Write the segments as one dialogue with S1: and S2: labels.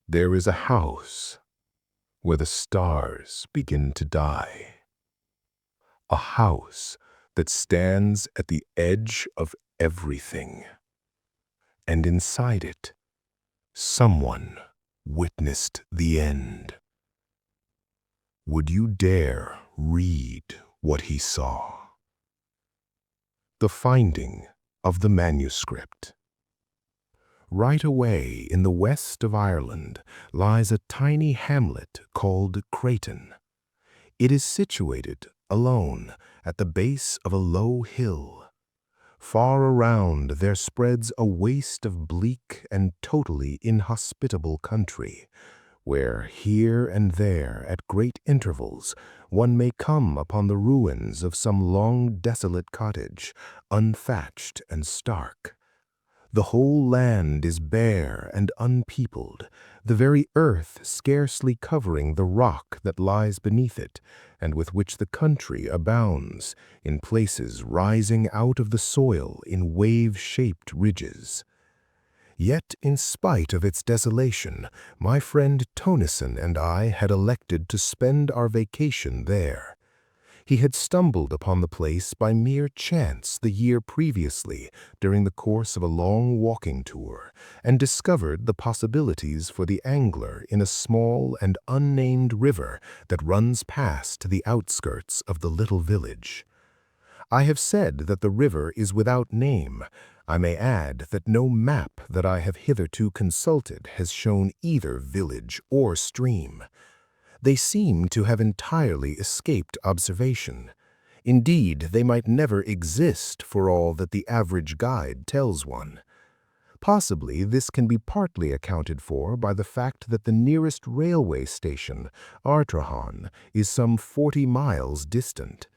S1: There is a house where the stars begin to die. A house that stands at the edge of everything. And inside it, someone witnessed the end. Would you dare read what he saw? The finding of the manuscript. Right away in the west of Ireland lies a tiny hamlet called Creighton. It is situated alone at the base of a low hill. Far around there spreads a waste of bleak and totally inhospitable country, where here and there at great intervals one may come upon the ruins of some long desolate cottage, unthatched and stark. The whole land is bare and unpeopled, the very earth scarcely covering the rock that lies beneath it, and with which the country abounds, in places rising out of the soil in wave-shaped ridges. Yet, in spite of its desolation, my friend Tonison and I had elected to spend our vacation there. He had stumbled upon the place by mere chance the year previously during the course of a long walking tour, and discovered the possibilities for the angler in a small and unnamed river that runs past the outskirts of the little village. I have said that the river is without name. I may add that no map that I have hitherto consulted has shown either village or stream. They seem to have entirely escaped observation. Indeed, they might never exist for all that the average guide tells one. Possibly this can be partly accounted for by the fact that the nearest railway station, Artrahan, is some 40 miles distant.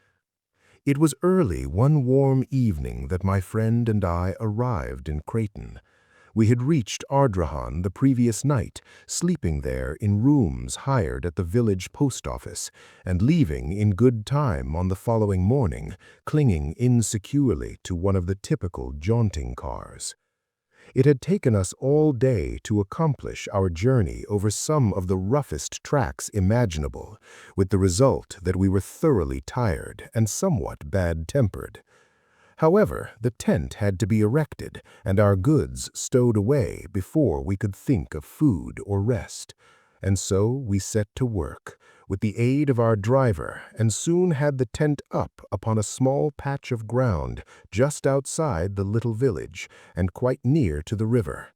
S1: It was early one warm evening that my friend and I arrived in Creighton. We had reached Ardrahan the previous night, sleeping there in rooms hired at the village post office, and leaving in good time on the following morning, clinging insecurely to one of the typical jaunting cars. It had taken us all day to accomplish our journey over some of the roughest tracks imaginable, with the result that we were thoroughly tired and somewhat bad-tempered. However, the tent had to be erected and our goods stowed away before we could think of food or rest, and so we set to work, with the aid of our driver, and soon had the tent up upon a small patch of ground just outside the little village and quite near to the river.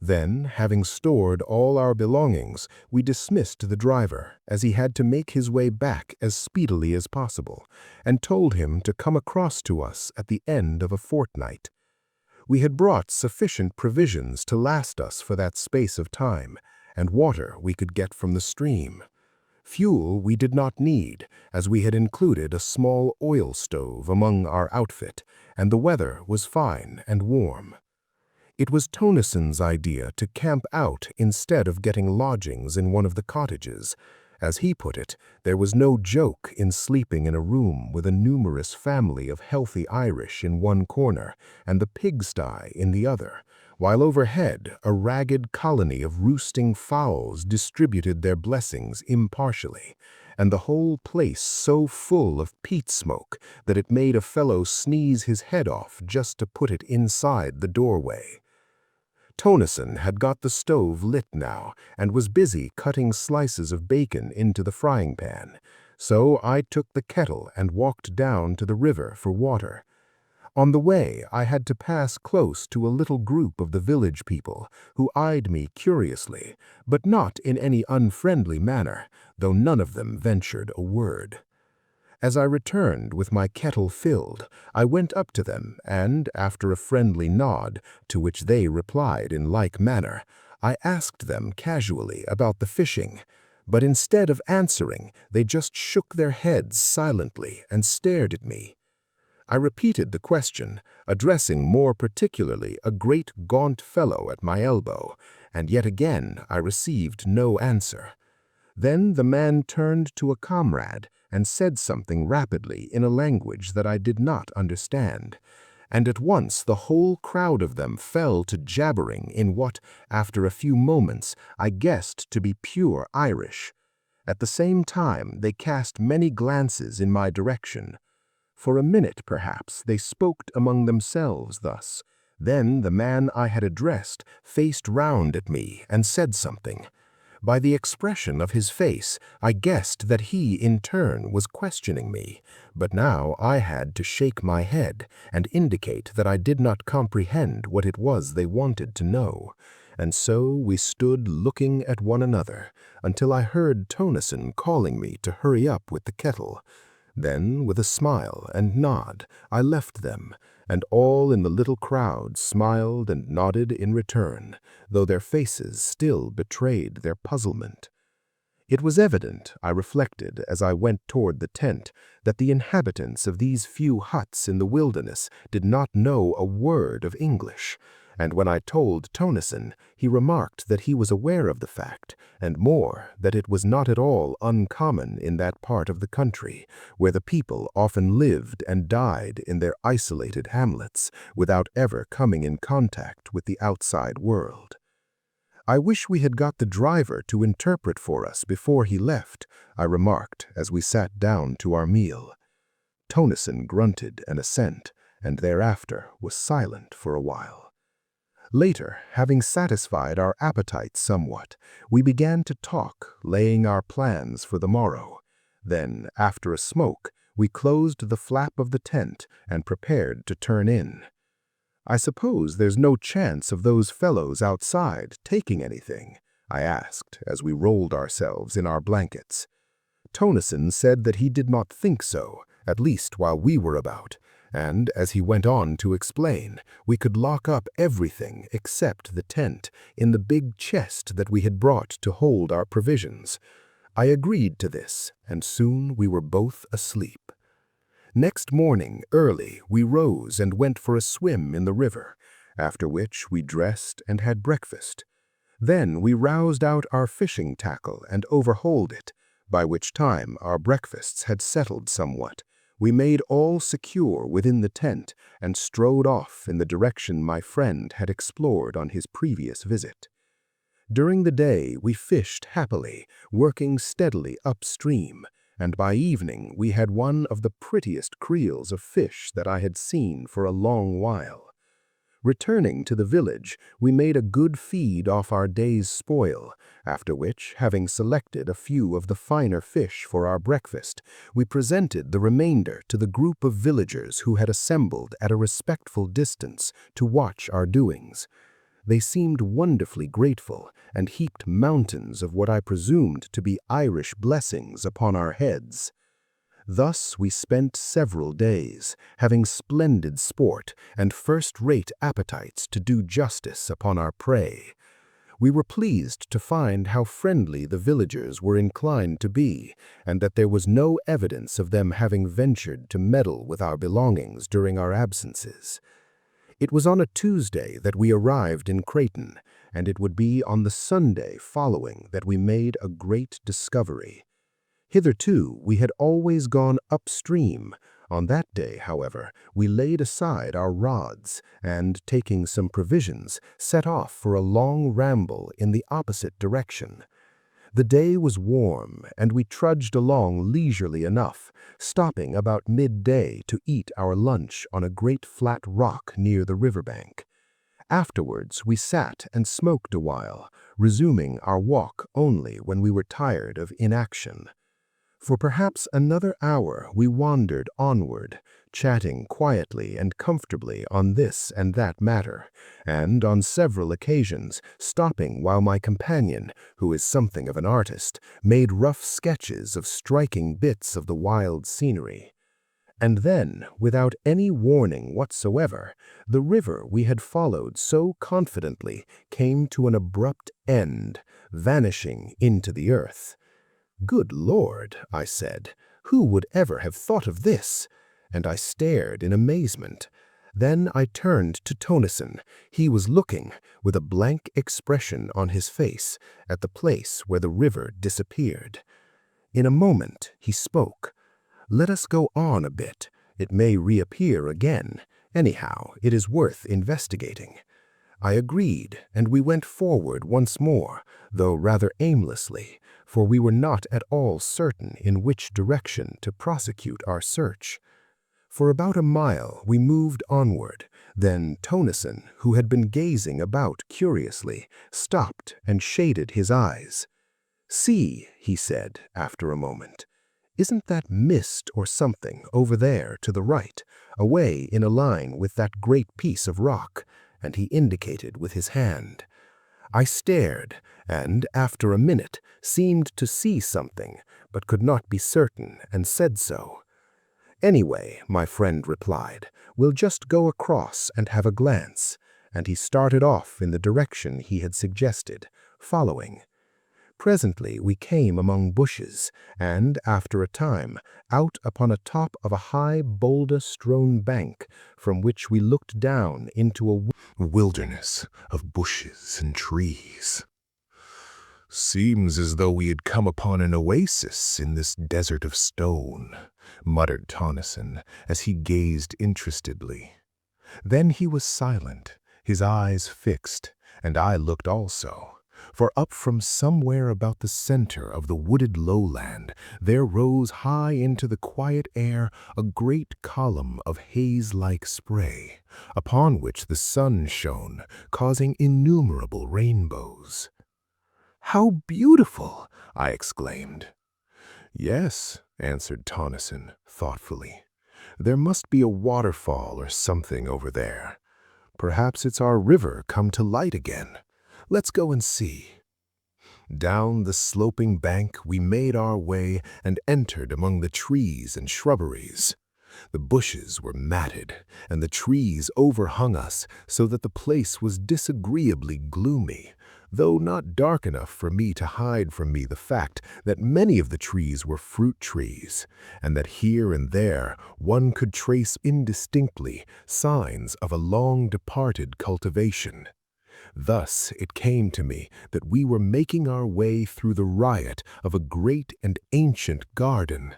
S1: Then, having stored all our belongings, we dismissed the driver, as he had to make his way back as speedily as possible, and told him to come across to us at the end of a fortnight. We had brought sufficient provisions to last us for that space of time, and water we could get from the stream. Fuel we did not need, as we had included a small oil stove among our outfit, and the weather was fine and warm. It was Tonison's idea to camp out instead of getting lodgings in one of the cottages. As he put it, there was no joke in sleeping in a room with a numerous family of healthy Irish in one corner and the pigsty in the other, while overhead a ragged colony of roosting fowls distributed their blessings impartially, and the whole place so full of peat smoke that it made a fellow sneeze his head off just to put it inside the doorway. Tonison had got the stove lit now and was busy cutting slices of bacon into the frying pan, so I took the kettle and walked down to the river for water. On the way, I had to pass close to a little group of the village people who eyed me curiously, but not in any unfriendly manner, though none of them ventured a word. As I returned with my kettle filled, I went up to them and, after a friendly nod, to which they replied in like manner, I asked them casually about the fishing, but instead of answering, they just shook their heads silently and stared at me. I repeated the question, addressing more particularly a great gaunt fellow at my elbow, and yet again I received no answer. Then the man turned to a comrade and said something rapidly in a language that I did not understand, and at once the whole crowd of them fell to jabbering in what, after a few moments, I guessed to be pure Irish. At the same time, they cast many glances in my direction. For a minute, perhaps, they spoke among themselves thus. Then the man I had addressed faced round at me and said something. By the expression of his face, I guessed that he, in turn, was questioning me, but now I had to shake my head and indicate that I did not comprehend what it was they wanted to know. And so we stood looking at one another until I heard Tonison calling me to hurry up with the kettle. Then, with a smile and nod, I left them, and all in the little crowd smiled and nodded in return, though their faces still betrayed their puzzlement. It was evident, I reflected as I went toward the tent, that the inhabitants of these few huts in the wilderness did not know a word of English, and when I told Tonison, he remarked that he was aware of the fact, and more, that it was not at all uncommon in that part of the country, where the people often lived and died in their isolated hamlets, without ever coming in contact with the outside world. "I wish we had got the driver to interpret for us before he left," I remarked as we sat down to our meal. Tonison grunted an assent, and thereafter was silent for a while. Later, having satisfied our appetites somewhat, we began to talk, laying our plans for the morrow. Then, after a smoke, we closed the flap of the tent and prepared to turn in. "I suppose there's no chance of those fellows outside taking anything?" I asked as we rolled ourselves in our blankets. Tonison said that he did not think so, at least while we were about, and as he went on to explain, we could lock up everything except the tent in the big chest that we had brought to hold our provisions. I agreed to this, and soon we were both asleep. Next morning, early, we rose and went for a swim in the river, after which we dressed and had breakfast. Then we roused out our fishing tackle and overhauled it, by which time our breakfasts had settled somewhat. We made all secure within the tent and strode off in the direction my friend had explored on his previous visit. During the day we fished happily, working steadily upstream, and by evening we had one of the prettiest creels of fish that I had seen for a long while. Returning to the village, we made a good feed off our day's spoil, after which, having selected a few of the finer fish for our breakfast, we presented the remainder to the group of villagers who had assembled at a respectful distance to watch our doings. They seemed wonderfully grateful and heaped mountains of what I presumed to be Irish blessings upon our heads. Thus we spent several days, having splendid sport and first-rate appetites to do justice upon our prey. We were pleased to find how friendly the villagers were inclined to be, and that there was no evidence of them having ventured to meddle with our belongings during our absences. It was on a Tuesday that we arrived in Creighton, and it would be on the Sunday following that we made a great discovery. Hitherto, we had always gone upstream. On that day, however, we laid aside our rods and, taking some provisions, set off for a long ramble in the opposite direction. The day was warm, and we trudged along leisurely enough, stopping about midday to eat our lunch on a great flat rock near the riverbank. Afterwards, we sat and smoked a while, resuming our walk only when we were tired of inaction. For perhaps another hour we wandered onward, chatting quietly and comfortably on this and that matter, and on several occasions stopping while my companion, who is something of an artist, made rough sketches of striking bits of the wild scenery. And then, without any warning whatsoever, the river we had followed so confidently came to an abrupt end, vanishing into the earth. "Good Lord," I said, "who would ever have thought of this?" And I stared in amazement. Then I turned to Tonison. He was looking, with a blank expression on his face, at the place where the river disappeared. In a moment he spoke. "Let us go on a bit. It may reappear again.
S2: Anyhow, it is worth investigating." I agreed, and we went forward once more, though rather aimlessly, for we were not at all certain in which direction to prosecute our search. For about a mile we moved onward, then Tonison, who had been gazing about curiously, stopped and shaded his eyes. "See," he said after a moment, "isn't that mist or something over there to the right, away in a line with that great piece of rock?" And he indicated with his hand. I stared, and after a minute seemed to see something, but could not be certain, and said so. "Anyway," my friend replied, "we'll just go across and have a glance," and he started off in the direction he had suggested, following. Presently we came among bushes, and, after a time, out upon a top of a high boulder-strewn bank, from which we looked down into a
S1: Wilderness of bushes and trees. "Seems as though we had come upon an oasis in this desert of stone," muttered Tonison as he gazed interestedly. Then he was silent, his eyes fixed, and I looked also. For up from somewhere about the center of the wooded lowland there rose high into the quiet air a great column of haze-like spray, upon which the sun shone, causing innumerable rainbows. "How beautiful!" I exclaimed. "Yes," answered Tonison thoughtfully. "There must be a waterfall or something over there. Perhaps it's our river come to light again. Let's go and see." Down the sloping bank we made our way and entered among the trees and shrubberies. The bushes were matted, and the trees overhung us so that the place was disagreeably gloomy, though not dark enough for me to hide from me the fact that many of the trees were fruit trees, and that here and there one could trace indistinctly signs of a long-departed cultivation. Thus it came to me that we were making our way through the riot of a great and ancient garden.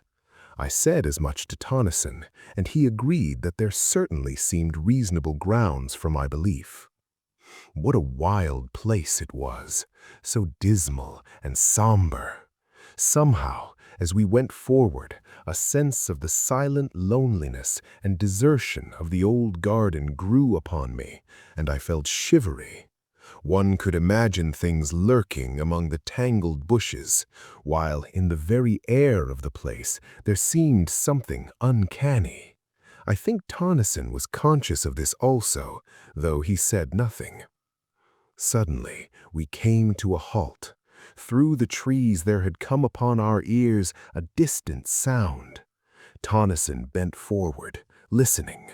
S1: I said as much to Tonison, and he agreed that there certainly seemed reasonable grounds for my belief. What a wild place it was, so dismal and somber. Somehow, as we went forward, a sense of the silent loneliness and desertion of the old garden grew upon me, and I felt shivery. One could imagine things lurking among the tangled bushes, while in the very air of the place there seemed something uncanny. I think Tonison was conscious of this also, though he said nothing. Suddenly we came to a halt. Through the trees there had come upon our ears a distant sound. Tonison bent forward, listening.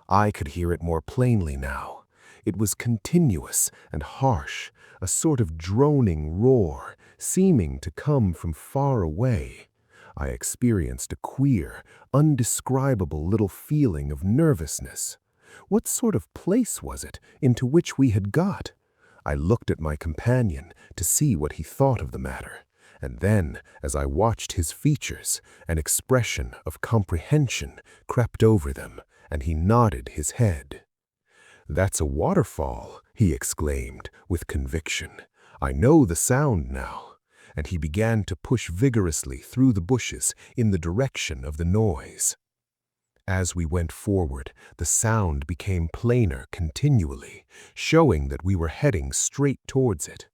S1: I could hear it more plainly now. It was continuous and harsh, a sort of droning roar, seeming to come from far away. I experienced a queer, undescribable little feeling of nervousness. What sort of place was it into which we had got? I looked at my companion to see what he thought of the matter, and then, as I watched his features, an expression of comprehension crept over them, and he nodded his head. "That's a waterfall," he exclaimed with conviction. "I know the sound now." And he began to push vigorously through the bushes in the direction of the noise. As we went forward, the sound became plainer continually, showing that we were heading straight towards it.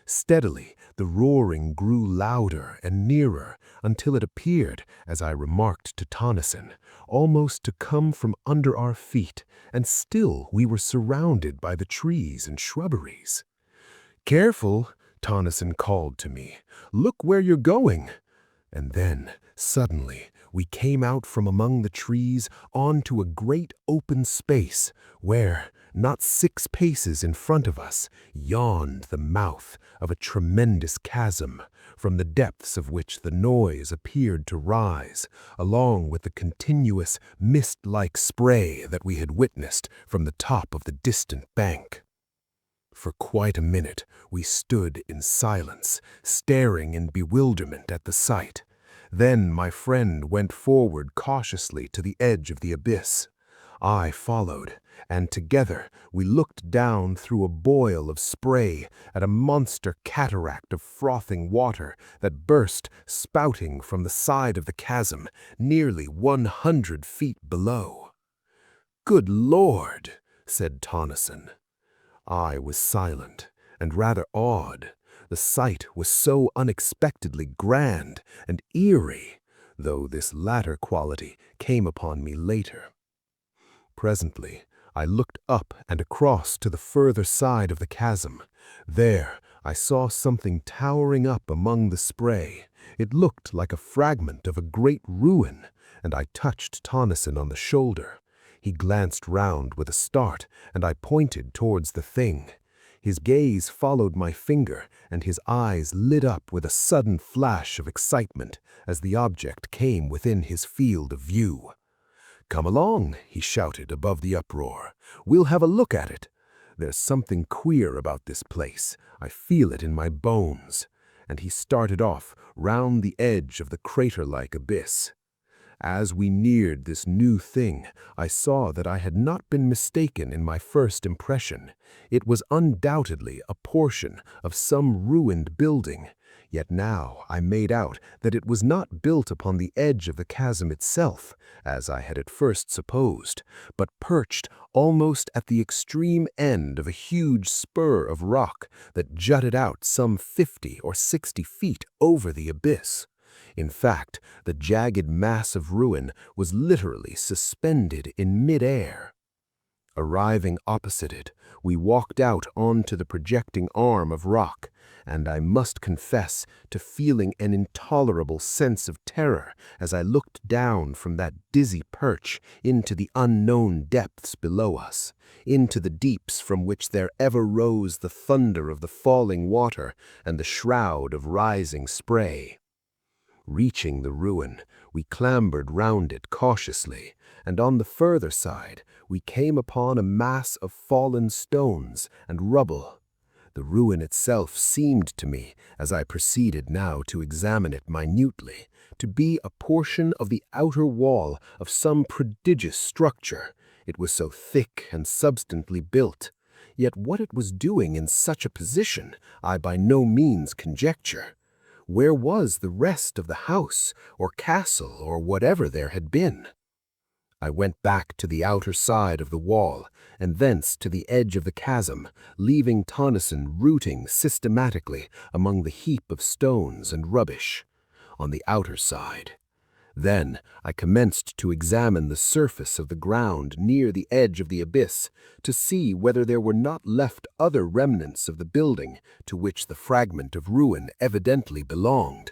S1: Steadily, the roaring grew louder and nearer until it appeared, as I remarked to Tonison, almost to come from under our feet, and still we were surrounded by the trees and shrubberies. "Careful," Tonison called to me. "Look where you're going." And then, suddenly, we came out from among the trees onto a great open space where, not 6 paces in front of us, yawned the mouth of a tremendous chasm, from the depths of which the noise appeared to rise, along with the continuous mist-like spray that we had witnessed from the top of the distant bank. For quite a minute we stood in silence, staring in bewilderment at the sight. Then my friend went forward cautiously to the edge of the abyss.
S2: I followed, and together we looked down through a boil of spray at a monster cataract of frothing water that burst, spouting from the side of the chasm, nearly 100 feet below. "Good Lord," said Tonneson. I was silent and rather awed. The sight was so unexpectedly grand and eerie, though this latter quality came upon me later. Presently, I looked up and across to the further side of the chasm. There, I saw something towering up among the spray. It looked like a fragment of a great ruin, and I touched Tonneson on the shoulder. He glanced round with a start, and I pointed towards the thing. His gaze followed my finger, and his eyes lit up with a sudden flash of excitement as the object came within his field of view. "Come along," he shouted above the uproar. "We'll have a look at it. There's something queer about this place. I feel it in my bones." And he started off round the edge of the crater-like abyss. As we neared this new thing, I saw that I had not been mistaken in my first impression. It was undoubtedly a portion of some ruined building. Yet now I made out that it was not built upon the edge of the chasm itself, as I had at first supposed, but perched almost at the extreme end of a huge spur of rock that jutted out some 50 or 60 feet over the abyss. In fact, the jagged mass of ruin was literally suspended in mid-air. Arriving opposite it, we walked out onto the projecting arm of rock, and I must confess to feeling an intolerable sense of terror as I looked down from that dizzy perch into the unknown depths below us, into the deeps from which there ever rose the thunder of the falling water and the shroud of rising spray. Reaching the ruin, we clambered round it cautiously, and on the further side we came upon a mass of fallen stones and rubble. The ruin itself seemed to me, as I proceeded now to examine it minutely, to be a portion of the outer wall of some prodigious structure. It was so thick and substantially built. Yet what it was doing in such a position, I by no means conjecture. Where was the rest of the house, or castle, or whatever there had been? I went back to the outer side of the wall, and thence to the edge of the chasm, leaving Tonneson rooting systematically among the heap of stones and rubbish on the outer side. Then I commenced to examine the surface of the ground near the edge of the abyss to see whether there were not left other remnants of the building to which the fragment of ruin evidently belonged.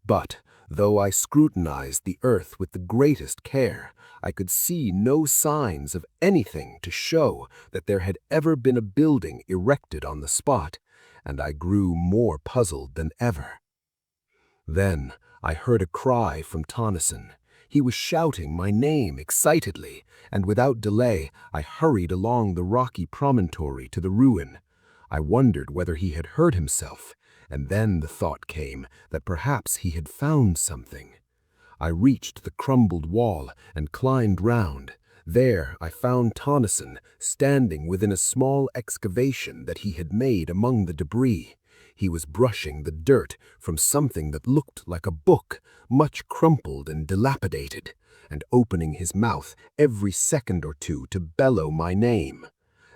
S2: But, though I scrutinized the earth with the greatest care, I could see no signs of anything to show that there had ever been a building erected on the spot, and I grew more puzzled than ever. Then I heard a cry from Tonneson. He was shouting my name excitedly, and without delay I hurried along the rocky promontory to the ruin. I wondered whether he had hurt himself, and then the thought came that perhaps he had found something. I reached the crumbled wall and climbed round. There I found Tonneson standing within a small excavation that he had made among the debris. He was brushing the dirt from something that looked like a book, much crumpled and dilapidated, and opening his mouth every second or two to bellow my name.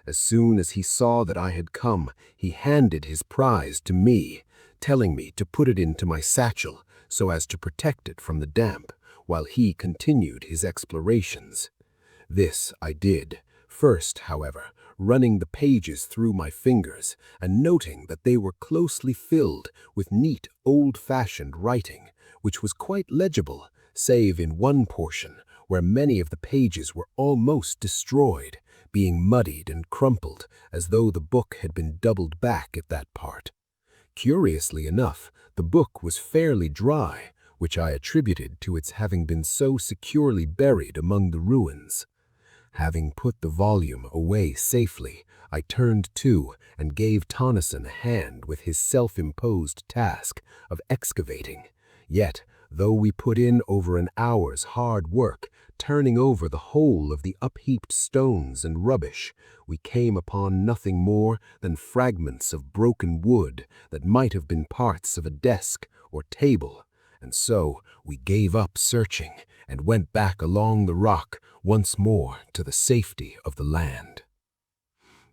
S2: As soon as he saw that I had come, he handed his prize to me, telling me to put it into my satchel so as to protect it from the damp, while he continued his explorations. This I did, first, however, running the pages through my fingers and noting that they were closely filled with neat old-fashioned writing, which was quite legible, save in one portion where many of the pages were almost destroyed, being muddied and crumpled as though the book had been doubled back at that part. Curiously enough, the book was fairly dry, which I attributed to its having been so securely buried among the ruins. Having put the volume away safely, I turned to and gave Tonneson a hand with his self-imposed task of excavating. Yet, Though we put in over an hour's hard work, turning over the whole of the upheaped stones and rubbish, we came upon nothing more than fragments of broken wood that might have been parts of a desk or table, and so we gave up searching and went back along the rock once more to the safety of the land.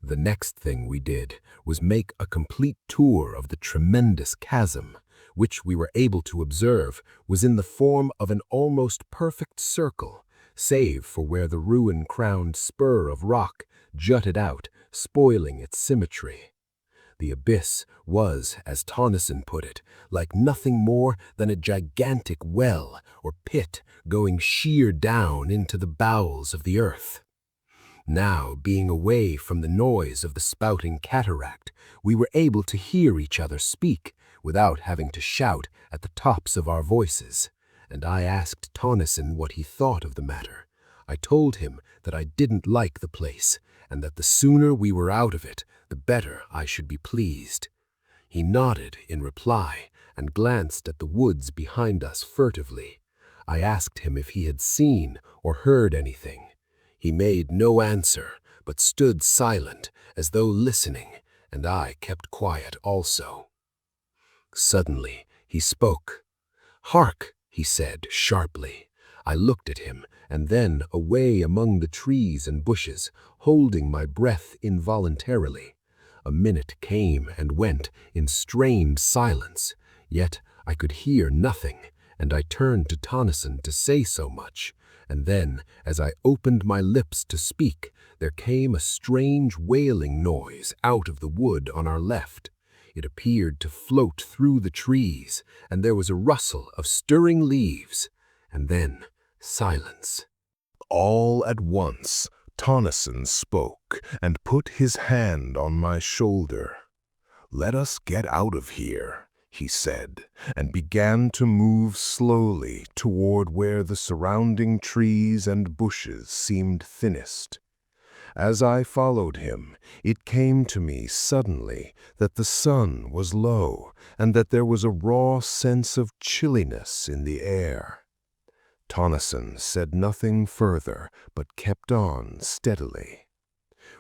S2: The next thing we did was make a complete tour of the tremendous chasm, which we were able to observe was in the form of an almost perfect circle, save for where the ruin-crowned spur of rock jutted out, spoiling its symmetry. The abyss was, as Tonneson put it, like nothing more than a gigantic well or pit going sheer down into the bowels of the earth. Now, being away from the noise of the spouting cataract, we were able to hear each other speak without having to shout at the tops of our voices, and I asked Tonneson what he thought of the matter. I told him that I didn't like the place, and that the sooner we were out of it, the better I should be pleased. He nodded in reply and glanced at the woods behind us furtively. I asked him if he had seen or heard anything. He made no answer, but stood silent as though listening, and I kept quiet also. Suddenly he spoke. "Hark!" he said sharply. I looked at him, and then away among the trees and bushes, holding my breath involuntarily. A minute came and went in strained silence, yet I could hear nothing, and I turned to Tonneson to say so much, and then, as I opened my lips to speak, there came a strange wailing noise out of the wood on our left. It appeared to float through the trees, and there was a rustle of stirring leaves, and then silence.
S1: All at once, Tonneson spoke and put his hand on my shoulder. "Let us get out of here," he said, and began to move slowly toward where the surrounding trees and bushes seemed thinnest. As I followed him, it came to me suddenly that the sun was low and that there was a raw sense of chilliness in the air. Tonneson said nothing further, but kept on steadily.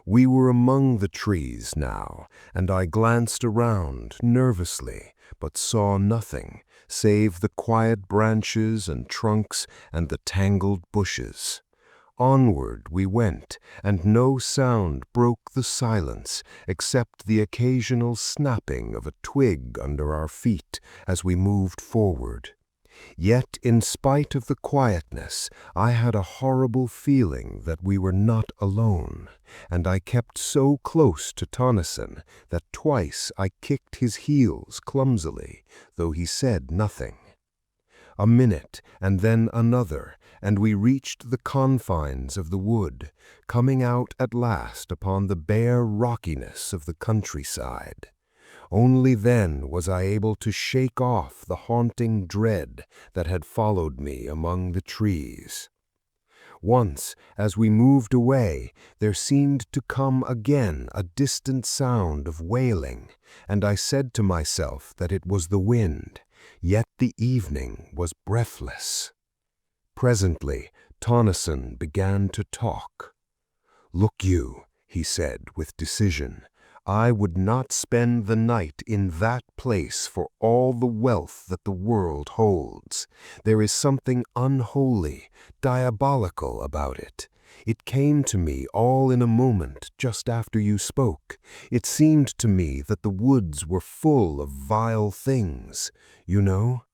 S1: We were among the trees now, and I glanced around nervously, but saw nothing save the quiet branches and trunks and the tangled bushes. Onward we went, and no sound broke the silence except the occasional snapping of a twig under our feet as we moved forward. Yet, in spite of the quietness, I had a horrible feeling that we were not alone, and I kept so close to Tonneson that twice I kicked his heels clumsily, though he said nothing. A minute, and then another, and we reached the confines of the wood, coming out at last upon the bare rockiness of the countryside. Only then was I able to shake off the haunting dread that had followed me among the trees. Once, as we moved away, there seemed to come again a distant sound of wailing, and I said to myself that it was the wind, yet the evening was breathless. Presently, Tonneson began to talk. "Look you," he said with decision, "I would not spend the night in that place for all the wealth that the world holds. There is something unholy, diabolical about it. It came to me all in a moment just after you spoke. It seemed to me that the woods were full of vile things, you know?"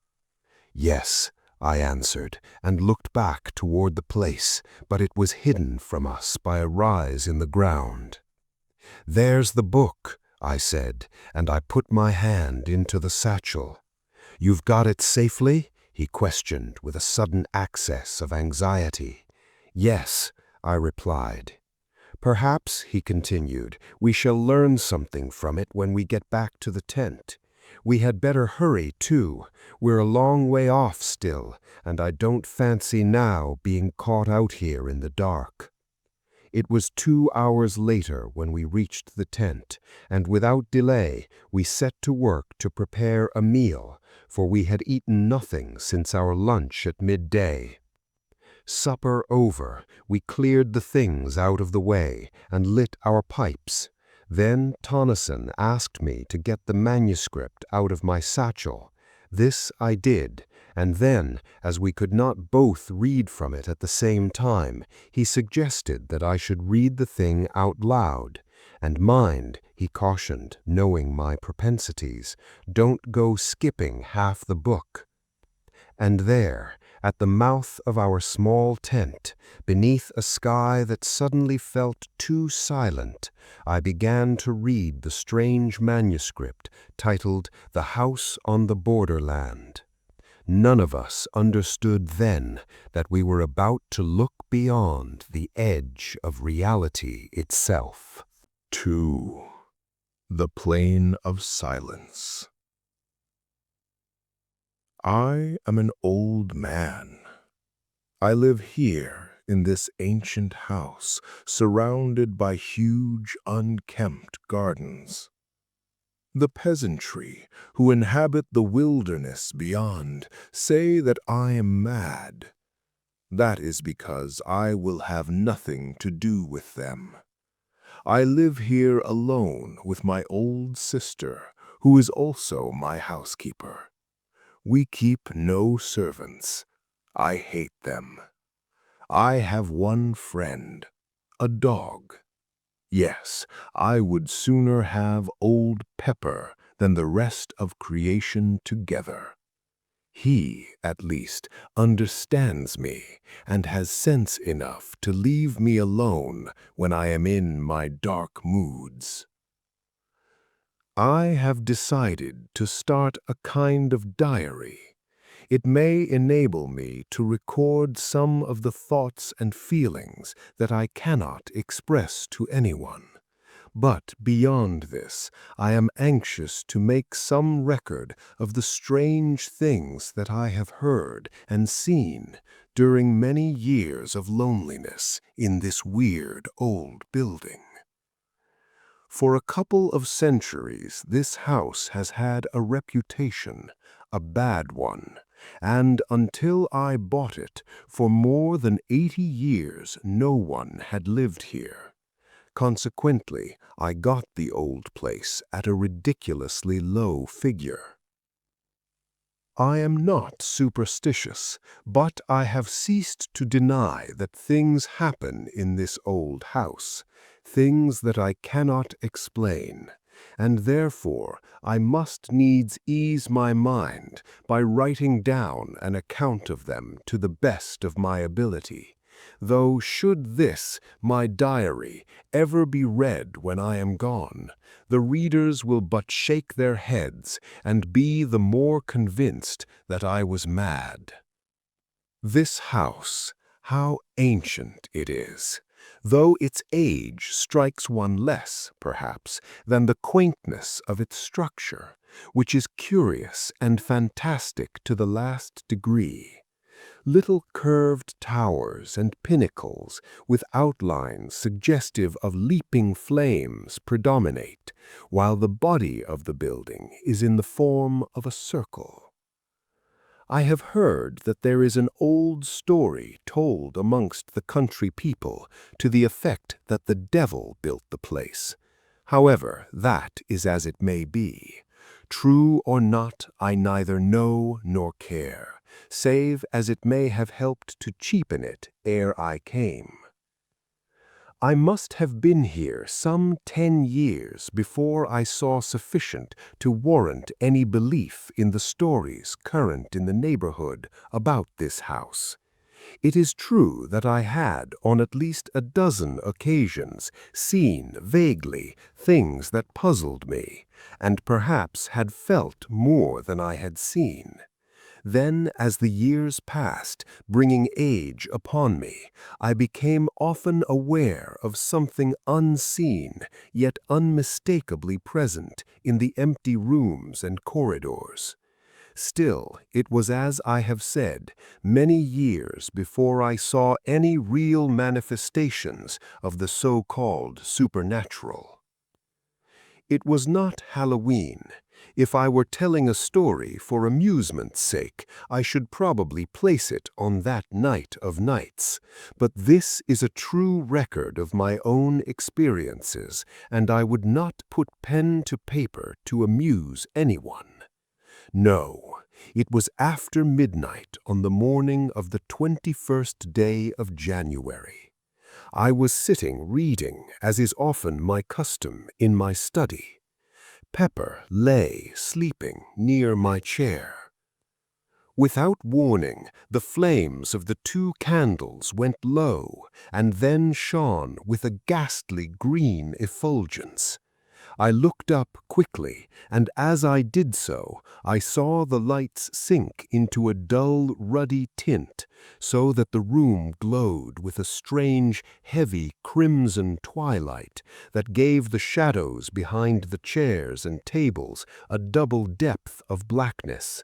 S1: "Yes," I answered, and looked back toward the place, but it was hidden from us by a rise in the ground. "There's the book," I said, and I put my hand into the satchel. "You've got it safely?" he questioned with a sudden access of anxiety. "Yes," I replied. "Perhaps," he continued, "we shall learn something from it when we get back to the tent. We had better hurry, too. We're a long way off still, and I don't fancy now being caught out here in the dark." It was 2 hours later when we reached the tent, and without delay we set to work to prepare a meal,
S2: for we had eaten nothing since our lunch at midday. Supper over, we cleared the things out of the way and lit our pipes. Then Tonneson asked me to get the manuscript out of my satchel. This I did, and then, as we could not both read from it at the same time, he suggested that I should read the thing out loud. And mind, he cautioned, knowing my propensities, don't go skipping half the book. And there, at the mouth of our small tent, beneath a sky that suddenly felt too silent, I began to read the strange manuscript titled The House on the Borderland. None of us understood then that we were about to look beyond the edge of reality itself.
S1: 2. The Plane of Silence. I am an old man. I live here in this ancient house, surrounded by huge, unkempt gardens. The peasantry who inhabit the wilderness beyond say that I am mad. That is because I will have nothing to do with them. I live here alone with my old sister, who is also my housekeeper. We keep no servants. I hate them. I have one friend, a dog. Yes, I would sooner have Old Pepper than the rest of creation together. He, at least, understands me and has sense enough to leave me alone when I am in my dark moods. I have decided to start a kind of diary. It may enable me to record some of the thoughts and feelings that I cannot express to anyone. But beyond this, I am anxious to make some record of the strange things that I have heard and seen during many years of loneliness in this weird old building. For a couple of centuries, this house has had a reputation, a bad one, and until I bought it, for more than 80 years no one had lived here. Consequently, I got the old place at a ridiculously low figure. I am not superstitious, but I have ceased to deny that things happen in this old house, things that I cannot explain, and therefore I must needs ease my mind by writing down an account of them to the best of my ability. Though should this, my diary, ever be read when I am gone, the readers will but shake their heads and be the more convinced that I was mad. This house, how ancient it is, though its age strikes one less, perhaps, than the quaintness of its structure, which is curious and fantastic to the last degree. Little curved towers and pinnacles with outlines suggestive of leaping flames predominate, while the body of the building is in the form of a circle. I have heard that there is an old story told amongst the country people to the effect that the devil built the place. However, that is as it may be. True or not, I neither know nor care, save as it may have helped to cheapen it ere I came. I must have been here some 10 years before I saw sufficient to warrant any belief in the stories current in the neighborhood about this house. It is true that I had, on at least a dozen occasions, seen vaguely things that puzzled me, and perhaps had felt more than I had seen. Then, as the years passed, bringing age upon me, I became often aware of something unseen, yet unmistakably present in the empty rooms and corridors. Still, it was as I have said, many years before I saw any real manifestations of the so-called supernatural. It was not Halloween,
S2: If I were telling a story for amusement's sake, I should probably place it on that night of nights. But this is a true record of my own experiences, and I would not put pen to paper to amuse anyone. No, it was after midnight on the morning of the 21st day of January. I was sitting reading, as is often my custom, in my study. Pepper lay sleeping near my chair. Without warning, the flames of the 2 candles went low and then shone with a ghastly green effulgence. I looked up quickly, and as I did so, I saw the lights sink into a dull, ruddy tint, so that the room glowed with a strange, heavy crimson twilight that gave the shadows behind the chairs and tables a double depth of blackness.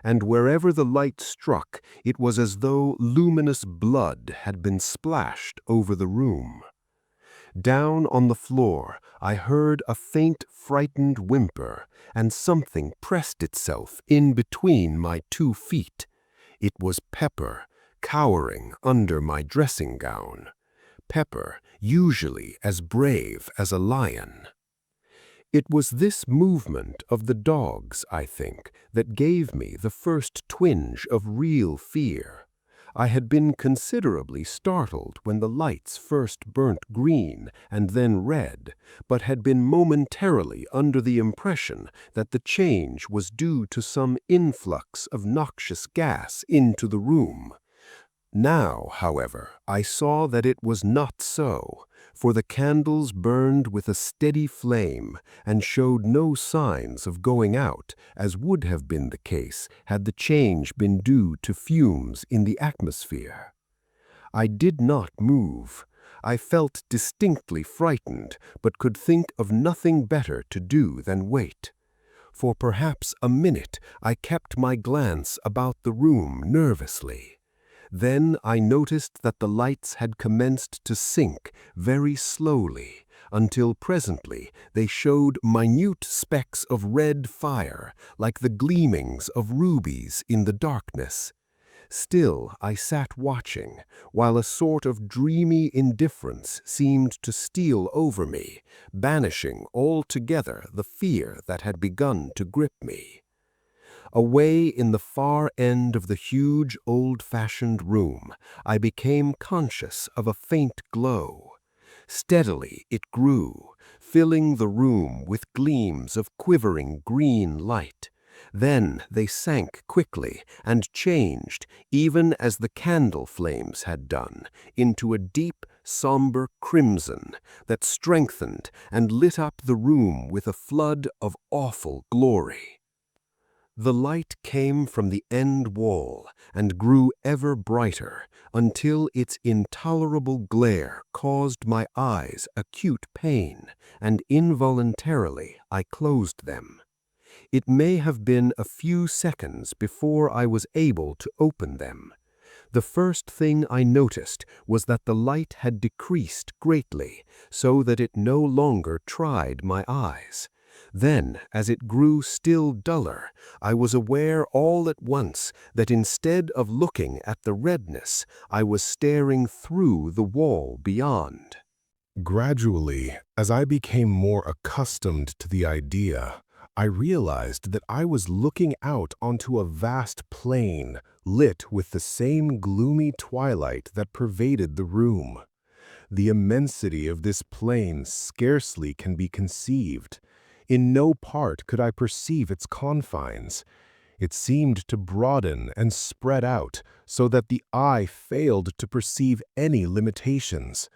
S2: And wherever the light struck, it was as though luminous blood had been splashed over the room. Down on the floor, I heard a faint, frightened whimper, and something pressed itself in between my 2 feet. It was Pepper, cowering under my dressing gown. Pepper, usually as brave as a lion. It was this movement of the dog's, I think, that gave me the first twinge of real fear. I had been considerably startled when the lights first burnt green and then red, but had been momentarily under the impression that the change was due to some influx of noxious gas into the room. Now, however, I saw that it was not so, for the candles burned with a steady flame and showed no signs of going out, as would have been the case had the change been due to fumes in the atmosphere. I did not move. I felt distinctly frightened, but could think of nothing better to do than wait. For perhaps a minute I kept my glance about the room nervously. Then I noticed that the lights had commenced to sink very slowly, until presently they showed minute specks of red fire, like the gleamings of rubies in the darkness. Still I sat watching, while a sort of dreamy indifference seemed to steal over me, banishing altogether the fear that had begun to grip me. Away in the far end of the huge old-fashioned room, I became conscious of a faint glow. Steadily it grew, filling the room with gleams of quivering green light. Then they sank quickly and changed, even as the candle flames had done, into a deep, somber crimson that strengthened and lit up the room with a flood of awful glory. The light came from the end wall and grew ever brighter until its intolerable glare caused my eyes acute pain, and involuntarily I closed them. It may have been a few seconds before I was able to open them. The first thing I noticed was that the light had decreased greatly, so that it no longer tried my eyes. Then, as it grew still duller, I was aware all at once that instead of looking at the redness, I was staring through the wall beyond.
S1: Gradually, as I became more accustomed to the idea, I realized that I was looking out onto a vast plain lit with the same gloomy twilight that pervaded the room. The immensity of this plain scarcely can be conceived. In no part could I perceive its confines. It seemed to broaden and spread out so that the eye failed to perceive any limitations.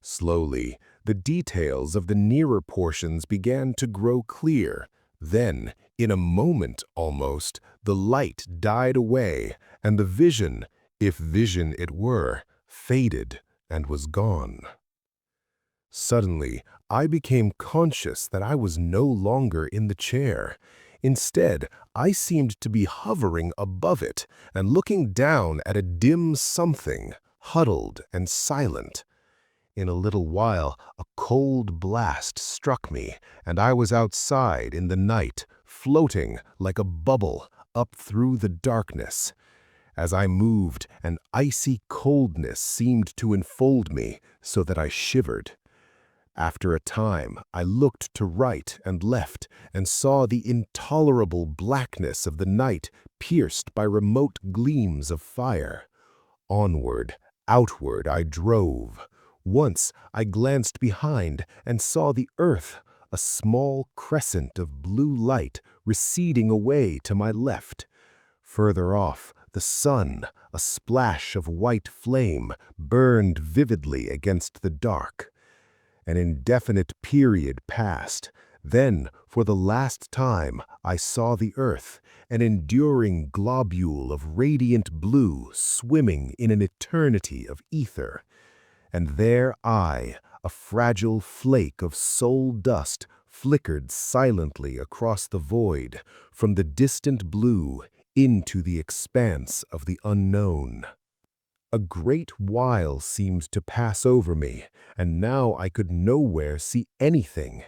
S1: Slowly, the details of the nearer portions began to grow clear. Then, in a moment almost, the light died away, and the vision, if vision it were, faded and was gone. Suddenly, I became conscious that I was no longer in the chair. Instead, I seemed to be hovering above it and looking down at a dim something, huddled and silent. In a little while, a cold blast struck me, and I was outside in the night,
S2: floating like a bubble up through the darkness. As I moved, an icy coldness seemed to enfold me so that I shivered. After a time, I looked to right and left and saw the intolerable blackness of the night pierced by remote gleams of fire. Onward, outward I drove. Once I glanced behind and saw the earth, a small crescent of blue light receding away to my left. Further off, the sun, a splash of white flame, burned vividly against the dark. An indefinite period passed. Then, for the last time, I saw the earth, an enduring globule of radiant blue swimming in an eternity of ether. And there I, a fragile flake of soul dust, flickered silently across the void, from the distant blue into the expanse of the unknown. A great while seemed to pass over me, and now I could nowhere see anything.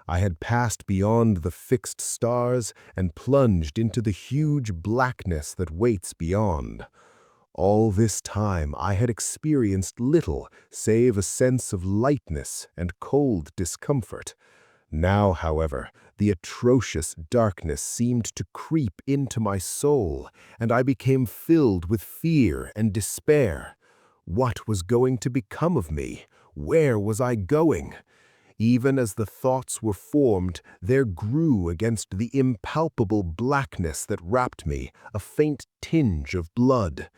S2: I had passed beyond the fixed stars and plunged into the huge blackness that waits beyond. All this time I had experienced little save a sense of lightness and cold discomfort. Now, however, the atrocious darkness seemed to creep into my soul, and I became filled with fear and despair. What was going to become of me? Where was I going? Even as the thoughts were formed, there grew against the impalpable blackness that wrapped me a faint tinge of blood.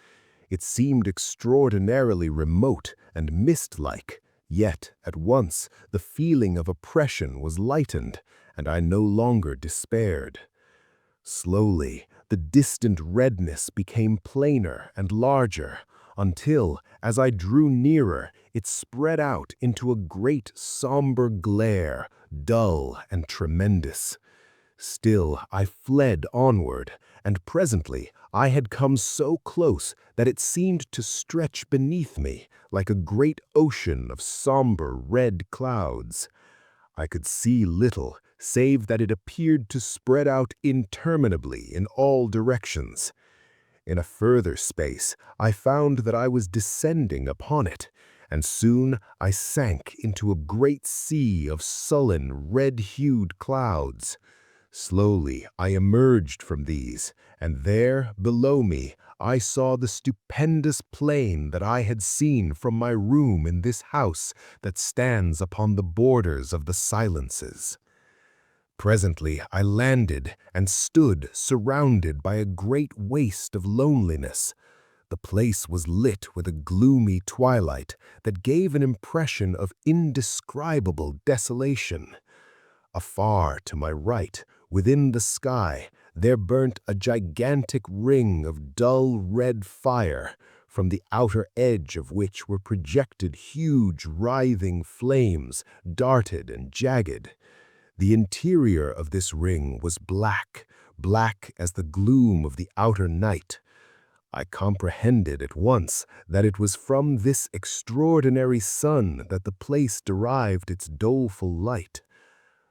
S2: It seemed extraordinarily remote and mist-like. Yet, at once, the feeling of oppression was lightened, and I no longer despaired. Slowly, the distant redness became plainer and larger, until, as I drew nearer, it spread out into a great somber glare, dull and tremendous. Still, I fled onward, and presently I had come so close that it seemed to stretch beneath me like a great ocean of somber red clouds. I could see little, save that it appeared to spread out interminably in all directions. In a further space, I found that I was descending upon it, and soon I sank into a great sea of sullen, red-hued clouds. Slowly I emerged from these, and there, below me, I saw the stupendous plain that I had seen from my room in this house that stands upon the borders of the silences. Presently I landed and stood surrounded by a great waste of loneliness. The place was lit with a gloomy twilight that gave an impression of indescribable desolation. Afar to my right, within the sky, there burnt a gigantic ring of dull red fire, from the outer edge of which were projected huge writhing flames, darted and jagged. The interior of this ring was black, black as the gloom of the outer night. I comprehended at once that it was from this extraordinary sun that the place derived its doleful light.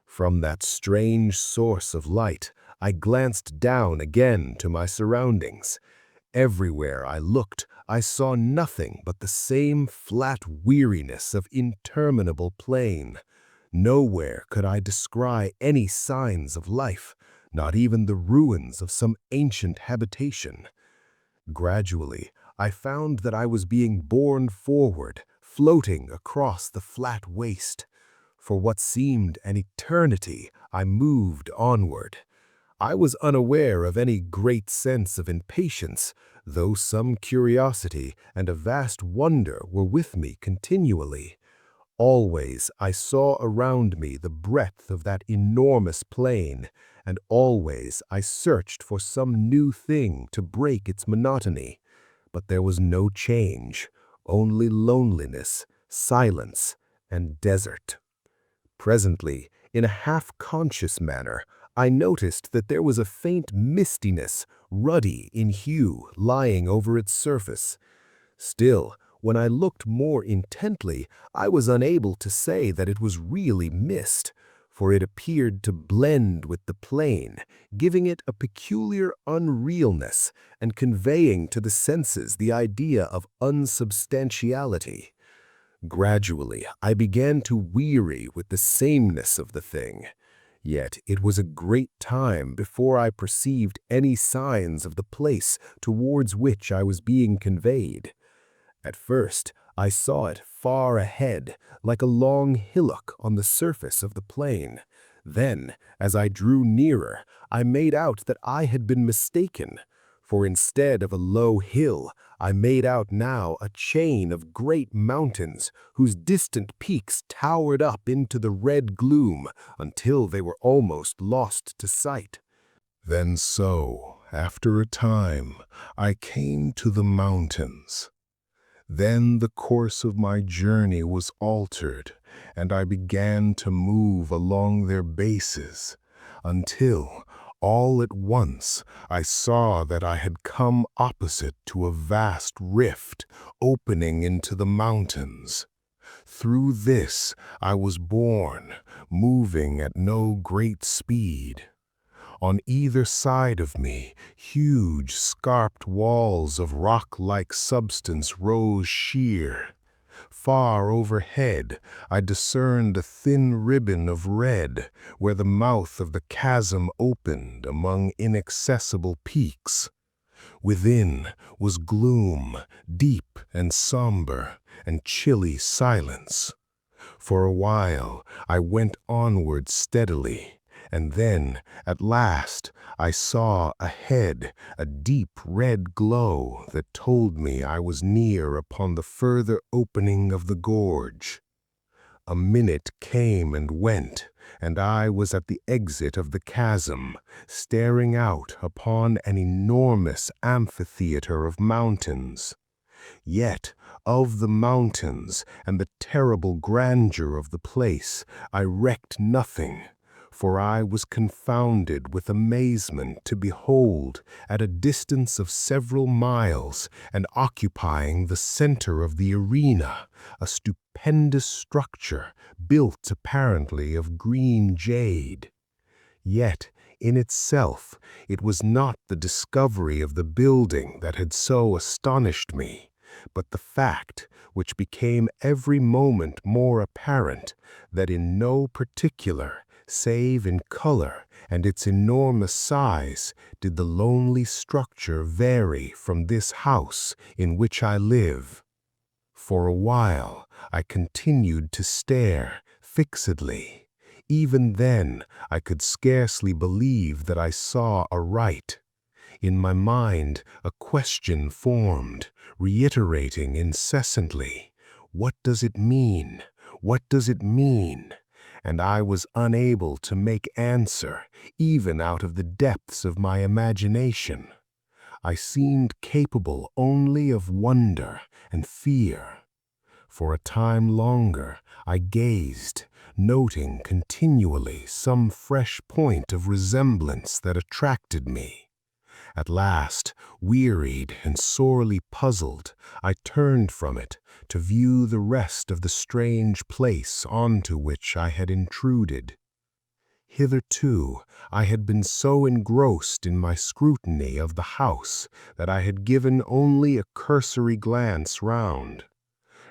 S2: From that strange source of light, I glanced down again to my surroundings. Everywhere I looked, I saw nothing but the same flat weariness of interminable plain. Nowhere could I descry any signs of life, not even the ruins of some ancient habitation. Gradually, I found that I was being borne forward, floating across the flat waste. For what seemed an eternity, I moved onward. I was unaware of any great sense of impatience, though some curiosity and a vast wonder were with me continually. Always I saw around me the breadth of that enormous plain, and always I searched for some new thing to break its monotony. But there was no change, only loneliness, silence, and desert. Presently, in a half-conscious manner, I noticed that there was a faint mistiness, ruddy in hue, lying over its surface. Still, when I looked more intently, I was unable to say that it was really mist, for it appeared to blend with the plain, giving it a peculiar unrealness and conveying to the senses the idea of unsubstantiality. Gradually, I began to weary with the sameness of the thing. Yet it was a great time before I perceived any signs of the place towards which I was being conveyed. At first, I saw it far ahead, like a long hillock on the surface of the plain. Then, as I drew nearer, I made out that I had been mistaken, for instead of a low hill, I made out now a chain of great mountains whose distant peaks towered up into the red gloom until they were almost lost to sight.
S1: Then so, after a time, I came to the mountains. Then the course of my journey was altered, and I began to move along their bases, until, all at once, I saw that I had come opposite to a vast rift opening into the mountains. Through this I was borne, moving at no great speed. On either side of me, huge scarped walls of rock-like substance rose sheer. Far overhead, I discerned a thin ribbon of red where the mouth of the chasm opened among inaccessible peaks. Within was gloom, deep and somber, and chilly silence. For a while, I went onward steadily, and then, at last, I saw ahead a deep red glow that told me I was near upon the further opening of the gorge. A minute came and went, and I was at the exit of the chasm, staring out upon an enormous amphitheater of mountains. Yet, of the mountains and the terrible grandeur of the place, I recked nothing, for I was confounded with amazement to behold, at a distance of several miles, and occupying the center of the arena, a stupendous structure built apparently of green jade. Yet, in itself, it was not the discovery of the building that had so astonished me, but the fact, which became every moment more apparent, that in no particular, save in color and its enormous size, did the lonely structure vary from this house in which I live. For a while I continued to stare fixedly. Even then I could scarcely believe that I saw aright. In my mind a question formed, reiterating incessantly, "What does it mean? What does it mean?" And I was unable to make answer, even out of the depths of my imagination. I seemed capable only of wonder and fear. For a time longer I gazed, noting continually some fresh point of resemblance that attracted me. At last, wearied and sorely puzzled, I turned from it to view the rest of the strange place onto which I had intruded. Hitherto, I had been so engrossed in my scrutiny of the house that I had given only a cursory glance round.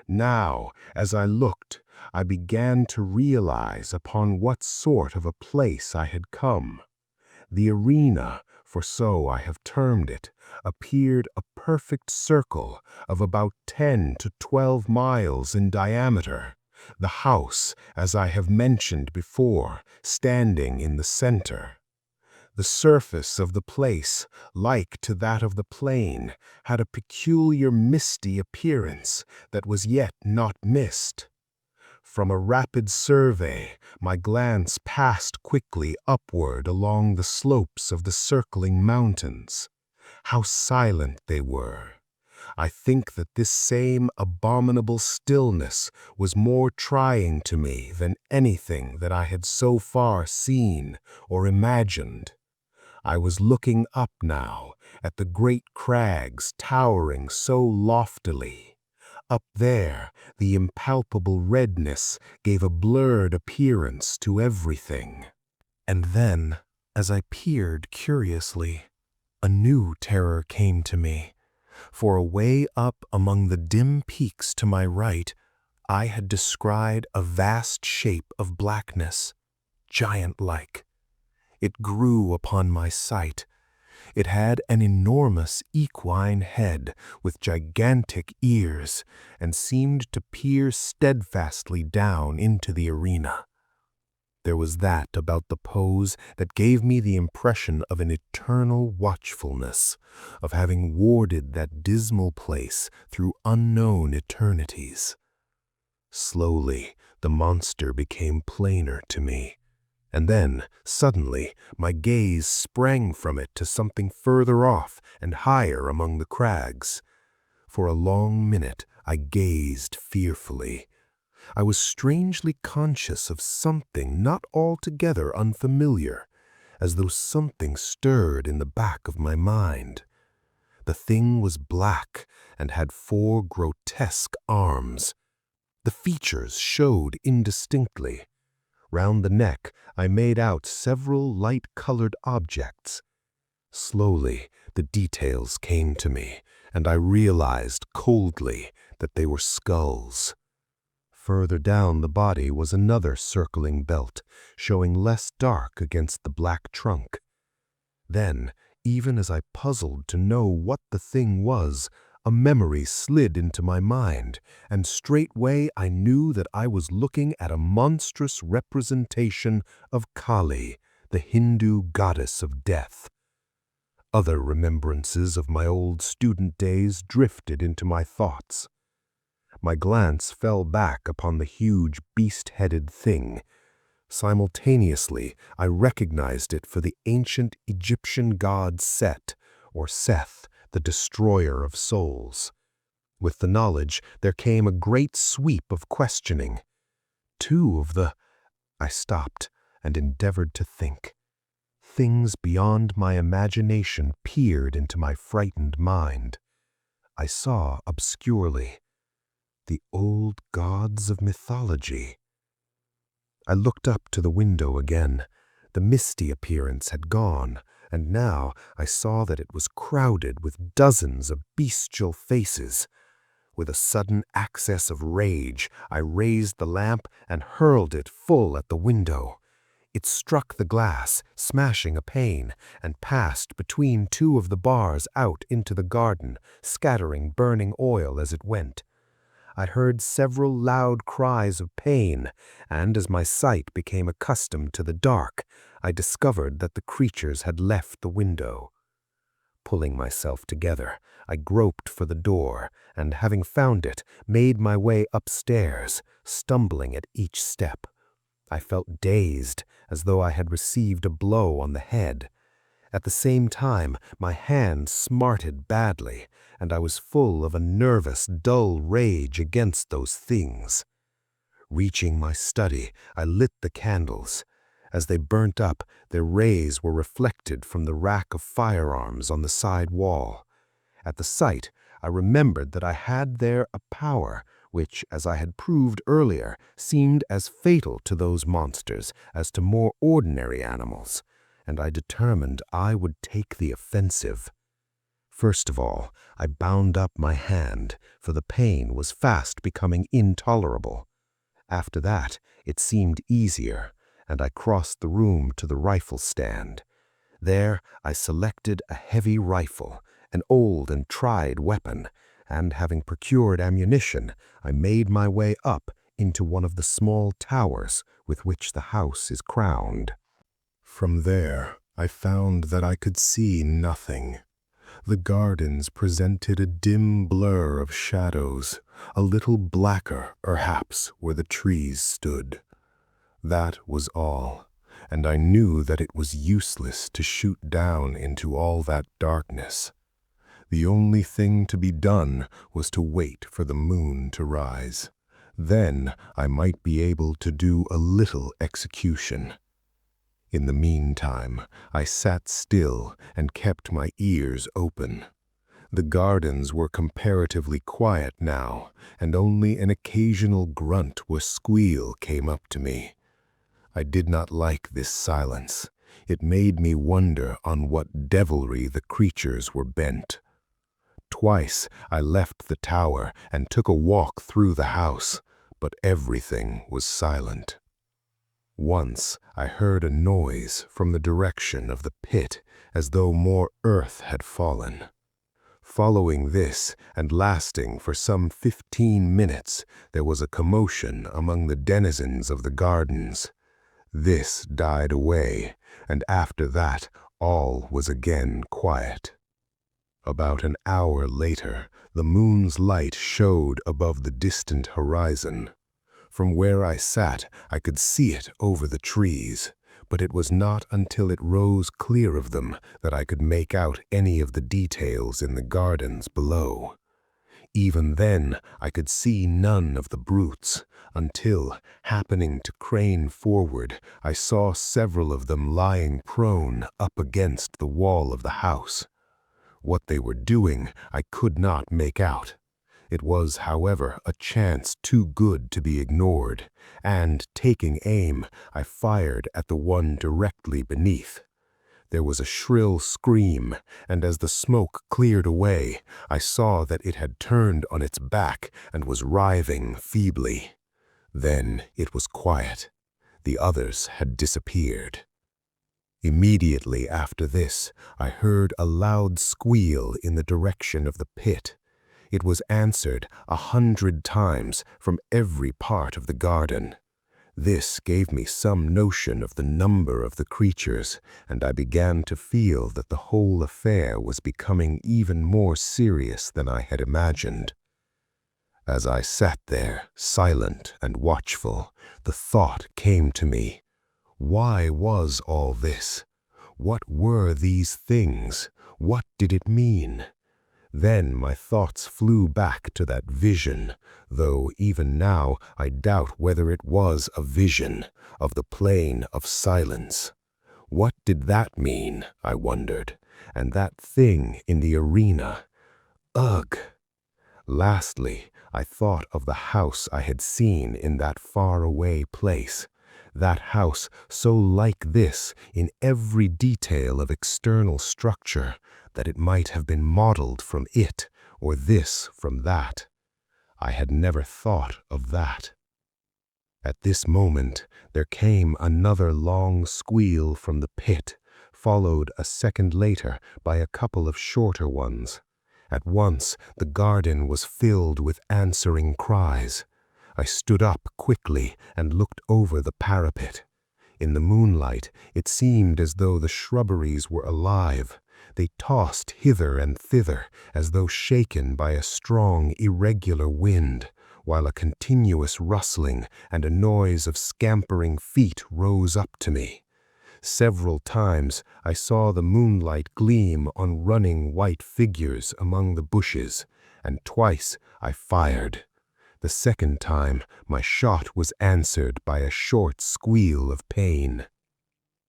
S1: Now, as I looked, I began to realize upon what sort of a place I had come. The arena, for so I have termed it, appeared a perfect circle of about 10 to 12 miles in diameter, the house, as I have mentioned before, standing in the center. The surface of the place, like to that of the plain, had a peculiar misty appearance that was yet not mist. From a rapid survey, my glance passed quickly upward along the slopes of the circling mountains. How silent they were! I think that this same abominable stillness was more trying to me than anything that I had so far seen or imagined. I was looking up now at the great crags towering so loftily.
S2: Up there, the impalpable redness gave a blurred appearance to everything. And then, as I peered curiously, a new terror came to me, for away up among the dim peaks to my right, I had descried a vast shape of blackness, giant-like. It grew upon my sight. It had an enormous equine head with gigantic ears and seemed to peer steadfastly down into the arena. There was that about the pose that gave me the impression of an eternal watchfulness, of having warded that dismal place through unknown eternities. Slowly, the monster became plainer to me, and then, suddenly, my gaze sprang from it to something further off and higher among the crags. For a long minute, I gazed fearfully. I was strangely conscious of something not altogether unfamiliar, as though something stirred in the back of my mind. The thing was black and had 4 grotesque arms. The features showed indistinctly. Round the neck, I made out several light-colored objects. Slowly, the details came to me, and I realized coldly that they were skulls. Further down the body was another circling belt, showing less dark against the black trunk. Then, even as I puzzled to know what the thing was, a memory slid into my mind, and straightway I knew that I was looking at a monstrous representation of Kali, the Hindu goddess of death. Other remembrances of my old student days drifted into my thoughts. My glance fell back upon the huge beast-headed thing. Simultaneously, I recognized it for the ancient Egyptian god Set, or Seth, the destroyer of souls. With the knowledge, there came a great sweep of questioning. I stopped and endeavored to think. Things beyond my imagination peered into my frightened mind. I saw obscurely the old gods of mythology. I looked up to the window again. The misty appearance had gone, and now I saw that it was crowded with dozens of bestial faces. With a sudden access of rage, I raised the lamp and hurled it full at the window. It struck the glass, smashing a pane, and passed between 2 of the bars out into the garden, scattering burning oil as it went. I heard several loud cries of pain, and as my sight became accustomed to the dark, I discovered that the creatures had left the window. Pulling myself together, I groped for the door, and having found it, made my way upstairs, stumbling at each step. I felt dazed, as though I had received a blow on the head. At the same time, my hand smarted badly, and I was full of a nervous, dull rage against those things. Reaching my study, I lit the candles. As they burnt up, their rays were reflected from the rack of firearms on the side wall. At the sight, I remembered that I had there a power which, as I had proved earlier, seemed as fatal to those monsters as to more ordinary animals, and I determined I would take the offensive. First of all, I bound up my hand, for the pain was fast becoming intolerable. After that, it seemed easier, and I crossed the room to the rifle stand. There I selected a heavy rifle, an old and tried weapon, and having procured ammunition, I made my way up into one of the small towers with which the house is crowned. From there, I found that I could see nothing. The gardens presented a dim blur of shadows, a little blacker, perhaps, where the trees stood. That was all, and I knew that it was useless to shoot down into all that darkness. The only thing to be done was to wait for the moon to rise. Then I might be able to do a little execution. In the meantime, I sat still and kept my ears open. The gardens were comparatively quiet now, and only an occasional grunt or squeal came up to me. I did not like this silence. It made me wonder on what devilry the creatures were bent. Twice I left the tower and took a walk through the house, but everything was silent. Once I heard a noise from the direction of the pit, as though more earth had fallen. Following this, and lasting for some 15 minutes, there was a commotion among the denizens of the gardens. This died away, and after that all was again quiet. About an hour later, the moon's light showed above the distant horizon. From where I sat, I could see it over the trees, but it was not until it rose clear of them that I could make out any of the details in the gardens below. Even then, I could see none of the brutes, until, happening to crane forward, I saw several of them lying prone up against the wall of the house. What they were doing, I could not make out. It was, however, a chance too good to be ignored, and, taking aim, I fired at the one directly beneath. There was a shrill scream, and as the smoke cleared away, I saw that it had turned on its back and was writhing feebly. Then it was quiet. The others had disappeared. Immediately after this, I heard a loud squeal in the direction of the pit. It was answered 100 times from every part of the garden. This gave me some notion of the number of the creatures, and I began to feel that the whole affair was becoming even more serious than I had imagined. As I sat there, silent and watchful, the thought came to me, why was all this? What were these things? What did it mean? Then my thoughts flew back to that vision, though even now I doubt whether it was a vision, of the plane of silence. What did that mean, I wondered, and that thing in the arena? Ugh! Lastly, I thought of the house I had seen in that faraway place. That house so like this in every detail of external structure that it might have been modeled from it, or this from that. I had never thought of that. At this moment, there came another long squeal from the pit, followed a second later by a couple of shorter ones. At once, the garden was filled with answering cries. I stood up quickly and looked over the parapet. In the moonlight, it seemed as though the shrubberies were alive. They tossed hither and thither as though shaken by a strong, irregular wind, while a continuous rustling and a noise of scampering feet rose up to me. Several times I saw the moonlight gleam on running white figures among the bushes, and twice I fired. The second time, my shot was answered by a short squeal of pain.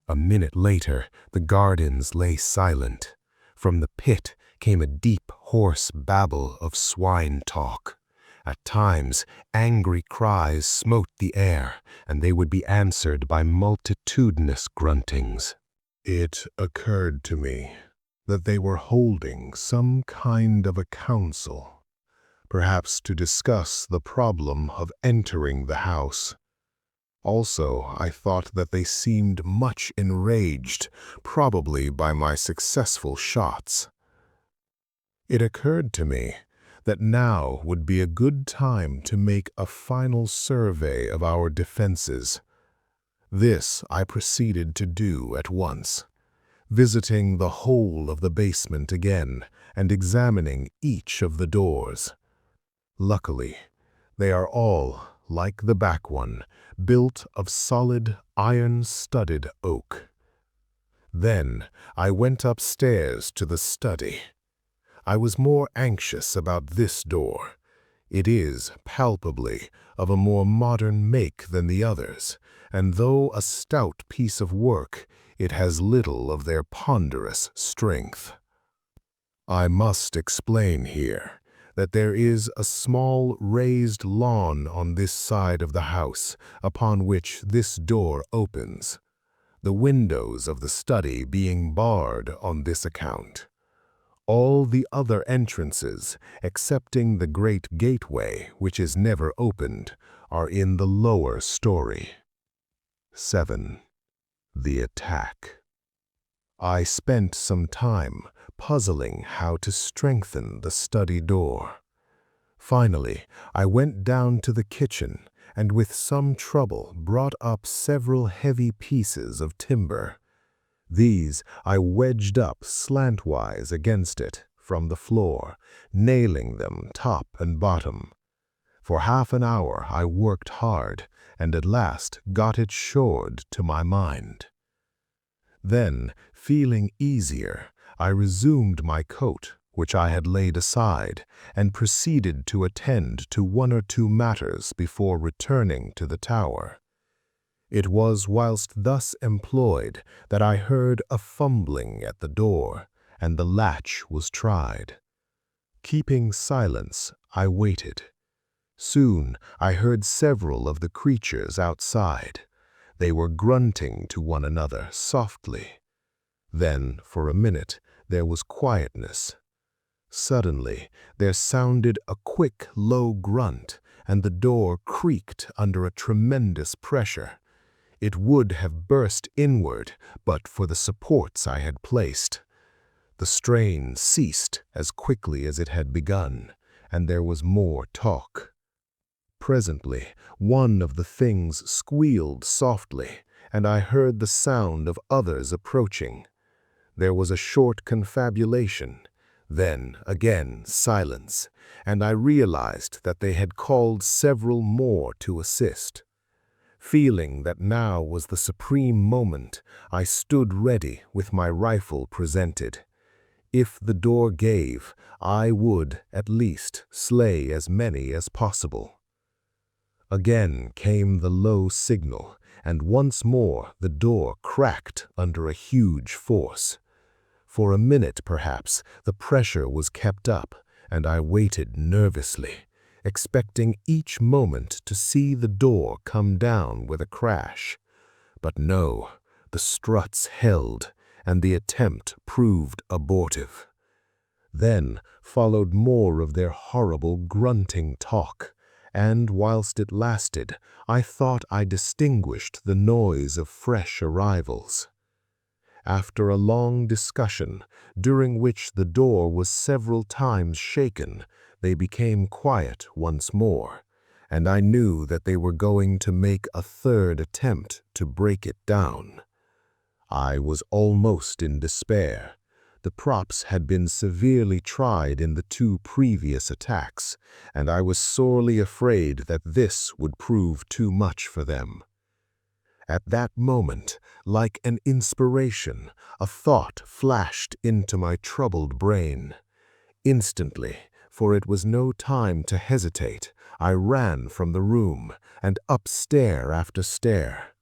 S2: A minute later, the gardens lay silent. From the pit came a deep, hoarse babble of swine talk. At times, angry cries smote the air, and they would be answered by multitudinous gruntings. It occurred to me that they were holding some kind of a council, perhaps to discuss the problem of entering the house. Also, I thought that they seemed much enraged, probably by my successful shots. It occurred to me that now would be a good time to make a final survey of our defenses. This I proceeded to do at once, visiting the whole of the basement again and examining each of the doors. Luckily, they are all, like the back one, built of solid, iron-studded oak. Then I went upstairs to the study. I was more anxious about this door. It is, palpably, of a more modern make than the others, and though a stout piece of work, it has little of their ponderous strength. I must explain here that there is a small raised lawn on this side of the house upon which this door opens, the windows of the study being barred on this account. All the other entrances, excepting the great gateway, which is never opened, are in the lower story. 7. The attack. I spent some time puzzling how to strengthen the study door. Finally, I went down to the kitchen and with some trouble brought up several heavy pieces of timber. These I wedged up slantwise against it from the floor, nailing them top and bottom. For half an hour I worked hard, and at last got it shored to my mind. Then, feeling easier, I resumed my coat, which I had laid aside, and proceeded to attend to one or two matters before returning to the tower. It was whilst thus employed that I heard a fumbling at the door, and the latch was tried. Keeping silence, I waited. Soon I heard several of the creatures outside. They were grunting to one another softly. Then, for a minute, there was quietness. Suddenly, there sounded a quick, low grunt, and the door creaked under a tremendous pressure. It would have burst inward, but for the supports I had placed. The strain ceased as quickly as it had begun, and there was more talk. Presently, one of the things squealed softly, and I heard the sound of others approaching. There was a short confabulation, then again silence, and I realized that they had called several more to assist. Feeling that now was the supreme moment, I stood ready with my rifle presented. If the door gave, I would, at least, slay as many as possible. Again came the low signal, and once more the door cracked under a huge force. For a minute, perhaps, the pressure was kept up, and I waited nervously, expecting each moment to see the door come down with a crash. But no, the struts held, and the attempt proved abortive. Then followed more of their horrible grunting talk, and whilst it lasted, I thought I distinguished the noise of fresh arrivals. After a long discussion, during which the door was several times shaken, they became quiet once more, and I knew that they were going to make a third attempt to break it down. I was almost in despair. The props had been severely tried in the two previous attacks, and I was sorely afraid that this would prove too much for them. At that moment, like an inspiration, a thought flashed into my troubled brain. Instantly, for it was no time to hesitate, I ran from the room and up stair after stair.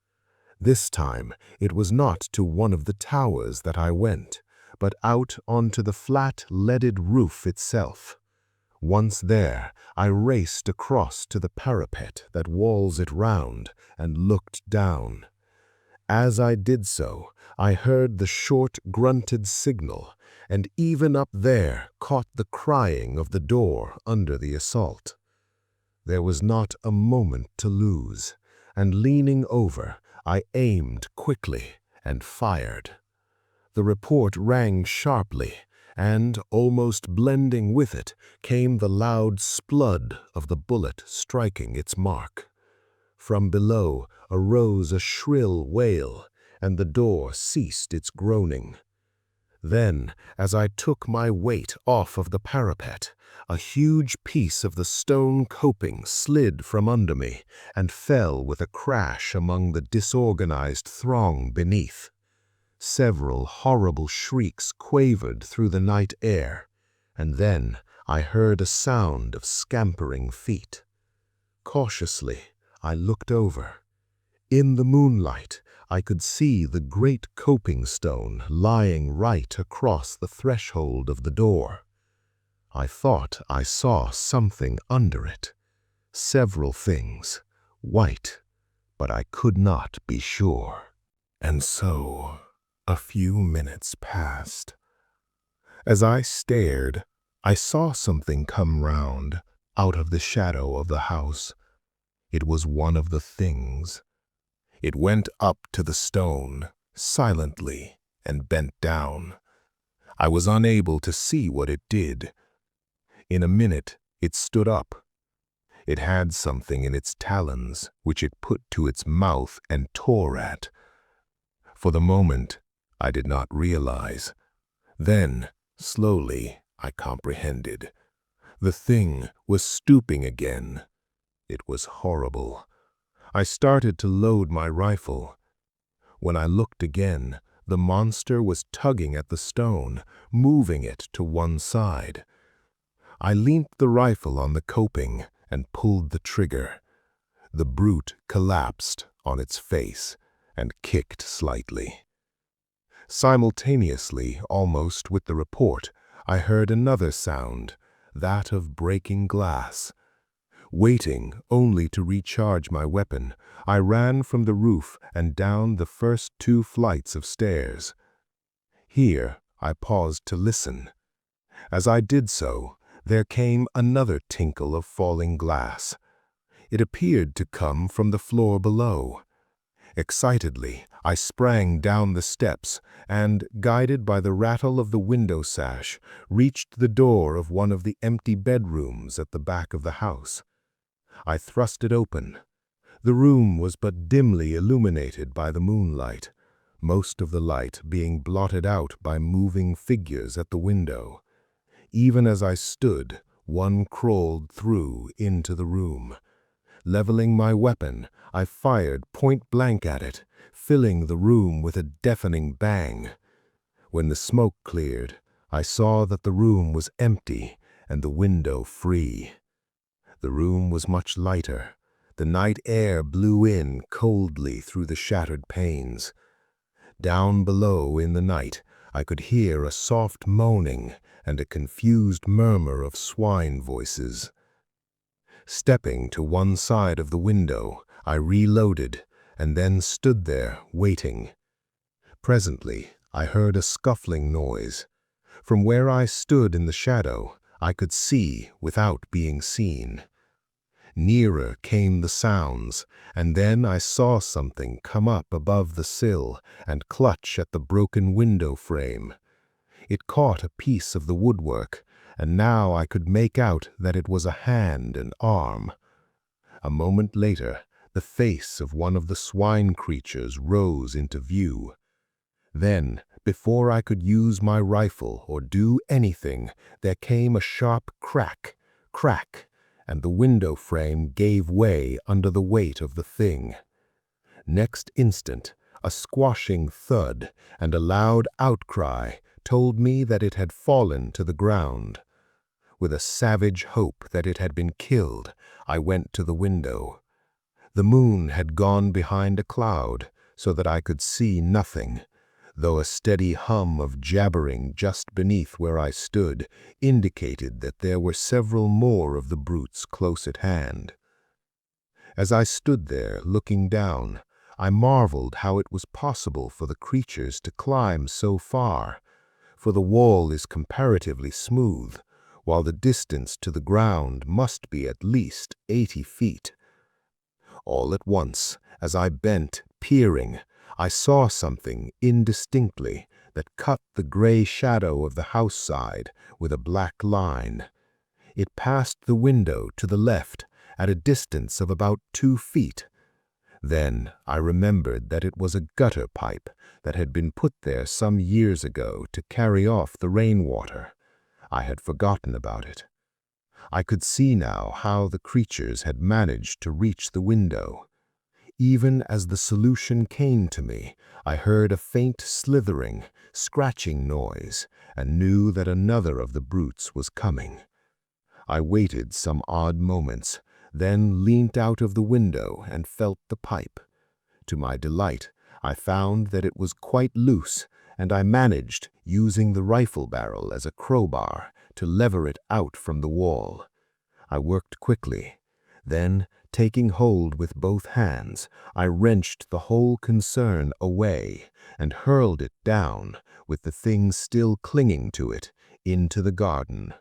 S2: This time, it was not to one of the towers that I went, but out onto the flat, leaded roof itself. Once there, I raced across to the parapet that walls it round and looked down. As I did so, I heard the short grunted signal, and even up there caught the crying of the door under the assault. There was not a moment to lose, and leaning over, I aimed quickly and fired. The report rang sharply, and, almost blending with it, came the loud splud of the bullet striking its mark. From below arose a shrill wail, and the door ceased its groaning. Then, as I took my weight off of the parapet, a huge piece of the stone coping slid from under me and fell with a crash among the disorganized throng beneath. Several horrible shrieks quavered through the night air, and then I heard a sound of scampering feet. Cautiously, I looked over. In the moonlight, I could see the great coping stone lying right across the threshold of the door. I thought I saw something under it. Several things, white, but I could not be sure.
S1: And so, a few minutes passed. As I stared, I saw something come round out of the shadow of the house. It was one of the things. It went up to the stone, silently, and bent down. I was unable to see what it did. In a minute, it stood up. It had something in its talons, which it put to its mouth and tore at. For the moment, I did not realize. Then, slowly, I comprehended. The thing was stooping again. It was horrible. I started to load my rifle. When I looked again, the monster was tugging at the stone, moving it to one side. I leant the rifle on the coping and pulled the trigger. The brute collapsed on its face and kicked slightly. Simultaneously, almost with the report, I heard another sound, that of breaking glass. Waiting only to recharge my weapon, I ran from the roof and down the first 2 flights of stairs. Here I paused to listen. As I did so, there came another tinkle of falling glass. It appeared to come from the floor below. Excitedly, I sprang down the steps and, guided by the rattle of the window sash, reached the door of one of the empty bedrooms at the back of the house. I thrust it open. The room was but dimly illuminated by the moonlight, most of the light being blotted out by moving figures at the window. Even as I stood, one crawled through into the room. Leveling my weapon, I fired point-blank at it, filling the room with a deafening bang. When the smoke cleared, I saw that the room was empty and the window free. The room was much lighter. The night air blew in coldly through the shattered panes. Down below in the night, I could hear a soft moaning and a confused murmur of swine voices. Stepping to one side of the window, I reloaded and then stood there waiting. Presently, I heard a scuffling noise. From where I stood in the shadow, I could see without being seen. Nearer came the sounds, and then I saw something come up above the sill and clutch at the broken window frame. It caught a piece of the woodwork, and now I could make out that it was a hand and arm. A moment later, the face of one of the swine creatures rose into view. Then, before I could use my rifle or do anything, there came a sharp crack, crack, and the window frame gave way under the weight of the thing. Next instant, a squashing thud and a loud outcry told me that it had fallen to the ground. With a savage hope that it had been killed, I went to the window. The moon had gone behind a cloud, so that I could see nothing, though a steady hum of jabbering just beneath where I stood indicated that there were several more of the brutes close at hand. As I stood there looking down, I marveled how it was possible for the creatures to climb so far, for the wall is comparatively smooth, while the distance to the ground must be at least 80 feet. All at once, as I bent, peering, I saw something indistinctly that cut the gray shadow of the house side with a black line. It passed the window to the left at a distance of about 2 feet. Then I remembered that it was a gutter pipe that had been put there some years ago to carry off the rainwater. I had forgotten about it. I could see now how the creatures had managed to reach the window. Even as the solution came to me, I heard a faint slithering, scratching noise and knew that another of the brutes was coming. I waited some odd moments, then leant out of the window and felt the pipe. To my delight,
S2: I found that it was quite loose, and I managed, using the rifle barrel as a crowbar, to lever it out from the wall. I worked quickly. Then, taking hold with both hands, I wrenched the whole concern away and hurled it down, with the thing still clinging to it, into the garden.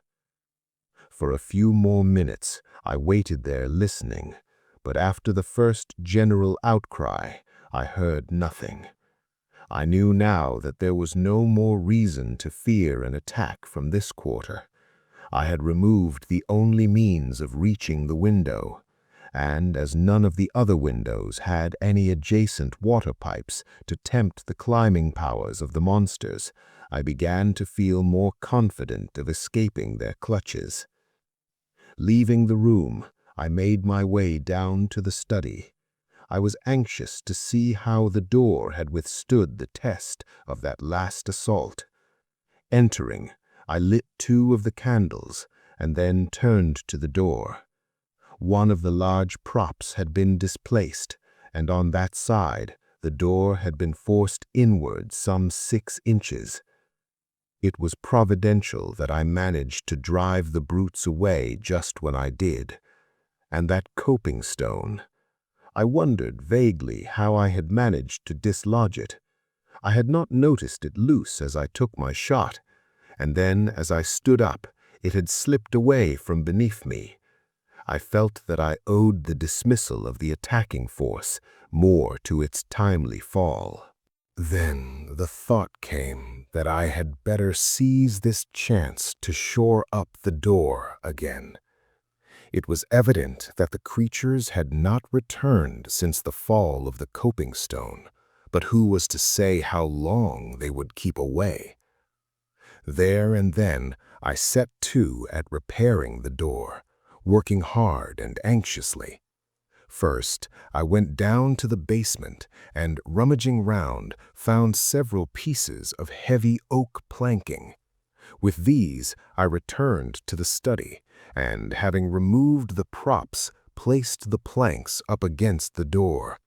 S2: For a few more minutes, I waited there listening, but after the first general outcry, I heard nothing. I knew now that there was no more reason to fear an attack from this quarter. I had removed the only means of reaching the window, and as none of the other windows had any adjacent water pipes to tempt the climbing powers of the monsters, I began to feel more confident of escaping their clutches. Leaving the room, I made my way down to the study. I was anxious to see how the door had withstood the test of that last assault. Entering, I lit 2 of the candles and then turned to the door. One of the large props had been displaced, and on that side the door had been forced inward some 6 inches. It was providential that I managed to drive the brutes away just when I did. And that coping stone. I wondered vaguely how I had managed to dislodge it. I had not noticed it loose as I took my shot, and then as I stood up, it had slipped away from beneath me. I felt that I owed the dismissal of the attacking force more to its timely fall. Then the thought came that I had better seize this chance to shore up the door again. It was evident that the creatures had not returned since the fall of the coping stone, but who was to say how long they would keep away? There and then I set to at repairing the door, working hard and anxiously. First, I went down to the basement and, rummaging round, found several pieces of heavy oak planking. With these, I returned to the study, and, having removed the props, placed the planks up against the door.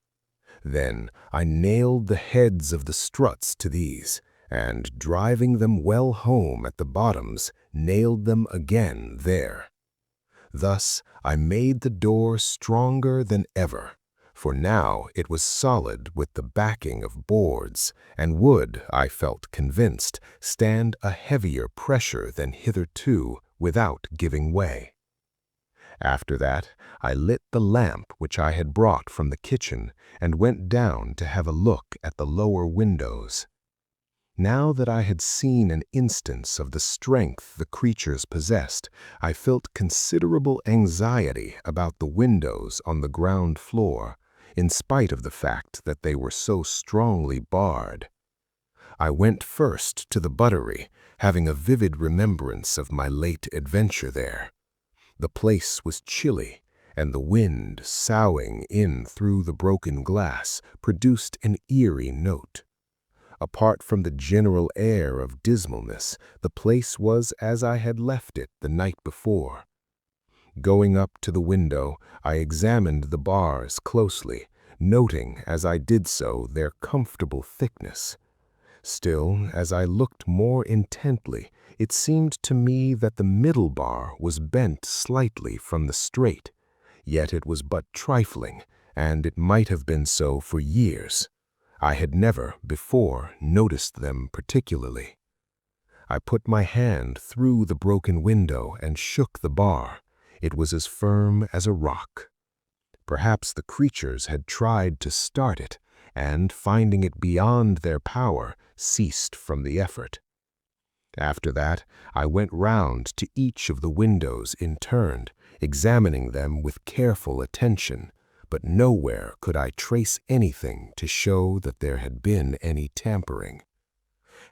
S2: Then I nailed the heads of the struts to these, and, driving them well home at the bottoms, nailed them again there. Thus I made the door stronger than ever, for now it was solid with the backing of boards, and would, I felt convinced, stand a heavier pressure than hitherto without giving way. After that, I lit the lamp which I had brought from the kitchen and went down to have a look at the lower windows. Now that I had seen an instance of the strength the creatures possessed, I felt considerable anxiety about the windows on the ground floor, in spite of the fact that they were so strongly barred. I went first to the buttery, having a vivid remembrance of my late adventure there. The place was chilly, and the wind, soughing in through the broken glass, produced an eerie note. Apart from the general air of dismalness, the place was as I had left it the night before. Going up to the window, I examined the bars closely, noting as I did so their comfortable thickness. Still, as I looked more intently, it seemed to me that the middle bar was bent slightly from the straight, yet it was but trifling, and it might have been so for years. I had never before noticed them particularly. I put my hand through the broken window and shook the bar. It was as firm as a rock. Perhaps the creatures had tried to start it, and, finding it beyond their power, ceased from the effort. After that, I went round to each of the windows in turn, examining them with careful attention, but nowhere could I trace anything to show that there had been any tampering.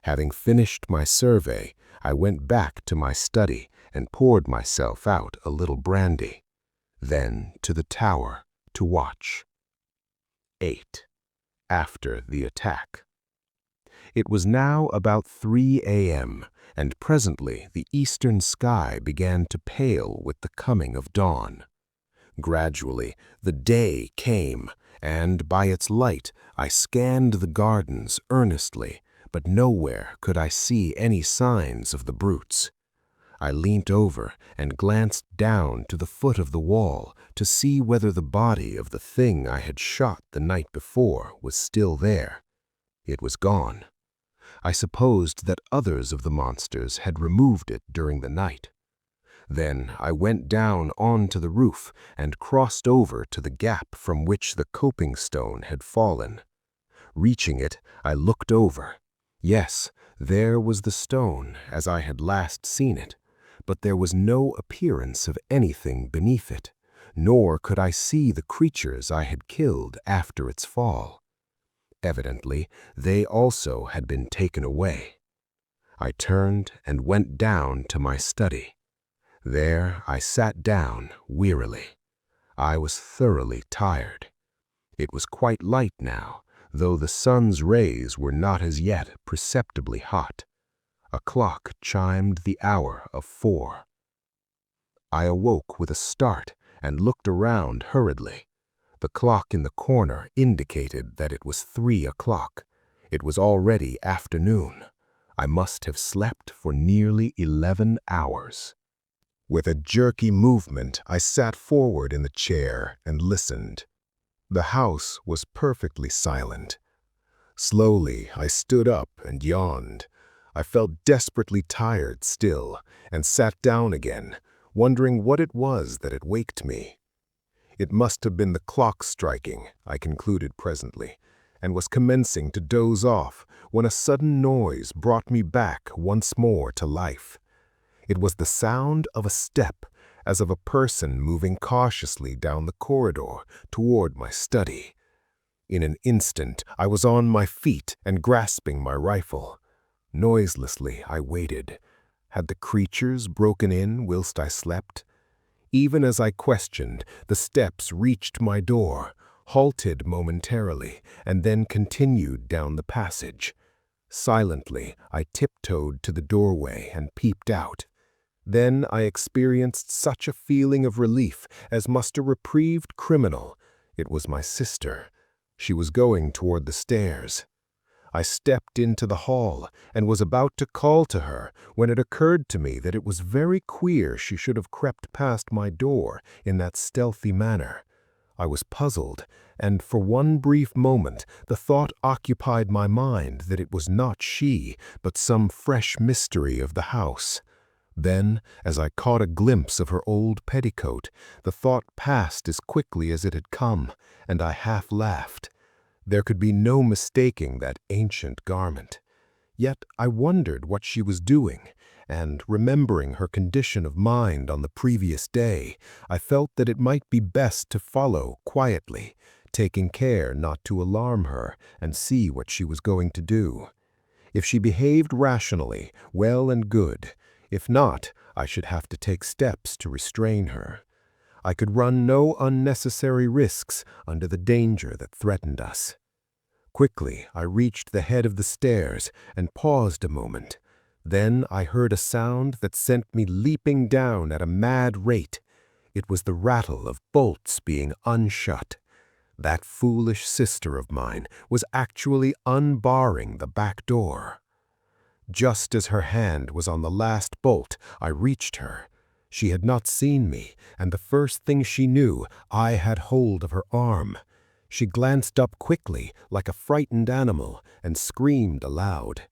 S2: Having finished my survey, I went back to my study and poured myself out a little brandy, then to the tower to watch. 8. After the attack. It was now about 3 a.m., and presently the eastern sky began to pale with the coming of dawn. Gradually, the day came, and by its light I scanned the gardens earnestly, but nowhere could I see any signs of the brutes. I leant over and glanced down to the foot of the wall to see whether the body of the thing I had shot the night before was still there. It was gone. I supposed that others of the monsters had removed it during the night. Then I went down onto the roof and crossed over to the gap from which the coping stone had fallen. Reaching it, I looked over. Yes, there was the stone as I had last seen it, but there was no appearance of anything beneath it, nor could I see the creatures I had killed after its fall. Evidently, they also had been taken away. I turned and went down to my study. There I sat down wearily. I was thoroughly tired. It was quite light now, though the sun's rays were not as yet perceptibly hot. A clock chimed the hour of 4. I awoke with a start and looked around hurriedly. The clock in the corner indicated that it was 3 o'clock. It was already afternoon. I must have slept for nearly 11 hours. With a jerky movement, I sat forward in the chair and listened. The house was perfectly silent. Slowly, I stood up and yawned. I felt desperately tired still, and sat down again, wondering what it was that had waked me. It must have been the clock striking, I concluded presently, and was commencing to doze off when a sudden noise brought me back once more to life. It was the sound of a step, as of a person moving cautiously down the corridor toward my study. In an instant, I was on my feet and grasping my rifle. Noiselessly, I waited. Had the creatures broken in whilst I slept? Even as I questioned, the steps reached my door, halted momentarily, and then continued down the passage. Silently, I tiptoed to the doorway and peeped out. Then I experienced such a feeling of relief as must a reprieved criminal. It was my sister. She was going toward the stairs. I stepped into the hall and was about to call to her when it occurred to me that it was very queer she should have crept past my door in that stealthy manner. I was puzzled, and for one brief moment the thought occupied my mind that it was not she, but some fresh mystery of the house. Then, as I caught a glimpse of her old petticoat, the thought passed as quickly as it had come, and I half laughed. There could be no mistaking that ancient garment. Yet I wondered what she was doing, and remembering her condition of mind on the previous day, I felt that it might be best to follow quietly, taking care not to alarm her and see what she was going to do. If she behaved rationally, well and good. If not, I should have to take steps to restrain her. I could run no unnecessary risks under the danger that threatened us. Quickly, I reached the head of the stairs and paused a moment. Then I heard a sound that sent me leaping down at a mad rate. It was the rattle of bolts being unshut. That foolish sister of mine was actually unbarring the back door. Just as her hand was on the last bolt, I reached her. She had not seen me, and the first thing she knew, I had hold of her arm. She glanced up quickly, like a frightened animal, and screamed aloud.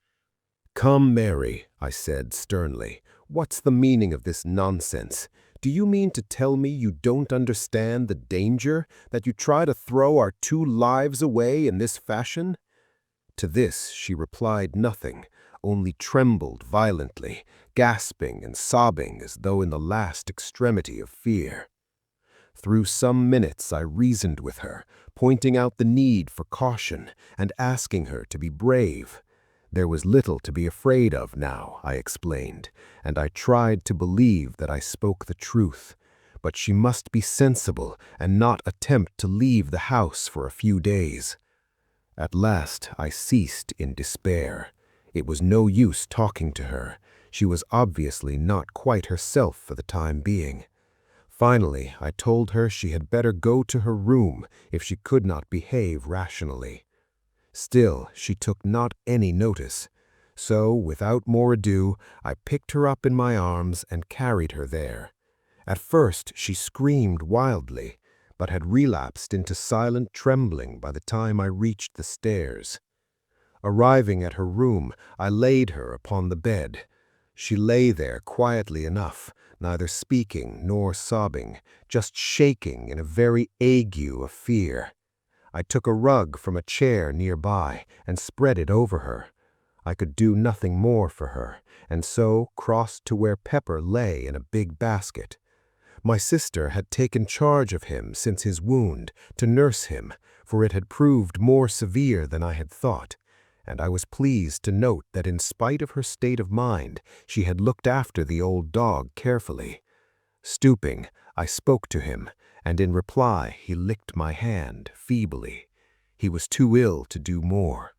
S2: "Come, Mary," I said sternly. "What's the meaning of this nonsense? Do you mean to tell me you don't understand the danger, that you try to throw our 2 lives away in this fashion?" To this she replied nothing, only trembled violently, gasping and sobbing as though in the last extremity of fear. Through some minutes I reasoned with her, pointing out the need for caution and asking her to be brave. There was little to be afraid of now, I explained, and I tried to believe that I spoke the truth. But she must be sensible and not attempt to leave the house for a few days. At last I ceased in despair. It was no use talking to her. She was obviously not quite herself for the time being. Finally, I told her she had better go to her room if she could not behave rationally. Still, she took not any notice. So, without more ado, I picked her up in my arms and carried her there. At first, she screamed wildly, but had relapsed into silent trembling by the time I reached the stairs. Arriving at her room, I laid her upon the bed. She lay there quietly enough, neither speaking nor sobbing, just shaking in a very ague of fear. I took a rug from a chair nearby and spread it over her. I could do nothing more for her, and so crossed to where Pepper lay in a big basket. My sister had taken charge of him since his wound to nurse him, for it had proved more severe than I had thought, and I was pleased to note that in spite of her state of mind, she had looked after the old dog carefully. Stooping, I spoke to him, and in reply he licked my hand feebly. He was too ill to do more.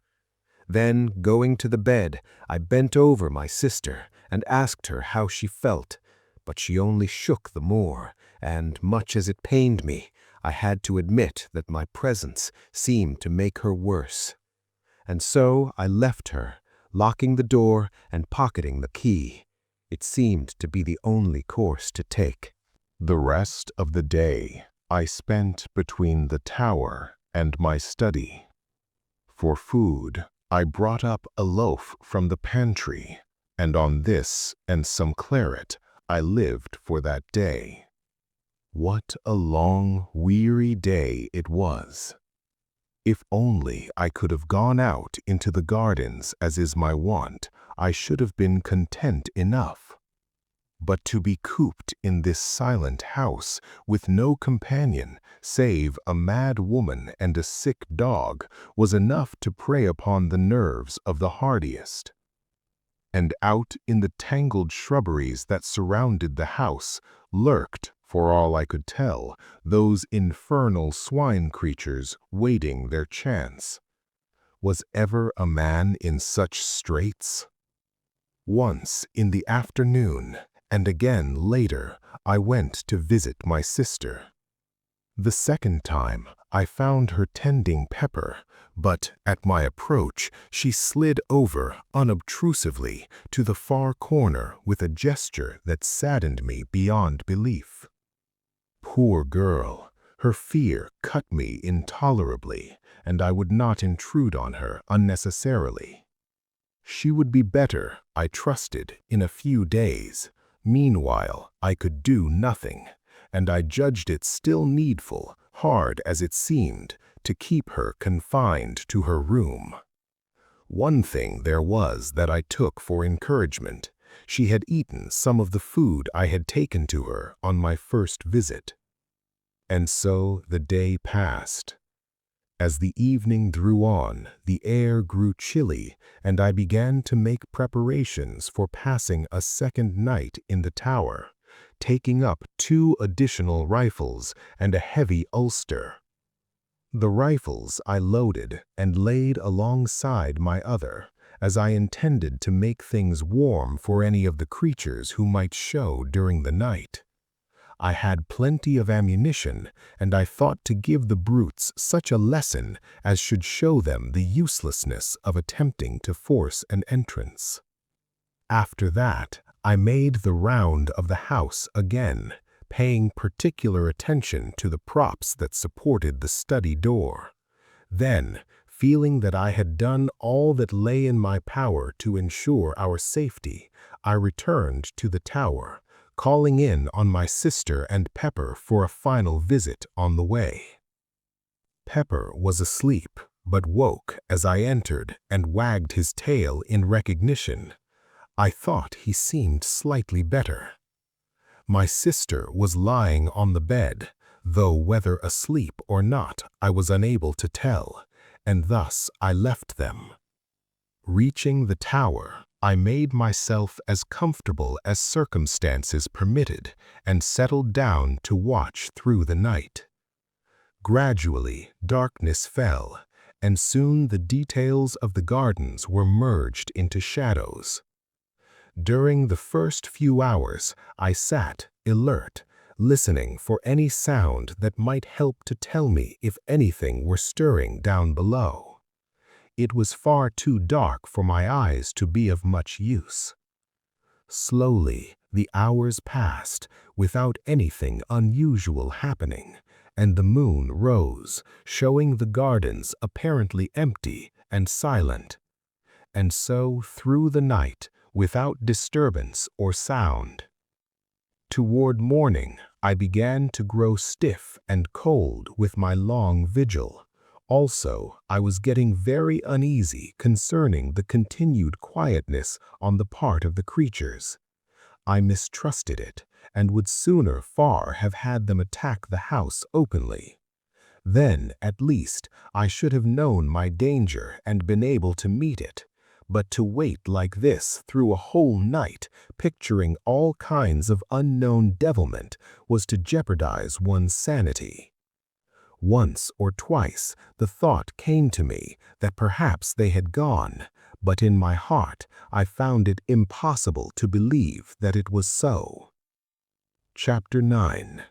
S2: Then, going to the bed, I bent over my sister and asked her how she felt, but she only shook the more, and, much as it pained me, I had to admit that my presence seemed to make her worse. And so I left her, locking the door and pocketing the key. It seemed to be the only course to take.
S1: The rest of the day I spent between the tower and my study. For food, I brought up a loaf from the pantry, and on this and some claret I lived for that day. What a long, weary day it was! If only I could have gone out into the gardens as is my wont, I should have been content enough. But to be cooped in this silent house with no companion save a mad woman and a sick dog was enough to prey upon the nerves of the hardiest. And out in the tangled shrubberies that surrounded the house lurked, for all I could tell, those infernal swine creatures waiting their chance. Was ever a man in such straits? Once in the afternoon, and again later, I went to visit my sister. The second time, I found her tending Pepper, but at my approach, she slid over unobtrusively to the far corner with a gesture that saddened me beyond belief. Poor girl, her fear cut me intolerably, and I would not intrude on her unnecessarily. She would be better, I trusted, in a few days. Meanwhile, I could do nothing, and I judged it still needful, hard as it seemed, to keep her confined to her room. One thing there was that I took for encouragement. She had eaten some of the food I had taken to her on my first visit. And so the day passed. As the evening drew on, the air grew chilly, and I began to make preparations for passing a second night in the tower, taking up 2 additional rifles and a heavy ulster. The rifles I loaded and laid alongside my other, as I intended to make things warm for any of the creatures who might show during the night. I had plenty of ammunition, and I thought to give the brutes such a lesson as should show them the uselessness of attempting to force an entrance. After that, I made the round of the house again, paying particular attention to the props that supported the study door. Then, feeling that I had done all that lay in my power to ensure our safety, I returned to the tower, calling in on my sister and Pepper for a final visit on the way. Pepper was asleep, but woke as I entered and wagged his tail in recognition. I thought he seemed slightly better. My sister was lying on the bed, though whether asleep or not I was unable to tell, and thus I left them. Reaching the tower, I made myself as comfortable as circumstances permitted and settled down to watch through the night. Gradually, darkness fell, and soon the details of the gardens were merged into shadows. During the first few hours, I sat, alert,
S2: listening for any sound that might help to tell me if anything were stirring down below. It was far too dark for my eyes to be of much use. Slowly, the hours passed without anything unusual happening, and the moon rose, showing the gardens apparently empty and silent. And so through the night, without disturbance or sound. Toward morning, I began to grow stiff and cold with my long vigil. Also, I was getting very uneasy concerning the continued quietness on the part of the creatures. I mistrusted it, and would sooner far have had them attack the house openly. Then, at least, I should have known my danger and been able to meet it. But to wait like this through a whole night, picturing all kinds of unknown devilment, was to jeopardize one's sanity. Once or twice the thought came to me that perhaps they had gone, but in my heart I found it impossible to believe that it was so. Chapter 9.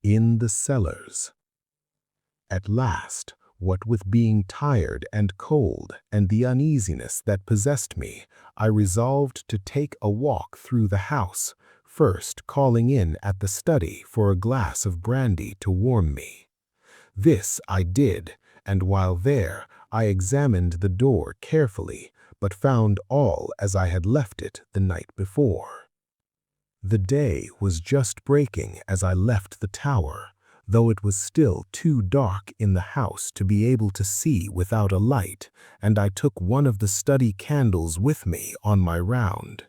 S2: In the Cellars. At last, what with being tired and cold and the uneasiness that possessed me, I resolved to take a walk through the house, first calling in at the study for a glass of brandy to warm me. This I did, and while there, I examined the door carefully, but found all as I had left it the night before. The day was just breaking as I left the tower, though it was still too dark in the house to be able to see without a light, and I took one of the study candles with me on my round.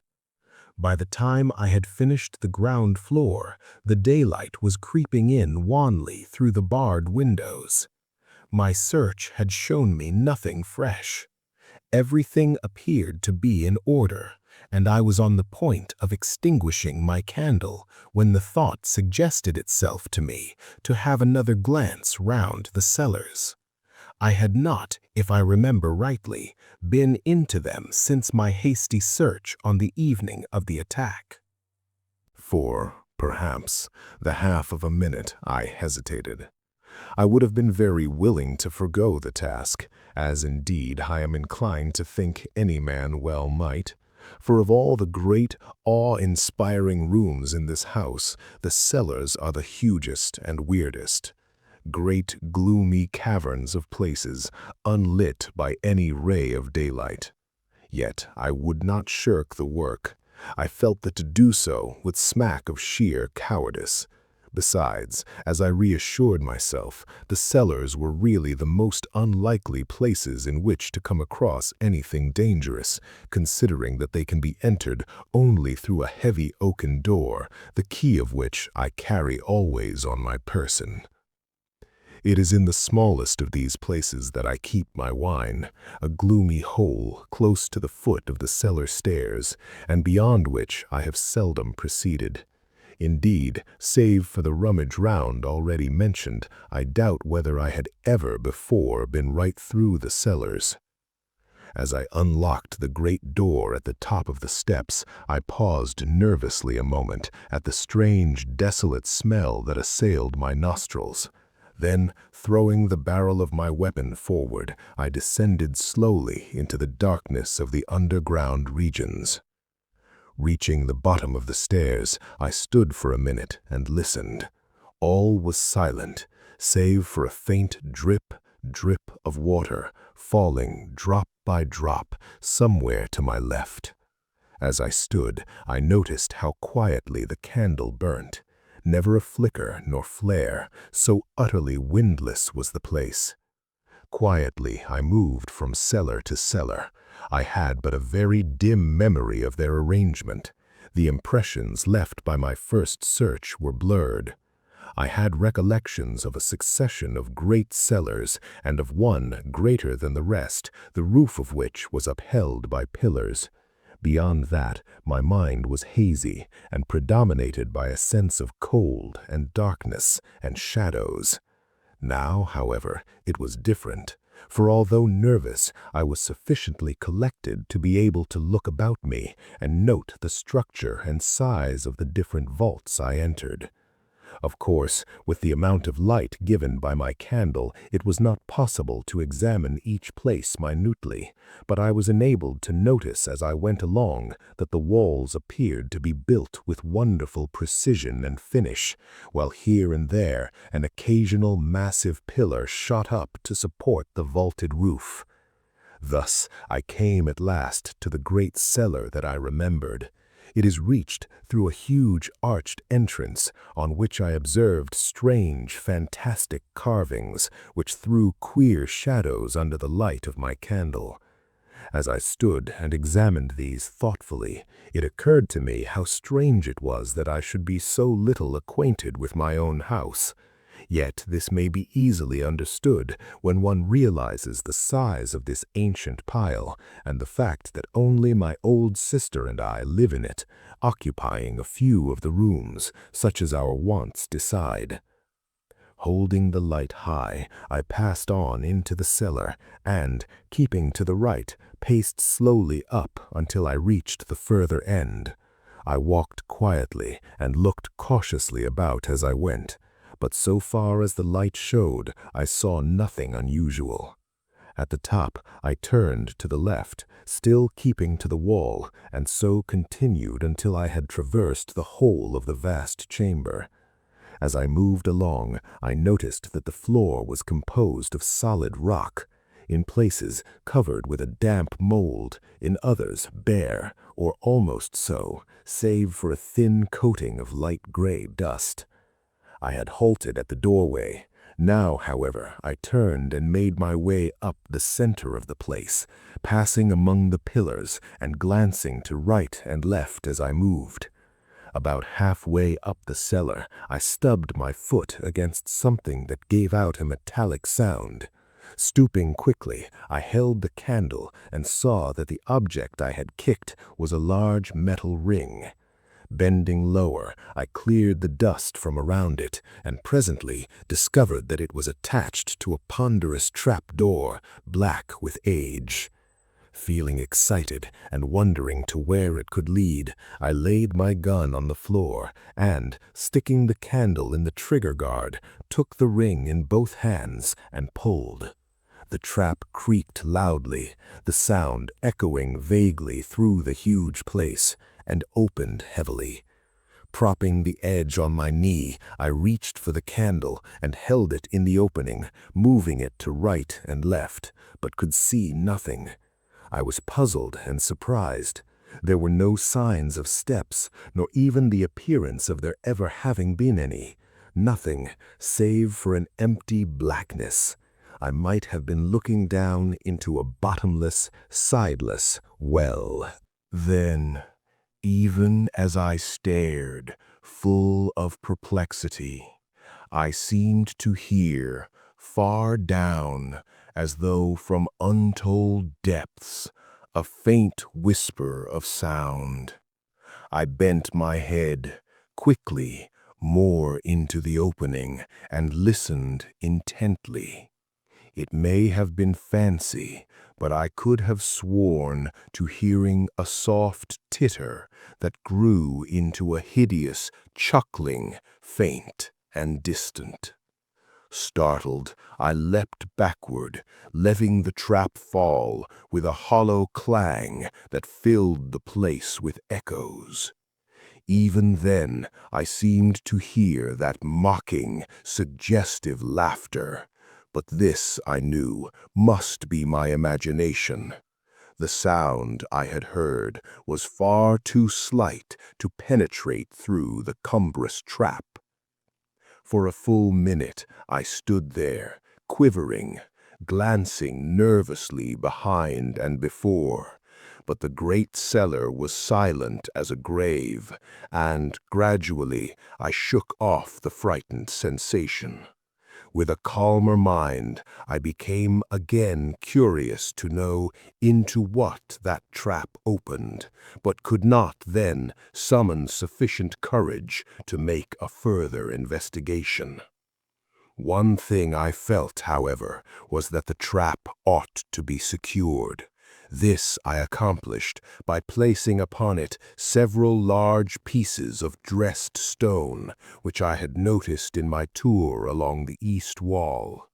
S2: By the time I had finished the ground floor, the daylight was creeping in wanly through the barred windows. My search had shown me nothing fresh. Everything appeared to be in order, and I was on the point of extinguishing my candle when the thought suggested itself to me to have another glance round the cellars. I had not, if I remember rightly, been into them since my hasty search on the evening of the attack.
S1: For, perhaps, the half of a minute I hesitated. I would have been very willing to forego the task, as indeed I am inclined to think any man well might, for of all the great, awe-inspiring rooms in this house, the cellars are the hugest and weirdest. Great, gloomy caverns of places, unlit by any ray of daylight. Yet I would not shirk the work. I felt that to do so would smack of sheer cowardice. Besides, as I reassured myself, the cellars were really the most unlikely places in which to come across anything dangerous, considering that they can be entered only through a heavy oaken door, the key of which I carry always on my person. It is in the smallest of these places that I keep my wine, a gloomy hole close to the foot of the cellar stairs, and beyond which I have seldom proceeded. Indeed, save for the rummage round already mentioned, I doubt whether I had ever before been right through the cellars. As I unlocked the great door at the top of the steps, I paused nervously a moment at the strange, desolate smell that assailed my nostrils. Then, throwing the barrel of my weapon forward, I descended slowly into the darkness of the underground regions. Reaching the bottom of the stairs, I stood for a minute and listened. All was silent, save for a faint drip, drip of water, falling drop by drop somewhere to my left. As I stood, I noticed how quietly the candle burnt. Never a flicker nor flare, so utterly windless was the place. Quietly I moved from cellar to cellar. I had but a very dim memory of their arrangement. The impressions left by my first search were blurred. I had recollections of a succession of great cellars, and of one greater than the rest, the roof of which was upheld by pillars. Beyond that, my mind was hazy and predominated by a sense of cold and darkness and shadows. Now, however, it was different, for although nervous, I was sufficiently collected to be able to look about me and note the structure and size of the different vaults I entered.
S2: Of course, with the amount of light given by my candle, it was not possible to examine each place minutely, but I was enabled to notice as I went along that the walls appeared to be built with wonderful precision and finish, while here and there an occasional massive pillar shot up to support the vaulted roof. Thus I came at last to the great cellar that I remembered. It is reached through a huge arched entrance on which I observed strange, fantastic carvings which threw queer shadows under the light of my candle. As I stood and examined these thoughtfully, it occurred to me how strange it was that I should be so little acquainted with my own house. Yet this may be easily understood when one realizes the size of this ancient pile and the fact that only my old sister and I live in it, occupying a few of the rooms, such as our wants decide. Holding the light high, I passed on into the cellar and, keeping to the right, paced slowly up until I reached the further end. I walked quietly and looked cautiously about as I went, but so far as the light showed, I saw nothing unusual. At the top, I turned to the left, still keeping to the wall, and so continued until I had traversed the whole of the vast chamber. As I moved along, I noticed that the floor was composed of solid rock, in places covered with a damp mold, in others bare, or almost so, save for a thin coating of light gray dust. I had halted at the doorway. Now, however, I turned and made my way up the center of the place, passing among the pillars and glancing to right and left as I moved. About halfway up the cellar, I stubbed my foot against something that gave out a metallic sound. Stooping quickly, I held the candle and saw that the object I had kicked was a large metal ring. Bending lower, I cleared the dust from around it, and presently discovered that it was attached to a ponderous trap-door, black with age. Feeling excited and wondering to where it could lead, I laid my gun on the floor and, sticking the candle in the trigger guard, took the ring in both hands and pulled. The trap creaked loudly, the sound echoing vaguely through the huge place, and opened heavily. Propping the edge on my knee, I reached for the candle and held it in the opening, moving it to right and left, but could see nothing. I was puzzled and surprised. There were no signs of steps, nor even the appearance of there ever having been any. Nothing, save for an empty blackness. I might have been looking down into a bottomless, sideless well. Then, even as I stared, full of perplexity, I seemed to hear, far down, as though from untold depths, a faint whisper of sound. I bent my head, quickly, more into the opening, and listened intently. It may have been fancy, but I could have sworn to hearing a soft titter that grew into a hideous chuckling, faint and distant. Startled, I leapt backward, letting the trap fall with a hollow clang that filled the place with echoes. Even then, I seemed to hear that mocking, suggestive laughter. But this, I knew, must be my imagination. The sound I had heard was far too slight to penetrate through the cumbrous trap. For a full minute I stood there, quivering, glancing nervously behind and before. But the great cellar was silent as a grave, and gradually I shook off the frightened sensation. With a calmer mind, I became again curious to know into what that trap opened, but could not then summon sufficient courage to make a further investigation. One thing I felt, however, was that the trap ought to be secured. This I accomplished by placing upon it several large pieces of dressed stone, which I had noticed in my tour along the east wall.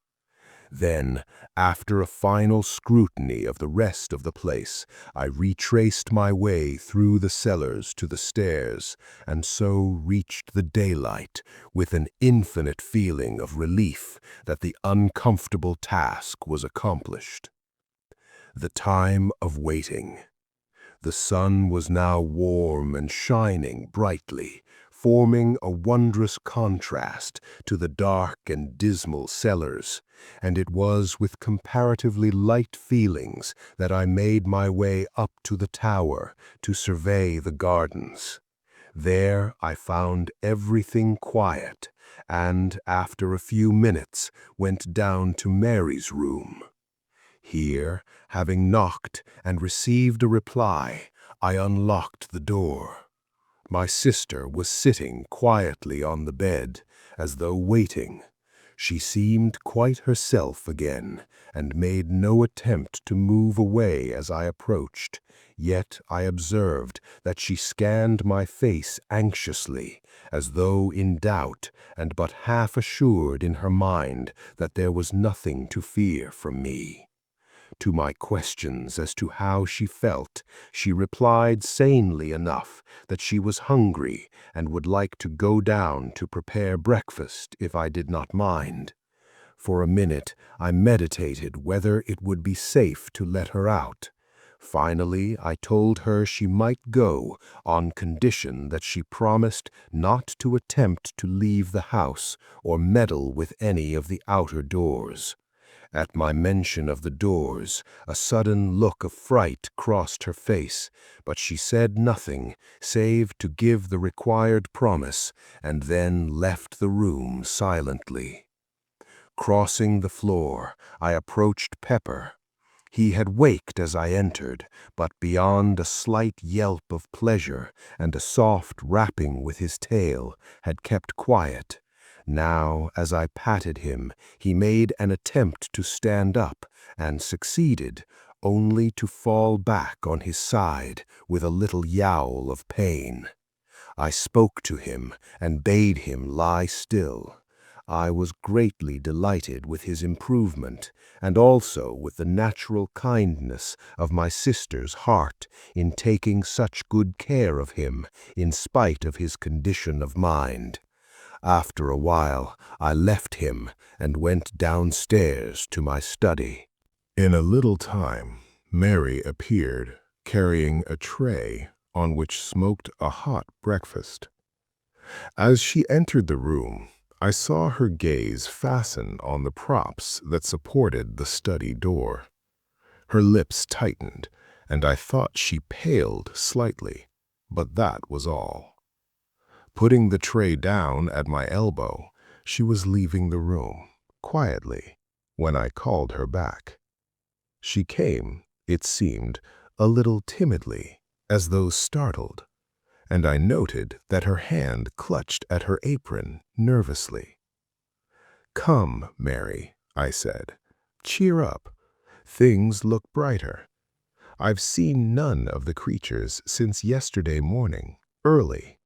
S2: Then, after a final scrutiny of the rest of the place, I retraced my way through the cellars to the stairs, and so reached the daylight with an infinite feeling of relief that the uncomfortable task was accomplished. The time of waiting. The sun was now warm and shining brightly, forming a wondrous contrast to the dark and dismal cellars, and it was with comparatively light feelings that I made my way up to the tower to survey the gardens. There I found everything quiet, and after a few minutes went down to Mary's room. Here, having knocked and received a reply, I unlocked the door. My sister was sitting quietly on the bed, as though waiting. She seemed quite herself again, and made no attempt to move away as I approached, yet I observed that she scanned my face anxiously, as though in doubt and but half assured in her mind that there was nothing to fear from me. To my questions as to how she felt, she replied sanely enough that she was hungry and would like to go down to prepare breakfast if I did not mind. For a minute I meditated whether it would be safe to let her out. Finally, I told her she might go on condition that she promised not to attempt to leave the house or meddle with any of the outer doors. At my mention of the doors, a sudden look of fright crossed her face, but she said nothing save to give the required promise, and then left the room silently. Crossing the floor, I approached Pepper. He had waked as I entered, but beyond a slight yelp of pleasure and a soft rapping with his tail, had kept quiet. Now, as I patted him, he made an attempt to stand up, and succeeded, only to fall back on his side with a little yowl of pain. I spoke to him and bade him lie still. I was greatly delighted with his improvement, and also with the natural kindness of my sister's heart in taking such good care of him in spite of his condition of mind. After a while, I left him and went downstairs to my study.
S1: In a little time, Mary appeared, carrying a tray on which smoked a hot breakfast. As she entered the room, I saw her gaze fasten on the props that supported the study door. Her lips tightened, and I thought she paled slightly, but that was all. Putting the tray down at my elbow, she was leaving the room, quietly, when I called her back. She came, it seemed, a little timidly, as though startled, and I noted that her hand clutched at her apron nervously. "Come, Mary," I said. "Cheer up. Things look brighter. I've seen none of the creatures since yesterday morning, early."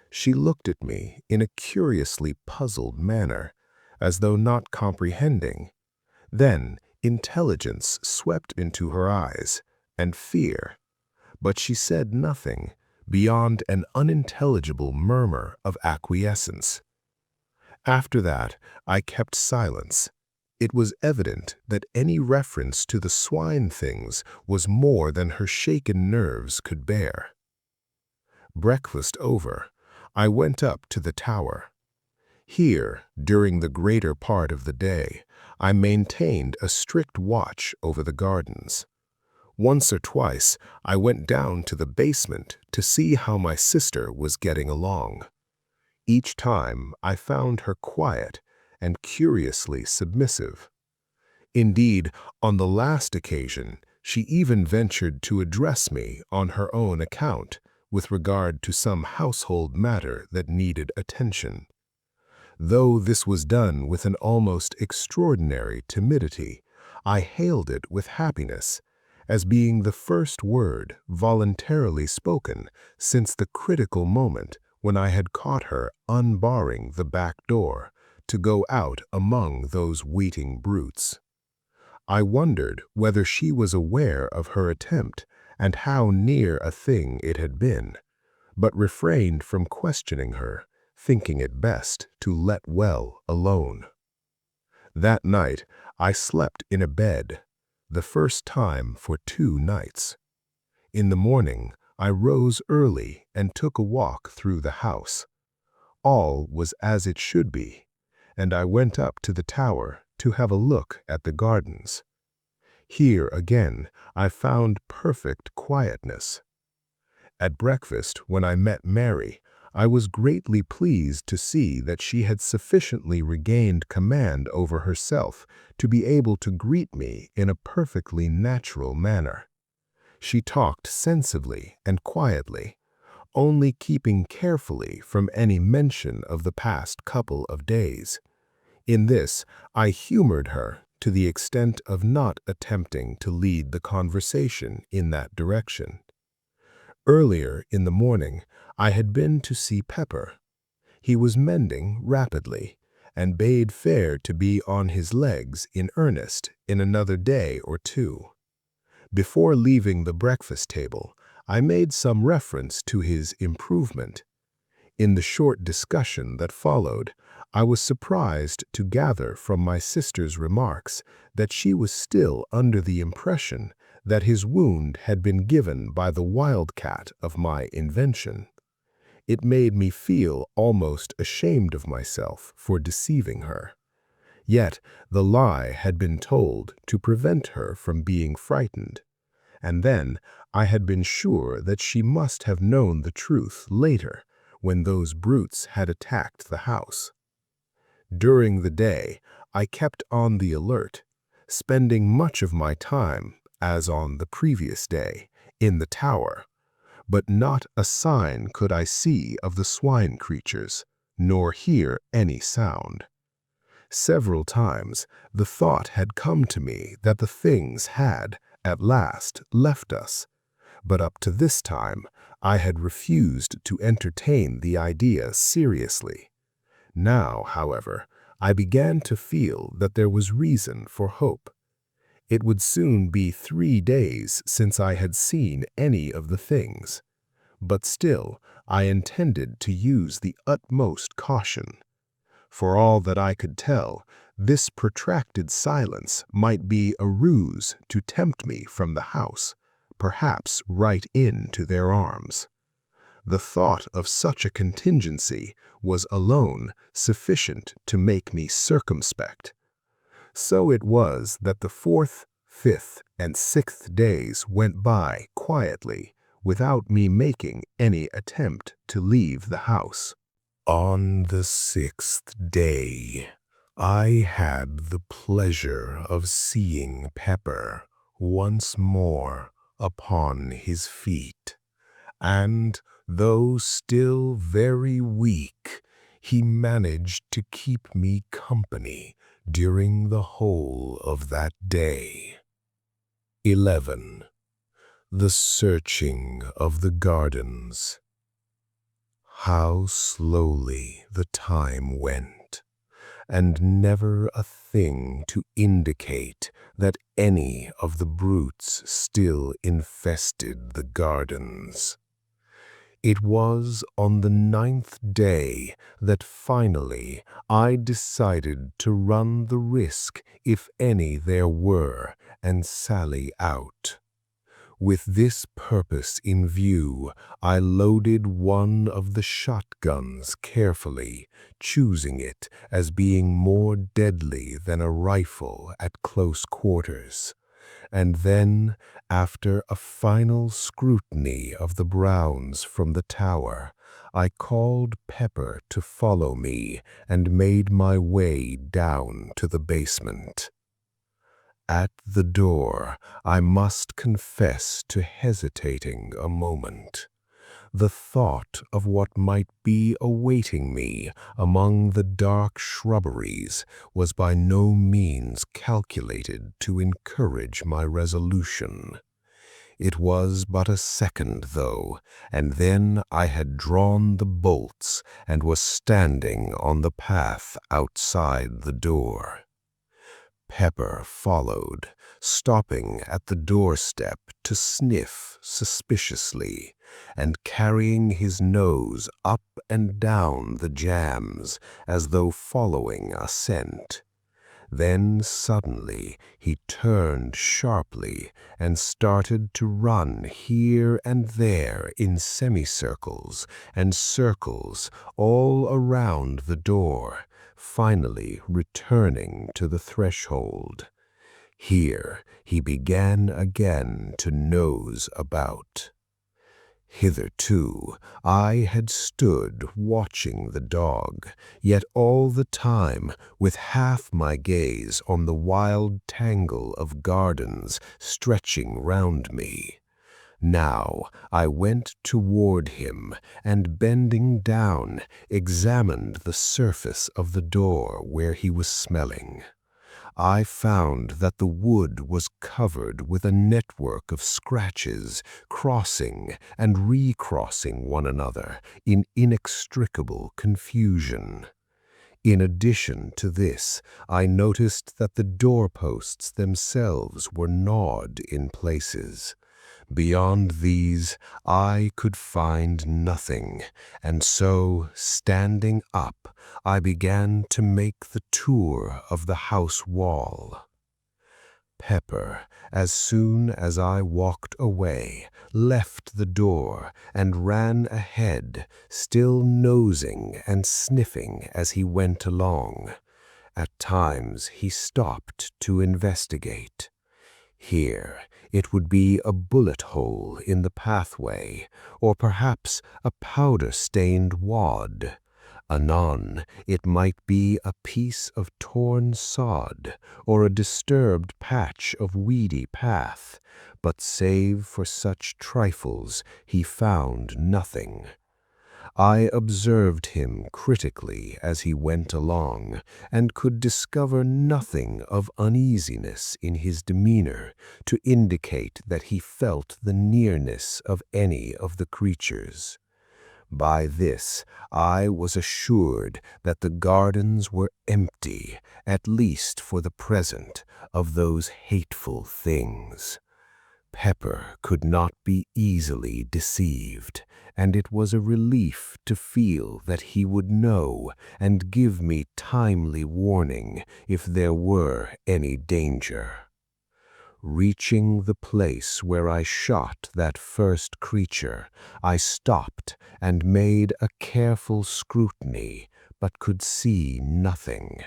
S1: She looked at me in a curiously puzzled manner, as though not comprehending. Then intelligence swept into her eyes, and fear, but she said nothing beyond an unintelligible murmur of acquiescence. After that, I kept silence. It was evident that any reference to the swine things was more than her shaken nerves could bear. Breakfast over, I went up to the tower. Here, during the greater part of the day, I maintained a strict watch over the gardens. Once or twice, I went down to the basement to see how my sister was getting along. Each time, I found her quiet and curiously submissive. Indeed, on the last occasion, she even ventured to address me on her own account, with regard to some household matter that needed attention. Though this was done with an almost extraordinary timidity, I hailed it with happiness,
S2: as being the first word voluntarily spoken since the critical moment when I had caught her unbarring the back door to go out among those waiting brutes. I wondered whether she was aware of her attempt and how near a thing it had been, but refrained from questioning her, thinking it best to let well alone. That night, I slept in a bed, the first time for 2 nights. In the morning, I rose early and took a walk through the house. All was as it should be, and I went up to the tower to have a look at the gardens. Here again, I found perfect quietness. At breakfast, when I met Mary, I was greatly pleased to see that she had sufficiently regained command over herself to be able to greet me in a perfectly natural manner. She talked sensibly and quietly, only keeping carefully from any mention of the past couple of days. In this, I humored her to the extent of not attempting to lead the conversation in that direction. Earlier in the morning, I had been to see Pepper. He was mending rapidly, and bade fair to be on his legs in earnest in another day or 2. Before leaving the breakfast table, I made some reference to his improvement. In the short discussion that followed, I was surprised to gather from my sister's remarks that she was still under the impression that his wound had been given by the wildcat of my invention. It made me feel almost ashamed of myself for deceiving her. Yet the lie had been told to prevent her from being frightened, and then I had been sure that she must have known the truth later when those brutes had attacked the house. During the day, I kept on the alert, spending much of my time, as on the previous day, in the tower, but not a sign could I see of the swine creatures, nor hear any sound. Several times the thought had come to me that the things had, at last, left us, but up to this time I had refused to entertain the idea seriously. Now, however, I began to feel that there was reason for hope. It would soon be 3 days since I had seen any of the things, but still I intended to use the utmost caution. For all that I could tell, this protracted silence might be a ruse to tempt me from the house, perhaps right into their arms. The thought of such a contingency was alone sufficient to make me circumspect. So it was that the 4th, 5th, and 6th days went by quietly without me making any attempt to leave the house. On the 6th day, I had the pleasure of seeing Pepper once more upon his feet, and though still very weak, he managed to keep me company during the whole of that day. 11. The searching of the gardens. How slowly the time went, and never a thing to indicate that any of the brutes still infested the gardens. It was on the 9th day that finally I decided to run the risk, if any there were, and sally out. With this purpose in view, I loaded one of the shotguns carefully, choosing it as being more deadly than a rifle at close quarters. And then, after a final scrutiny of the Browns from the tower, I called Pepper to follow me and made my way down to the basement. At the door, I must confess to hesitating a moment. The thought of what might be awaiting me among the dark shrubberies was by no means calculated to encourage my resolution. It was but a second, though, and then I had drawn the bolts and was standing on the path outside the door. Pepper followed, stopping at the doorstep to sniff suspiciously, and carrying his nose up and down the jambs as though following a scent. Then suddenly he turned sharply and started to run here and there in semicircles and circles all around the door, finally returning to the threshold. Here he began again to nose about. Hitherto I had stood watching the dog, yet all the time with half my gaze on the wild tangle of gardens stretching round me. Now I went toward him and, bending down, examined the surface of the door where he was smelling. I found that the wood was covered with a network of scratches, crossing and recrossing one another in inextricable confusion. In addition to this, I noticed that the doorposts themselves were gnawed in places. Beyond these, I could find nothing, and so, standing up, I began to make the tour of the house wall. Pepper, as soon as I walked away, left the door and ran ahead, still nosing and sniffing as he went along. At times he stopped to investigate. Here it would be a bullet hole in the pathway, or perhaps a powder-stained wad. Anon, it might be a piece of torn sod, or a disturbed patch of weedy path, but save for such trifles he found nothing. I observed him critically as he went along, and could discover nothing of uneasiness in his demeanor to indicate that he felt the nearness of any of the creatures. By this I was assured that the gardens were empty, at least for the present, of those hateful things. Pepper could not be easily deceived, and it was a relief to feel that he would know and give me timely warning if there were any danger. Reaching the place where I shot that first creature, I stopped and made a careful scrutiny, but could see nothing.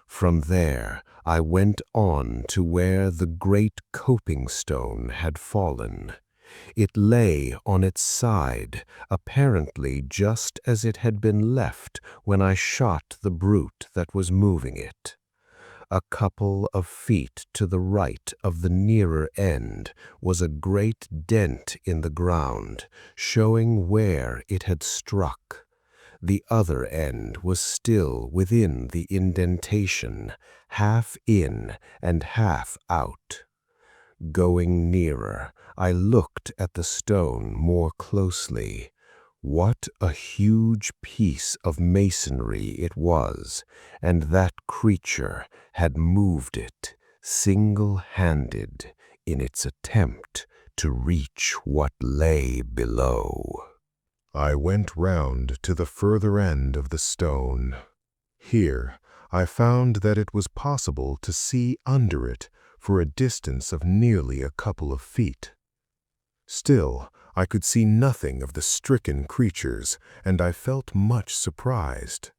S2: From there, I went on to where the great coping stone had fallen. It lay on its side, apparently just as it had been left when I shot the brute that was moving it. A couple of feet to the right of the nearer end was a great dent in the ground, showing where it had struck. The other end was still within the indentation, half in and half out. Going nearer, I looked at the stone more closely. What a huge piece of masonry it was, and that creature had moved it, single-handed, in its attempt to reach what lay below.
S1: I went round to the further end of the stone. Here I found that it was possible to see under it for a distance of nearly a couple of feet. Still, I could see nothing of the stricken creatures, and I felt much surprised.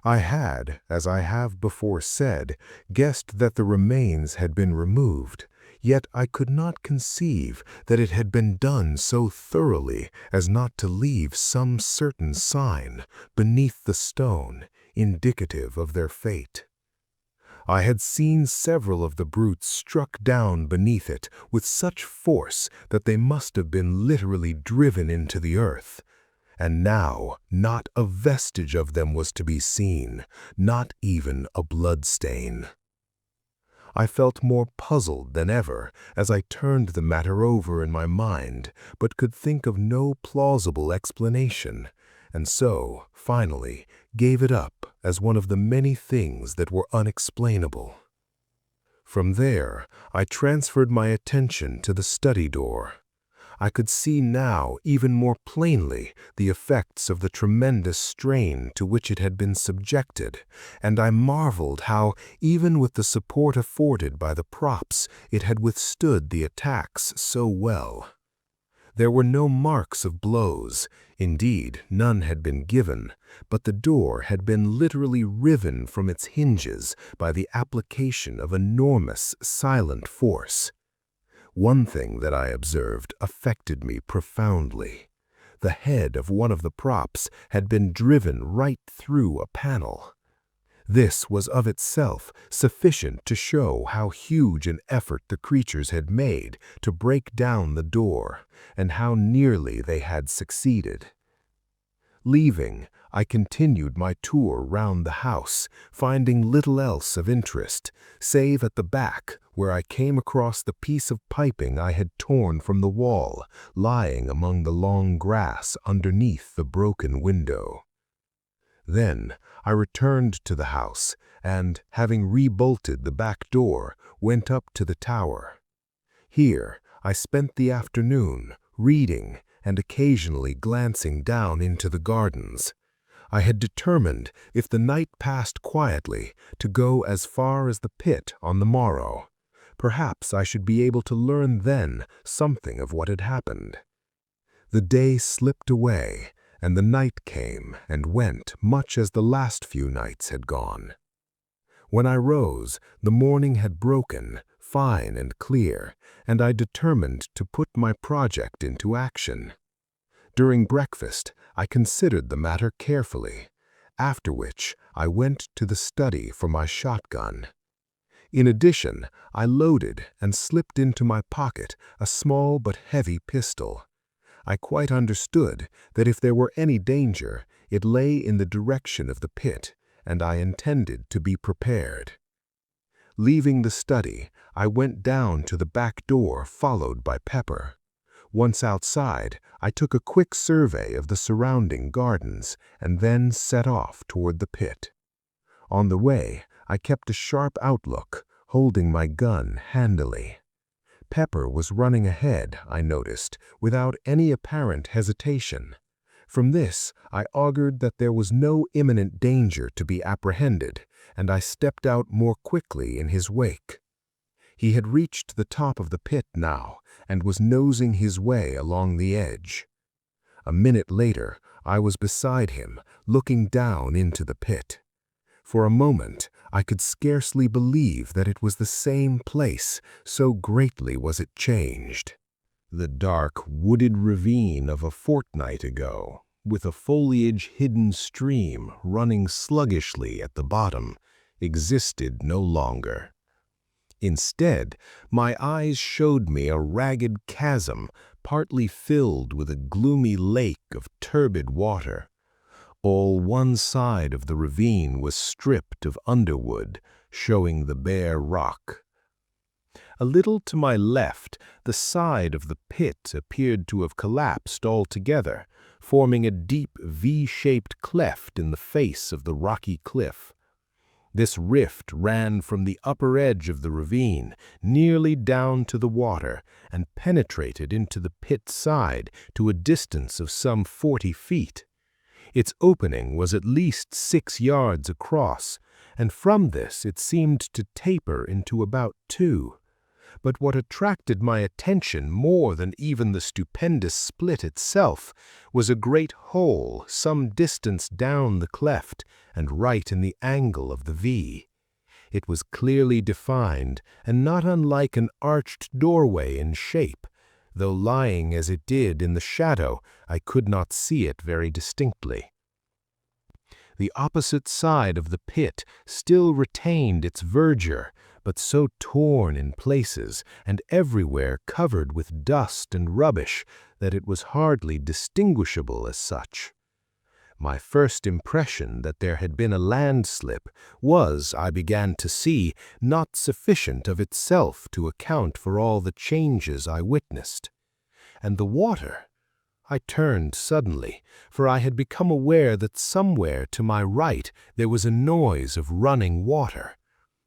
S1: I had, as I have before said, guessed that the remains had been removed, yet I could not conceive that it had been done so thoroughly as not to leave some certain sign beneath the stone indicative of their fate. I had seen several of the brutes struck down beneath it with such force that they must have been literally driven into the earth, and now not a vestige of them was to be seen, not even a bloodstain.
S2: I felt more puzzled than ever as I turned the matter over in my mind, but could think of no plausible explanation, and so, finally, gave it up as one of the many things that were unexplainable. From there, I transferred my attention to the study door. I could see now even more plainly the effects of the tremendous strain to which it had been subjected, and I marveled how, even with the support afforded by the props, it had withstood the attacks so well. There were no marks of blows, indeed none had been given, but the door had been literally riven from its hinges by the application of enormous silent force. One thing that I observed affected me profoundly. The head of one of the props had been driven right through a panel. This was of itself sufficient to show how huge an effort the creatures had made to break down the door, and how nearly they had succeeded. Leaving, I continued my tour round the house, finding little else of interest, save at the back, where I came across the piece of piping I had torn from the wall, lying among the long grass underneath the broken window. Then I returned to the house, and, having rebolted the back door, went up to the tower. Here I spent the afternoon, reading, and occasionally glancing down into the gardens. I had determined, if the night passed quietly, to go as far as the pit on the morrow. Perhaps I should be able to learn then something of what had happened. The day slipped away, and the night came and went much as the last few nights had gone. When I rose, the morning had broken, fine and clear, and I determined to put my project into action. During breakfast, I considered the matter carefully, after which I went to the study for my shotgun. In addition, I loaded and slipped into my pocket a small but heavy pistol. I quite understood that if there were any danger, it lay in the direction of the pit, and I intended to be prepared. Leaving the study, I went down to the back door, followed by Pepper. Once outside, I took a quick survey of the surrounding gardens, and then set off toward the pit. On the way, I kept a sharp outlook, holding my gun handily. Pepper was running ahead, I noticed, without any apparent hesitation. From this, I augured that there was no imminent danger to be apprehended, and I stepped out more quickly in his wake. He had reached the top of the pit now, and was nosing his way along the edge. A minute later, I was beside him, looking down into the pit. For a moment, I could scarcely believe that it was the same place, so greatly was it changed. The dark, wooded ravine of a fortnight ago, with a foliage-hidden stream running sluggishly at the bottom, existed no longer. Instead, my eyes showed me a ragged chasm, partly filled with a gloomy lake of turbid water. All one side of the ravine was stripped of underwood, showing the bare rock. A little to my left, the side of the pit appeared to have collapsed altogether, forming a deep V-shaped cleft in the face of the rocky cliff. This rift ran from the upper edge of the ravine, nearly down to the water, and penetrated into the pit side to a distance of some 40 feet. Its opening was at least 6 yards across, and from this it seemed to taper into about 2. But what attracted my attention more than even the stupendous split itself was a great hole some distance down the cleft and right in the angle of the V. It was clearly defined and not unlike an arched doorway in shape, though lying as it did in the shadow, I could not see it very distinctly. The opposite side of the pit still retained its verdure, but so torn in places and everywhere covered with dust and rubbish that it was hardly distinguishable as such. My first impression that there had been a landslip was, I began to see, not sufficient of itself to account for all the changes I witnessed. And the water? I turned suddenly, for I had become aware that somewhere to my right there was a noise of running water.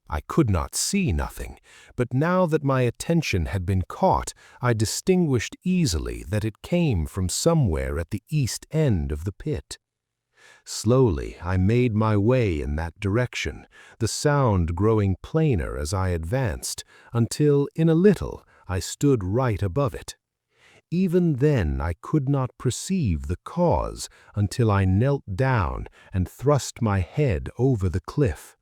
S2: I could not see nothing, but now that my attention had been caught, I distinguished easily that it came from somewhere at the east end of the pit. Slowly I made my way in that direction, the sound growing plainer as I advanced, until in a little I stood right above it. Even then I could not perceive the cause until I knelt down and thrust my head over the cliff.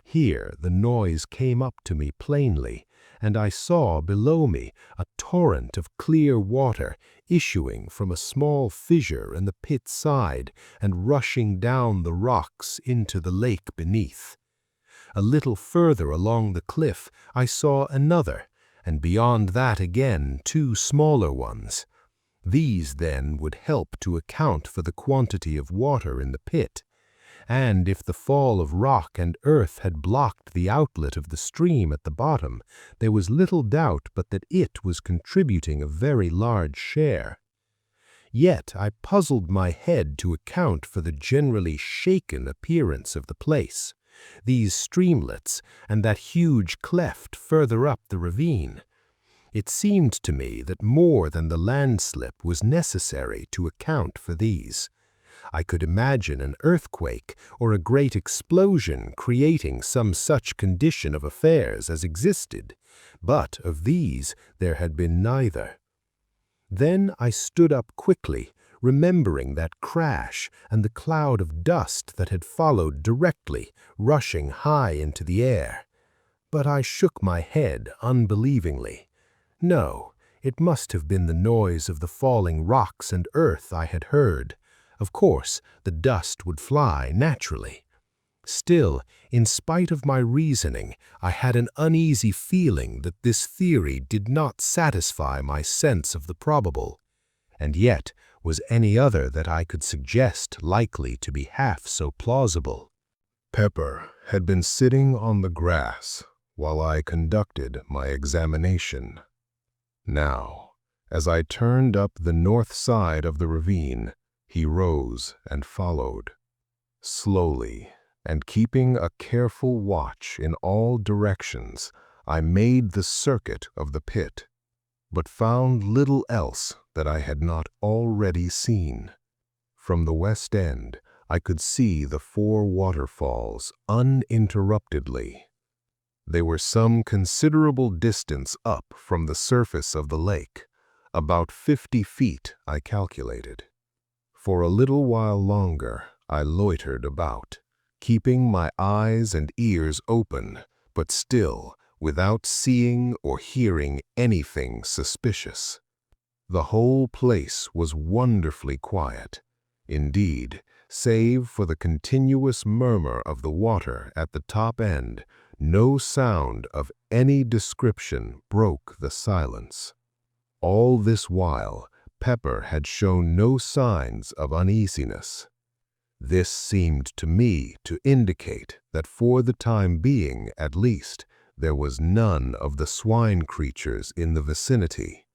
S2: Here the noise came up to me plainly, and I saw below me a torrent of clear water issuing from a small fissure in the pit's side and rushing down the rocks into the lake beneath. A little further along the cliff I saw another, and beyond that again 2 smaller ones. These then would help to account for the quantity of water in the pit. And if the fall of rock and earth had blocked the outlet of the stream at the bottom, there was little doubt but that it was contributing a very large share. Yet I puzzled my head to account for the generally shaken appearance of the place, these streamlets, and that huge cleft further up the ravine. It seemed to me that more than the landslip was necessary to account for these. I could imagine an earthquake or a great explosion creating some such condition of affairs as existed, but of these there had been neither. Then I stood up quickly, remembering that crash and the cloud of dust that had followed directly, rushing high into the air. But I shook my head unbelievingly. No, it must have been the noise of the falling rocks and earth I had heard. Of course, the dust would fly naturally. Still, in spite of my reasoning, I had an uneasy feeling that this theory did not satisfy my sense of the probable. And yet, was any other that I could suggest likely to be half so plausible?
S1: Pepper had been sitting on the grass while I conducted my examination. Now, as I turned up the north side of the ravine, he rose and followed. Slowly, and keeping a careful watch in all directions, I made the circuit of the pit, but found little else that I had not already seen. From the west end, I could see the 4 waterfalls uninterruptedly. They were some considerable distance up from the surface of the lake, about 50 feet, I calculated. For a little while longer, I loitered about, keeping my eyes and ears open, but still without seeing or hearing anything suspicious. The whole place was wonderfully quiet. Indeed, save for the continuous murmur of the water at the top end, no sound of any description broke the silence. All this while, Pepper had shown no signs of uneasiness. This seemed to me to indicate that for the time being, at least, there was none of the swine creatures in the vicinity.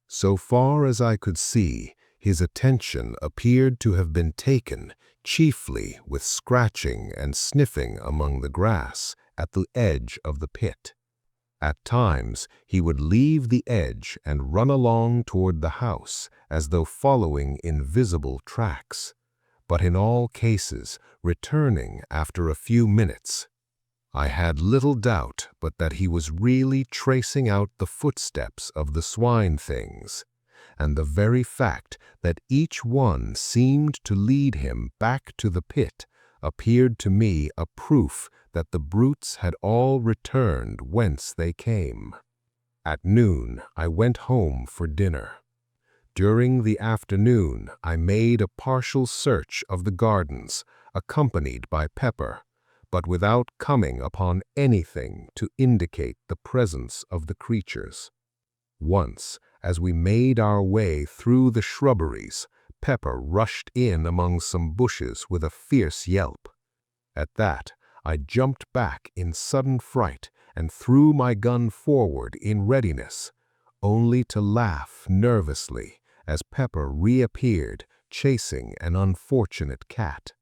S1: So far as I could see, his attention appeared to have been taken chiefly with scratching and sniffing among the grass at the edge of the pit. At times, he would leave the edge and run along toward the house as though following invisible tracks, but in all cases returning after a few minutes. I had little doubt but that he was really tracing out the footsteps of the swine things, and the very fact that each one seemed to lead him back to the pit appeared to me a proof that the brutes had all returned whence they came. At noon, I went home for dinner. During the afternoon, I made a partial search of the gardens, accompanied by Pepper, but without coming upon anything to indicate the presence of the creatures. Once, as we made our way through the shrubberies,
S2: Pepper rushed in among some bushes with a fierce yelp. At that, I jumped back in sudden fright and threw my gun forward in readiness, only to laugh nervously as Pepper reappeared, chasing an unfortunate cat.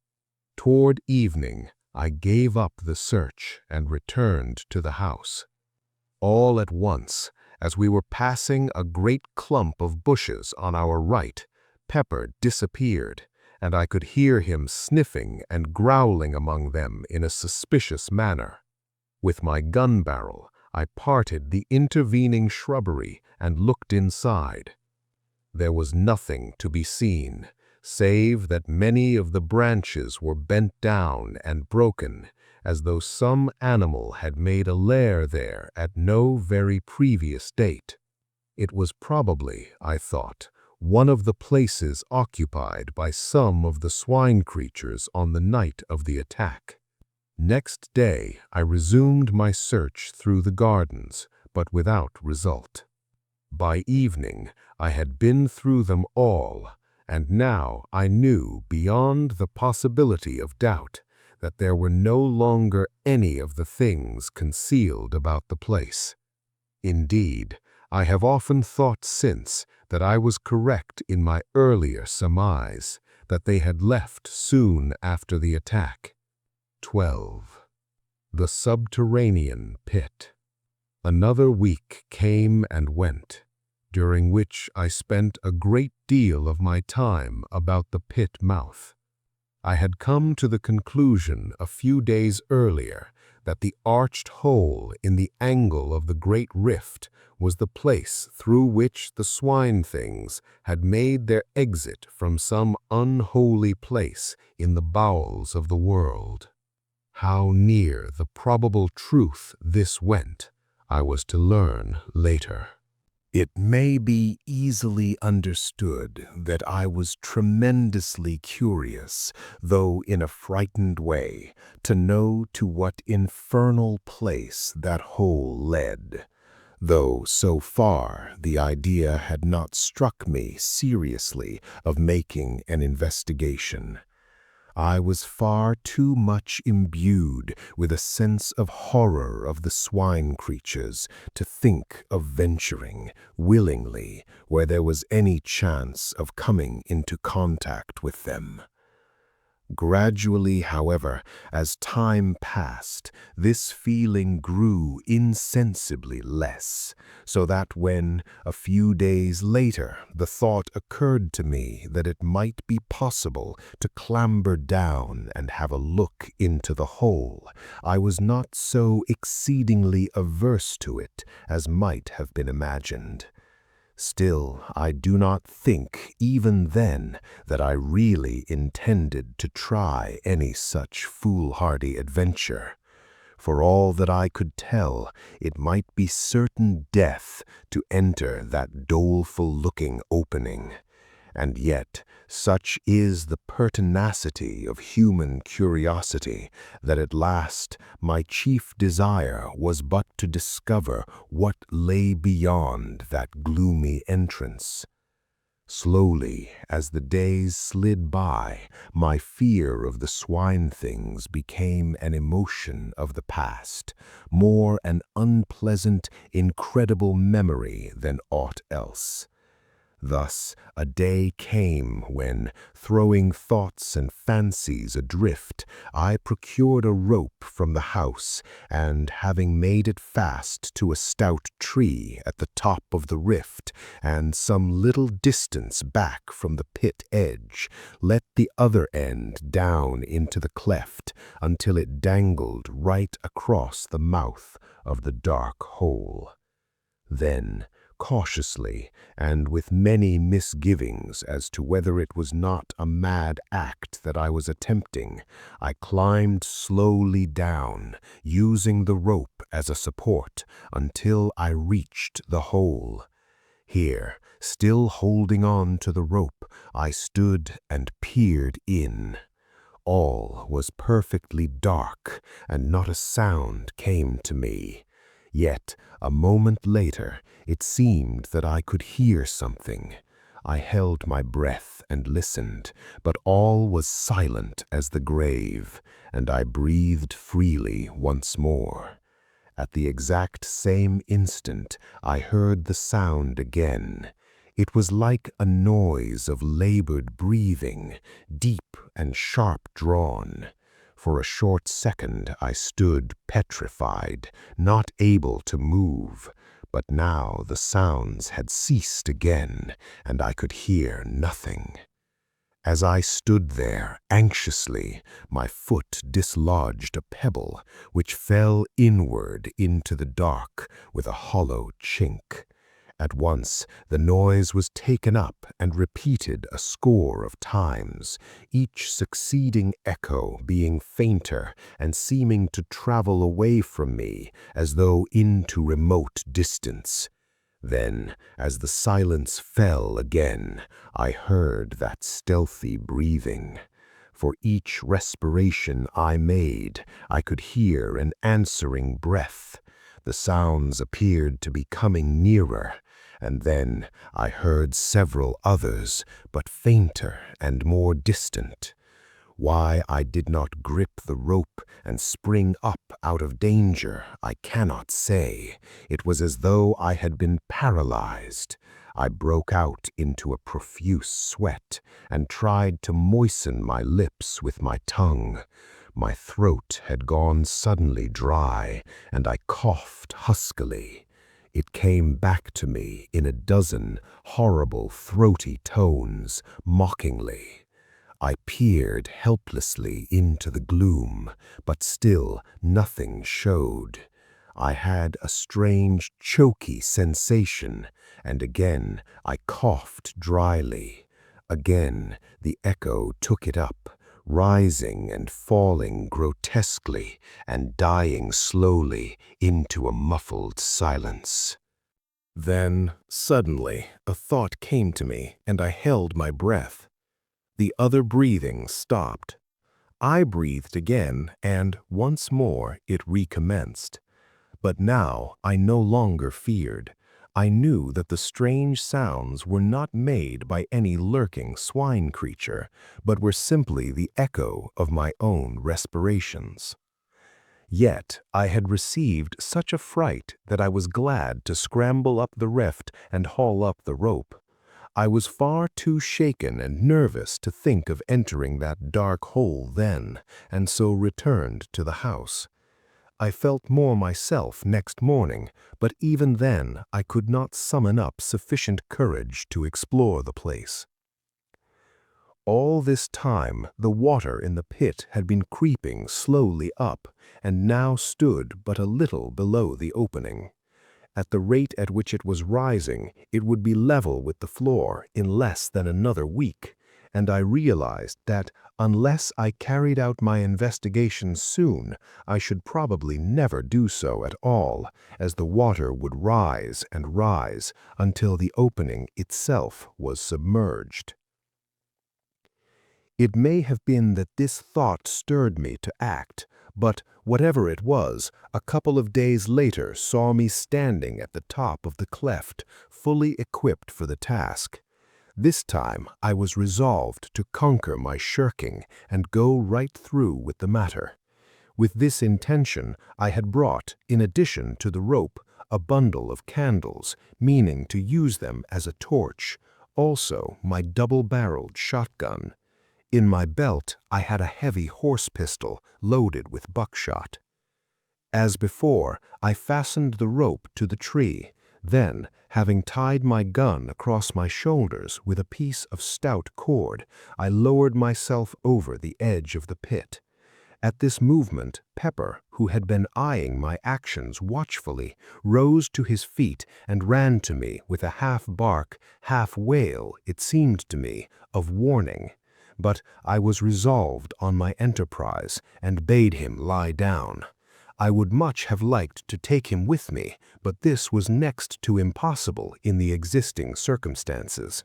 S2: Toward evening, I gave up the search and returned to the house. All at once, as we were passing a great clump of bushes on our right, Pepper disappeared, and I could hear him sniffing and growling among them in a suspicious manner. With my gun barrel, I parted the intervening shrubbery and looked inside. There was nothing to be seen, save that many of the branches were bent down and broken, as though some animal had made a lair there at no very previous date. It was probably, I thought, one of the places occupied by some of the swine creatures on the night of the attack. Next day, I resumed my search through the gardens, but without result. By evening, I had been through them all, and now I knew beyond the possibility of doubt that there were no longer any of the things concealed about the place. Indeed, I have often thought since that I was correct in my earlier surmise that they had left soon after the attack. 12. The Subterranean Pit. Another week came and went, during which I spent a great deal of my time about the pit mouth. I had come to the conclusion a few days earlier that the arched hole in the angle of the great rift was the place through which the swine things had made their exit from some unholy place in the bowels of the world. How near the probable truth this went, I was to learn later. It may be easily understood that I was tremendously curious, though in a frightened way, to know to what infernal place that hole led, though so far the idea had not struck me seriously of making an investigation. I was far too much imbued with a sense of horror of the swine creatures to think of venturing willingly where there was any chance of coming into contact with them. Gradually, however, as time passed, this feeling grew insensibly less, so that when, a few days later, the thought occurred to me that it might be possible to clamber down and have a look into the hole, I was not so exceedingly averse to it as might have been imagined. Still, I do not think, even then, that I really intended to try any such foolhardy adventure. For all that I could tell, it might be certain death to enter that doleful-looking opening. And yet, such is the pertinacity of human curiosity that at last my chief desire was but to discover what lay beyond that gloomy entrance. Slowly, as the days slid by, my fear of the swine things became an emotion of the past, more an unpleasant, incredible memory than aught else. Thus, a day came when, throwing thoughts and fancies adrift, I procured a rope from the house, and, having made it fast to a stout tree at the top of the rift, and some little distance back from the pit edge, let the other end down into the cleft until it dangled right across the mouth of the dark hole. Then, cautiously, and with many misgivings as to whether it was not a mad act that I was attempting, I climbed slowly down, using the rope as a support, until I reached the hole. Here, still holding on to the rope, I stood and peered in. All was perfectly dark, and not a sound came to me. Yet, a moment later, it seemed that I could hear something. I held my breath and listened, but all was silent as the grave, and I breathed freely once more. At the exact same instant, I heard the sound again. It was like a noise of labored breathing, deep and sharp drawn. For a short second I stood petrified, not able to move. But now the sounds had ceased again, and I could hear nothing. As I stood there anxiously, my foot dislodged a pebble, which fell inward into the dark with a hollow chink. At once the noise was taken up and repeated a score of times, each succeeding echo being fainter and seeming to travel away from me as though into remote distance. Then, as the silence fell again, I heard that stealthy breathing. For each respiration I made, I could hear an answering breath. The sounds appeared to be coming nearer, and then I heard several others, but fainter and more distant. Why I did not grip the rope and spring up out of danger, I cannot say. It was as though I had been paralyzed. I broke out into a profuse sweat and tried to moisten my lips with my tongue. My throat had gone suddenly dry, and I coughed huskily. It came back to me in a dozen horrible throaty tones, mockingly. I peered helplessly into the gloom, but still nothing showed. I had a strange, choky sensation, and again I coughed dryly. Again the echo took it up, rising and falling grotesquely and dying slowly into a muffled silence. Then, suddenly, a thought came to me, and I held my breath. The other breathing stopped. I breathed again, and once more it recommenced. But now I no longer feared. I knew that the strange sounds were not made by any lurking swine creature, but were simply the echo of my own respirations. Yet I had received such a fright that I was glad to scramble up the rift and haul up the rope. I was far too shaken and nervous to think of entering that dark hole then, and so returned to the house. I felt more myself next morning, but even then I could not summon up sufficient courage to explore the place. All this time the water in the pit had been creeping slowly up, and now stood but a little below the opening. At the rate at which it was rising, it would be level with the floor in less than another week, and I realized that unless I carried out my investigation soon, I should probably never do so at all, as the water would rise and rise until the opening itself was submerged. It may have been that this thought stirred me to act, but whatever it was, a couple of days later saw me standing at the top of the cleft, fully equipped for the task. This time I was resolved to conquer my shirking and go right through with the matter. With this intention, I had brought, in addition to the rope, a bundle of candles, meaning to use them as a torch, also my double-barreled shotgun. In my belt I had a heavy horse pistol loaded with buckshot. As before, I fastened the rope to the tree. Then, having tied my gun across my shoulders with a piece of stout cord, I lowered myself over the edge of the pit. At this movement, Pepper, who had been eyeing my actions watchfully, rose to his feet and ran to me with a half-bark, half-wail, it seemed to me, of warning. But I was resolved on my enterprise and bade him lie down. I would much have liked to take him with me, but this was next to impossible in the existing circumstances.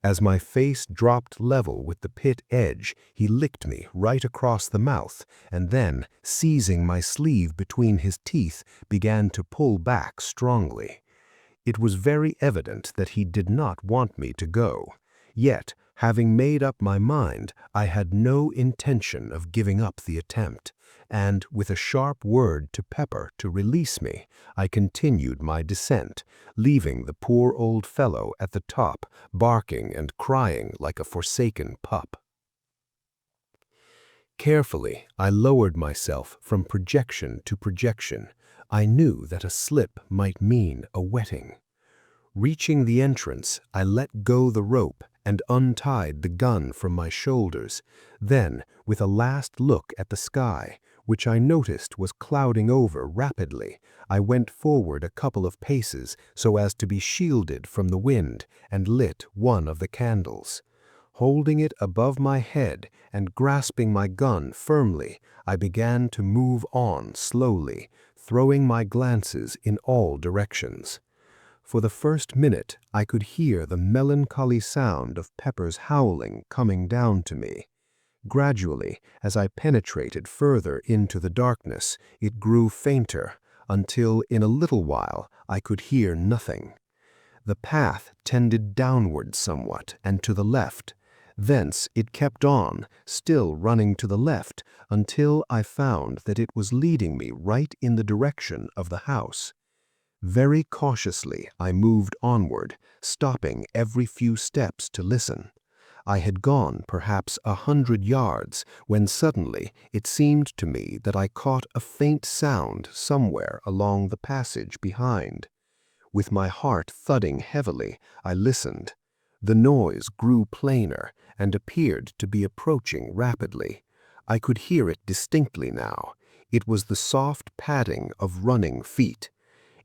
S2: As my face dropped level with the pit edge, he licked me right across the mouth, and then, seizing my sleeve between his teeth, began to pull back strongly. It was very evident that he did not want me to go. Yet, having made up my mind, I had no intention of giving up the attempt, and with a sharp word to Pepper to release me, I continued my descent, leaving the poor old fellow at the top, barking and crying like a forsaken pup. Carefully, I lowered myself from projection to projection. I knew that a slip might mean a wetting. Reaching the entrance, I let go the rope and untied the gun from my shoulders. Then, with a last look at the sky, which I noticed was clouding over rapidly, I went forward a couple of paces so as to be shielded from the wind and lit one of the candles. Holding it above my head and grasping my gun firmly, I began to move on slowly, throwing my glances in all directions. For the first minute, I could hear the melancholy sound of Pepper's howling coming down to me. Gradually, as I penetrated further into the darkness, it grew fainter, until in a little while I could hear nothing. The path tended downward somewhat and to the left. Thence it kept on, still running to the left, until I found that it was leading me right in the direction of the house. Very cautiously I moved onward, stopping every few steps to listen. I had gone perhaps 100 yards when suddenly it seemed to me that I caught a faint sound somewhere along the passage behind. With my heart thudding heavily, I listened. The noise grew plainer and appeared to be approaching rapidly. I could hear it distinctly now. It was the soft padding of running feet.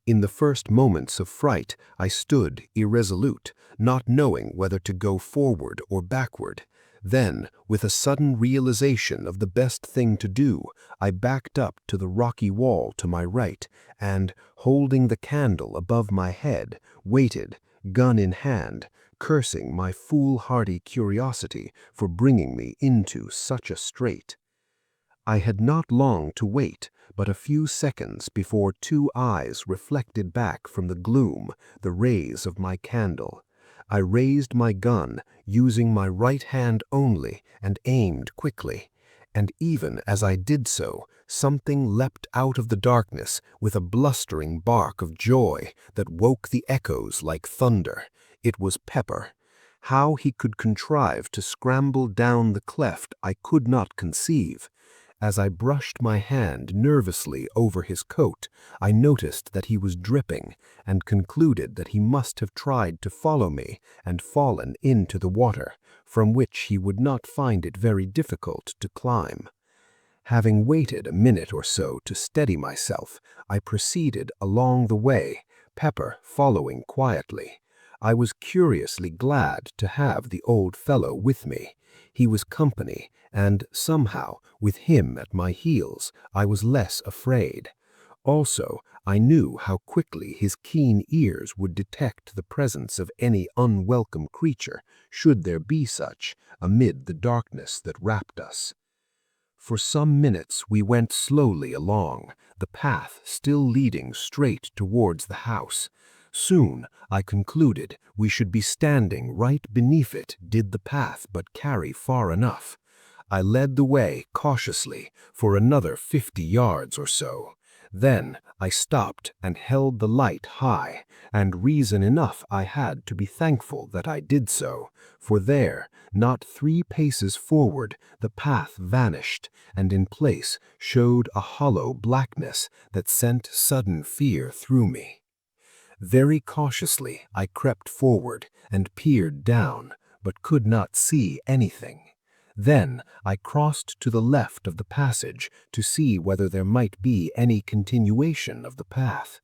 S2: In the first moments of fright, I stood irresolute, not knowing whether to go forward or backward. Then, with a sudden realization of the best thing to do, I backed up to the rocky wall to my right, and, holding the candle above my head, waited, gun in hand, cursing my foolhardy curiosity for bringing me into such a strait. I had not long to wait, but a few seconds before two eyes reflected back from the gloom the rays of my candle. I raised my gun, using my right hand only, and aimed quickly. And even as I did so, something leapt out of the darkness with a blustering bark of joy that woke the echoes like thunder. It was Pepper. How he could contrive to scramble down the cleft I could not conceive. As I brushed my hand nervously over his coat, I noticed that he was dripping and concluded that he must have tried to follow me and fallen into the water, from which he would not find it very difficult to climb. Having waited a minute or so to steady myself, I proceeded along the way, Pepper following quietly. I was curiously glad to have the old fellow with me. He was company, and somehow, with him at my heels, I was less afraid. Also, I knew how quickly his keen ears would detect the presence of any unwelcome creature, should there be such, amid the darkness that wrapped us. For some minutes we went slowly along, the path still leading straight towards the house. Soon, I concluded, we should be standing right beneath it did the path but carry far enough. I led the way cautiously for another 50 yards or so. Then I stopped and held the light high, and reason enough I had to be thankful that I did so, for there, not 3 paces forward, the path vanished, and in place showed a hollow blackness that sent sudden fear through me. Very cautiously I crept forward and peered down, but could not see anything. Then I crossed to the left of the passage to see whether there might be any continuation of the path.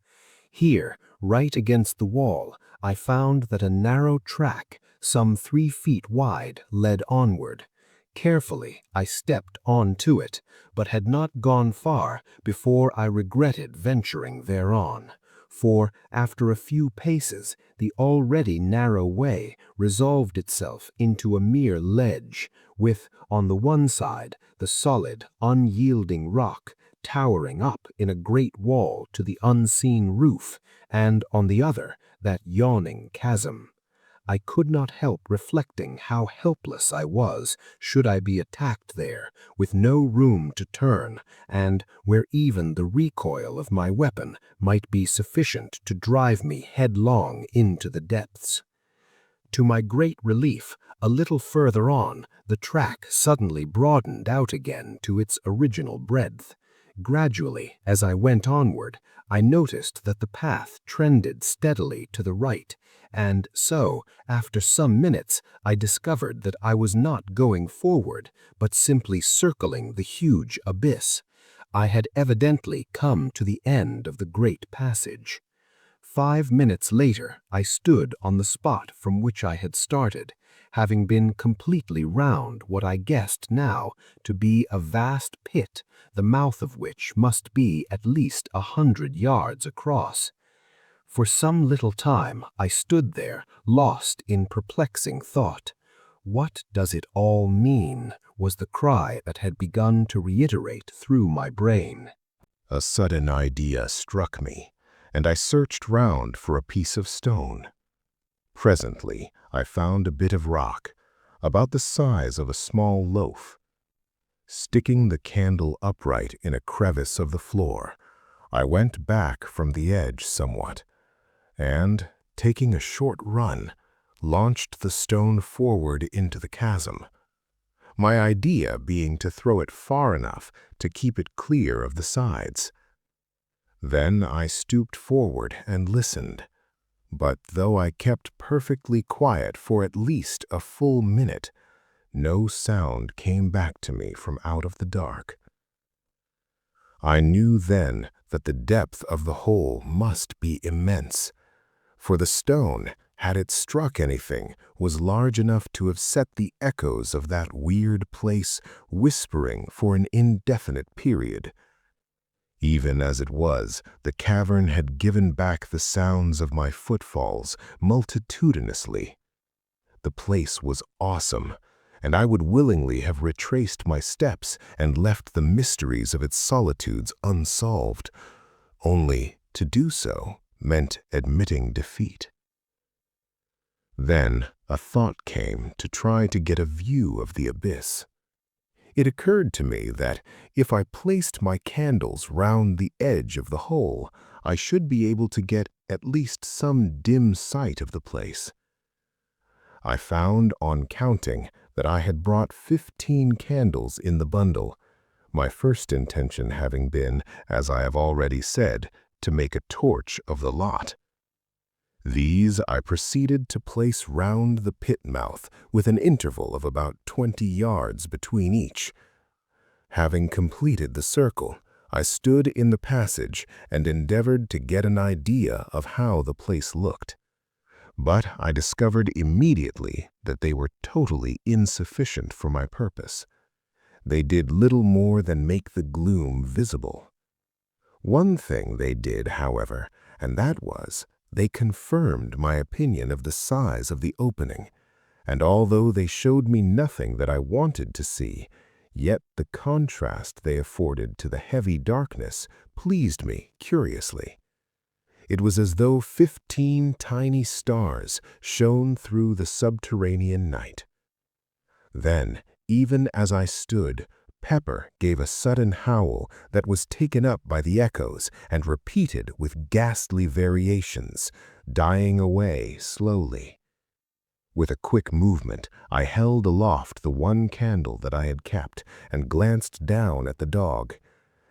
S2: Here, right against the wall, I found that a narrow track, some 3 feet wide, led onward. Carefully I stepped onto it, but had not gone far before I regretted venturing thereon. For, after a few paces, the already narrow way resolved itself into a mere ledge, with, on the one side, the solid, unyielding rock, towering up in a great wall to the unseen roof, and on the other, that yawning chasm. I could not help reflecting how helpless I was should I be attacked there, with no room to turn, and where even the recoil of my weapon might be sufficient to drive me headlong into the depths. To my great relief, a little further on, the track suddenly broadened out again to its original breadth. Gradually, as I went onward, I noticed that the path trended steadily to the right, and so, after some minutes, I discovered that I was not going forward, but simply circling the huge abyss. I had evidently come to the end of the great passage. 5 minutes later, I stood on the spot from which I had started, having been completely round what I guessed now to be a vast pit, the mouth of which must be at least 100 yards across. For some little time I stood there, lost in perplexing thought. "What does it all mean?" was the cry that had begun to reiterate through my brain.
S1: A sudden idea struck me, and I searched round for a piece of stone. Presently, I found a bit of rock, about the size of a small loaf. Sticking the candle upright in a crevice of the floor, I went back from the edge somewhat, and, taking a short run, launched the stone forward into the chasm, my idea being to throw it far enough to keep it clear of the sides. Then I stooped forward and listened, but though I kept perfectly quiet for at least a full minute, no sound came back to me from out of the dark. I knew then that the depth of the hole must be immense, for the stone, had it struck anything, was large enough to have set the echoes of that weird place whispering for an indefinite period. Even as it was, the cavern had given back the sounds of my footfalls multitudinously. The place was awesome, and I would willingly have retraced my steps and left the mysteries of its solitudes unsolved, only to do so meant admitting defeat. Then a thought came to try to get a view of the abyss. It occurred to me that if I placed my candles round the edge of the hole, I should be able to get at least some dim sight of the place. I found on counting that I had brought 15 candles in the bundle, my first intention having been, as I have already said, to make a torch of the lot. These I proceeded to place round the pit mouth with an interval of about 20 yards between each. Having completed the circle, I stood in the passage and endeavored to get an idea of how the place looked. But I discovered immediately that they were totally insufficient for my purpose. They did little more than make the gloom visible. One thing they did, however, and that was, they confirmed my opinion of the size of the opening, and although they showed me nothing that I wanted to see, yet the contrast they afforded to the heavy darkness pleased me curiously. It was as though 15 tiny stars shone through the subterranean night. Then, even as I stood, Pepper gave a sudden howl that was taken up by the echoes and repeated with ghastly variations, dying away slowly. With a quick movement, I held aloft the one candle that I had kept and glanced down at the dog.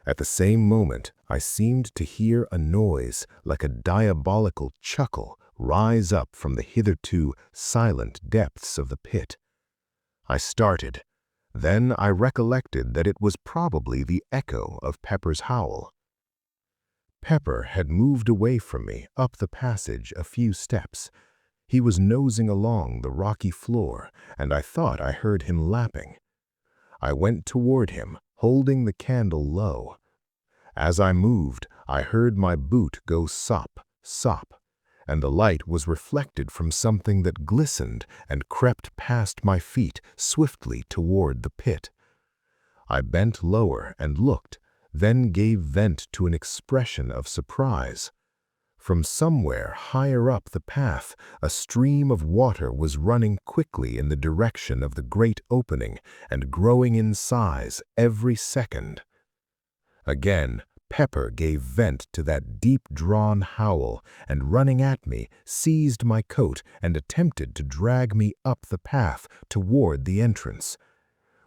S1: At the same moment, I seemed to hear a noise like a diabolical chuckle rise up from the hitherto silent depths of the pit. I started. Then I recollected that it was probably the echo of Pepper's howl. Pepper had moved away from me up the passage a few steps. He was nosing along the rocky floor, and I thought I heard him lapping. I went toward him, holding the candle low. As I moved, I heard my boot go sop, sop, and the light was reflected from something that glistened and crept past my feet swiftly toward the pit. I bent lower and looked, then gave vent to an expression of surprise.
S2: From somewhere higher up the path, a stream of water was running quickly in the direction of the great opening and growing in size every second. Again, Pepper gave vent to that deep-drawn howl and, running at me, seized my coat and attempted to drag me up the path toward the entrance.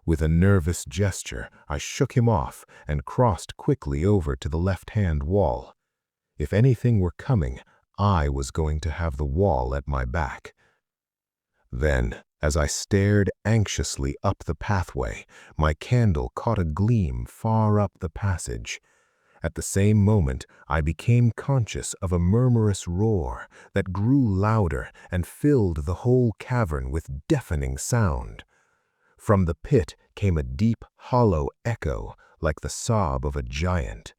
S2: With a nervous gesture, I shook him off and crossed quickly over to the left-hand wall. If anything were coming, I was going to have the wall at my back. Then, as I stared anxiously up the pathway, my candle caught a gleam far up the passage. At the same moment, I became conscious of a murmurous roar that grew louder and filled the whole cavern with deafening sound. From the pit came a deep, hollow echo, like the sob of a giant.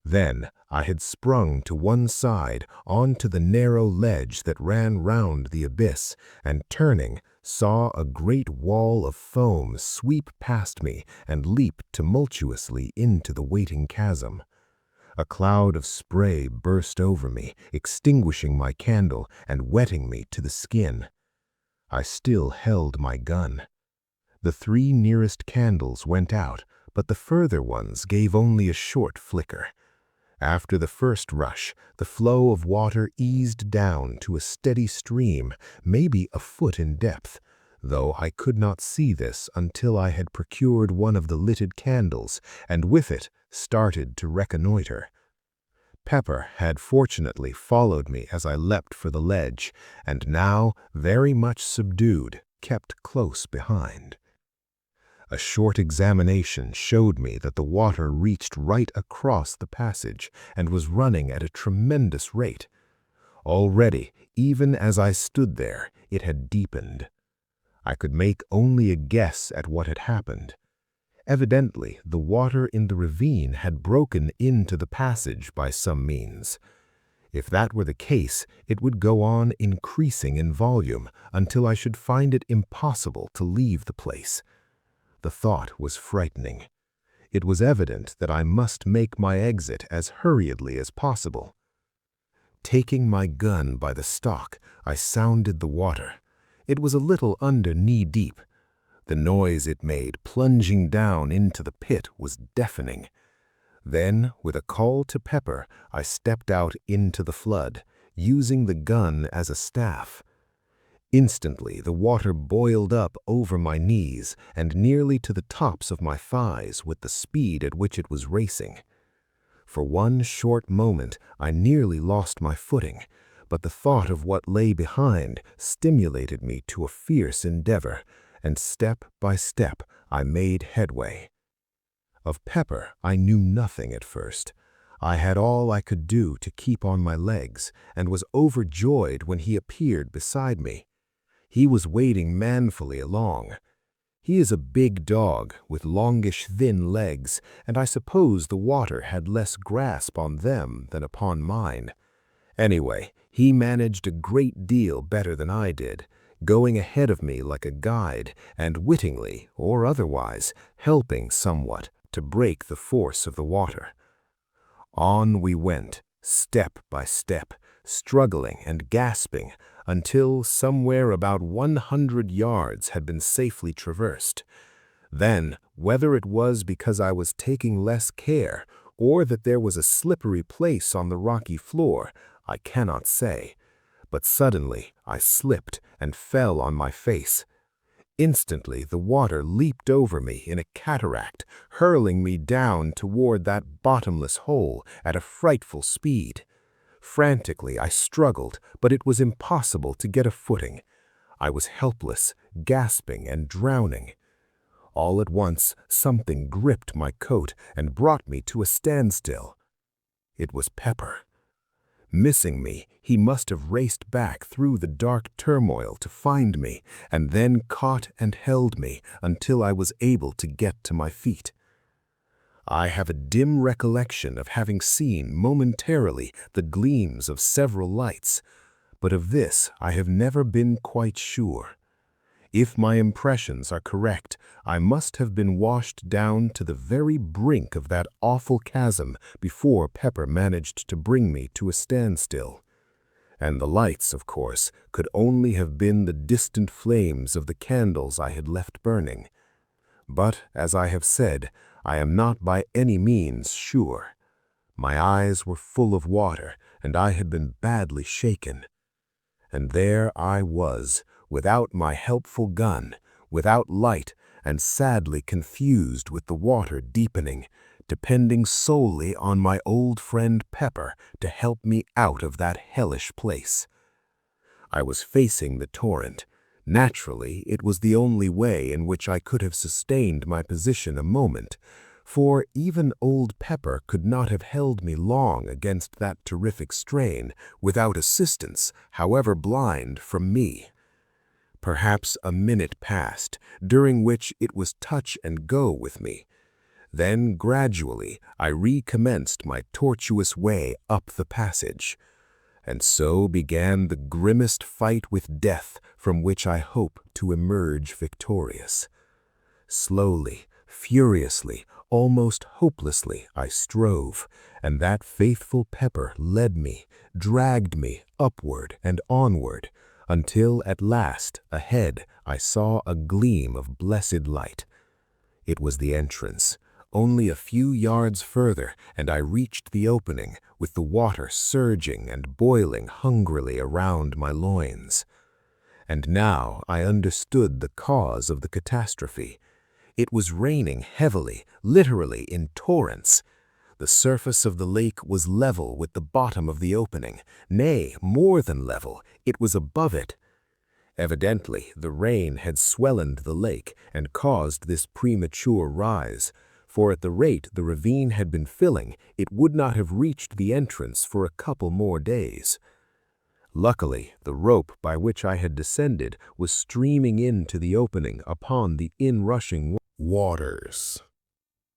S2: Then I had sprung to one side onto the narrow ledge that ran round the abyss, and turning, saw a great wall of foam sweep past me and leap tumultuously into the waiting chasm. A cloud of spray burst over me, extinguishing my candle and wetting me to the skin. I still held my gun. The 3 nearest candles went out, but the further ones gave only a short flicker. After the first rush, the flow of water eased down to a steady stream, maybe a foot in depth, though I could not see this until I had procured one of the lighted candles and with it started to reconnoiter. Pepper had fortunately followed me as I leapt for the ledge, and now, very much subdued, kept close behind. A short examination showed me that the water reached right across the passage and was running at a tremendous rate. Already, even as I stood there, it had deepened. I could make only a guess at what had happened. Evidently, the water in the ravine had broken into the passage by some means. If that were the case, it would go on increasing in volume until I should find it impossible to leave the place. The thought was frightening. It was evident that I must make my exit as hurriedly as possible. Taking my gun by the stock, I sounded the water. It was a little under knee-deep. The noise it made plunging down into the pit was deafening. Then, with a call to Pepper, I stepped out into the flood, using the gun as a staff. Instantly, the water boiled up over my knees and nearly to the tops of my thighs with the speed at which it was racing. For one short moment, I nearly lost my footing, but the thought of what lay behind stimulated me to a fierce endeavor, and step by step, I made headway. Of Pepper, I knew nothing at first. I had all I could do to keep on my legs, and was overjoyed when he appeared beside me. He was wading manfully along. He is a big dog with longish, thin legs, and I suppose the water had less grasp on them than upon mine. Anyway, he managed a great deal better than I did, going ahead of me like a guide and wittingly, or otherwise, helping somewhat to break the force of the water. On we went, step by step, struggling and gasping, until somewhere about 100 yards had been safely traversed. Then, whether it was because I was taking less care, or that there was a slippery place on the rocky floor, I cannot say. But suddenly I slipped and fell on my face. Instantly the water leaped over me in a cataract, hurling me down toward that bottomless hole at a frightful speed. Frantically I struggled, but it was impossible to get a footing. I was helpless, gasping and drowning. All at once something gripped my coat and brought me to a standstill. It was Pepper. Missing me, he must have raced back through the dark turmoil to find me, and then caught and held me until I was able to get to my feet. I have a dim recollection of having seen momentarily the gleams of several lights, but of this I have never been quite sure. If my impressions are correct, I must have been washed down to the very brink of that awful chasm before Pepper managed to bring me to a standstill. And the lights, of course, could only have been the distant flames of the candles I had left burning. But, as I have said, I am not by any means sure. My eyes were full of water, and I had been badly shaken. And there I was, without my helpful gun, without light, and sadly confused with the water deepening, depending solely on my old friend Pepper to help me out of that hellish place. I was facing the torrent. Naturally, it was the only way in which I could have sustained my position a moment, for even old Pepper could not have held me long against that terrific strain without assistance, however blind, from me. Perhaps a minute passed, during which it was touch and go with me. Then, gradually, I recommenced my tortuous way up the passage. And so began the grimmest fight with death from which I hope to emerge victorious. Slowly, furiously, almost hopelessly I strove, and that faithful Pepper led me, dragged me upward and onward, until at last, ahead, I saw a gleam of blessed light. It was the entrance. Only a few yards further, and I reached the opening, with the water surging and boiling hungrily around my loins. And now I understood the cause of the catastrophe. It was raining heavily, literally in torrents. The surface of the lake was level with the bottom of the opening. Nay, more than level, it was above it. Evidently, the rain had swellened the lake and caused this premature rise, for at the rate the ravine had been filling, it would not have reached the entrance for a couple more days. Luckily, the rope by which I had descended was streaming into the opening upon the inrushing waters.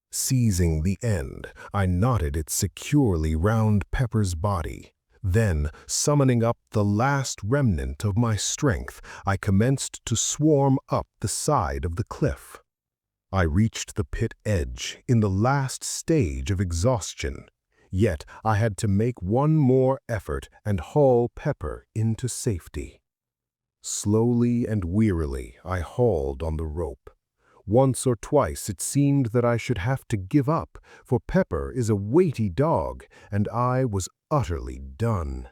S2: Seizing the end, I knotted it securely round Pepper's body. Then, summoning up the last remnant of my strength, I commenced to swarm up the side of the cliff. I reached the pit edge in the last stage of exhaustion. Yet I had to make one more effort and haul Pepper into safety. Slowly and wearily I hauled on the rope. Once or twice it seemed that I should have to give up, for Pepper is a weighty dog, and I was utterly done.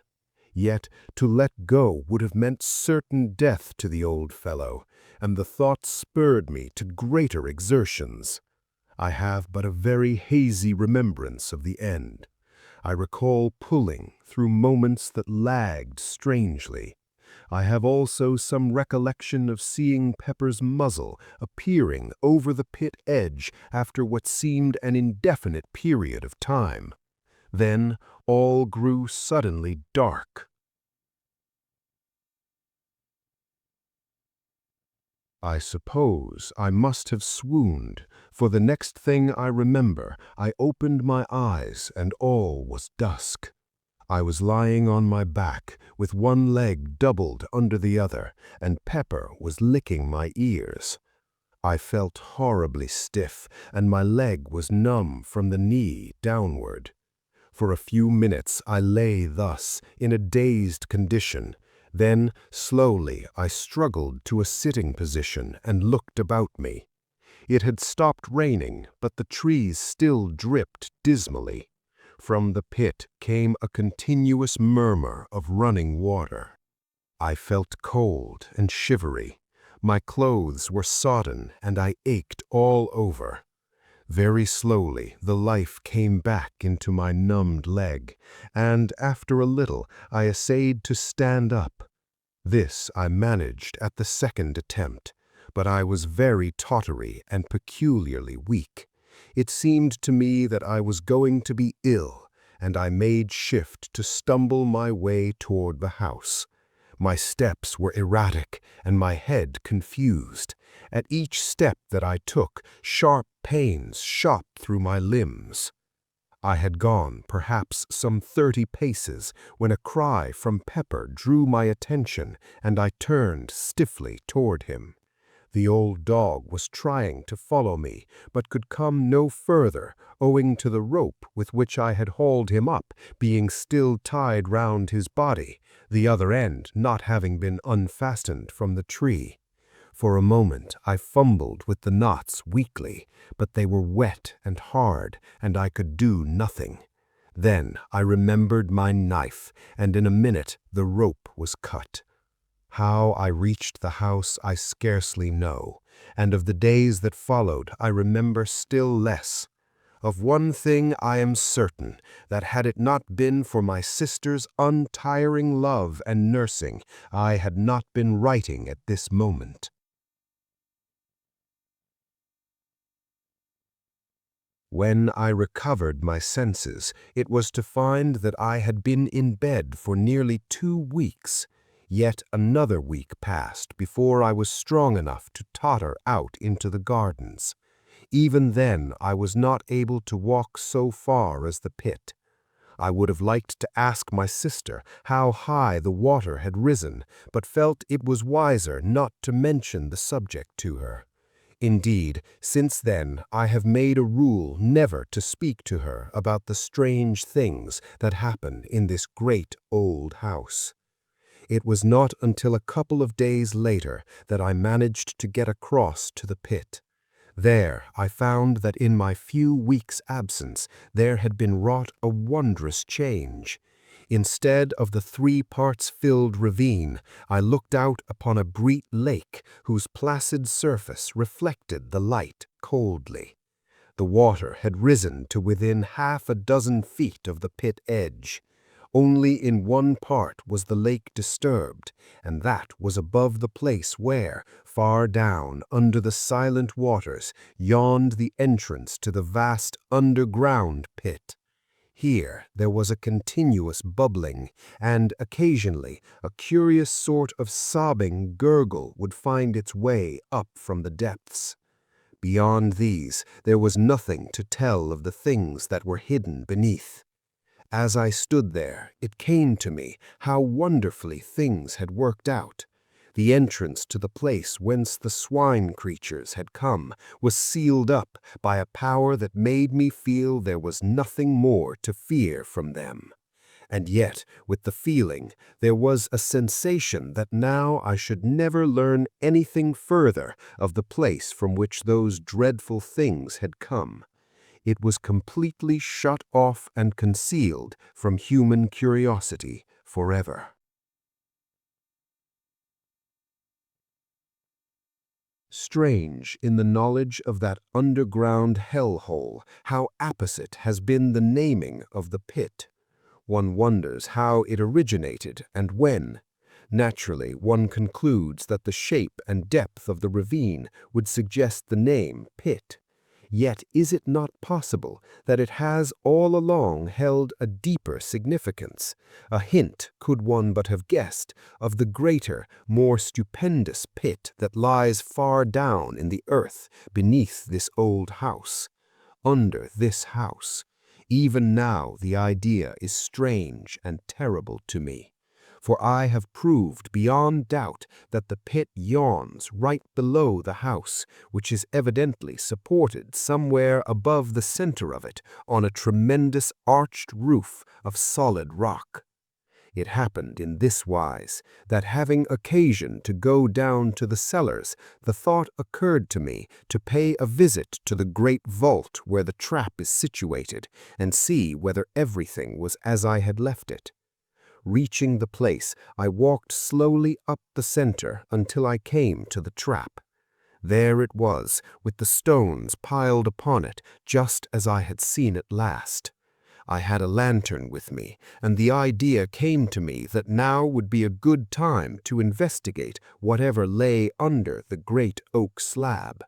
S2: Yet to let go would have meant certain death to the old fellow, and the thought spurred me to greater exertions. I have but a very hazy remembrance of the end. I recall pulling through moments that lagged strangely. I have also some recollection of seeing Pepper's muzzle appearing over the pit edge after what seemed an indefinite period of time. Then all grew suddenly dark. I suppose I must have swooned, for the next thing I remember, I opened my eyes and all was dusk. I was lying on my back, with one leg doubled under the other, and Pepper was licking my ears. I felt horribly stiff, and my leg was numb from the knee downward. For a few minutes I lay thus, in a dazed condition. Then, slowly, I struggled to a sitting position and looked about me. It had stopped raining, but the trees still dripped dismally. From the pit came a continuous murmur of running water. I felt cold and shivery. My clothes were sodden, and I ached all over. Very slowly the life came back into my numbed leg, and after a little I essayed to stand up. This I managed at the second attempt, but I was very tottery and peculiarly weak. It seemed to me that I was going to be ill, and I made shift to stumble my way toward the house. My steps were erratic, and my head confused. At each step that I took, sharp pains shot through my limbs. I had gone perhaps some 30 paces when a cry from Pepper drew my attention, and I turned stiffly toward him. The old dog was trying to follow me, but could come no further, owing to the rope with which I had hauled him up being still tied round his body, the other end not having been unfastened from the tree. For a moment I fumbled with the knots weakly, but they were wet and hard, and I could do nothing. Then I remembered my knife, and in a minute the rope was cut. How I reached the house I scarcely know, and of the days that followed I remember still less. Of one thing I am certain, that had it not been for my sister's untiring love and nursing, I had not been writing at this moment. When I recovered my senses, it was to find that I had been in bed for nearly 2 weeks. Yet another week passed before I was strong enough to totter out into the gardens. Even then I was not able to walk so far as the pit. I would have liked to ask my sister how high the water had risen, but felt it was wiser not to mention the subject to her. Indeed, since then I have made a rule never to speak to her about the strange things that happen in this great old house. It was not until a couple of days later that I managed to get across to the pit. There I found that in my few weeks' absence there had been wrought a wondrous change. Instead of the 3 parts filled ravine, I looked out upon a bright lake whose placid surface reflected the light coldly. The water had risen to within 6 feet of the pit edge. Only in one part was the lake disturbed, and that was above the place where, far down under the silent waters, yawned the entrance to the vast underground pit. Here there was a continuous bubbling, and occasionally a curious sort of sobbing gurgle would find its way up from the depths. Beyond these there was nothing to tell of the things that were hidden beneath. As I stood there, it came to me how wonderfully things had worked out. The entrance to the place whence the swine creatures had come was sealed up by a power that made me feel there was nothing more to fear from them. And yet, with the feeling, there was a sensation that now I should never learn anything further of the place from which those dreadful things had come. It was completely shut off and concealed from human curiosity forever. Strange in the knowledge of that underground hell-hole, how apposite has been the naming of the pit. One wonders how it originated and when. Naturally, one concludes that the shape and depth of the ravine would suggest the name pit. Yet is it not possible that it has all along held a deeper significance, a hint, could one but have guessed, of the greater, more stupendous pit that lies far down in the earth beneath this old house, under this house? Even now the idea is strange and terrible to me. For I have proved beyond doubt that the pit yawns right below the house, which is evidently supported somewhere above the center of it on a tremendous arched roof of solid rock. It happened in this wise, that having occasion to go down to the cellars, the thought occurred to me to pay a visit to the great vault where the trap is situated, and see whether everything was as I had left it. Reaching the place, I walked slowly up the center until I came to the trap. There it was, with the stones piled upon it, just as I had seen it last. I had a lantern with me, and the idea came to me that now would be a good time to investigate whatever lay under the great oak slab.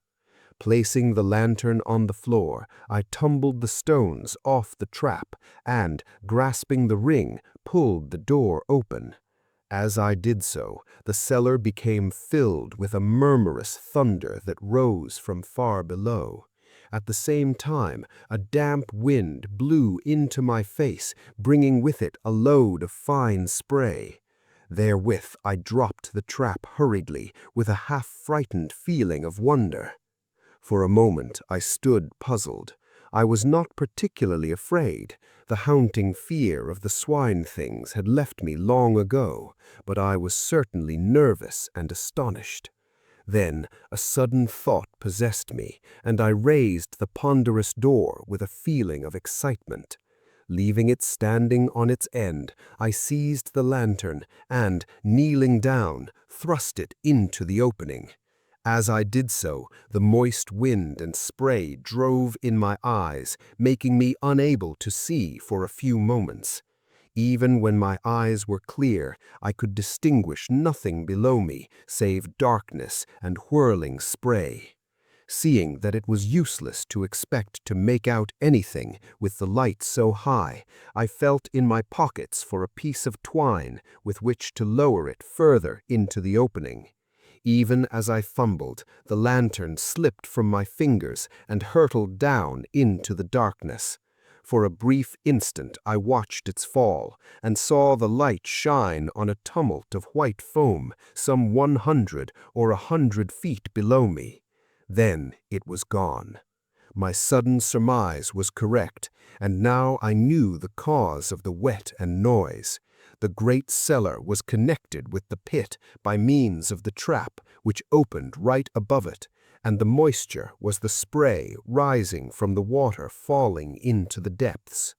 S2: Placing the lantern on the floor, I tumbled the stones off the trap and, grasping the ring, pulled the door open. As I did so, the cellar became filled with a murmurous thunder that rose from far below. At the same time, a damp wind blew into my face, bringing with it a load of fine spray. Therewith I dropped the trap hurriedly, with a half-frightened feeling of wonder. For a moment I stood puzzled. I was not particularly afraid. The haunting fear of the swine things had left me long ago, but I was certainly nervous and astonished. Then a sudden thought possessed me, and I raised the ponderous door with a feeling of excitement. Leaving it standing on its end, I seized the lantern and, kneeling down, thrust it into the opening. As I did so, the moist wind and spray drove in my eyes, making me unable to see for a few moments. Even when my eyes were clear, I could distinguish nothing below me save darkness and whirling spray. Seeing that it was useless to expect to make out anything with the light so high, I felt in my pockets for a piece of twine with which to lower it further into the opening. Even as I fumbled, the lantern slipped from my fingers and hurtled down into the darkness. For a brief instant I watched its fall, and saw the light shine on a tumult of white foam some 100 or 100 feet below me. Then it was gone. My sudden surmise was correct, and now I knew the cause of the wet and noise. The great cellar was connected with the pit by means of the trap, which opened right above it, and the moisture was the spray rising from the water falling into the depths.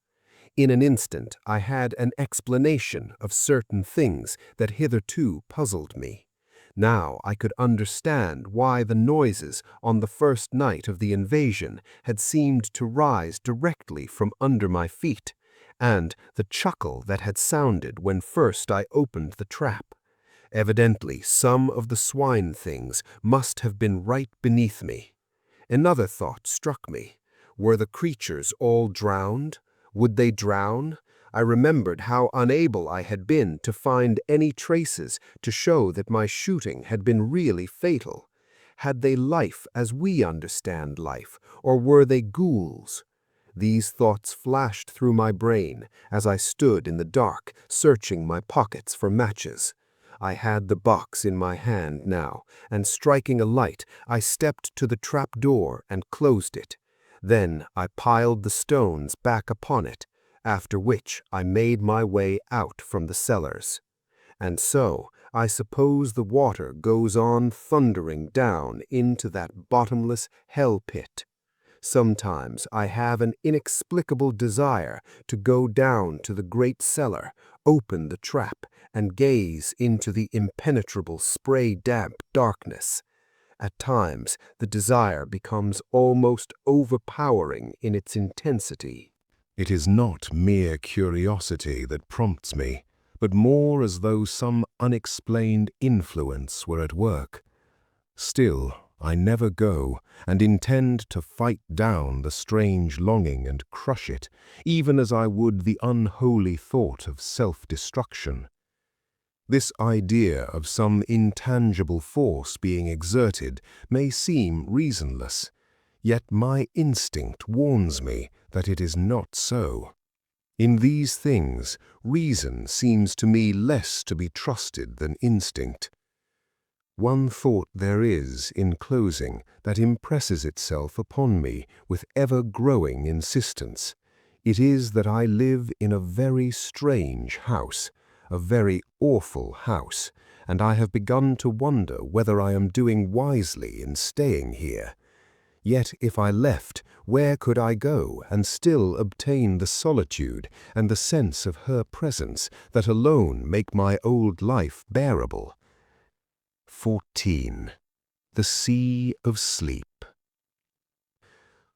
S2: In an instant I had an explanation of certain things that hitherto puzzled me. Now I could understand why the noises on the first night of the invasion had seemed to rise directly from under my feet, and the chuckle that had sounded when first I opened the trap. Evidently, some of the swine things must have been right beneath me. Another thought struck me. Were the creatures all drowned? Would they drown? I remembered how unable I had been to find any traces to show that my shooting had been really fatal. Had they life as we understand life, or were they ghouls? These thoughts flashed through my brain as I stood in the dark, searching my pockets for matches. I had the box in my hand now, and striking a light, I stepped to the trap door and closed it. Then I piled the stones back upon it, after which I made my way out from the cellars. And so I suppose the water goes on thundering down into that bottomless hell pit. Sometimes I have an inexplicable desire to go down to the great cellar, open the trap, and gaze into the impenetrable spray-damp darkness. At times, the desire becomes almost overpowering in its intensity.
S1: It is not mere curiosity that prompts me, but more as though some unexplained influence were at work. Still, I never go, and intend to fight down the strange longing and crush it, even as I would the unholy thought of self-destruction. This idea of some intangible force being exerted may seem reasonless, yet my instinct warns me that it is not so. In these things, reason seems to me less to be trusted than instinct. One thought there is, in closing, that impresses itself upon me with ever-growing insistence. It is that I live in a very strange house, a very awful house, and I have begun to wonder whether I am doing wisely in staying here. Yet if I left, where could I go and still obtain the solitude and the sense of her presence that alone make my old life bearable? 14. The Sea of Sleep.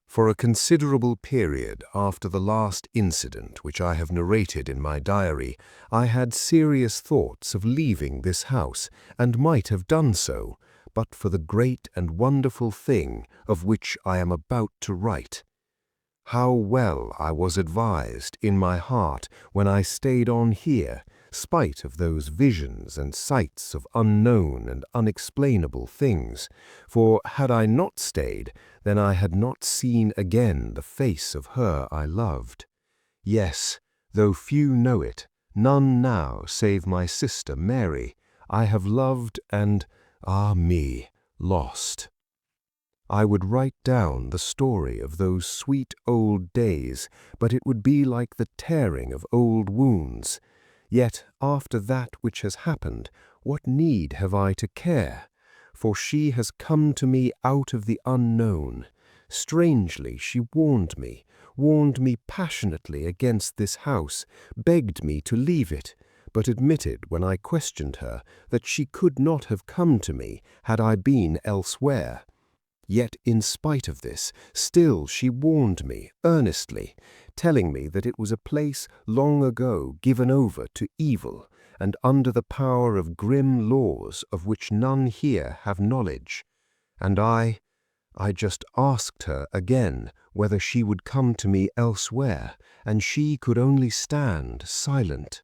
S1: For a considerable period after the last incident which I have narrated in my diary, I had serious thoughts of leaving this house, and might have done so, but for the great and wonderful thing of which I am about to write. How well I was advised in my heart when I stayed on here, spite of those visions and sights of unknown and unexplainable things, for had I not stayed, then I had not seen again the face of her I loved. Yes, though few know it,
S2: None now save my sister Mary I have loved and, ah me, lost. I would write down the story of those sweet old days, but it would be like the tearing of old wounds. Yet after that which has happened, what need have I to care? For she has come to me out of the unknown. Strangely she warned me passionately against this house, begged me to leave it, but admitted when I questioned her that she could not have come to me had I been elsewhere. Yet in spite of this, still she warned me earnestly, telling me that it was a place long ago given over to evil, and under the power of grim laws of which none here have knowledge. And I just asked her again whether she would come to me elsewhere, and she could only stand silent.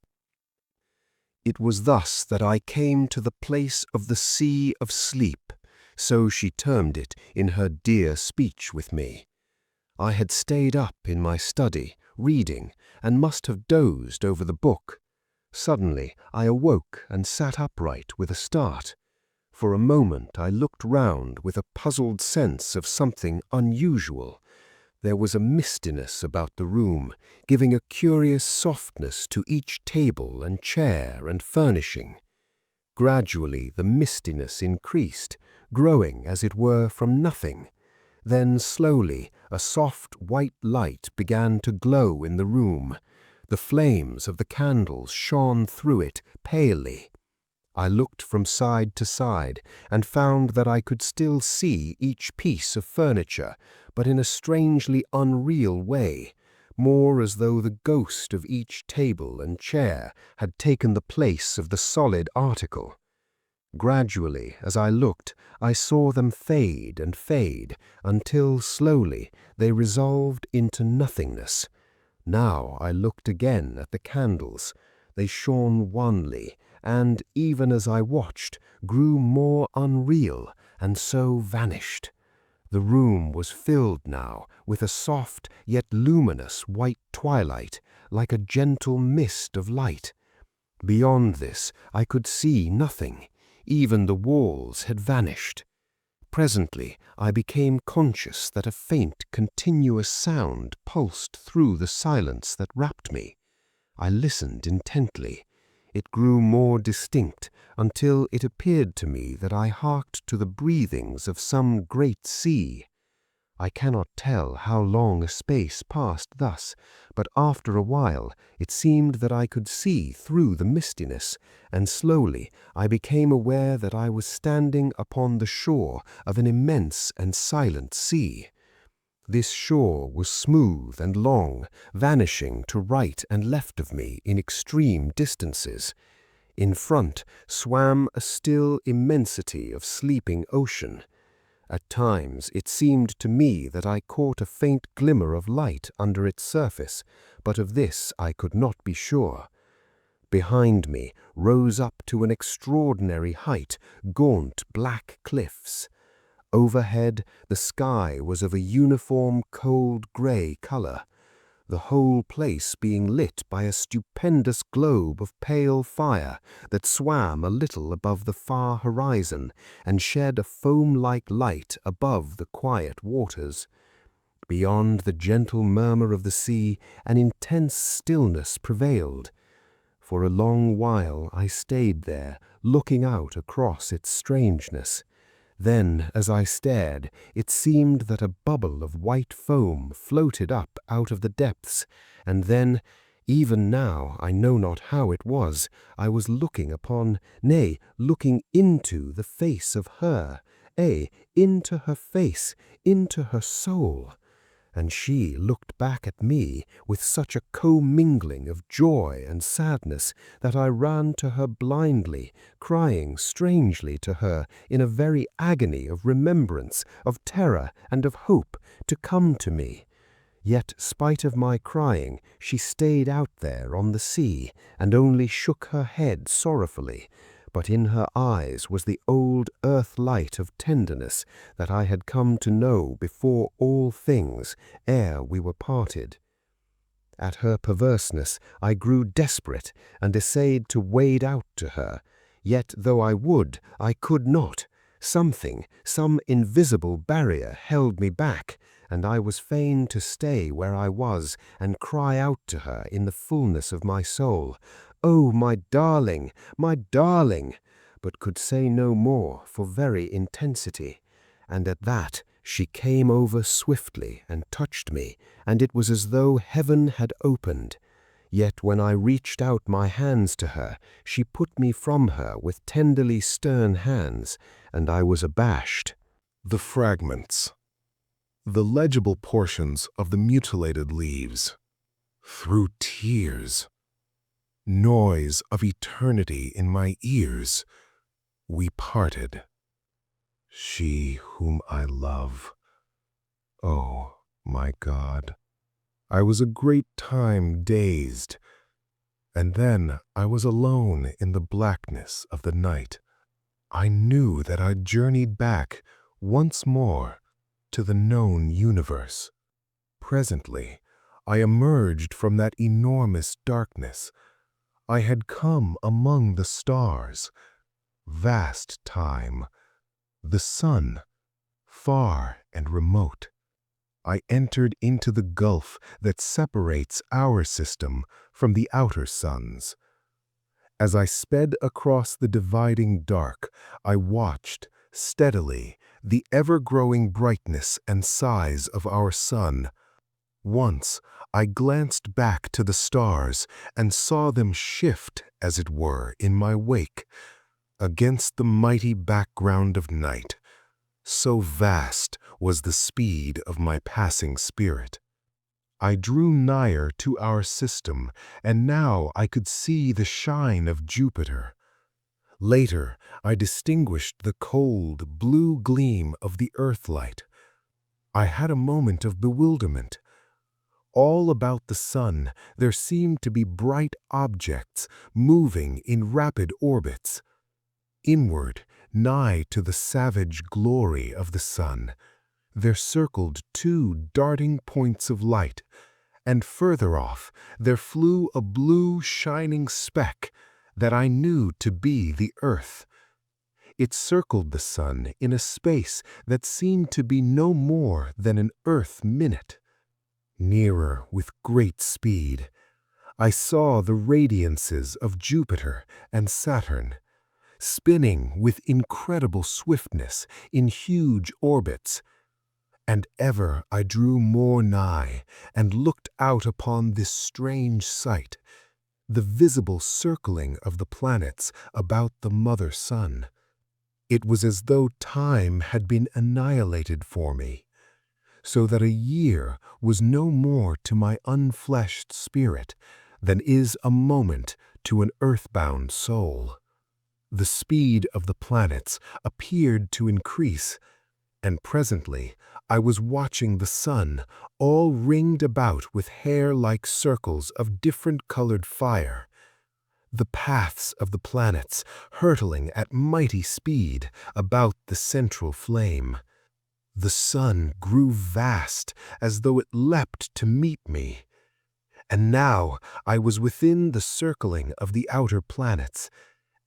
S2: It was thus that I came to the place of the Sea of Sleep, so she termed it in her dear speech with me. I had stayed up in my study, reading, and must have dozed over the book. Suddenly I awoke and sat upright with a start. For a moment I looked round with a puzzled sense of something unusual. There was a mistiness about the room, giving a curious softness to each table and chair and furnishing. Gradually the mistiness increased, growing as it were from nothing. Then slowly a soft white light began to glow in the room. The flames of the candles shone through it palely. I looked from side to side and found that I could still see each piece of furniture, but in a strangely unreal way, more as though the ghost of each table and chair had taken the place of the solid article. Gradually, as I looked, I saw them fade and fade, until slowly they resolved into nothingness. Now I looked again at the candles. They shone wanly, and, even as I watched, grew more unreal, and so vanished. The room was filled now with a soft yet luminous white twilight, like a gentle mist of light. Beyond this I could see nothing. Even the walls had vanished. Presently I became conscious that a faint, continuous sound pulsed through the silence that wrapped me. I listened intently. It grew more distinct until it appeared to me that I harked to the breathings of some great sea. I cannot tell how long a space passed thus, but after a while it seemed that I could see through the mistiness, and slowly I became aware that I was standing upon the shore of an immense and silent sea. This shore was smooth and long, vanishing to right and left of me in extreme distances. In front swam a still immensity of sleeping ocean. At times it seemed to me that I caught a faint glimmer of light under its surface, but of this I could not be sure. Behind me rose up to an extraordinary height gaunt black cliffs. Overhead the sky was of a uniform cold grey colour, the whole place being lit by a stupendous globe of pale fire that swam a little above the far horizon and shed a foam-like light above the quiet waters. Beyond the gentle murmur of the sea, an intense stillness prevailed. For a long while I stayed there, looking out across its strangeness. Then, as I stared, it seemed that a bubble of white foam floated up out of the depths, and then, even now, I know not how it was, I was looking upon, nay, looking into the face of her, into her face, into her soul. And she looked back at me with such a commingling of joy and sadness that I ran to her blindly, crying strangely to her in a very agony of remembrance, of terror, and of hope, to come to me. Yet, spite of my crying, she stayed out there on the sea, and only shook her head sorrowfully, but in her eyes was the old earth light of tenderness that I had come to know before all things, ere we were parted. At her perverseness, I grew desperate and essayed to wade out to her. Yet, though I would, I could not. Something, some invisible barrier held me back, and I was fain to stay where I was and cry out to her in the fullness of my soul, "Oh, my darling, my darling!" but could say no more for very intensity. And at that, she came over swiftly and touched me, and it was as though heaven had opened. Yet when I reached out my hands to her, she put me from her with tenderly stern hands, and I was abashed.
S1: The fragments, the legible portions of the mutilated leaves, through tears, noise of eternity in my ears, we parted. She whom I love. Oh, my God, I was a great time dazed, and then I was alone in the blackness of the night. I knew that I journeyed back once more to the known universe. Presently, I emerged from that enormous darkness. I had come among the stars, vast time, the sun, far and remote. I entered into the gulf that separates our system from the outer suns. As I sped across the dividing dark, I watched, steadily, the ever-growing brightness and size of our sun. Once, I glanced back to the stars and saw them shift, as it were, in my wake, against the mighty background of night. So vast was the speed of my passing spirit. I drew nigher to our system, and now I could see the shine of Jupiter. Later, I distinguished the cold, blue gleam of the earthlight. I had a moment of bewilderment. All about the sun there seemed to be bright objects moving in rapid orbits. Inward, nigh to the savage glory of the sun, there circled two darting points of light, and further off there flew a blue shining speck that I knew to be the earth. It circled the sun in a space that seemed to be no more than an earth minute. Nearer with great speed, I saw the radiances of Jupiter and Saturn, spinning with incredible swiftness in huge orbits. And ever I drew more nigh and looked out upon this strange sight, the visible circling of the planets about the mother sun. It was as though time had been annihilated for me, so that a year was no more to my unfleshed spirit than is a moment to an earthbound soul. The speed of the planets appeared to increase, and presently I was watching the sun, all ringed about with hair-like circles of different-colored fire. The paths of the planets hurtling at mighty speed about the central flame. The sun grew vast as though it leapt to meet me. And now I was within the circling of the outer planets,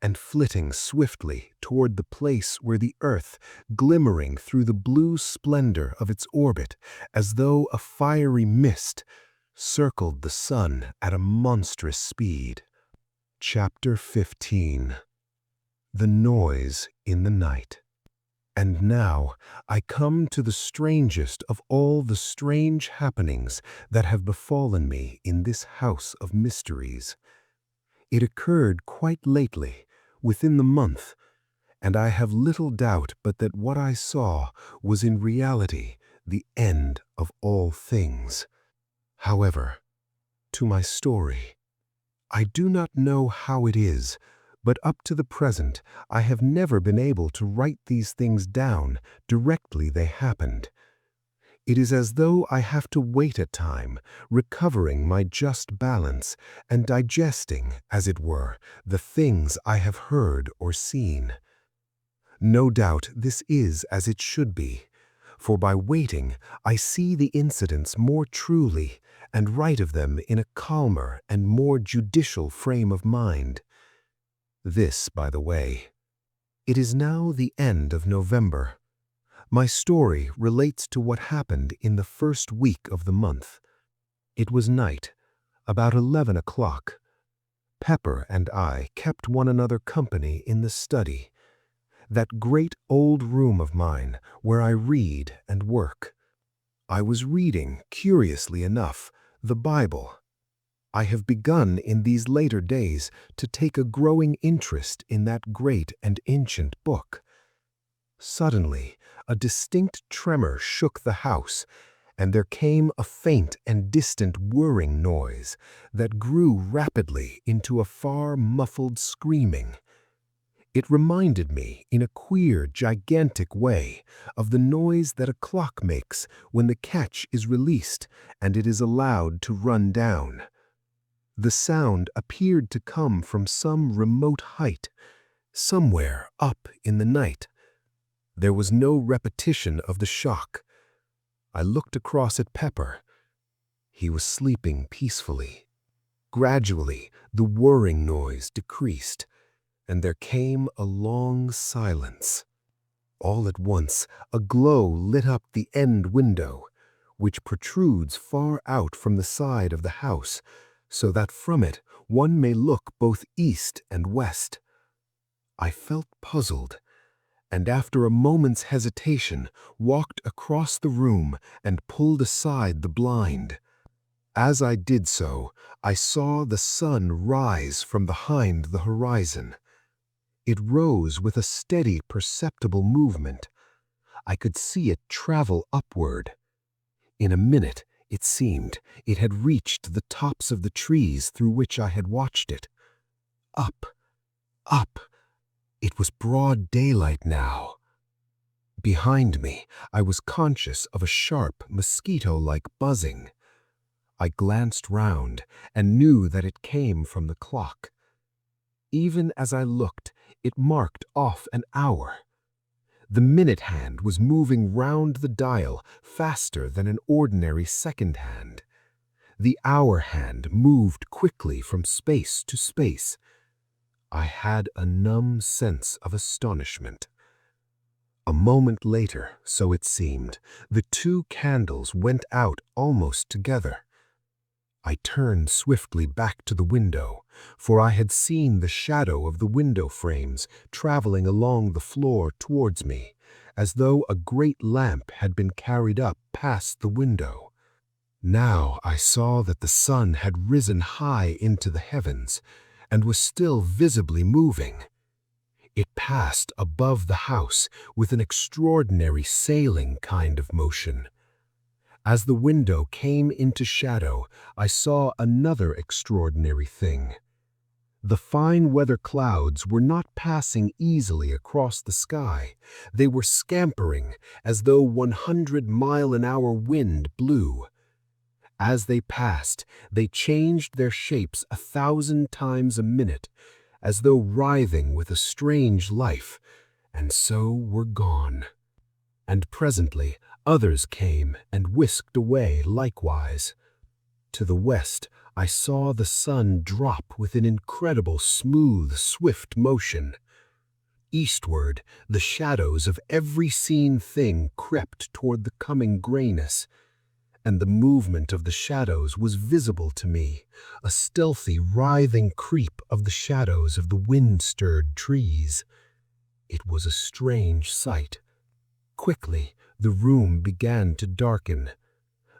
S1: and flitting swiftly toward the place where the earth, glimmering through the blue splendor of its orbit, as though a fiery mist, circled the sun at a monstrous speed. Chapter 15. The Noise in the Night. And now I come to the strangest of all the strange happenings that have befallen me in this house of mysteries. It occurred quite lately, within the month, and I have little doubt but that what I saw was in reality the end of all things. However, to my story. I do not know how it is, but up to the present I have never been able to write these things down directly they happened. It is as though I have to wait a time, recovering my just balance and digesting, as it were, the things I have heard or seen. No doubt this is as it should be, for by waiting I see the incidents more truly,
S2: and write of them in a calmer and more judicial frame of mind. This, by the way, it is now the end of November. My story relates to what happened in the first week of the month. It was night, about 11 o'clock. Pepper and I kept one another company in the study, that great old room of mine where I read and work. I was reading, curiously enough, the Bible. I have begun in these later days to take a growing interest in that great and ancient book. Suddenly, a distinct tremor shook the house, and there came a faint and distant whirring noise that grew rapidly into a far muffled screaming. It reminded me, in a queer, gigantic way, of the noise that a clock makes when the catch is released and it is allowed to run down. The sound appeared to come from some remote height, somewhere up in the night. There was no repetition of the shock. I looked across at Pepper. He was sleeping peacefully. Gradually, the whirring noise decreased, and there came a long silence. All at once, a glow lit up the end window, which protrudes far out from the side of the house, so that from it one may look both east and west. I felt puzzled, and after a moment's hesitation, walked across the room and pulled aside the blind. As I did so, I saw the sun rise from behind the horizon. It rose with a steady, perceptible movement. I could see it travel upward. In a minute, it seemed, it had reached the tops of the trees through which I had watched it. Up, up. It was broad daylight now. Behind me, I was conscious of a sharp, mosquito-like buzzing. I glanced round and knew that it came from the clock. Even as I looked, it marked off an hour. The minute hand was moving round the dial faster than an ordinary second hand. The hour hand moved quickly from space to space. I had a numb sense of astonishment. A moment later, so it seemed, the two candles went out almost together. I turned swiftly back to the window, for I had seen the shadow of the window frames traveling along the floor towards me, as though a great lamp had been carried up past the window. Now I saw that the sun had risen high into the heavens, and was still visibly moving. It passed above the house with an extraordinary sailing kind of motion. As the window came into shadow, I saw another extraordinary thing. The fine weather clouds were not passing easily across the sky. They were scampering as though 100-mile-an-hour wind blew. As they passed, they changed their shapes 1,000 times a minute, as though writhing with a strange life, and so were gone. And presently others came and whisked away likewise. To the west, I saw the sun drop with an incredible smooth, swift motion. Eastward, the shadows of every seen thing crept toward the coming grayness, and the movement of the shadows was visible to me, a stealthy, writhing creep of the shadows of the wind-stirred trees. It was a strange sight. Quickly, the room began to darken.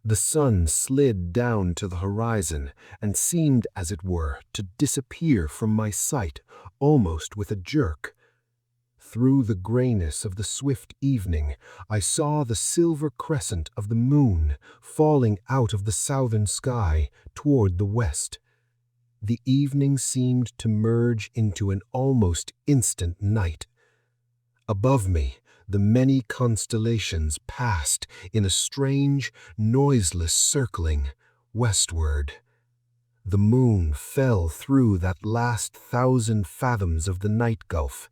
S2: The sun slid down to the horizon and seemed, as it were, to disappear from my sight almost with a jerk. Through the grayness of the swift evening, I saw the silver crescent of the moon falling out of the southern sky toward the west. The evening seemed to merge into an almost instant night. Above me, the many constellations passed in a strange, noiseless circling westward. The moon fell through that last 1,000 fathoms of the night gulf,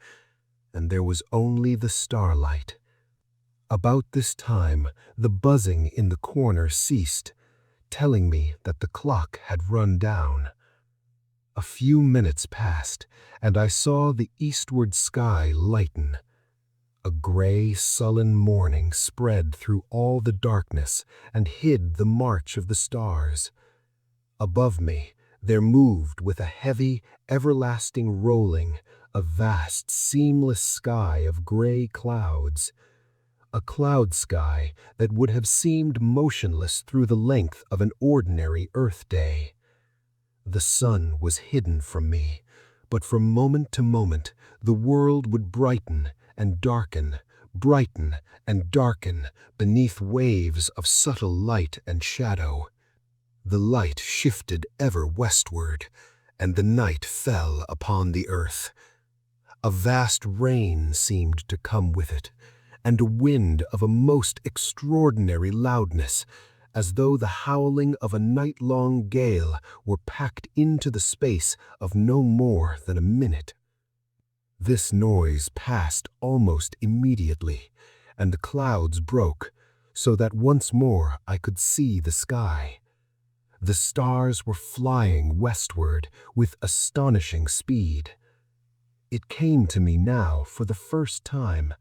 S2: and there was only the starlight. About this time, the buzzing in the corner ceased. telling me that the clock had run down. A few minutes passed, and I saw the eastward sky lighten. A gray, sullen morning spread through all the darkness and hid the march of the stars. Above me, there moved with a heavy, everlasting rolling, a vast, seamless sky of gray clouds. A cloud sky that would have seemed motionless through the length of an ordinary Earth day. The sun was hidden from me, but from moment to moment the world would brighten and darken beneath waves of subtle light and shadow. The light shifted ever westward, and the night fell upon the earth. A vast rain seemed to come with it, and a wind of a most extraordinary loudness, as though the howling of a night-long gale were packed into the space of no more than a minute. This noise passed almost immediately, and the clouds broke, so that once more I could see the sky. The stars were flying westward with astonishing speed. It came to me now for the first time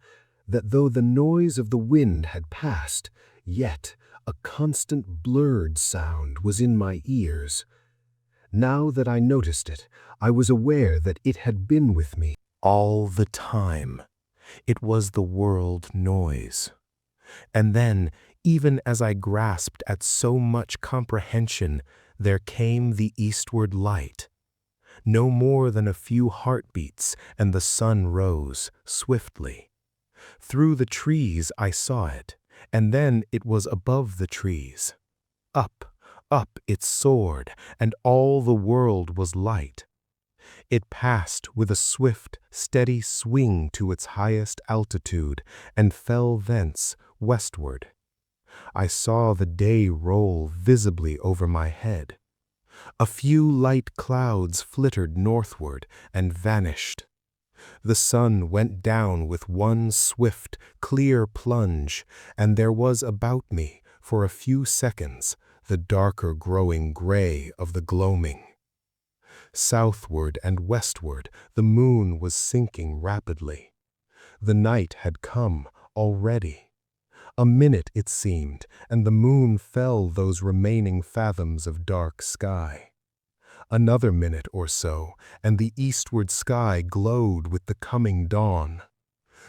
S2: that though the noise of the wind had passed, yet a constant blurred sound was in my ears. Now that I noticed it, I was aware that it had been with me all the time. It was the world noise. And then, even as I grasped at so much comprehension, there came the eastward light. No more than a few heartbeats, and the sun rose swiftly. Through the trees I saw it, and then it was above the trees. Up, up it soared, and all the world was light. It passed with a swift, steady swing to its highest altitude, and fell thence westward. I saw the day roll visibly over my head. A few light clouds flittered northward and vanished. The sun went down with one swift, clear plunge, and there was about me, for a few seconds, the darker growing gray of the gloaming. Southward and westward, the moon was sinking rapidly. The night had come already. A minute, it seemed, and the moon fell those remaining fathoms of dark sky. Another minute or so, and the eastward sky glowed with the coming dawn.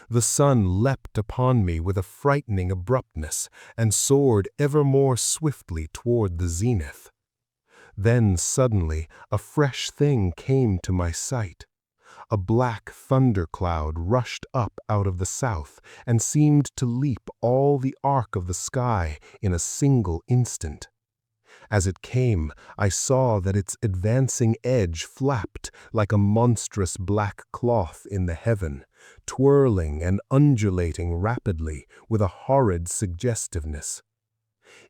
S2: The sun leapt upon me with a frightening abruptness, and soared ever more swiftly toward the zenith. Then suddenly a fresh thing came to my sight. A black thundercloud rushed up out of the south and seemed to leap all the arc of the sky in a single instant. As it came, I saw that its advancing edge flapped like a monstrous black cloth in the heaven, twirling and undulating rapidly with a horrid suggestiveness.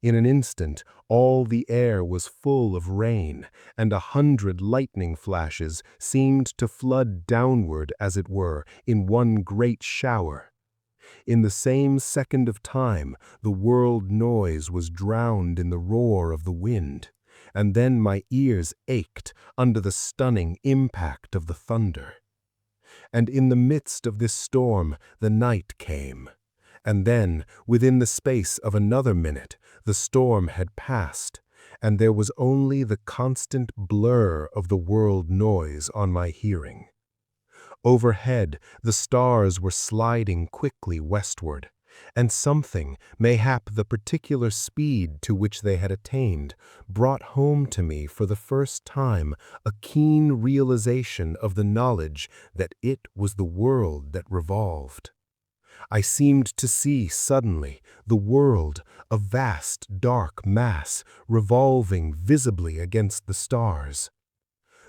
S2: In an instant, all the air was full of rain, and 100 lightning flashes seemed to flood downward, as it were, in one great shower. In the same second of time, the world noise was drowned in the roar of the wind, and then my ears ached under the stunning impact of the thunder. And in the midst of this storm, the night came. And then, within the space of another minute, the storm had passed, and there was only the constant blur of the world noise on my hearing. Overhead, the stars were sliding quickly westward, and something, mayhap the particular speed to which they had attained, brought home to me for the first time a keen realization of the knowledge that it was the world that revolved. I seemed to see suddenly the world, a vast dark mass, revolving visibly against the stars.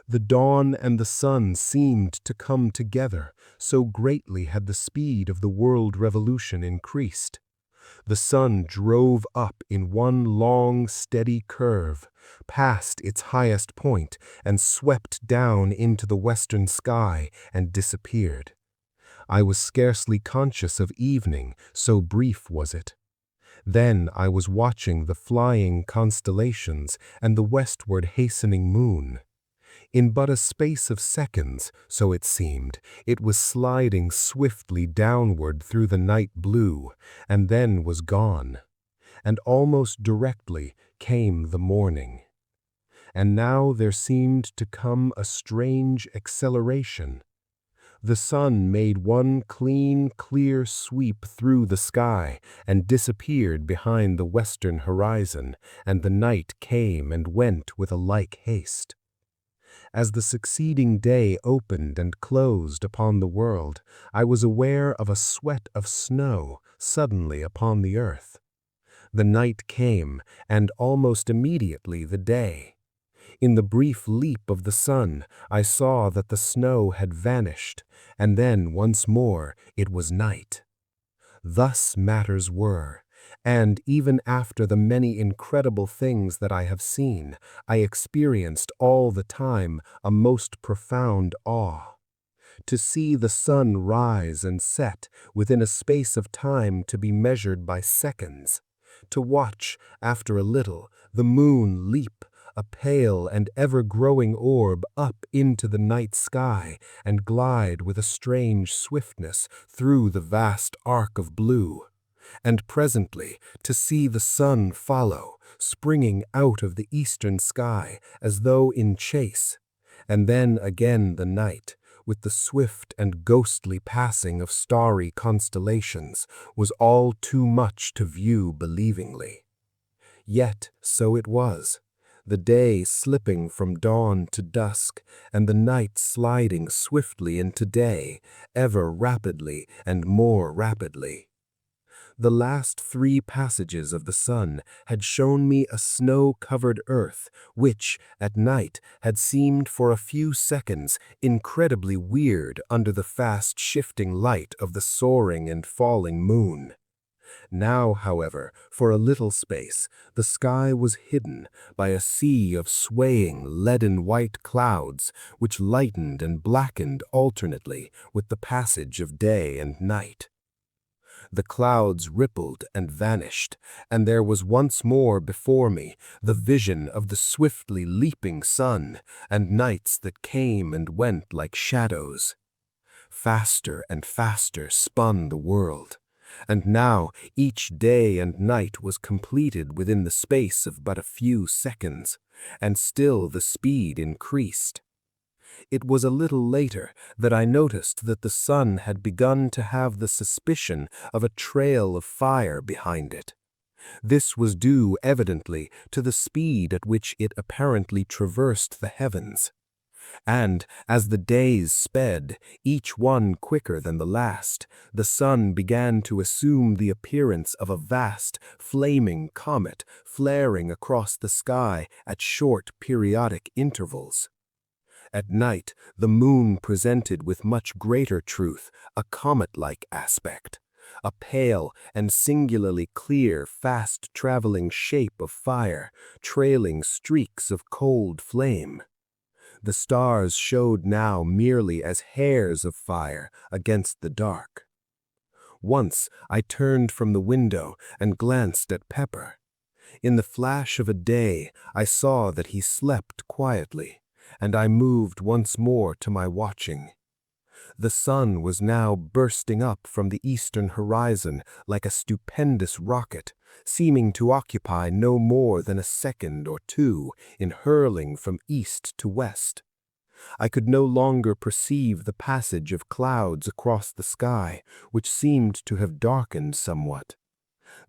S2: The dawn and the sun seemed to come together, so greatly had the speed of the world revolution increased. The sun drove up in one long, steady curve, passed its highest point, and swept down into the western sky and disappeared. I was scarcely conscious of evening, so brief was it. Then I was watching the flying constellations and the westward hastening moon. In but a space of seconds, so it seemed, it was sliding swiftly downward through the night blue, and then was gone. And almost directly came the morning. And now there seemed to come a strange acceleration. The sun made one clean, clear sweep through the sky and disappeared behind the western horizon, and the night came and went with a like haste. As the succeeding day opened and closed upon the world, I was aware of a sweat of snow suddenly upon the earth. The night came, and almost immediately the day. In the brief leap of the sun, I saw that the snow had vanished, and then once more it was night. Thus matters were, and even after the many incredible things that I have seen, I experienced all the time a most profound awe. To see the sun rise and set within a space of time to be measured by seconds, to watch, after a little, the moon leap, a pale and ever-growing orb, up into the night sky and glide with a strange swiftness through the vast arc of blue, and presently to see the sun follow, springing out of the eastern sky as though in chase, and then again the night, with the swift and ghostly passing of starry constellations, was all too much to view believingly. Yet so it was, the day slipping from dawn to dusk, and the night sliding swiftly into day, ever rapidly and more rapidly. The last 3 passages of the sun had shown me a snow-covered earth, which, at night, had seemed for a few seconds incredibly weird under the fast-shifting light of the soaring and falling moon. Now, however, for a little space, the sky was hidden by a sea of swaying, leaden-white clouds, which lightened and blackened alternately with the passage of day and night. The clouds rippled and vanished, and there was once more before me the vision of the swiftly leaping sun, and nights that came and went like shadows. Faster and faster spun the world, and now each day and night was completed within the space of but a few seconds, and still the speed increased. It was a little later that I noticed that the sun had begun to have the suspicion of a trail of fire behind it. This was due evidently to the speed at which it apparently traversed the heavens. And as the days sped, each one quicker than the last, the sun began to assume the appearance of a vast, flaming comet flaring across the sky at short periodic intervals. At night, the moon presented with much greater truth a comet-like aspect, a pale and singularly clear, fast-traveling shape of fire, trailing streaks of cold flame. The stars showed now merely as hairs of fire against the dark. Once I turned from the window and glanced at Pepper. In the flash of a day, I saw that he slept quietly, and I moved once more to my watching. The sun was now bursting up from the eastern horizon like a stupendous rocket, seeming to occupy no more than a second or 2 in hurling from east to west. I could no longer perceive the passage of clouds across the sky, which seemed to have darkened somewhat.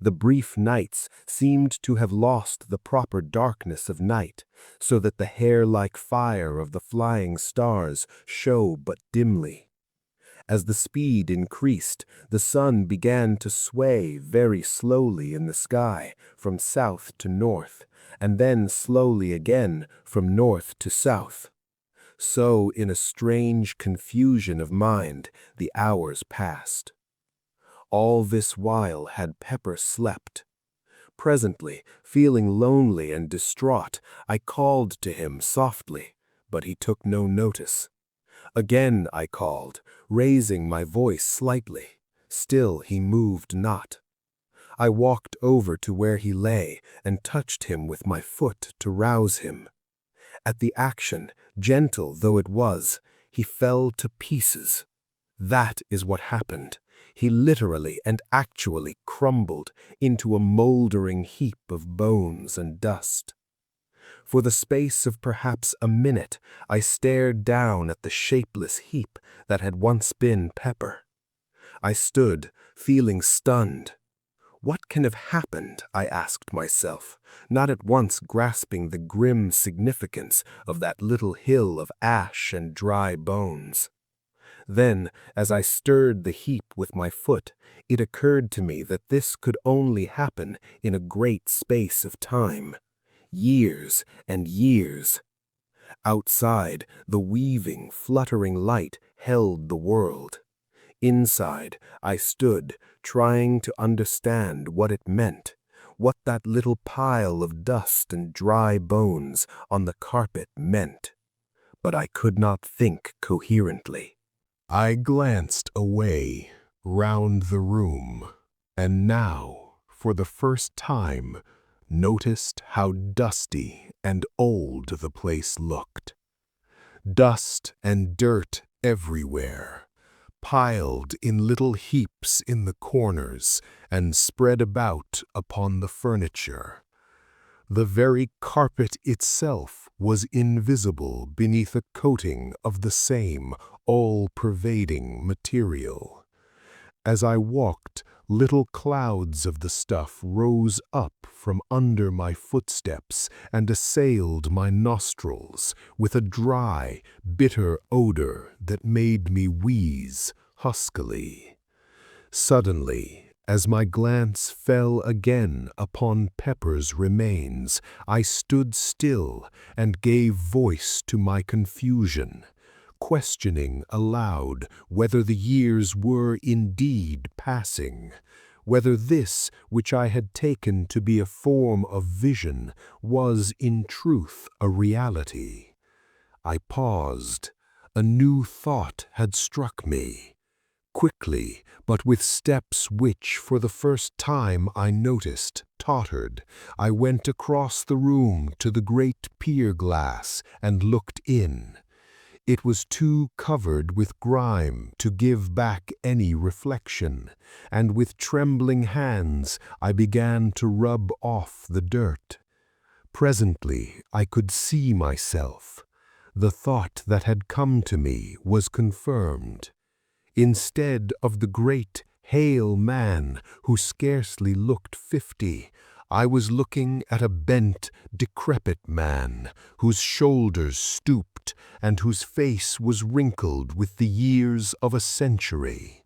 S2: The brief nights seemed to have lost the proper darkness of night, so that the hair-like fire of the flying stars showed but dimly. As the speed increased, the sun began to sway very slowly in the sky from south to north, and then slowly again from north to south. So, in a strange confusion of mind, the hours passed. All this while had Pepper slept. Presently, feeling lonely and distraught, I called to him softly, but he took no notice. Again I called, raising my voice slightly. Still he moved not. I walked over to where he lay and touched him with my foot to rouse him. At the action, gentle though it was, he fell to pieces. That is what happened. He literally and actually crumbled into a moldering heap of bones and dust. For the space of perhaps a minute, I stared down at the shapeless heap that had once been Pepper. I stood, feeling stunned. What can have happened, I asked myself, not at once grasping the grim significance of that little hill of ash and dry bones. Then, as I stirred the heap with my foot, it occurred to me that this could only happen in a great space of time. Years and years. Outside, the weaving, fluttering light held the world. Inside, I stood, trying to understand what it meant, what that little pile of dust and dry bones on the carpet meant. But I could not think coherently.
S1: I glanced away, round the room, and now, for the first time, noticed how dusty and old the place looked. Dust and dirt everywhere, piled in little heaps in the corners and spread about upon the furniture. The very carpet itself was invisible beneath a coating of the same all-pervading material. As I walked, little clouds of the stuff rose up from under my footsteps and assailed my nostrils with a dry, bitter odor that made me wheeze huskily. Suddenly, as my glance fell again upon Pepper's remains, I stood still and gave voice to my confusion, questioning aloud whether the years were indeed passing, whether this which I had taken to be a form of vision was in truth a reality. I paused. A new thought had struck me. Quickly, but with steps which, for the first time I noticed, tottered, I went across the room to the great pier glass and looked in. It was too covered with grime to give back any reflection, and with trembling hands I began to rub off the dirt. Presently I could see myself. The thought that had come to me was confirmed. Instead of the great, hale man who scarcely looked 50, I was looking at a bent, decrepit man whose shoulders stooped and whose face was wrinkled with the years of a century.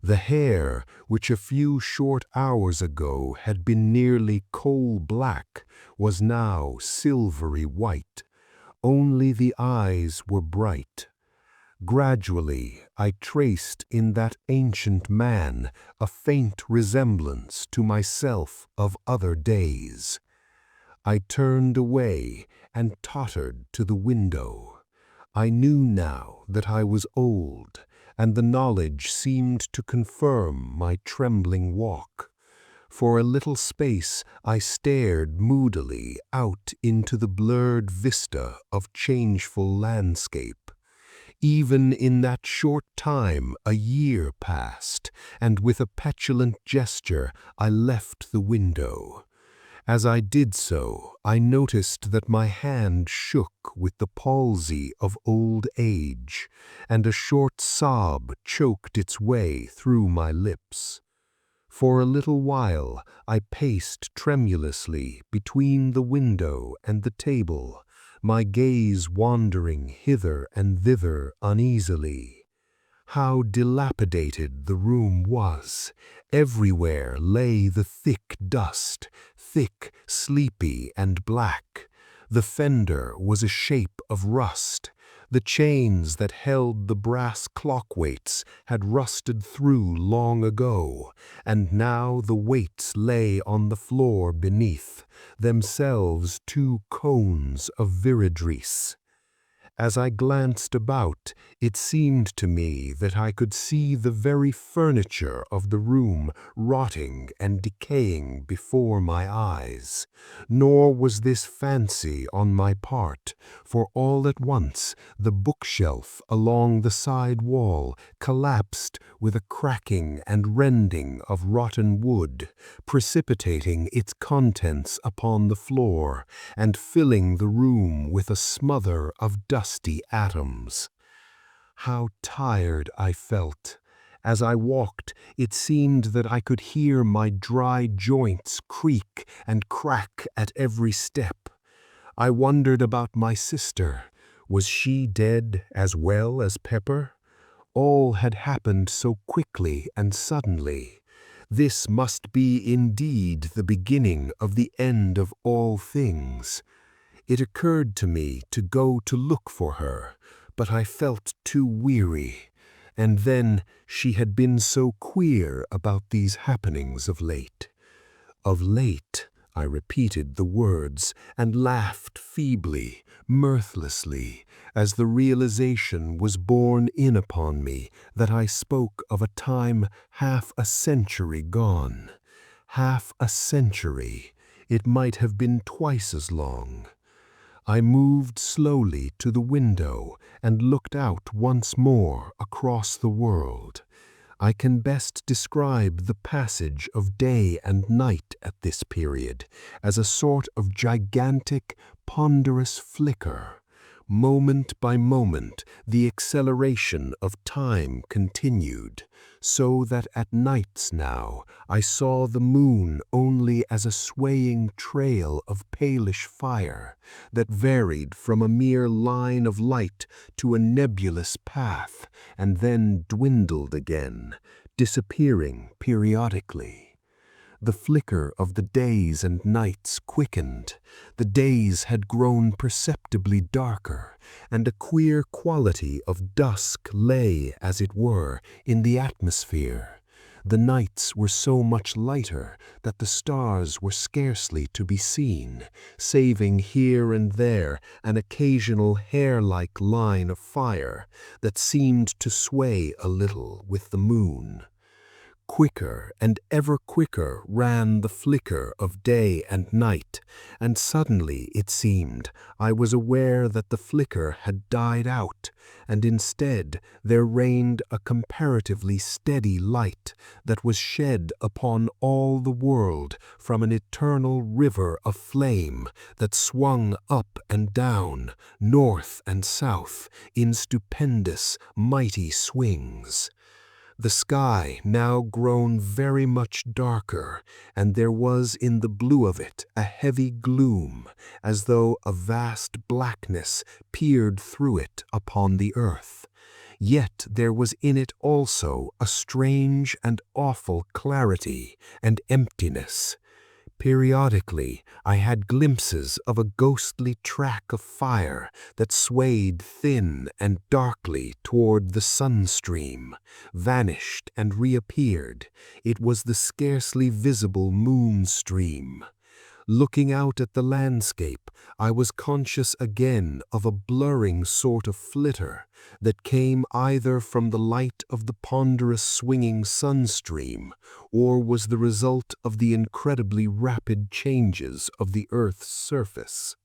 S1: The hair, which a few short hours ago had been nearly coal-black, was now silvery white. Only the eyes were bright. Gradually, I traced in that ancient man a faint resemblance to myself of other days. I turned away and tottered to the window. I knew now that I was old, and the knowledge seemed to confirm my trembling walk. For a little space I stared moodily out into the blurred vista of changeful landscape. Even in that short time a year passed, and with a petulant gesture I left the window. As I did so, I noticed that my hand shook with the palsy of old age, and a short sob choked its way through my lips. For a little while I paced tremulously between the window and the table, my gaze wandering hither and thither uneasily. How dilapidated the room was! Everywhere lay the thick dust, thick, sleepy, and black. The fender was a shape of rust. The chains that held the brass clockweights had rusted through long ago, and now the weights lay on the floor beneath, themselves two cones of viridrice.
S2: As I glanced about, it seemed to me that I could see the very furniture of the room rotting and decaying before my eyes. Nor was this fancy on my part, for all at once the bookshelf along the side wall collapsed with a cracking and rending of rotten wood, precipitating its contents upon the floor and filling the room with a smother of dusty atoms. How tired I felt. As I walked, it seemed that I could hear my dry joints creak and crack at every step. I wondered about my sister. Was she dead as well as Pepper? All had happened so quickly and suddenly. This must be indeed the beginning of the end of all things. It occurred to me to go to look for her, but I felt too weary. And then she had been so queer about these happenings of late. Of late, I repeated the words and laughed feebly, mirthlessly, as the realization was borne in upon me that I spoke of a time half a century gone. Half a century. It might have been twice as long. I moved slowly to the window and looked out once more across the world. I can best describe the passage of day and night at this period as a sort of gigantic, ponderous flicker. Moment by moment, the acceleration of time continued, so that at nights now I saw the moon only as a swaying trail of palish fire that varied from a mere line of light to a nebulous path and then dwindled again, disappearing periodically. The flicker of the days and nights quickened. The days had grown perceptibly darker, and a queer quality of dusk lay, as it were, in the atmosphere. The nights were so much lighter that the stars were scarcely to be seen, saving here and there an occasional hair-like line of fire that seemed to sway a little with the moon. Quicker and ever quicker ran the flicker of day and night, and suddenly, it seemed, I was aware that the flicker had died out, and instead there reigned a comparatively steady light that was shed upon all the world from an eternal river of flame that swung up and down, north and south, in stupendous, mighty swings. The sky now grown very much darker, and there was in the blue of it a heavy gloom, as though a vast blackness peered through it upon the earth. Yet there was in it also a strange and awful clarity and emptiness. Periodically, I had glimpses of a ghostly track of fire that swayed thin and darkly toward the sun-stream, vanished and reappeared. It was the scarcely visible moon-stream. Looking out at the landscape, I was conscious again of a blurring sort of flitter that came either from the light of the ponderous swinging sun-stream or was the result of the incredibly rapid changes of the earth's surface.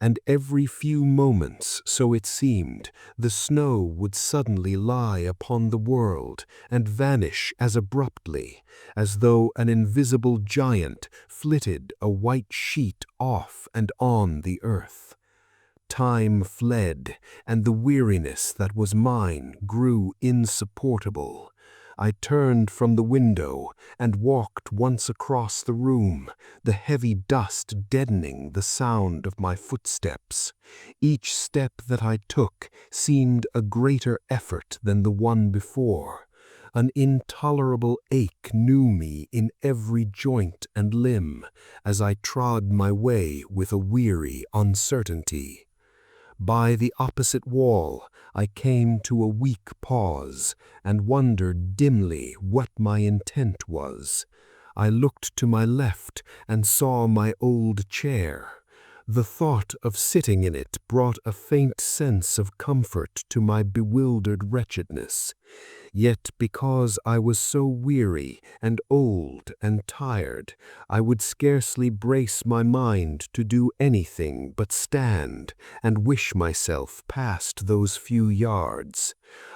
S2: And every few moments, so it seemed, the snow would suddenly lie upon the world and vanish as abruptly, as though an invisible giant flitted a white sheet off and on the earth. Time fled, and the weariness that was mine grew insupportable. I turned from the window and walked once across the room, the heavy dust deadening the sound of my footsteps. Each step that I took seemed a greater effort than the one before. An intolerable ache knew me in every joint and limb as I trod my way with a weary uncertainty. By the opposite wall, I came to a weak pause and wondered dimly what my intent was. I looked to my left and saw my old chair. The thought of sitting in it brought a faint sense of comfort to my bewildered wretchedness. Yet because I was so weary and old and tired, I would scarcely brace my mind to do anything but stand and wish myself past those few yards.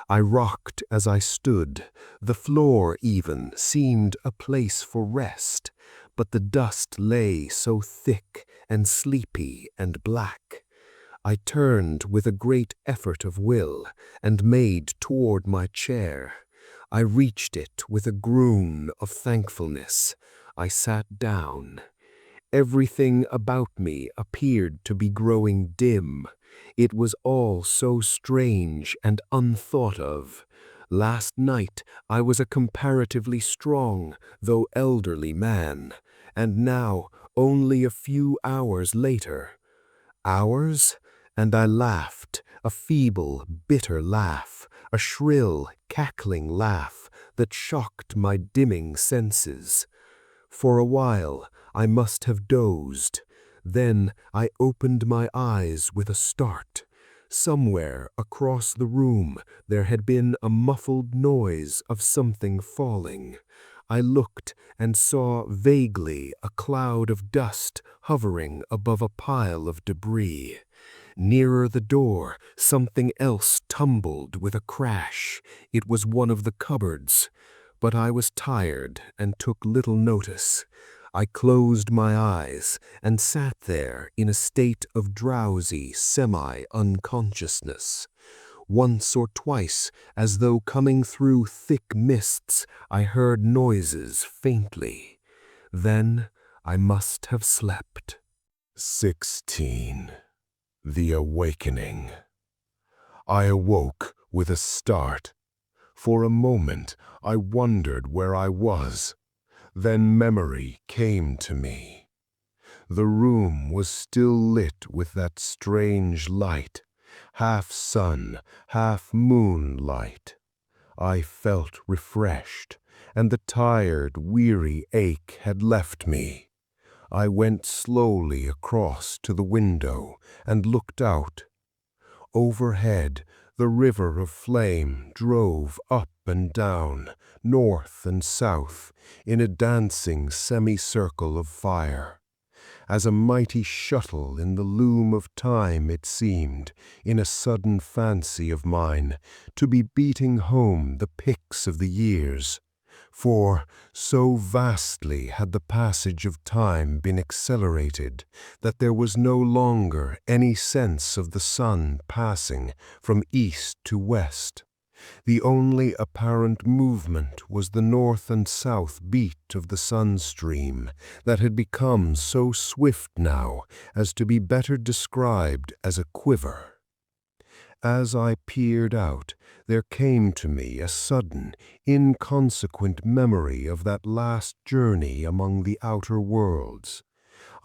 S2: I rocked as I stood. The floor even seemed a place for rest, but the dust lay so thick and sleepy and black. I turned with a great effort of will and made toward my chair. I reached it with a groan of thankfulness. I sat down. Everything about me appeared to be growing dim. It was all so strange and unthought of. Last night I was a comparatively strong, though elderly man, and now, only a few hours later. Hours? And I laughed, a feeble, bitter laugh, a shrill, cackling laugh that shocked my dimming senses. For a while I must have dozed. Then I opened my eyes with a start. Somewhere across the room there had been a muffled noise of something falling. I looked and saw vaguely a cloud of dust hovering above a pile of debris. Nearer the door, something else tumbled with a crash. It was one of the cupboards. But I was tired and took little notice. I closed my eyes and sat there in a state of drowsy semi-unconsciousness. Once or twice, as though coming through thick mists, I heard noises faintly. Then I must have slept.
S1: 16. The Awakening. I awoke with a start. For a moment I wondered where I was. Then memory came to me. The room was still lit with that strange light, half sun, half moonlight. I felt refreshed, and the tired, weary ache had left me. I went slowly across to the window and looked out. Overhead, the river of flame drove up and down, north and south, in a dancing semicircle of fire. As a mighty shuttle in the loom of time it seemed, in a sudden fancy of mine, to be beating home the picks of the years. For so vastly had the passage of time been accelerated that there was no longer any sense of the sun passing from east to west. The only apparent movement was the north and south beat of the sun stream that had become so swift now as to be better described as a quiver. As I peered out, there came to me a sudden, inconsequent memory of that last journey among the outer worlds.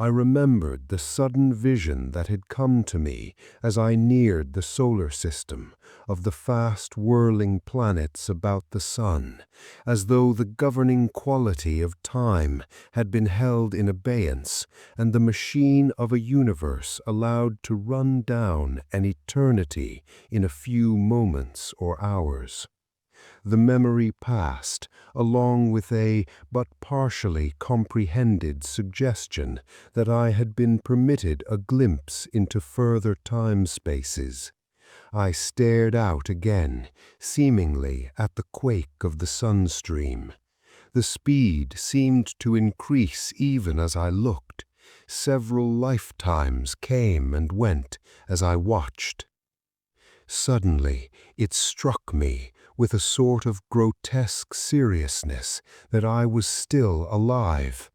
S1: I remembered the sudden vision that had come to me as I neared the solar system, of the fast whirling planets about the sun, as though the governing quality of time had been held in abeyance and the machine of a universe allowed to run down an eternity in a few moments or hours. The memory passed, along with a but partially comprehended suggestion that I had been permitted a glimpse into further time spaces. I stared out again, seemingly at the quake of the sun stream. The speed seemed to increase even as I looked. Several lifetimes came and went as I watched. Suddenly, it struck me with a sort of grotesque seriousness that I was still alive.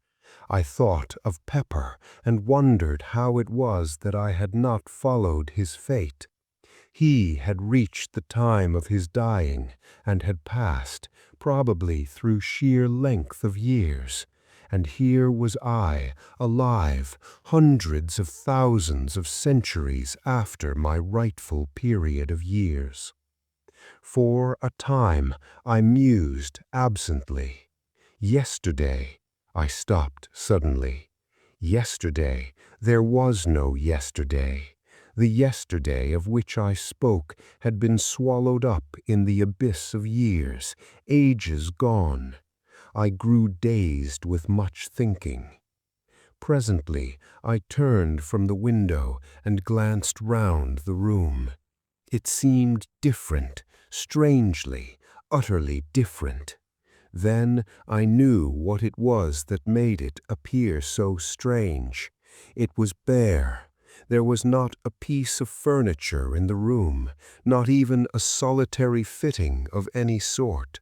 S1: I thought of Pepper and wondered how it was that I had not followed his fate. He had reached the time of his dying and had passed, probably through sheer length of years. And here was I, alive, hundreds of thousands of centuries after my rightful period of years. For a time I mused absently. Yesterday, I stopped suddenly.
S2: Yesterday, there was no yesterday. The yesterday of which I spoke had been swallowed up in the abyss of years, ages gone. I grew dazed with much thinking. Presently, I turned from the window and glanced round the room. It seemed different, strangely, utterly different. Then I knew what it was that made it appear so strange. It was bare. There was not a piece of furniture in the room, not even a solitary fitting of any sort.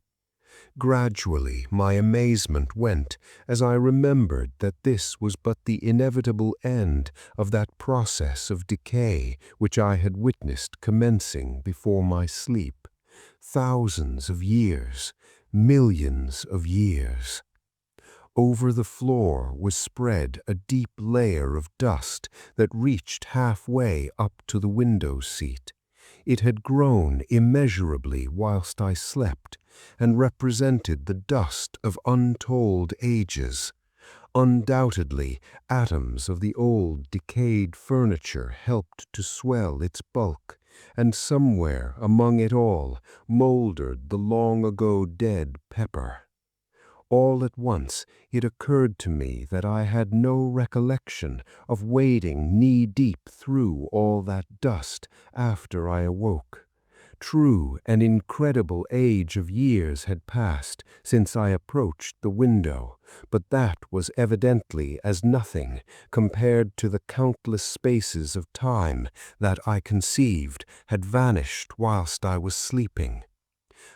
S2: Gradually my amazement went as I remembered that this was but the inevitable end of that process of decay which I had witnessed commencing before my sleep. Thousands of years, millions of years. Over the floor was spread a deep layer of dust that reached halfway up to the window seat. It had grown immeasurably whilst I slept, and represented the dust of untold ages. Undoubtedly, atoms of the old decayed furniture helped to swell its bulk, and somewhere among it all mouldered the long-ago dead pepper. All at once it occurred to me that I had no recollection of wading knee-deep through all that dust after I awoke. True, an incredible age of years had passed since I approached the window, but that was evidently as nothing compared to the countless spaces of time that I conceived had vanished whilst I was sleeping.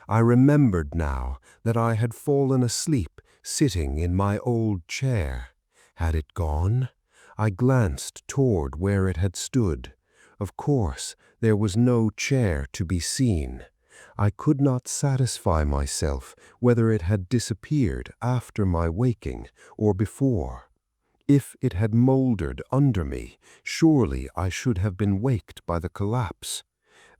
S2: I remembered now that I had fallen asleep sitting in my old chair. Had it gone? I glanced toward where it had stood. Of course, there was no chair to be seen. I could not satisfy myself whether it had disappeared after my waking or before. If it had mouldered under me, surely I should have been waked by the collapse.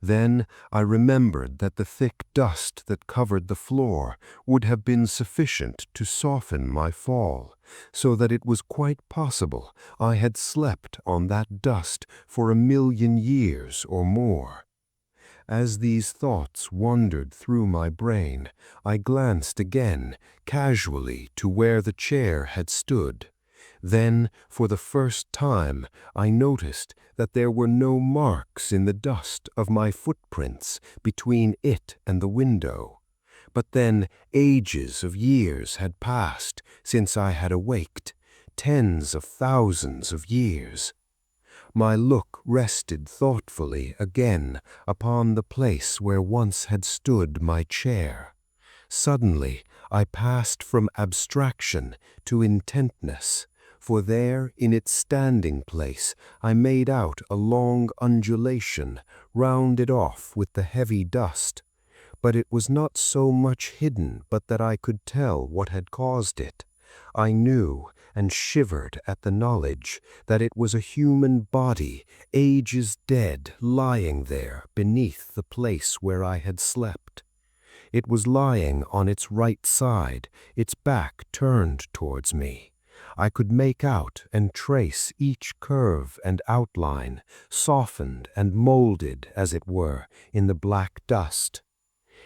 S2: Then I remembered that the thick dust that covered the floor would have been sufficient to soften my fall, so that it was quite possible I had slept on that dust for 1,000,000 years or more. As these thoughts wandered through my brain, I glanced again, casually, to where the chair had stood. Then, for the first time, I noticed that there were no marks in the dust of my footprints between it and the window. But then ages of years had passed since I had awaked, tens of thousands of years. My look rested thoughtfully again upon the place where once had stood my chair. Suddenly, I passed from abstraction to intentness, for there, in its standing place, I made out a long undulation, rounded off with the heavy dust. But it was not so much hidden but that I could tell what had caused it. I knew and shivered at the knowledge that it was a human body, ages dead, lying there beneath the place where I had slept. It was lying on its right side, its back turned towards me. I could make out and trace each curve and outline, softened and molded, as it were, in the black dust.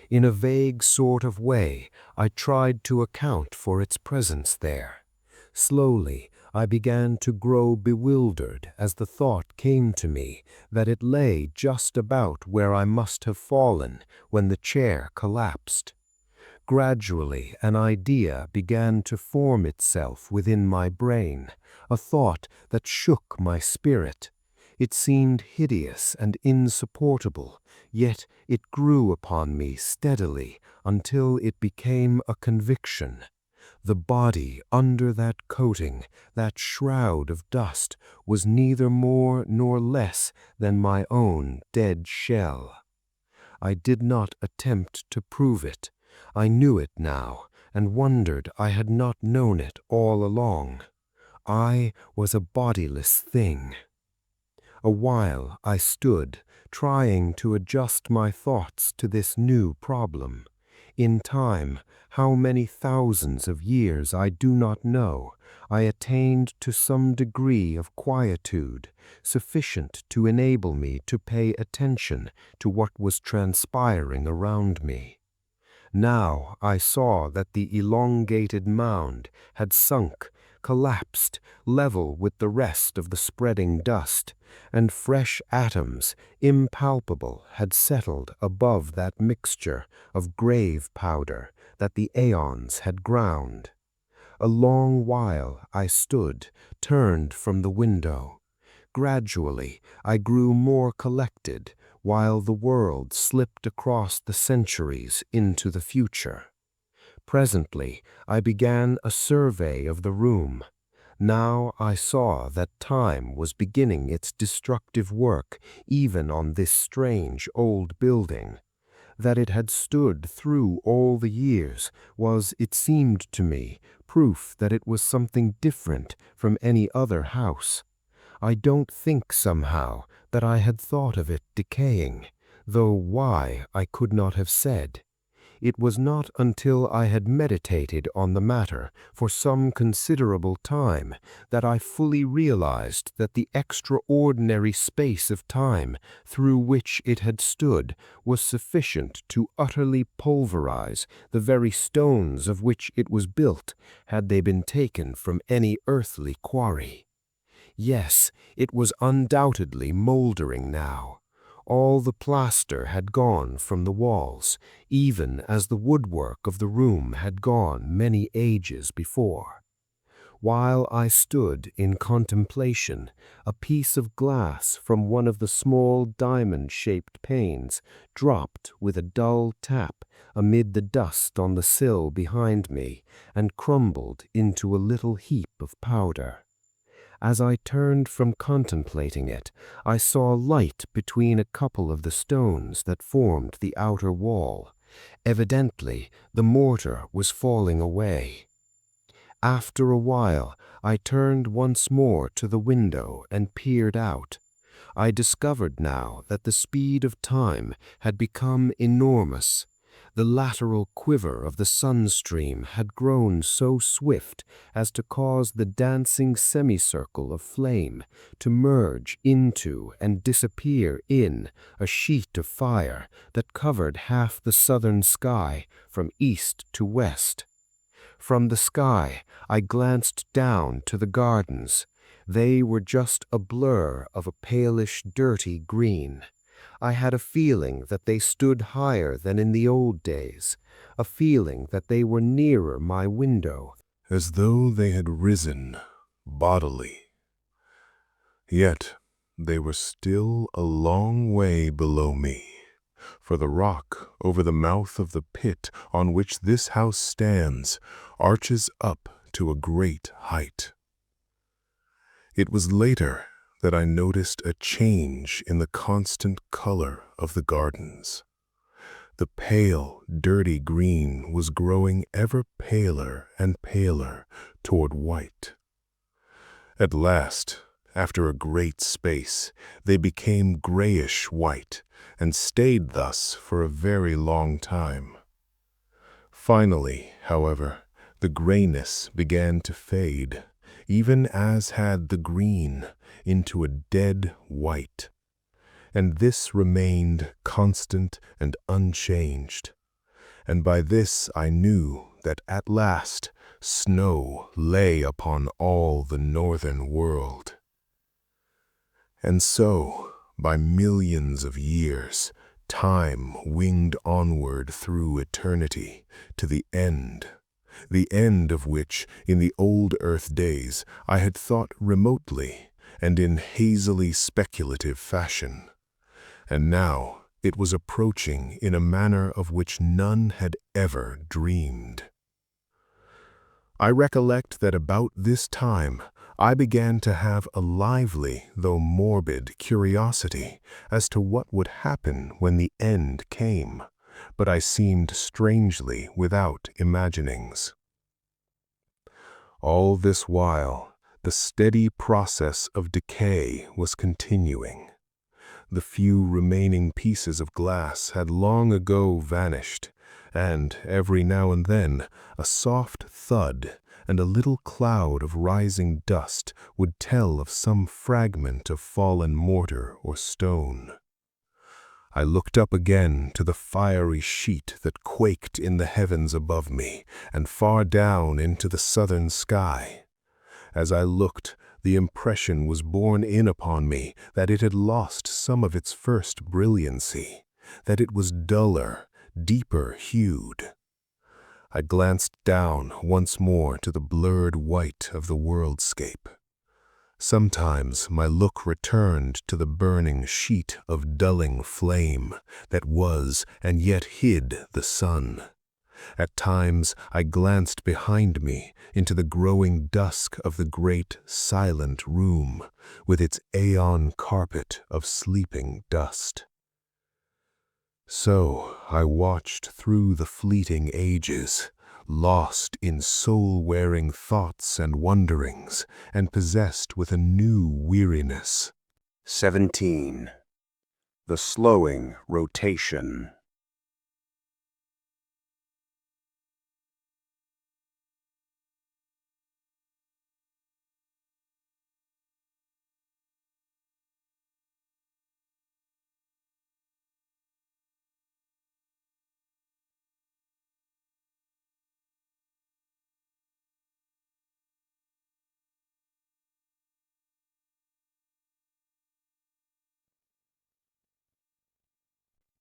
S2: In a vague sort of way, I tried to account for its presence there. Slowly, I began to grow bewildered as the thought came to me that it lay just about where I must have fallen when the chair collapsed. Gradually, an idea began to form itself within my brain, a thought that shook my spirit. It seemed hideous and insupportable, yet it grew upon me steadily until it became a conviction. The body under that coating, that shroud of dust, was neither more nor less than my own dead shell. I did not attempt to prove it. I knew it now, and wondered I had not known it all along. I was a bodiless thing. A while I stood, trying to adjust my thoughts to this new problem. In time, how many thousands of years I do not know, I attained to some degree of quietude, sufficient to enable me to pay attention to what was transpiring around me. Now I saw that the elongated mound had sunk, collapsed, level with the rest of the spreading dust, and fresh atoms, impalpable, had settled above that mixture of grave powder that the aeons had ground. A long while I stood, turned from the window. Gradually I grew more collected, while the world slipped across the centuries into the future. Presently I began a survey of the room. Now I saw that time was beginning its destructive work even on this strange old building. That it had stood through all the years was, it seemed to me, proof that it was something different from any other house. I don't think somehow that I had thought of it decaying, though why I could not have said. It was not until I had meditated on the matter for some considerable time that I fully realized that the extraordinary space of time through which it had stood was sufficient to utterly pulverize the very stones of which it was built, had they been taken from any earthly quarry. Yes, it was undoubtedly moldering now. All the plaster had gone from the walls, even as the woodwork of the room had gone many ages before. While I stood in contemplation, a piece of glass from one of the small diamond-shaped panes dropped with a dull tap amid the dust on the sill behind me and crumbled into a little heap of powder. As I turned from contemplating it, I saw light between a couple of the stones that formed the outer wall. Evidently, the mortar was falling away. After a while, I turned once more to the window and peered out. I discovered now that the speed of time had become enormous. The lateral quiver of the sun-stream had grown so swift as to cause the dancing semicircle of flame to merge into and disappear in a sheet of fire that covered half the southern sky from east to west. From the sky, I glanced down to the gardens. They were just a blur of a palish, dirty green. I had a feeling that they stood higher than in the old days, a feeling that they were nearer my window,
S1: as though they had risen bodily. Yet they were still a long way below me, for the rock over the mouth of the pit on which this house stands arches up to a great height. It was later that I noticed a change in the constant color of the gardens. The pale, dirty green was growing ever paler and paler toward white. At last, after a great space, they became grayish-white and stayed thus for a very long time. Finally, however, the grayness began to fade, even as had the green, into a dead white. And this remained constant and unchanged. And by this I knew that at last snow lay upon all the northern world. And so, by millions of years, time winged onward through eternity to the end of which, in the old earth days, I had thought remotely and in hazily speculative fashion. And now it was approaching in a manner of which none had ever dreamed. I recollect that about this time I began to have a lively, though morbid, curiosity as to what would happen when the end came, but I seemed strangely without imaginings. All this while, the steady process of decay was continuing. The few remaining pieces of glass had long ago vanished,
S2: and every now and then a soft thud and a little cloud of rising dust would tell of some fragment of fallen mortar or stone. I looked up again to the fiery sheet that quaked in the heavens above me and far down into the southern sky. As I looked, the impression was borne in upon me that it had lost some of its first brilliancy, that it was duller, deeper hued. I glanced down once more to the blurred white of the worldscape. Sometimes my look returned to the burning sheet of dulling flame that was and yet hid the sun. At times I glanced behind me into the growing dusk of the great silent room with its aeon carpet of sleeping dust. So I watched through the fleeting ages, lost in soul-wearing thoughts and wonderings, and possessed with a new weariness.
S3: 17. The slowing rotation.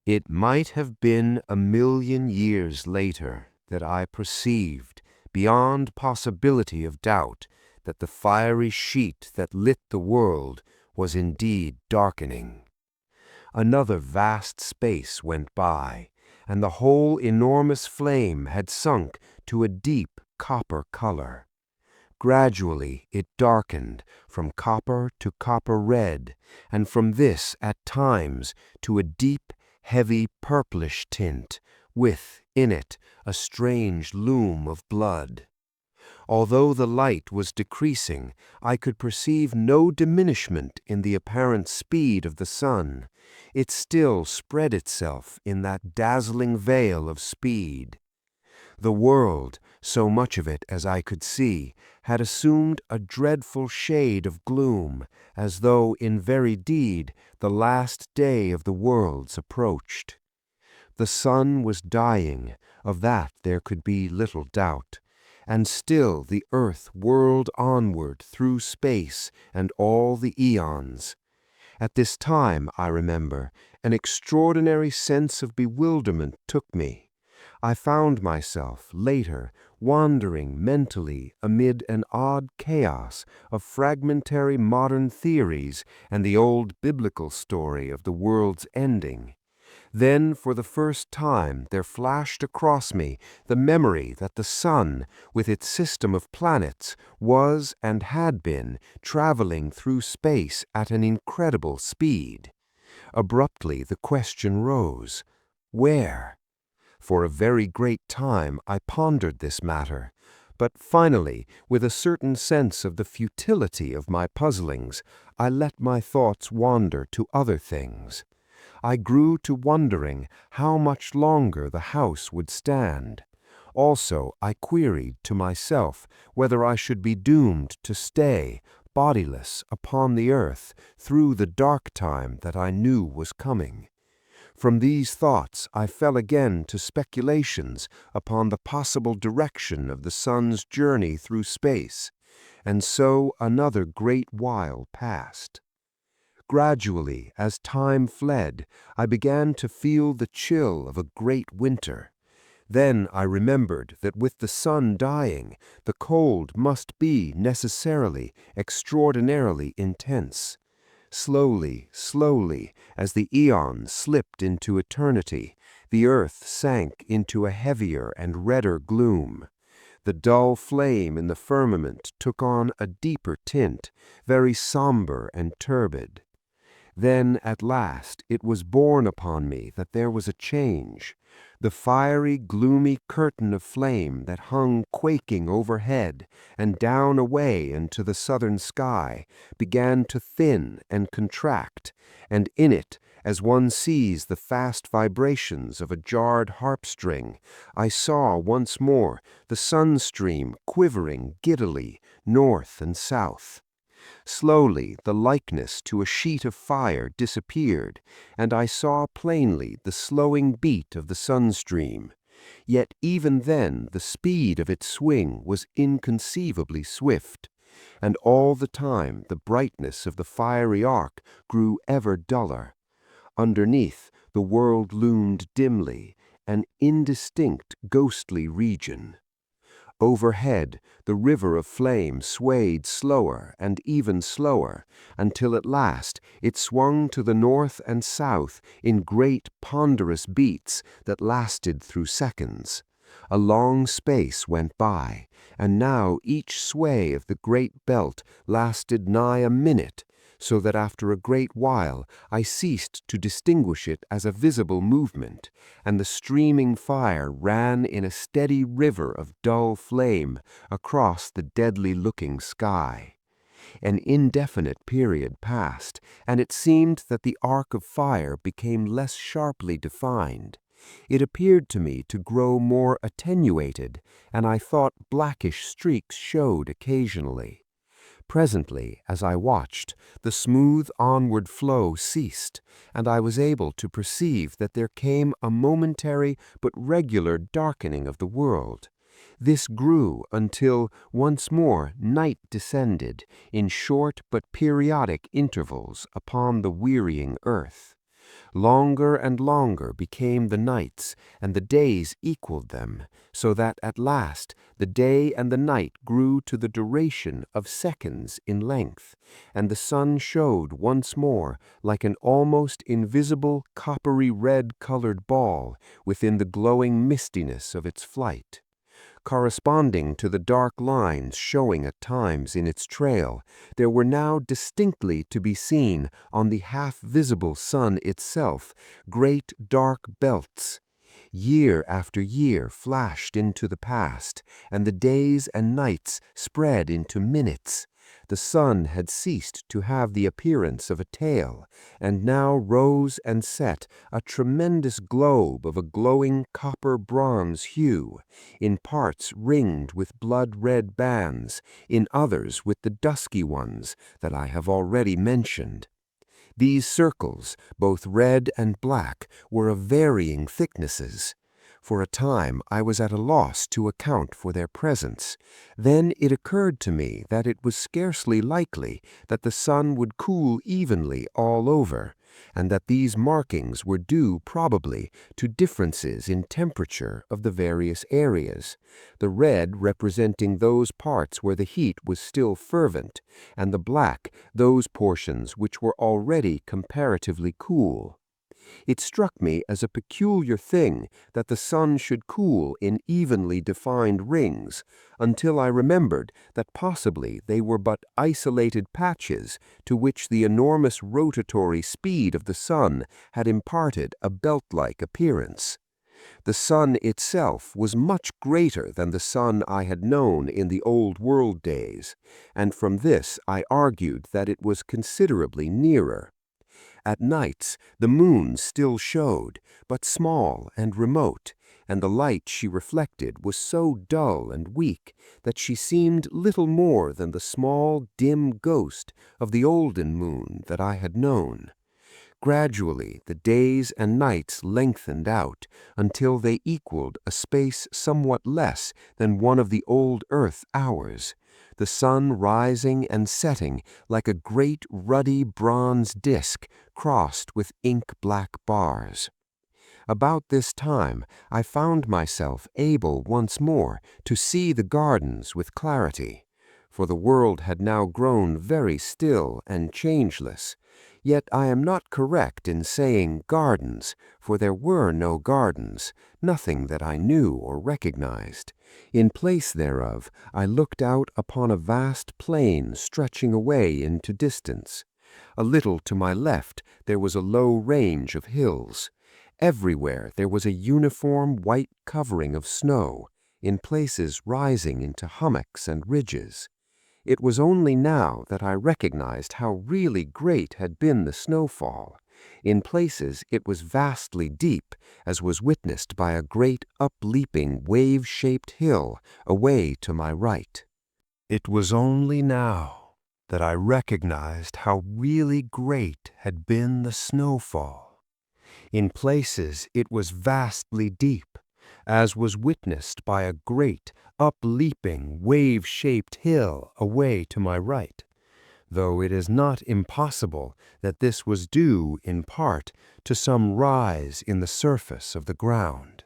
S3: It might have been 1,000,000 years later that I perceived, beyond possibility of doubt, that the fiery sheet that lit the world was indeed darkening. Another vast space went by, and the whole enormous flame had sunk to a deep copper color. Gradually it darkened from copper to copper red, and from this at times to a deep, heavy purplish tint, with, in it, a strange loom of blood. Although the light was decreasing, I could perceive no diminishment in the apparent speed of the sun. It still spread itself in that dazzling veil of speed. The world, so much of it as I could see, had assumed a dreadful shade of gloom, as though in very deed the last day of the worlds approached. The sun was dying, of that there could be little doubt, and still the earth whirled onward through space and all the eons. At this time, I remember, an extraordinary sense of bewilderment took me. I found myself, later, wandering mentally amid an odd chaos of fragmentary modern theories and the old biblical story of the world's ending. Then, for the first time, there flashed across me the memory that the sun, with its system of planets, was and had been traveling through space at an incredible speed. Abruptly, the question rose, where? For a very great time I pondered this matter, but finally, with a certain sense of the futility of my puzzlings, I let my thoughts wander to other things. I grew to wondering how much longer the house would stand. Also, I queried to myself whether I should be doomed to stay, bodiless, upon the earth through the dark time that I knew was coming. From these thoughts I fell again to speculations upon the possible direction of the sun's journey through space, and so another great while passed. Gradually, as time fled, I began to feel the chill of a great winter. Then I remembered that with the sun dying, the cold must be necessarily extraordinarily intense. Slowly, slowly, as the eons slipped into eternity, the earth sank into a heavier and redder gloom. The dull flame in the firmament took on a deeper tint, very somber and turbid. Then, at last, it was borne upon me that there was a change. The fiery, gloomy curtain of flame that hung quaking overhead and down away into the southern sky began to thin and contract, and in it, As one sees the fast vibrations of a jarred harp string, I saw once more the sun stream quivering giddily north and south. Slowly the likeness to a sheet of fire disappeared, and I saw plainly the slowing beat of the sunstream. Yet even then the speed of its swing was inconceivably swift, and all the time the brightness of the fiery arc grew ever duller. Underneath, the world loomed dimly, an indistinct, ghostly region. Overhead, the river of flame swayed slower and even slower, until at last it swung to the north and south in great ponderous beats that lasted through seconds. A long space went by, and now each sway of the great belt lasted nigh a minute, so that after a great while I ceased to distinguish it as a visible movement, and the streaming fire ran in a steady river of dull flame across the deadly-looking sky. An indefinite period passed, and it seemed that the arc of fire became less sharply defined. It appeared to me to grow more attenuated, and I thought blackish streaks showed occasionally. Presently, as I watched, the smooth onward flow ceased, and I was able to perceive that there came a momentary but regular darkening of the world. This grew until, once more, night descended, in short but periodic intervals, upon the wearying earth. Longer and longer became the nights, and the days equaled them, so that at last the day and the night grew to the duration of seconds in length, and the sun showed once more like an almost invisible coppery red-colored ball within the glowing mistiness of its flight. Corresponding to the dark lines showing at times in its trail, there were now distinctly to be seen on the half-visible sun itself great dark belts. Year after year flashed into the past, and the days and nights spread into minutes. The sun had ceased to have the appearance of a tail, and now rose and set a tremendous globe of a glowing copper-bronze hue, in parts ringed with blood-red bands, in others with the dusky ones that I have already mentioned. These circles, both red and black, were of varying thicknesses. For a time I was at a loss to account for their presence. Then it occurred to me that it was scarcely likely that the sun would cool evenly all over, and that these markings were due probably to differences in temperature of the various areas, the red representing those parts where the heat was still fervent, and the black those portions which were already comparatively cool. It struck me as a peculiar thing that the sun should cool in evenly defined rings, until I remembered that possibly they were but isolated patches to which the enormous rotatory speed of the sun had imparted a belt-like appearance. The sun itself was much greater than the sun I had known in the old world days, and from this I argued that it was considerably nearer. At nights the moon still showed, but small and remote, and the light she reflected was so dull and weak that she seemed little more than the small, dim ghost of the olden moon that I had known. Gradually the days and nights lengthened out until they equaled a space somewhat less than one of the old earth hours, the sun rising and setting like a great ruddy bronze disk crossed with ink-black bars. About this time I found myself able once more to see the gardens with clarity, for the world had now grown very still and changeless. Yet I am not correct in saying gardens, for there were no gardens, nothing that I knew or recognized. In place thereof, I looked out upon a vast plain stretching away into distance. A little to my left there was a low range of hills. Everywhere there was a uniform white covering of snow, in places rising into hummocks and ridges. It was only now that I recognized how really great had been the snowfall, In places it was vastly deep, as was witnessed by a great upleaping wave-shaped hill away to my right. It was only now that I recognized how really great had been the snowfall. In places it was vastly deep, as was witnessed by a great upleaping wave-shaped hill away to my right, though it is not impossible that this was due in part to some rise in the surface of the ground.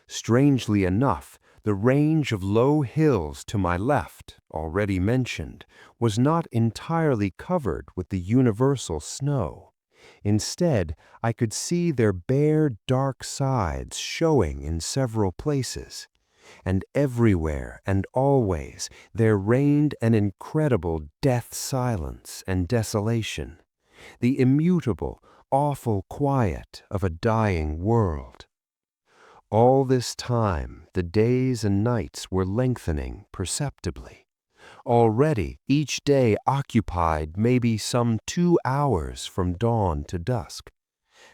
S3: Strangely enough, the range of low hills to my left, already mentioned, was not entirely covered with the universal snow. Instead, I could see their bare, dark sides showing in several places, and everywhere and always there reigned an incredible death silence and desolation, the immutable, awful quiet of a dying world. All this time the days and nights were lengthening perceptibly. Already each day occupied maybe some 2 hours from dawn to dusk.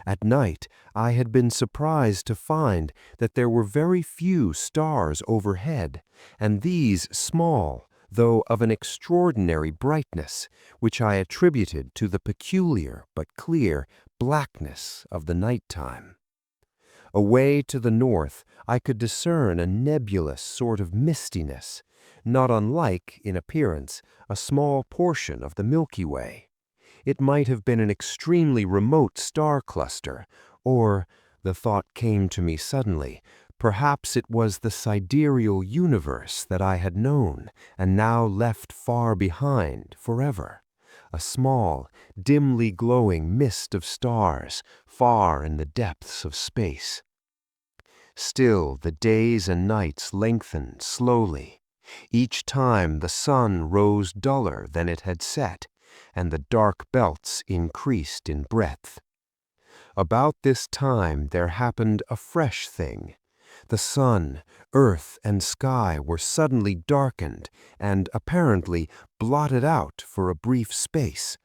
S3: At night I had been surprised to find that there were very few stars overhead, and these small, though of an extraordinary brightness, which I attributed to the peculiar but clear blackness of the nighttime. Away to the north I could discern a nebulous sort of mistiness, not unlike, in appearance, a small portion of the Milky Way. It might have been an extremely remote star cluster, or, the thought came to me suddenly, perhaps it was the sidereal universe that I had known and now left far behind forever. A small, dimly glowing mist of stars far in the depths of space. Still the days and nights lengthened slowly. Each time the sun rose duller than it had set, and the dark belts increased in breadth. About this time there happened a fresh thing. The sun, earth, and sky were suddenly darkened and, apparently, blotted out for a brief space.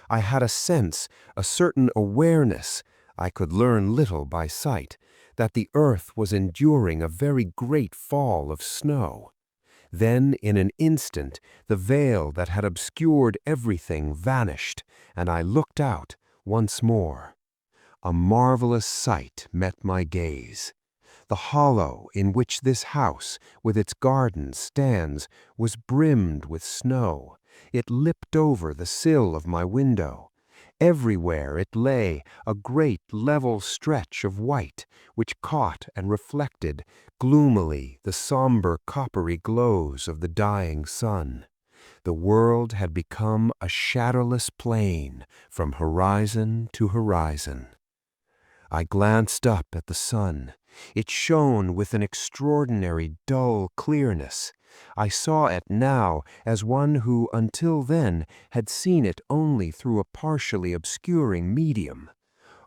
S3: I had a sense, a certain awareness, I could learn little by sight, that the earth was enduring a very great fall of snow. Then, in an instant, the veil that had obscured everything vanished, and I looked out once more. A marvelous sight met my gaze. The hollow in which this house, with its garden, stands, was brimmed with snow. It lipped over the sill of my window. Everywhere it lay, a great level stretch of white, which caught and reflected gloomily the somber coppery glows of the dying sun. The world had become a shadowless plain from horizon to horizon. I glanced up at the sun. It shone with an extraordinary dull clearness. I saw it now as one who until then had seen it only through a partially obscuring medium.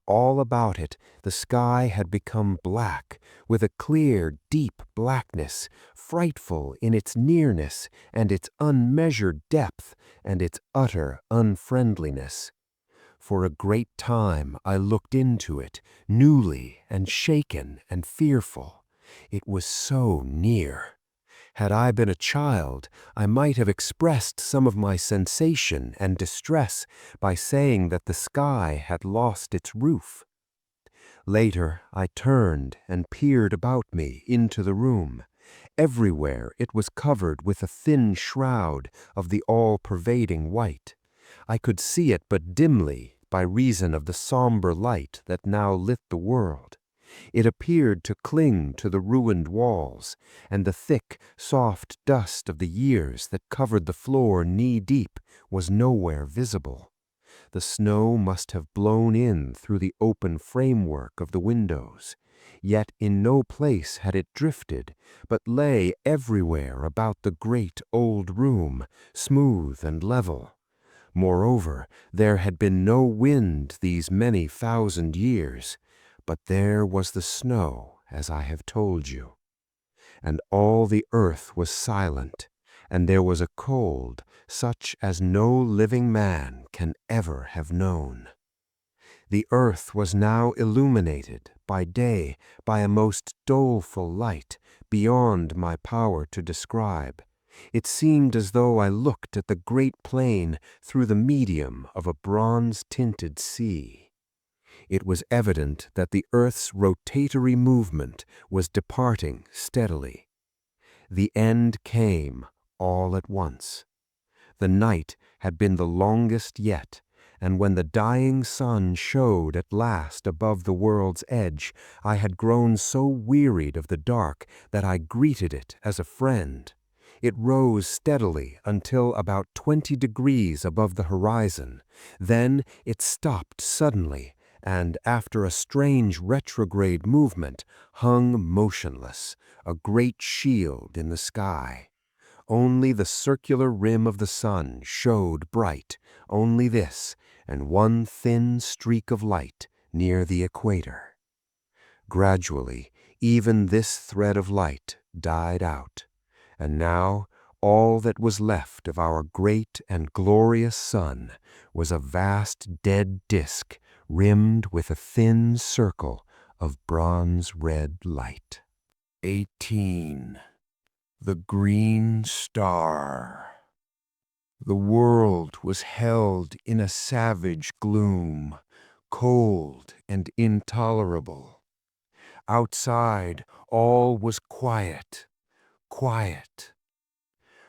S3: All about it the sky had become black, with a clear, deep blackness, frightful in its nearness and its unmeasured depth and its utter unfriendliness. For a great time I looked into it, newly and shaken and fearful. It was so near. Had I been a child, I might have expressed some of my sensation and distress by saying that the sky had lost its roof. Later I turned and peered about me into the room. Everywhere it was covered with a thin shroud of the all-pervading white. I could see it but dimly by reason of the somber light that now lit the world. It appeared to cling to the ruined walls, and the thick, soft dust of the years that covered the floor knee-deep was nowhere visible. The snow must have blown in through the open framework of the windows, yet in no place had it drifted, but lay everywhere about the great old room, smooth and level. Moreover, there had been no wind these many thousand years, but there was the snow, as I have told you. And all the earth was silent, and there was a cold such as no living man can ever have known. The earth was now illuminated by day by a most doleful light beyond my power to describe. It seemed as though I looked at the great plain through the medium of a bronze-tinted sea. It was evident that the earth's rotatory movement was departing steadily. The end came all at once. The night had been the longest yet, and when the dying sun showed at last above the world's edge, I had grown so wearied of the dark that I greeted it as a friend. It rose steadily until about 20 degrees above the horizon. Then it stopped suddenly, and after a strange retrograde movement, hung motionless, a great shield in the sky. Only the circular rim of the sun showed bright, only this, and one thin streak of light near the equator. Gradually, even this thread of light died out, and now all that was left of our great and glorious sun was a vast dead disk rimmed with a thin circle of bronze-red light. 18. The Green Star. The world was held in a savage gloom, cold and intolerable. Outside, all was quiet, quiet.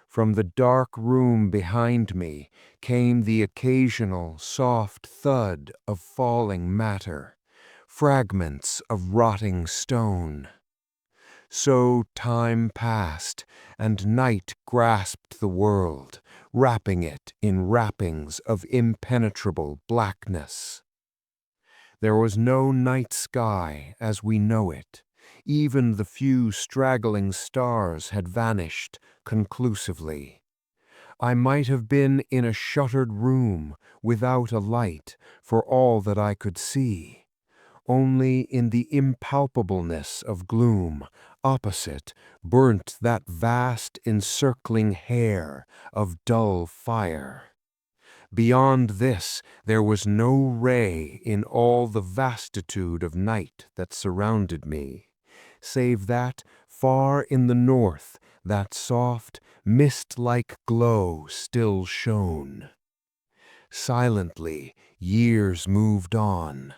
S3: From the dark room behind me came the occasional soft thud of falling matter, fragments of rotting stone. So time passed, and night grasped the world, wrapping it in wrappings of impenetrable blackness. There was no night sky as we know it. Even the few straggling stars had vanished conclusively. I might have been in a shuttered room without a light for all that I could see. Only in the impalpableness of gloom, opposite, burnt that vast encircling hair of dull fire. Beyond this, there was no ray in all the vastitude of night that surrounded me, save that, far in the north, that soft, mist-like glow still shone. Silently, years moved on.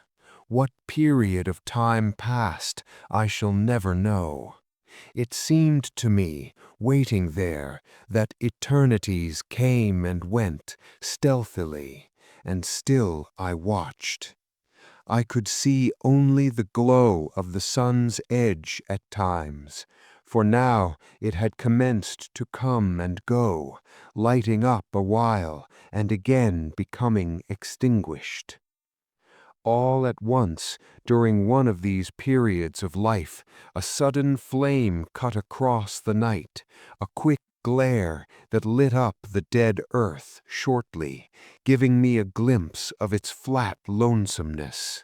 S3: What period of time passed, I shall never know. It seemed to me, waiting there, that eternities came and went stealthily, and still I watched. I could see only the glow of the sun's edge at times, for now it had commenced to come and go, lighting up a while and again becoming extinguished. All at once, during one of these periods of life, a sudden flame cut across the night, a quick glare that lit up the dead earth shortly, giving me a glimpse of its flat lonesomeness.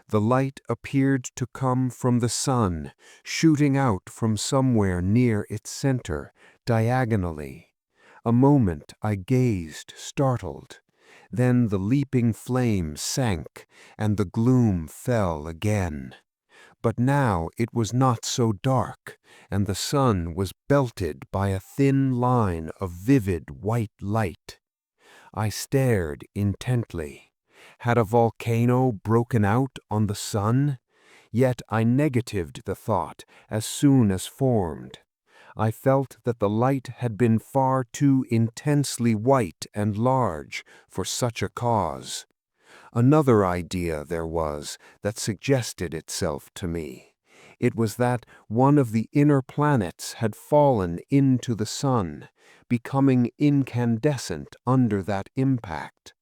S3: The light appeared to come from the sun, shooting out from somewhere near its center, diagonally. A moment I gazed, startled. Then the leaping flame sank, and the gloom fell again. But now it was not so dark, and the sun was belted by a thin line of vivid white light. I stared intently. Had a volcano broken out on the sun? Yet I negatived the thought as soon as formed. I felt that the light had been far too intensely white and large for such a cause. Another idea there was that suggested itself to me. It was that one of the inner planets had fallen into the sun, becoming incandescent under that impact.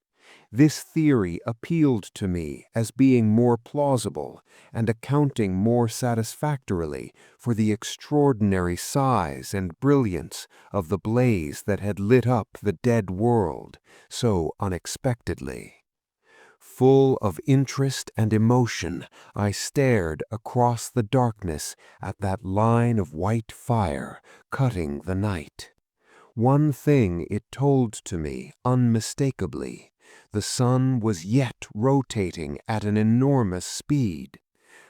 S3: This theory appealed to me as being more plausible and accounting more satisfactorily for the extraordinary size and brilliance of the blaze that had lit up the dead world so unexpectedly. Full of interest and emotion, I stared across the darkness at that line of white fire cutting the night. One thing it told to me unmistakably. The sun was yet rotating at an enormous speed.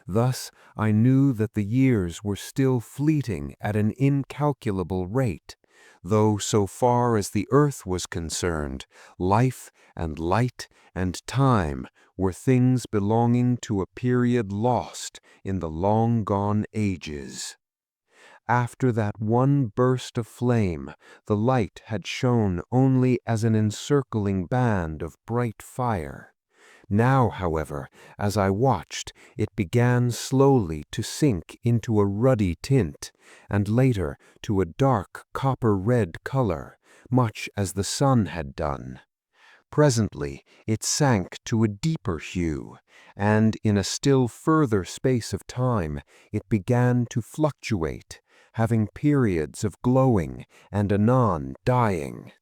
S3: Thus I knew that the years were still fleeting at an incalculable rate, though so far as the earth was concerned, life and light and time were things belonging to a period lost in the long-gone ages. After that one burst of flame, the light had shone only as an encircling band of bright fire. Now, however, as I watched, it began slowly to sink into a ruddy tint, and later to a dark copper-red color, much as the sun had done. Presently it sank to a deeper hue, and in a still further space of time it began to fluctuate, having periods of glowing and anon dying.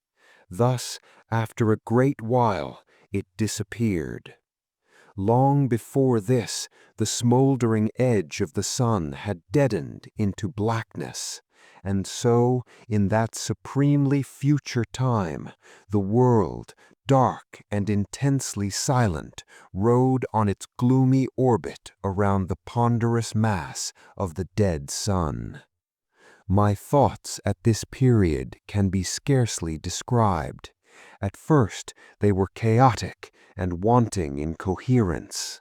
S3: Thus, after a great while, it disappeared. Long before this, the smoldering edge of the sun had deadened into blackness, and so, in that supremely future time, the world, dark and intensely silent, rode on its gloomy orbit around the ponderous mass of the dead sun. My thoughts at this period can be scarcely described. At first, they were chaotic and wanting in coherence.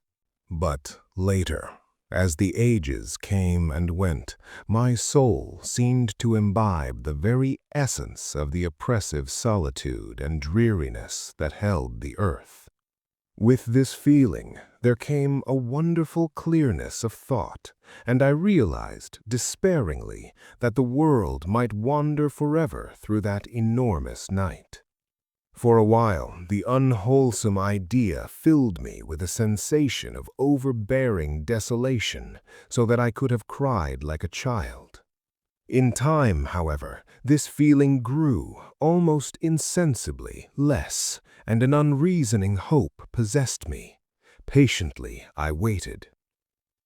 S1: But later, as the ages came and went, my soul seemed to imbibe the very essence of the oppressive solitude and dreariness that held the earth. With this feeling, there came a wonderful clearness of thought, and I realized despairingly that the world might wander forever through that enormous night. For a while, the unwholesome idea filled me with a sensation of overbearing desolation, so that I could have cried like a child. In time, however, this feeling grew, almost insensibly, less, and an unreasoning hope possessed me. Patiently, I waited.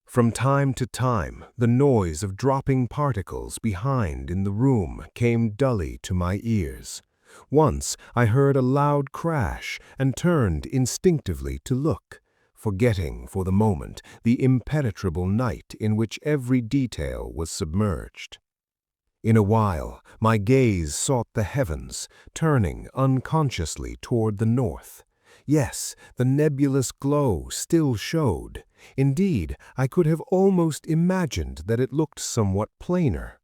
S1: From time to time, the noise of dropping particles behind in the room came dully to my ears. Once I heard a loud crash and turned instinctively to look, forgetting for the moment the impenetrable night in which every detail was submerged. In a while, my gaze sought the heavens, turning unconsciously toward the north. Yes, the nebulous glow still showed. Indeed, I could have almost imagined that it looked somewhat plainer.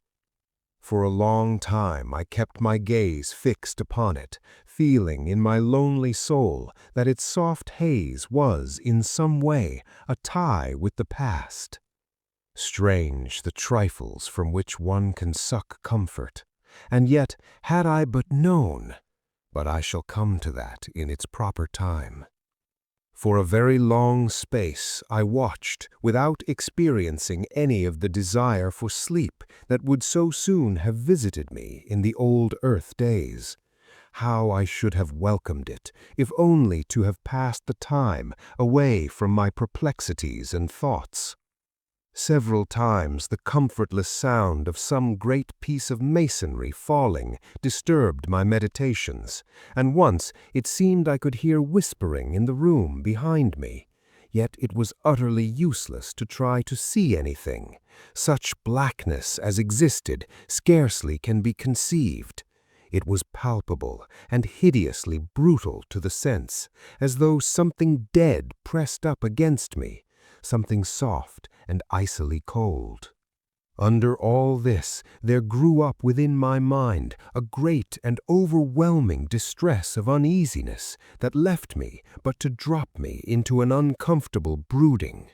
S1: For a long time I kept my gaze fixed upon it, feeling in my lonely soul that its soft haze was, in some way, a tie with the past. Strange the trifles from which one can suck comfort, and yet had I but known, but I shall come to that in its proper time. For a very long space I watched, without experiencing any of the desire for sleep that would so soon have visited me in the old earth days. How I should have welcomed it, if only to have passed the time away from my perplexities and thoughts. Several times the comfortless sound of some great piece of masonry falling disturbed my meditations, and once it seemed I could hear whispering in the room behind me. Yet it was utterly useless to try to see anything. Such blackness as existed scarcely can be conceived. It was palpable and hideously brutal to the sense, as though something dead pressed up against me, something soft and icily cold. Under all this, there grew up within my mind a great and overwhelming distress of uneasiness that left me but to drop me into an uncomfortable brooding.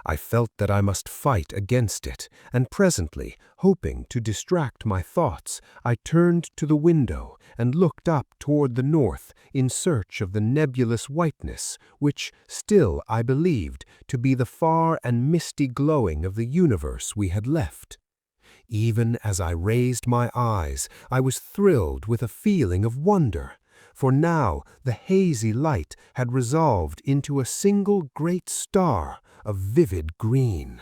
S1: I felt that I must fight against it, and presently, hoping to distract my thoughts, I turned to the window and looked up toward the north in search of the nebulous whiteness, which still I believed to be the far and misty glowing of the universe we had left. Even as I raised my eyes, I was thrilled with a feeling of wonder, for now the hazy light had resolved into a single great star of vivid green.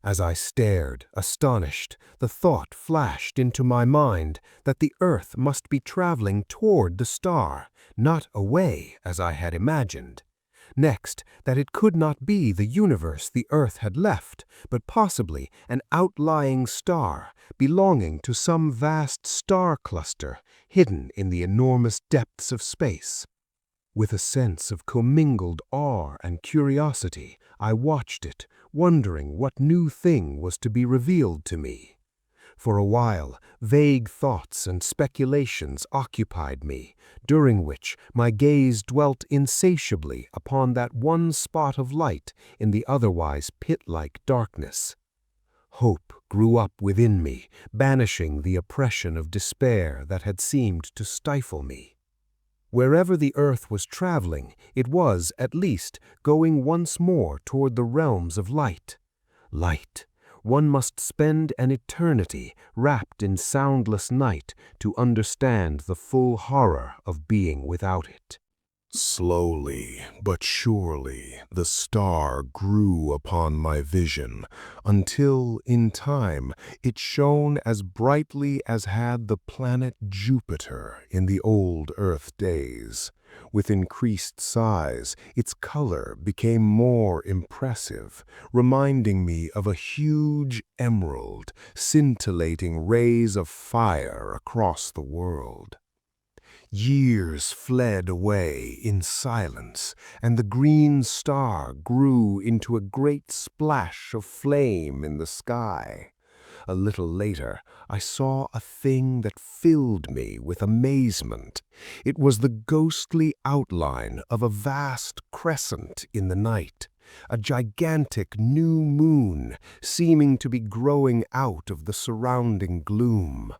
S2: As I stared, astonished, the thought flashed into my mind that the Earth must be traveling toward the star, not away as I had imagined. Next, that it could not be the universe the Earth had left, but possibly an outlying star belonging to some vast star cluster hidden in the enormous depths of space. With a sense of commingled awe and curiosity, I watched it, wondering what new thing was to be revealed to me. For a while, vague thoughts and speculations occupied me, during which my gaze dwelt insatiably upon that one spot of light in the otherwise pit-like darkness. Hope grew up within me, banishing the oppression of despair that had seemed to stifle me. Wherever the Earth was traveling, it was, at least, going once more toward the realms of light. Light. One must spend an eternity wrapped in soundless night to understand the full horror of being without it.
S1: Slowly but surely, the star grew upon my vision, until, in time, it shone as brightly as had the planet Jupiter in the old Earth days. With increased size, its color became more impressive, reminding me of a huge emerald, scintillating rays of fire across the world. Years fled away in silence, and the green star grew into a great splash of flame in the sky. A little later, I saw a thing that filled me with amazement. It was the ghostly outline of a vast crescent in the night, a gigantic new moon seeming to be growing out of the surrounding gloom.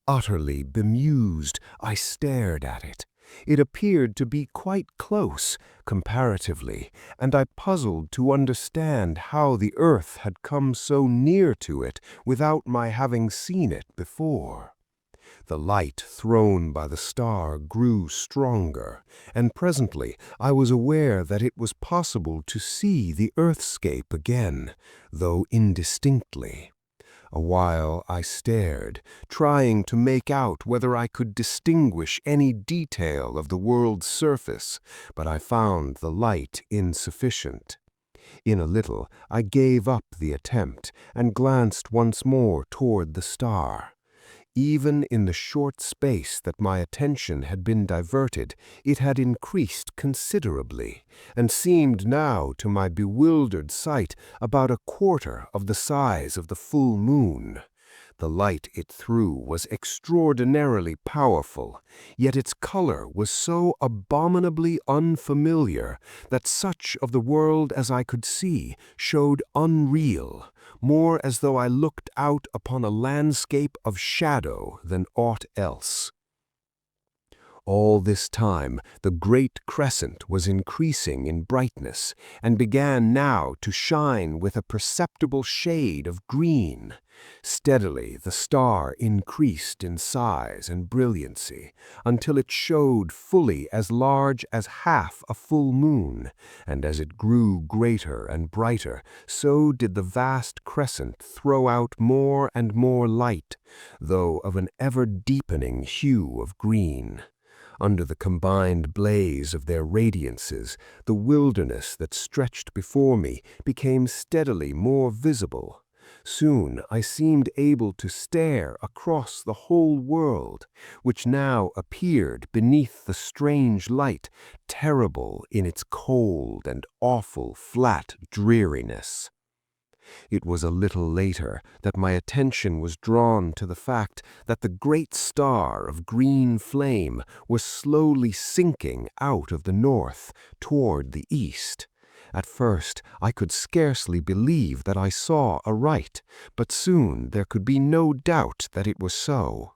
S1: Utterly bemused, I stared at it. It appeared to be quite close, comparatively, and I puzzled to understand how the Earth had come so near to it without my having seen it before. The light thrown by the star grew stronger, and presently I was aware that it was possible to see the earthscape again, though indistinctly. A while I stared, trying to make out whether I could distinguish any detail of the world's surface, but I found the light insufficient. In a little I gave up the attempt and glanced once more toward the star. Even in the short space that my attention had been diverted, it had increased considerably, and seemed now to my bewildered sight about a quarter of the size of the full moon. The light it threw was extraordinarily powerful, yet its color was so abominably unfamiliar that such of the world as I could see showed unreal, more as though I looked out upon a landscape of shadow than aught else. All this time the great crescent was increasing in brightness, and began now to shine with a perceptible shade of green. Steadily the star increased in size and brilliancy, until it showed fully as large as half a full moon, and as it grew greater and brighter, so did the vast crescent throw out more and more light, though of an ever-deepening hue of green. Under the combined blaze of their radiances, the wilderness that stretched before me became steadily more visible. Soon I seemed able to stare across the whole world, which now appeared beneath the strange light, terrible in its cold and awful flat dreariness. It was a little later that my attention was drawn to the fact that the great star of green flame was slowly sinking out of the north toward the east. At first I could scarcely believe that I saw aright, but soon there could be no doubt that it was so.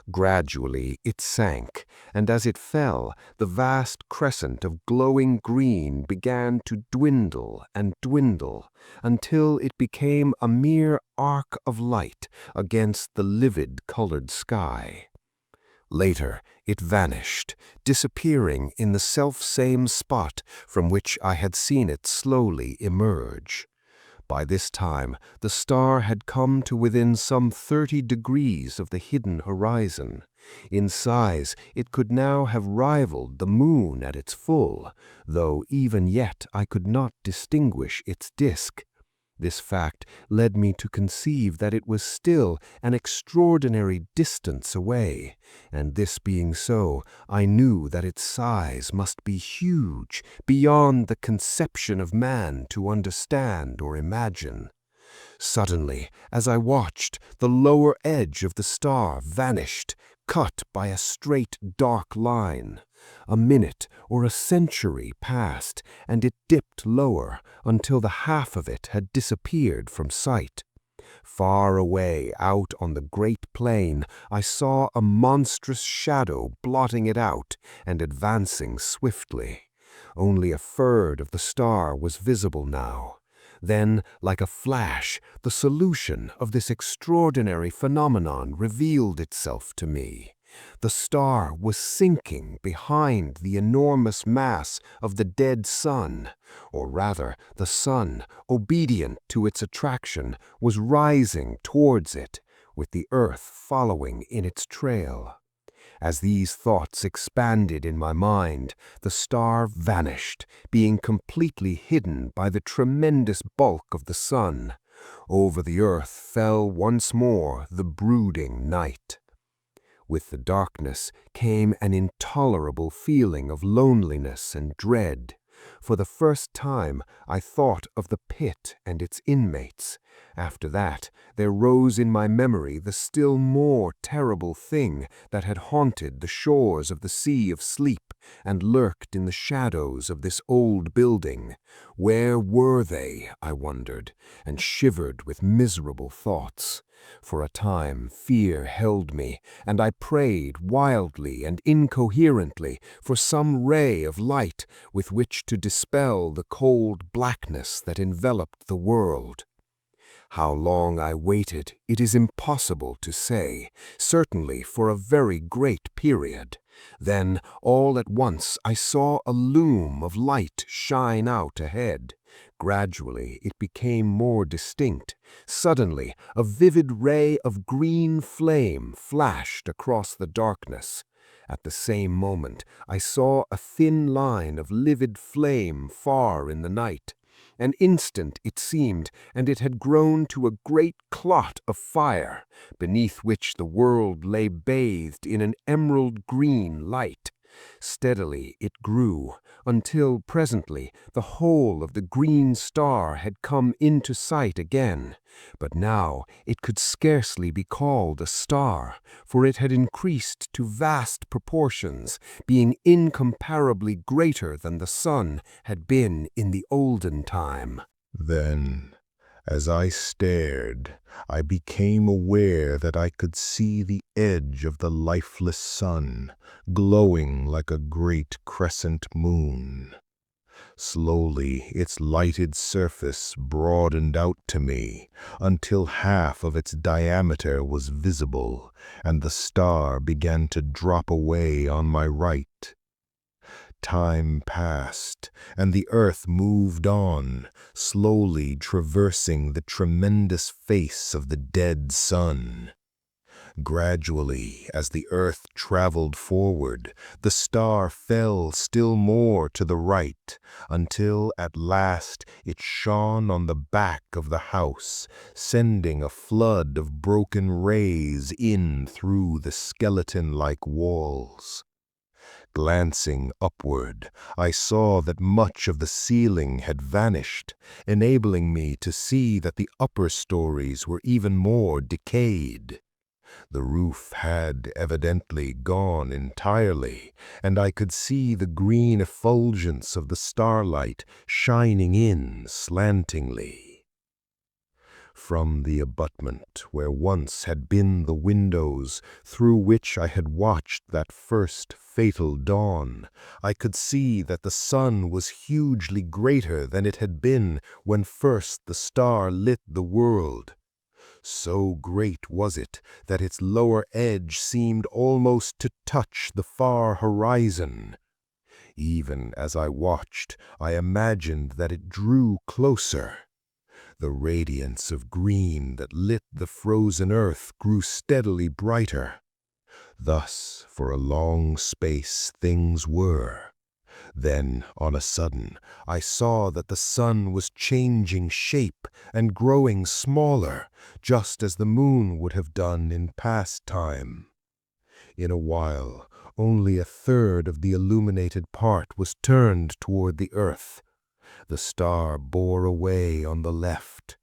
S1: Gradually it sank, and as it fell, the vast crescent of glowing green began to dwindle and dwindle, until it became a mere arc of light against the livid colored sky. Later it vanished, disappearing in the self-same spot from which I had seen it slowly emerge.
S3: By this time, the star had come to within some 30 degrees of the hidden horizon. In size, it could now have rivaled the moon at its full, though even yet I could not distinguish its disk. This fact led me to conceive that it was still an extraordinary distance away, and this being so, I knew that its size must be huge, beyond the conception of man to understand or imagine. Suddenly, as I watched, the lower edge of the star vanished, cut by a straight dark line. A minute or a century passed, and it dipped lower until the half of it had disappeared from sight. Far away out on the great plain, I saw a monstrous shadow blotting it out and advancing swiftly. Only a third of the star was visible now. Then, like a flash, the solution of this extraordinary phenomenon revealed itself to me. The star was sinking behind the enormous mass of the dead sun, or rather, the sun, obedient to its attraction, was rising towards it, with the earth following in its trail. As these thoughts expanded in my mind, the star vanished, being completely hidden by the tremendous bulk of the sun. Over the earth fell once more the brooding night. With the darkness came an intolerable feeling of loneliness and dread. For the first time, I thought of the pit and its inmates. After that, there rose in my memory the still more terrible thing that had haunted the shores of the Sea of Sleep and lurked in the shadows of this old building. Where were they, I wondered, and shivered with miserable thoughts. For a time fear held me, and I prayed wildly and incoherently for some ray of light with which to dispel the cold blackness that enveloped the world. How long I waited, it is impossible to say, certainly for a very great period. Then, all at once, I saw a loom of light shine out ahead. Gradually, it became more distinct. Suddenly, a vivid ray of green flame flashed across the darkness. At the same moment, I saw a thin line of livid flame far in the night. An instant, it seemed, and it had grown to a great clot of fire, beneath which the world lay bathed in an emerald green light. Steadily it grew, until presently the whole of the green star had come into sight again. But now it could scarcely be called a star, for it had increased to vast proportions, being incomparably greater than the sun had been in the olden time.
S1: Then, as I stared, I became aware that I could see the edge of the lifeless sun, glowing like a great crescent moon. Slowly, its lighted surface broadened out to me until half of its diameter was visible, and the star began to drop away on my right. Time passed, and the earth moved on, slowly traversing the tremendous face of the dead sun. Gradually, as the earth traveled forward, the star fell still more to the right, until at last it shone on the back of the house, sending a flood of broken rays in through the skeleton-like walls. Glancing upward, I saw that much of the ceiling had vanished, enabling me to see that the upper stories were even more decayed. The roof had evidently gone entirely, and I could see the green effulgence of the starlight shining in slantingly. From the abutment, where once had been the windows through which I had watched that first fatal dawn, I could see that the sun was hugely greater than it had been when first the star lit the world. So great was it that its lower edge seemed almost to touch the far horizon. Even as I watched, I imagined that it drew closer.
S2: The radiance of green that lit the frozen earth grew steadily brighter. Thus, for a long space, things were. Then, on a sudden, I saw that the sun was changing shape and growing smaller, just as the moon would have done in past time. In a while, only a third of the illuminated part was turned toward the earth. The star bore away on the left.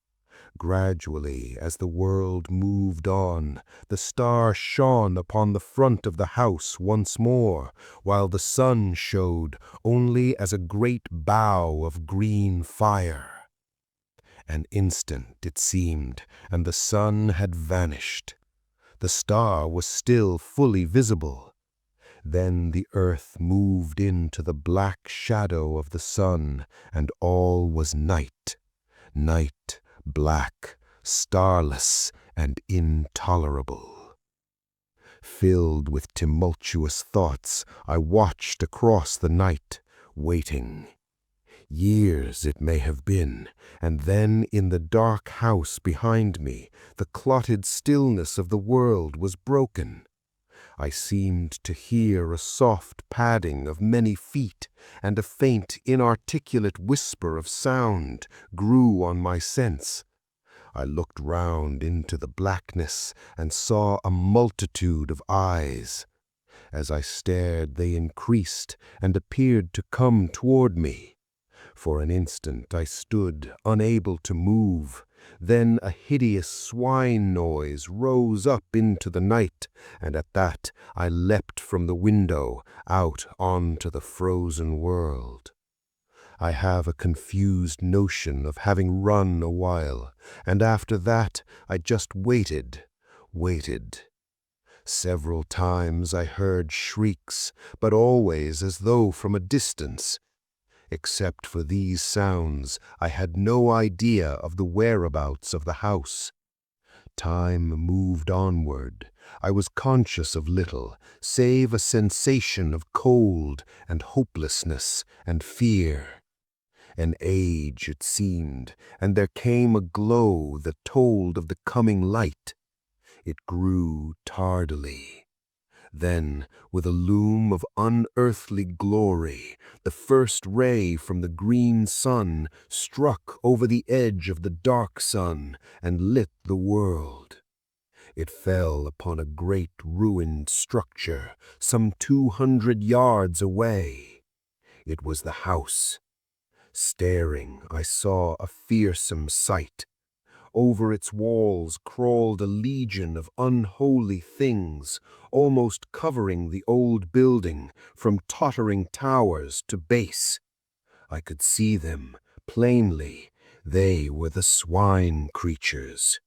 S2: Gradually, as the world moved on, the star shone upon the front of the house once more, while the sun showed only as a great bow of green fire. An instant, it seemed, and the sun had vanished. The star was still fully visible. Then the earth moved into the black shadow of the sun, and all was night. Night, black, starless, and intolerable. Filled with tumultuous thoughts, I watched across the night, waiting. Years it may have been, and then in the dark house behind me, the clotted stillness of the world was broken. I seemed to hear a soft padding of many feet, and a faint, inarticulate whisper of sound grew on my sense. I looked round into the blackness and saw a multitude of eyes. As I stared, they increased and appeared to come toward me. For an instant I stood, unable to move. Then a hideous swine noise rose up into the night, and at that I leapt from the window out onto the frozen world. I have a confused notion of having run a while, and after that I just waited. Several times I heard shrieks, but always as though from a distance. Except for these sounds, I had no idea of the whereabouts of the house. Time moved onward. I was conscious of little, save a sensation of cold and hopelessness and fear. An age, it seemed, and there came a glow that told of the coming light. It grew tardily. Then, with a loom of unearthly glory, the first ray from the green sun struck over the edge of the dark sun and lit the world. It fell upon a great ruined structure some 200 yards away. It was the house. Staring, I saw a fearsome sight. Over its walls crawled a legion of unholy things, almost covering the old building from tottering towers to base. I could see them plainly. They were the swine creatures.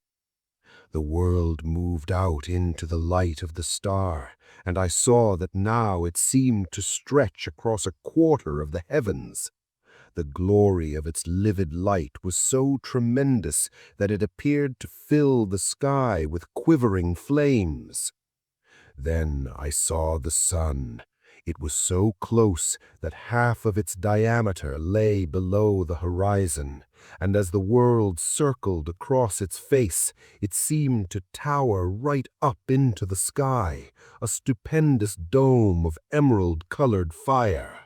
S2: The world moved out into the light of the star, and I saw that now it seemed to stretch across a quarter of the heavens. The glory of its livid light was so tremendous that it appeared to fill the sky with quivering flames. Then I saw the sun. It was so close that half of its diameter lay below the horizon, and as the world circled across its face, it seemed to tower right up into the sky, a stupendous dome of emerald-colored fire.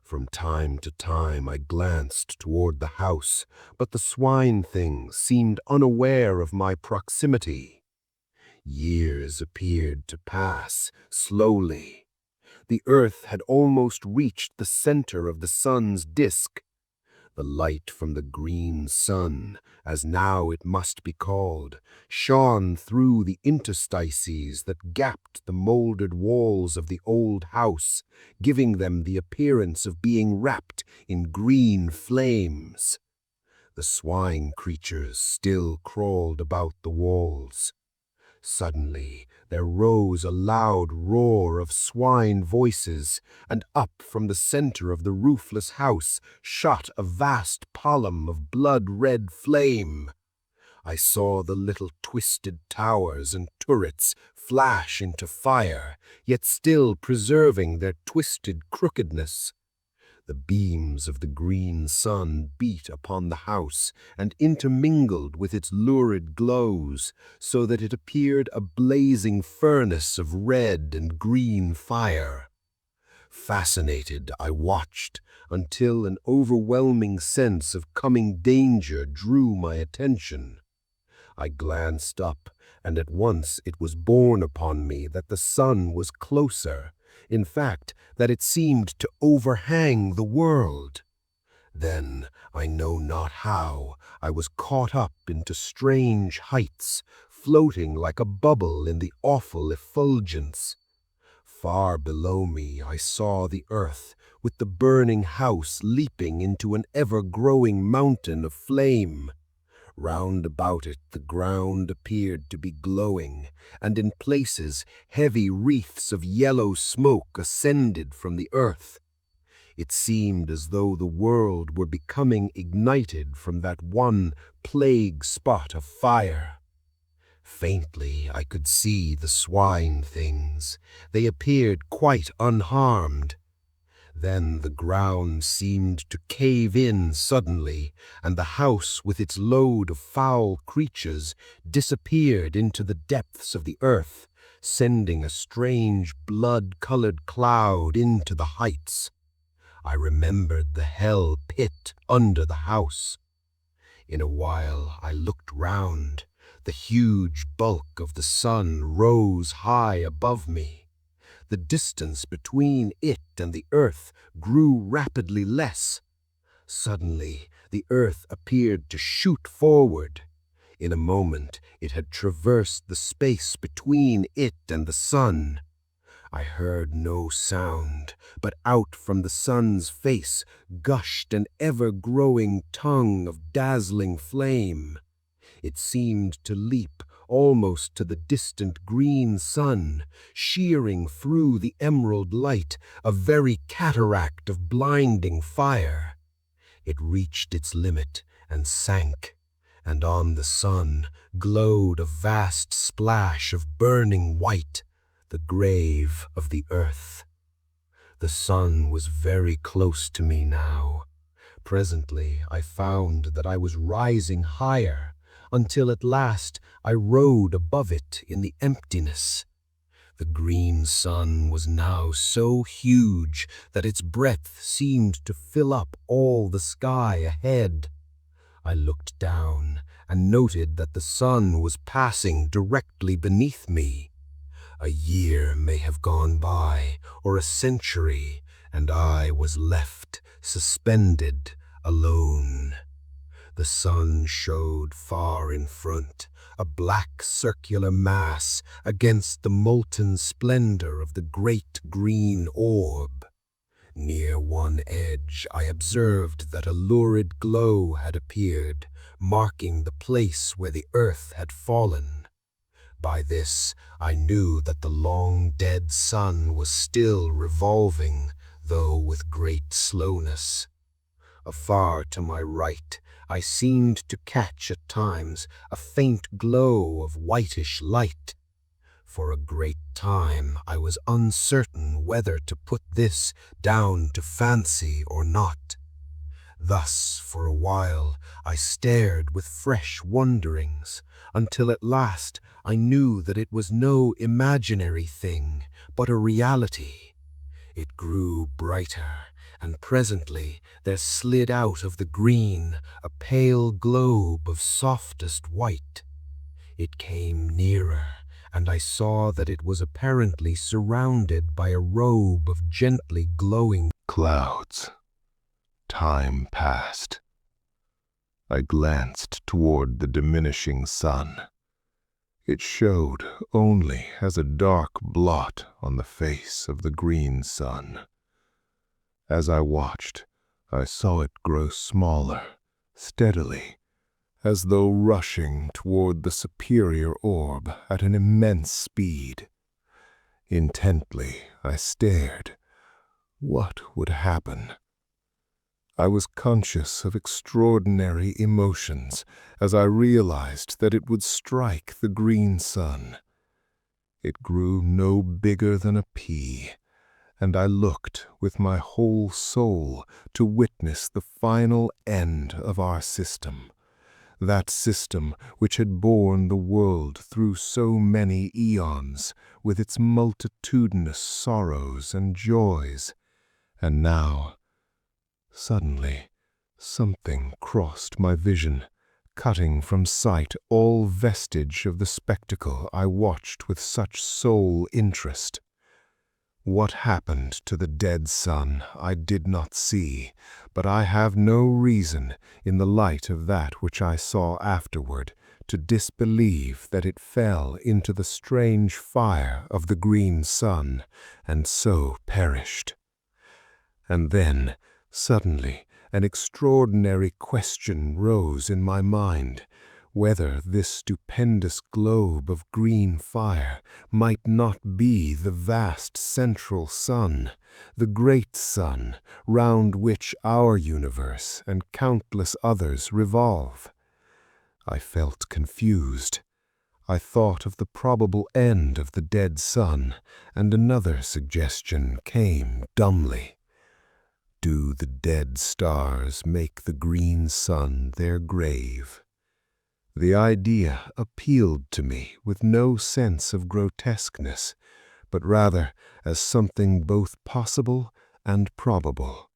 S2: From time to time I glanced toward the house, but the swine things seemed unaware of my proximity. Years appeared to pass slowly. The earth had almost reached the center of the sun's disk. The light from the green sun, as now it must be called, shone through the interstices that gapped the molded walls of the old house, giving them the appearance of being wrapped in green flames. The swine creatures still crawled about the walls. Suddenly there rose a loud roar of swine voices, and up from the center of the roofless house shot a vast column of blood-red flame. I saw the little twisted towers and turrets flash into fire, yet still preserving their twisted crookedness. The beams of the green sun beat upon the house and intermingled with its lurid glows, so that it appeared a blazing furnace of red and green fire. Fascinated, I watched until an overwhelming sense of coming danger drew my attention. I glanced up, and at once it was borne upon me that the sun was closer, in fact, that it seemed to overhang the world. Then, I know not how, I was caught up into strange heights, floating like a bubble in the awful effulgence. Far below me I saw the earth, with the burning house leaping into an ever-growing mountain of flame. Round about it the ground appeared to be glowing, and in places heavy wreaths of yellow smoke ascended from the earth. It seemed as though the world were becoming ignited from that one plague spot of fire. Faintly I could see the swine things. They appeared quite unharmed. Then the ground seemed to cave in suddenly, and the house with its load of foul creatures disappeared into the depths of the earth, sending a strange blood-colored cloud into the heights. I remembered the hell pit under the house. In a while I looked round. The huge bulk of the sun rose high above me. The distance between it and the earth grew rapidly less. Suddenly, the earth appeared to shoot forward. In a moment, it had traversed the space between it and the sun. I heard no sound, but out from the sun's face gushed an ever-growing tongue of dazzling flame. It seemed to leap almost to the distant green sun, shearing through the emerald light, a very cataract of blinding fire. It reached its limit and sank, and on the sun glowed a vast splash of burning white, the grave of the earth. The sun was very close to me now. Presently I found that I was rising higher, until at last I rode above it in the emptiness. The green sun was now so huge that its breadth seemed to fill up all the sky ahead. I looked down and noted that the sun was passing directly beneath me. A year may have gone by, or a century, and I was left suspended alone. The sun showed far in front, a black circular mass against the molten splendor of the great green orb. Near one edge I observed that a lurid glow had appeared, marking the place where the earth had fallen. By this I knew that the long-dead sun was still revolving, though with great slowness. Afar to my right, I seemed to catch at times a faint glow of whitish light. For a great time I was uncertain whether to put this down to fancy or not. Thus, for a while, I stared with fresh wonderings, until at last I knew that it was no imaginary thing, but a reality. It grew brighter, and presently there slid out of the green a pale globe of softest white. It came nearer, and I saw that it was apparently surrounded by a robe of gently glowing
S1: Clouds. Time passed. I glanced toward the diminishing sun. It showed only as a dark blot on the face of the green sun. As I watched, I saw it grow smaller, steadily, as though rushing toward the superior orb at an immense speed. Intently, I stared. What would happen? I was conscious of extraordinary emotions as I realized that it would strike the green sun. It grew no bigger than a pea,
S2: and I looked with my whole soul to witness the final end of our system. That system which had borne the world through so many eons, with its multitudinous sorrows and joys. And now, suddenly, something crossed my vision, cutting from sight all vestige of the spectacle I watched with such sole interest. What happened to the dead sun I did not see, but I have no reason, in the light of that which I saw afterward, to disbelieve that it fell into the strange fire of the green sun, and so perished. And then, suddenly, an extraordinary question rose in my mind, whether this stupendous globe of green fire might not be the vast central sun, the great sun, round which our universe and countless others revolve. I felt confused. I thought of the probable end of the dead sun, and another suggestion came dumbly. Do the dead stars make the green sun their grave? The idea appealed to me with no sense of grotesqueness, but rather as something both possible and probable.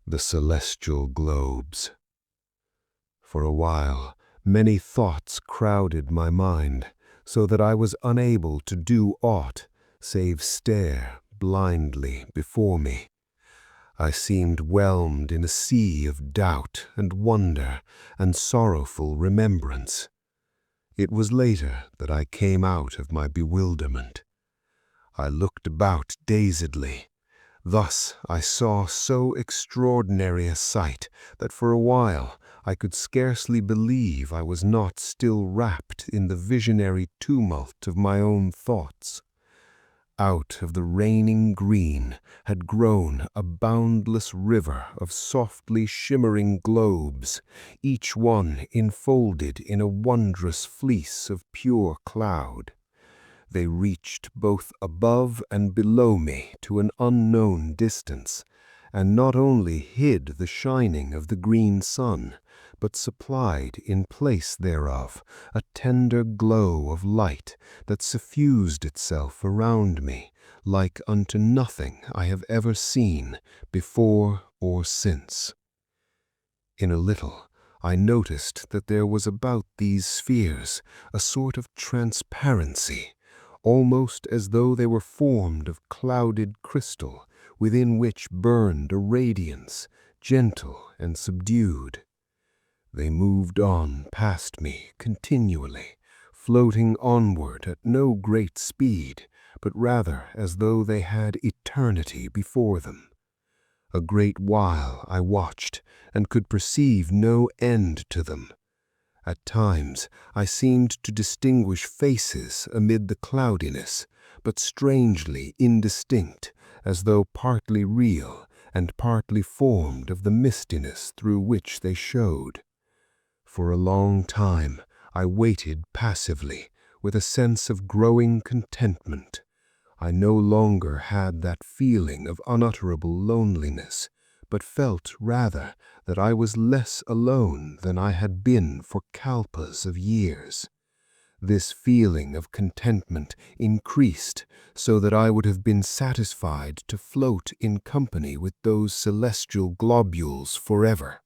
S2: The celestial globes. For a while, many thoughts crowded my mind, so that I was unable to do aught save stare blindly before me. I seemed whelmed in a sea of doubt and wonder and sorrowful remembrance. It was later that I came out of my bewilderment. I looked about dazedly. Thus I saw so extraordinary a sight that for a while I could scarcely believe I was not still wrapped in the visionary tumult of my own thoughts. Out of the reigning green had grown a boundless river of softly shimmering globes, each one enfolded in a wondrous fleece of pure cloud. They reached both above and below me to an unknown distance, and not only hid the shining of the green sun, but supplied in place thereof a tender glow of light that suffused itself around me, like unto nothing I have ever seen before or since. In a little, I noticed that there was about these spheres a sort of transparency, almost as though they were formed of clouded crystal, within which burned a radiance, gentle and subdued. They moved on past me continually, floating onward at no great speed, but rather as though they had eternity before them. A great while I watched, and could perceive no end to them. At times I seemed to distinguish faces amid the cloudiness, but strangely indistinct, as though partly real and partly formed of the mistiness through which they showed. For a long time I waited passively, with a sense of growing contentment. I no longer had that feeling of unutterable loneliness, but felt rather that I was less alone than I had been for kalpas of years. This feeling of contentment increased so that I would have been satisfied to float in company with those celestial globules forever.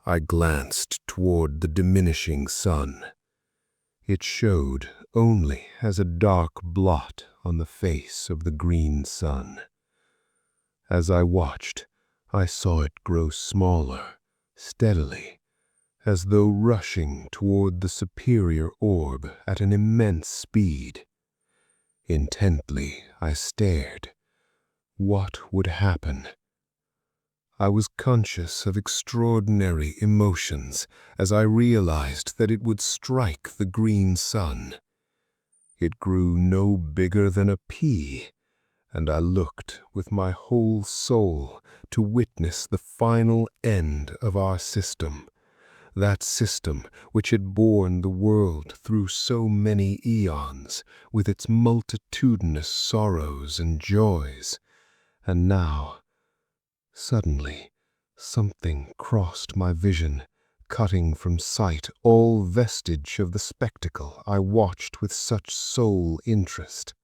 S2: I glanced toward the diminishing sun. It showed only as a dark blot on the face of the green sun. As I watched, I saw it grow smaller, steadily, as though rushing toward the superior orb at an immense speed. Intently I stared. What would happen? I was conscious of extraordinary emotions as I realized that it would strike the green sun. It grew no bigger than a pea, and I looked with my whole soul to witness the final end of our system, that system which had borne the world through so many eons, with its multitudinous sorrows and joys. And now, suddenly, something crossed my vision, cutting from sight all vestige of the spectacle I watched with such sole interest.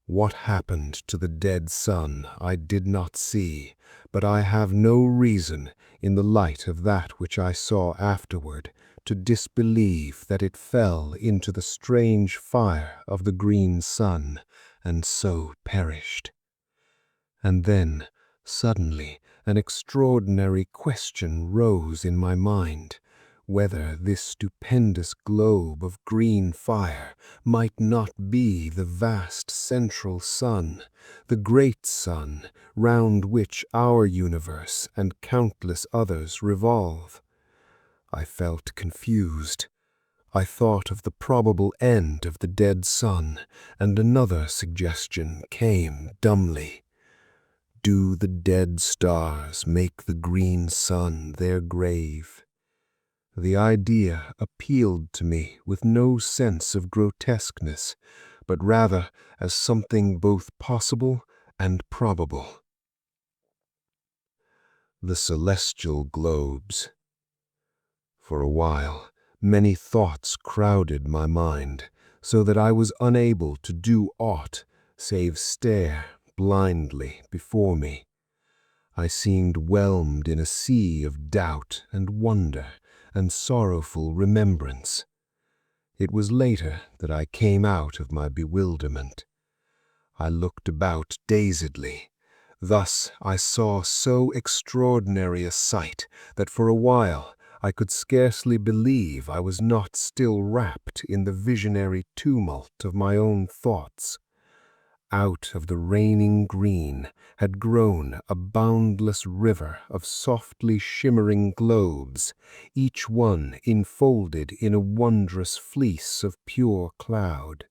S2: What happened to the dead sun I did not see, but I have no reason, in the light of that which I saw afterward, to disbelieve that it fell into the strange fire of the green sun, and so perished. And then, suddenly, an extraordinary question rose in my mind, whether this stupendous globe of green fire might not be the vast central sun, the great sun round which our universe and countless others revolve. I felt confused. I thought of the probable end of the dead sun, and another suggestion came dumbly. Do the dead stars make the green sun their grave? The idea appealed to me with no sense of grotesqueness, but rather as something both possible and probable. The celestial globes. For a while, many thoughts crowded my mind, so that I was unable to do aught save stare blindly before me. I seemed whelmed in a sea of doubt and wonder and sorrowful remembrance. It was later that I came out of my bewilderment. I looked about dazedly. Thus I saw so extraordinary a sight that for a while I could scarcely believe I was not still wrapped in the visionary tumult of my own thoughts. Out of the reigning green had grown a boundless river of softly shimmering globes, each one enfolded in a wondrous fleece of pure cloud.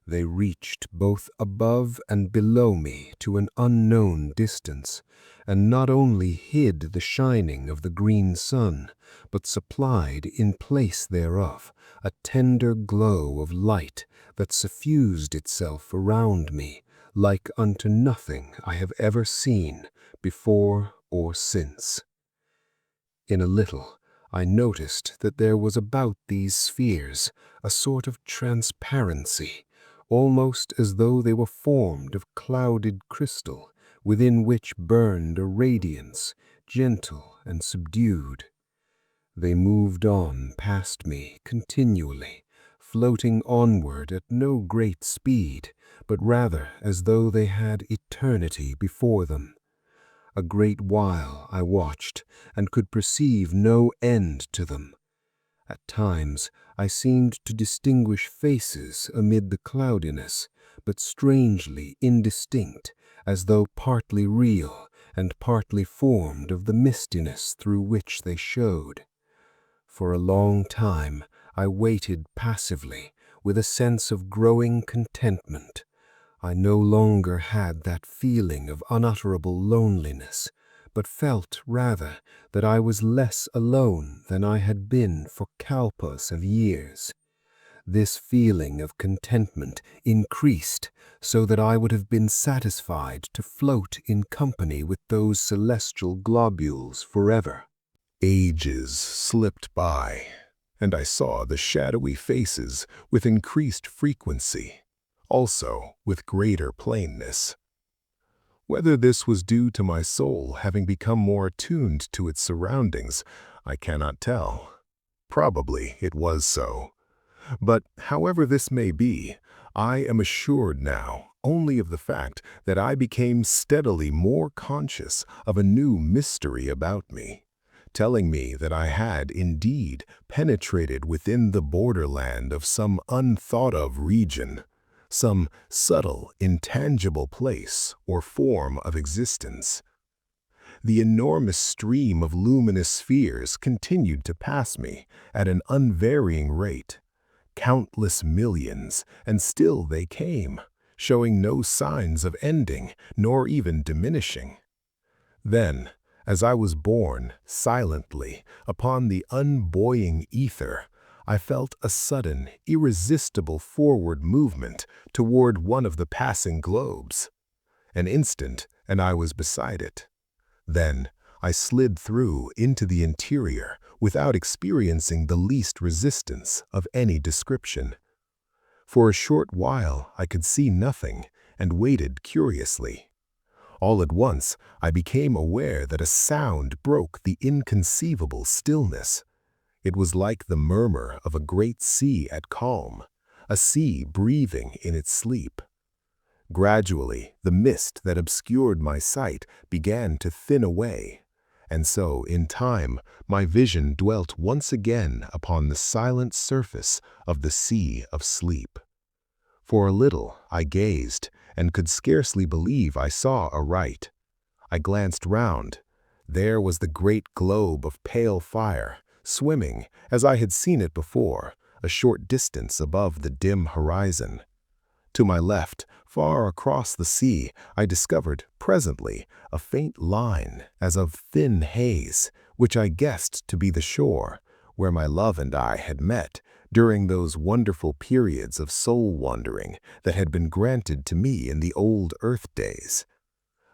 S2: They reached both above and below me to an unknown distance, and not only hid the shining of the green sun, but supplied in place thereof a tender glow of light that suffused itself around me like unto nothing I have ever seen before or since. In a little, I noticed that there was about these spheres a sort of transparency, almost as though they were formed of clouded crystal, within which burned a radiance, gentle and subdued. They moved on past me continually, floating onward at no great speed, but rather as though they had eternity before them. A great while I watched, and could perceive no end to them. At times I seemed to distinguish faces amid the cloudiness, but strangely indistinct, as though partly real and partly formed of the mistiness through which they showed. For a long time I waited passively, with a sense of growing contentment. I no longer had that feeling of unutterable loneliness, but felt rather that I was less alone than I had been for kalpas of years. This feeling of contentment increased so that I would have been satisfied to float in company with those celestial globules forever.
S1: Ages slipped by, and I saw the shadowy faces with increased frequency, also with greater plainness. Whether this was due to my soul having become more attuned to its surroundings, I cannot tell. Probably it was so. But however this may be, I am assured now only of the fact that I became steadily more conscious of a new mystery about me, telling me that I had indeed penetrated within the borderland of some unthought-of region, some subtle, intangible place or form of existence. The enormous stream of luminous spheres continued to pass me at an unvarying rate, countless millions, and still they came, showing no signs of ending nor even diminishing. Then,
S2: As I was borne, silently, upon the unbuoying ether, I felt a sudden, irresistible forward movement toward one of the passing globes. An instant, and I was beside it. Then I slid through into the interior without experiencing the least resistance of any description. For a short while I could see nothing and waited curiously. All at once I became aware that a sound broke the inconceivable stillness. It was like the murmur of a great sea at calm, a sea breathing in its sleep. Gradually, the mist that obscured my sight began to thin away, and so, in time, my vision dwelt once again upon the silent surface of the sea of sleep. For a little I gazed, and could scarcely believe I saw aright. I glanced round. There was the great globe of pale fire, swimming, as I had seen it before, a short distance above the dim horizon. To my left, far across the sea, I discovered, presently, a faint line, as of thin haze, which I guessed to be the shore, where my love and I had met during those wonderful periods of soul-wandering that had been granted to me in the old earth days.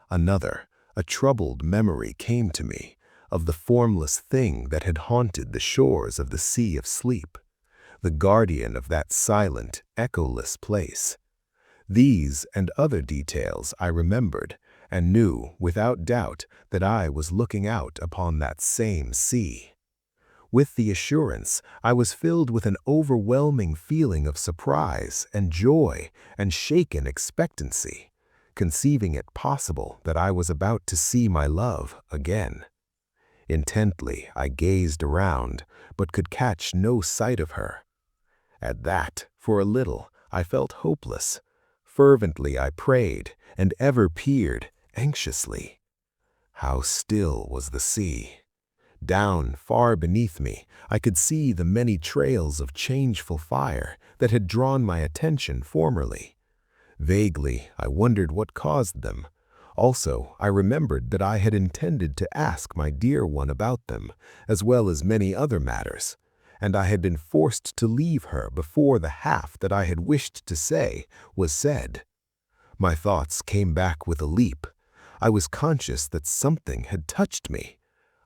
S2: Another, a troubled memory came to me of the formless thing that had haunted the shores of the sea of sleep, the guardian of that silent, echoless place. These and other details I remembered, and knew without doubt that I was looking out upon that same sea. With the assurance, I was filled with an overwhelming feeling of surprise and joy and shaken expectancy, conceiving it possible that I was about to see my love again. Intently I gazed around, but could catch no sight of her. At that, for a little, I felt hopeless. Fervently I prayed, and ever peered, anxiously. How still was the sea! Down far beneath me, I could see the many trails of changeful fire that had drawn my attention formerly. Vaguely, I wondered what caused them. Also, I remembered that I had intended to ask my dear one about them, as well as many other matters, and I had been forced to leave her before the half that I had wished to say was said. My thoughts came back with a leap. I was conscious that something had touched me.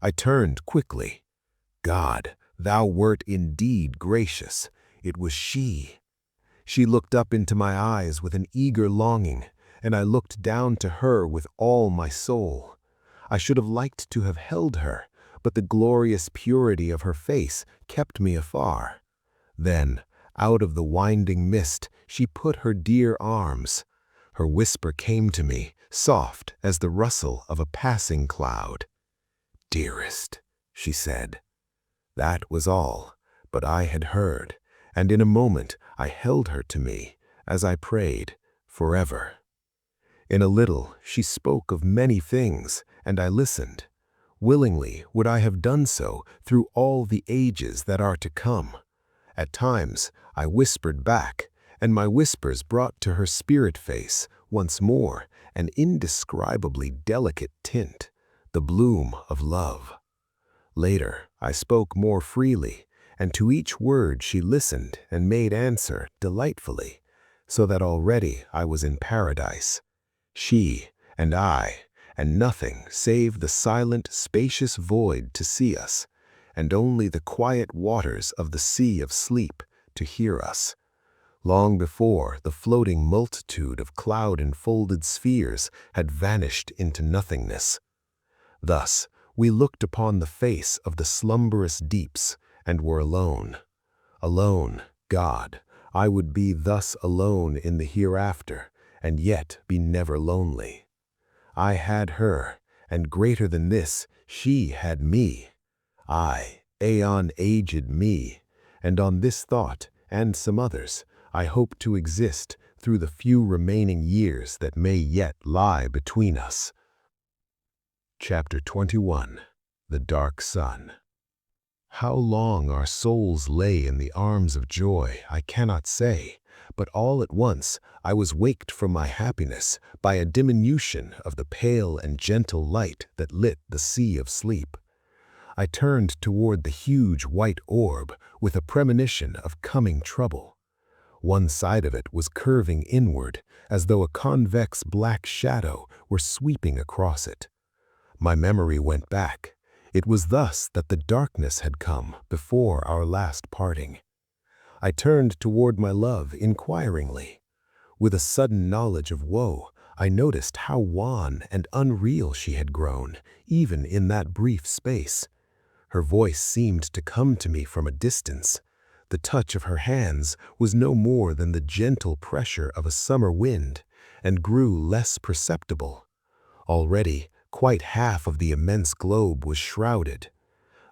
S2: I turned quickly. God, thou wert indeed gracious. It was she. She looked up into my eyes with an eager longing, and I looked down to her with all my soul. I should have liked to have held her, but the glorious purity of her face kept me afar. Then, out of the winding mist, she put her dear arms. Her whisper came to me, soft as the rustle of a passing cloud. "Dearest," she said. That was all, but I had heard, and in a moment I held her to me, as I prayed, forever. In a little she spoke of many things, and I listened. Willingly would I have done so through all the ages that are to come. At times I whispered back, and my whispers brought to her spirit face, once more, an indescribably delicate tint, the bloom of love. Later I spoke more freely, and to each word she listened and made answer delightfully, so that already I was in paradise. She and I, and nothing save the silent, spacious void to see us, and only the quiet waters of the sea of sleep to hear us. Long before, the floating multitude of cloud-enfolded spheres had vanished into nothingness. Thus, we looked upon the face of the slumberous deeps, and were alone. Alone, God, I would be thus alone in the hereafter, and yet be never lonely. I had her, and greater than this, she had me. I, aeon-aged me, and on this thought, and some others, I hope to exist through the few remaining years that may yet lie between us. Chapter 21. The Dark Sun. How long our souls lay in the arms of joy, I cannot say, But all at once I was waked from my happiness by a diminution of the pale and gentle light that lit the sea of sleep. I turned toward the huge white orb with a premonition of coming trouble. One side of it was curving inward, as though a convex black shadow were sweeping across it. My memory went back. It was thus that the darkness had come before our last parting. I turned toward my love inquiringly. With a sudden knowledge of woe, I noticed how wan and unreal she had grown, even in that brief space. Her voice seemed to come to me from a distance. The touch of her hands was no more than the gentle pressure of a summer wind, and grew less perceptible. Already, quite half of the immense globe was shrouded.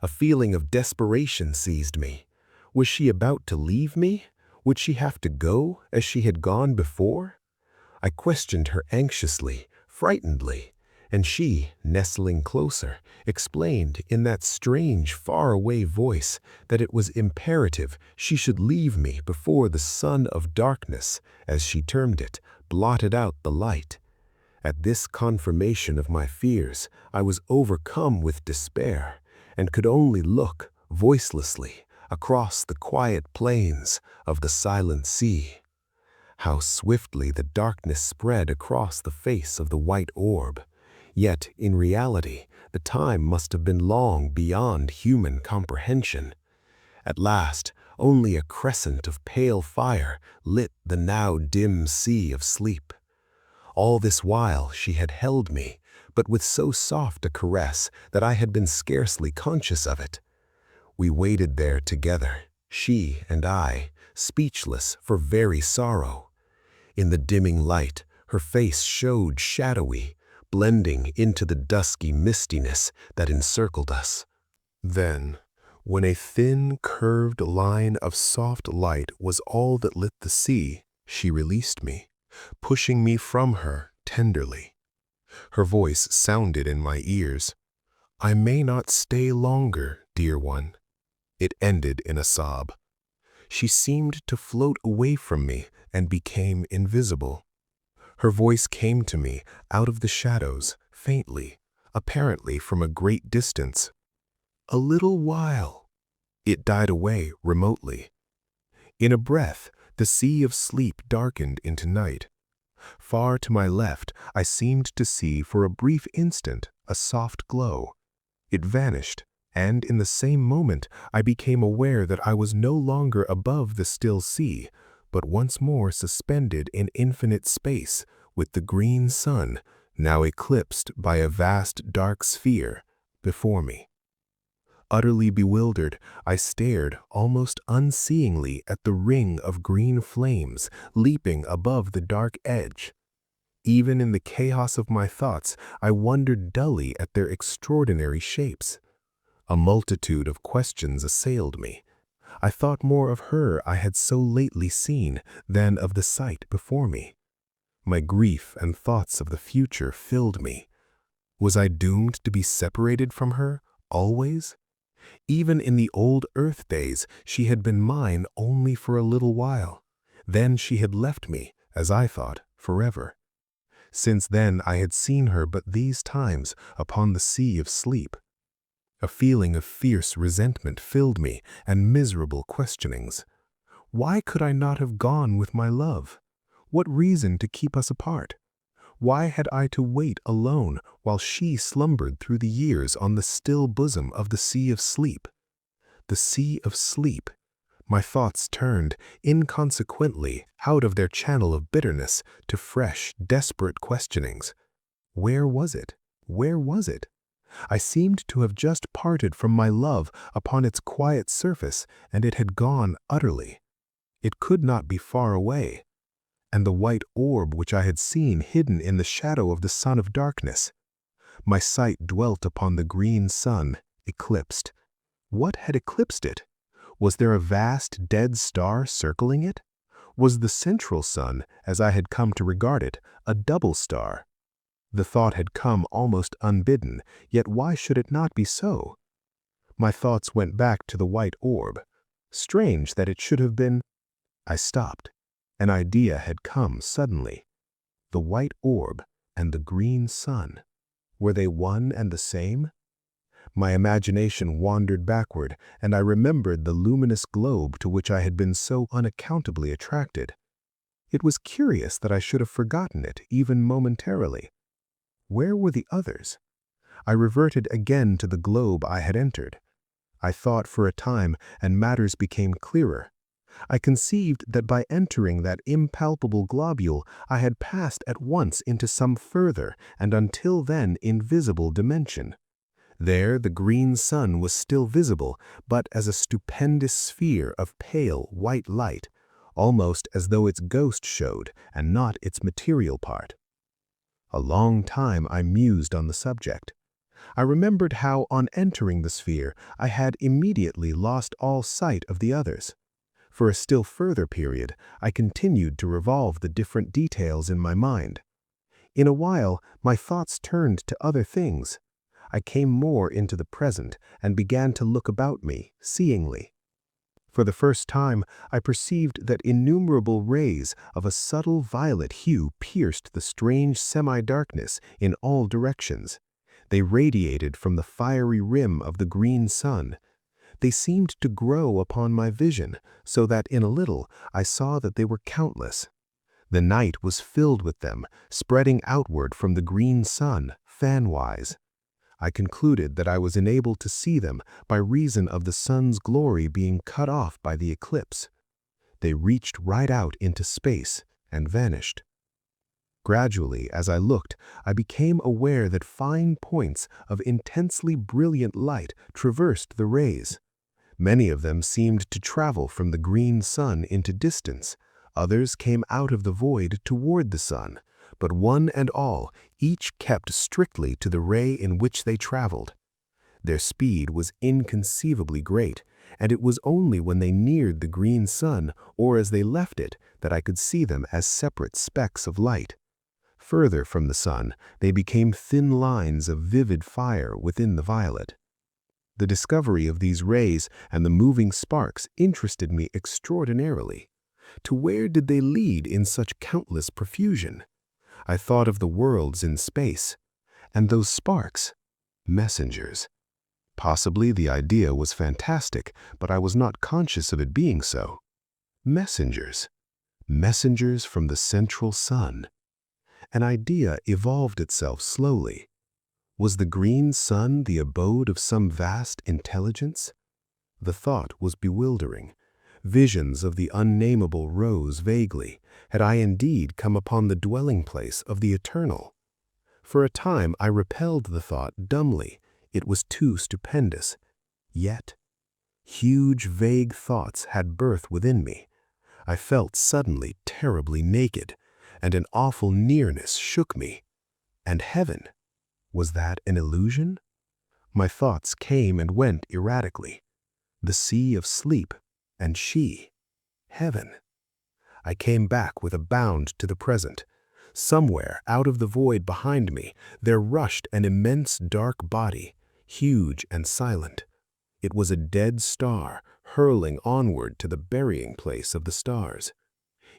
S2: A feeling of desperation seized me. Was she about to leave me? Would she have to go as she had gone before? I questioned her anxiously, frightenedly, and she, nestling closer, explained in that strange, far-away voice that it was imperative she should leave me before the sun of darkness, as she termed it, blotted out the light. At this confirmation of my fears, I was overcome with despair, and could only look, voicelessly, across the quiet plains of the silent sea. How swiftly the darkness spread across the face of the white orb. Yet, in reality, the time must have been long beyond human comprehension. At last, only a crescent of pale fire lit the now dim sea of sleep. All this while she had held me, but with so soft a caress that I had been scarcely conscious of it. We waited there together, she and I, speechless for very sorrow. In the dimming light, her face showed shadowy, blending into the dusky mistiness that encircled us. Then, when a thin, curved line of soft light was all that lit the sea, she released me, pushing me from her tenderly. Her voice sounded in my ears. "I may not stay longer, dear one." It ended in a sob. She seemed to float away from me and became invisible. Her voice came to me out of the shadows, faintly, apparently from a great distance. "A little while." It died away remotely. In a breath, the sea of sleep darkened into night. Far to my left, I seemed to see for a brief instant a soft glow. It vanished, and in the same moment I became aware that I was no longer above the still sea, but once more suspended in infinite space, with the green sun, now eclipsed by a vast dark sphere, before me. Utterly bewildered, I stared almost unseeingly at the ring of green flames leaping above the dark edge. Even in the chaos of my thoughts, I wondered dully at their extraordinary shapes. A multitude of questions assailed me. I thought more of her I had so lately seen than of the sight before me. My grief and thoughts of the future filled me. Was I doomed to be separated from her, always? Even in the old earth days, she had been mine only for a little while. Then she had left me, as I thought, forever. Since then I had seen her but these times upon the sea of sleep. A feeling of fierce resentment filled me, and miserable questionings. Why could I not have gone with my love? What reason to keep us apart? Why had I to wait alone while she slumbered through the years on the still bosom of the sea of sleep? The sea of sleep. My thoughts turned, inconsequently, out of their channel of bitterness to fresh, desperate questionings. Where was it? Where was it? I seemed to have just parted from my love upon its quiet surface, and it had gone utterly. It could not be far away. And the white orb which I had seen hidden in the shadow of the sun of darkness. My sight dwelt upon the green sun, eclipsed. What had eclipsed it? Was there a vast dead star circling it? Was the central sun, as I had come to regard it, a double star? The thought had come almost unbidden, yet why should it not be so? My thoughts went back to the white orb. Strange that it should have been. I stopped, An idea had come suddenly. The white orb and the green sun. Were they one and the same? My imagination wandered backward, and I remembered the luminous globe to which I had been so unaccountably attracted. It was curious that I should have forgotten it, even momentarily. Where were the others? I reverted again to the globe I had entered. I thought for a time, and matters became clearer. I conceived that by entering that impalpable globule, I had passed at once into some further and until then invisible dimension. There the green sun was still visible, but as a stupendous sphere of pale white light, almost as though its ghost showed and not its material part. A long time I mused on the subject. I remembered how, on entering the sphere, I had immediately lost all sight of the others. For a still further period, I continued to revolve the different details in my mind. In a while, my thoughts turned to other things. I came more into the present and began to look about me, seeingly. For the first time, I perceived that innumerable rays of a subtle violet hue pierced the strange semi-darkness in all directions. They radiated from the fiery rim of the green sun. They seemed to grow upon my vision, so that in a little I saw that they were countless. The night was filled with them, spreading outward from the green sun, fan-wise. I concluded that I was enabled to see them by reason of the sun's glory being cut off by the eclipse. They reached right out into space and vanished. Gradually, as I looked, I became aware that fine points of intensely brilliant light traversed the rays. Many of them seemed to travel from the green sun into distance. Others came out of the void toward the sun, but one and all, each kept strictly to the ray in which they traveled. Their speed was inconceivably great, and it was only when they neared the green sun or as they left it that I could see them as separate specks of light. Further from the sun, they became thin lines of vivid fire within the violet. The discovery of these rays and the moving sparks interested me extraordinarily. To where did they lead in such countless profusion? I thought of the worlds in space, and those sparks, messengers. Possibly the idea was fantastic, but I was not conscious of it being so. Messengers. Messengers from the central sun. An idea evolved itself slowly. Was the green sun the abode of some vast intelligence? The thought was bewildering. Visions of the unnameable rose vaguely. Had I indeed come upon the dwelling place of the eternal? For a time I repelled the thought dumbly. It was too stupendous. Yet, huge vague thoughts had birth within me. I felt suddenly terribly naked, and an awful nearness shook me. And heaven? Was that an illusion? My thoughts came and went erratically. The sea of sleep, and she, heaven. I came back with a bound to the present. Somewhere out of the void behind me, there rushed an immense dark body, huge and silent. It was a dead star hurling onward to the burying place of the stars.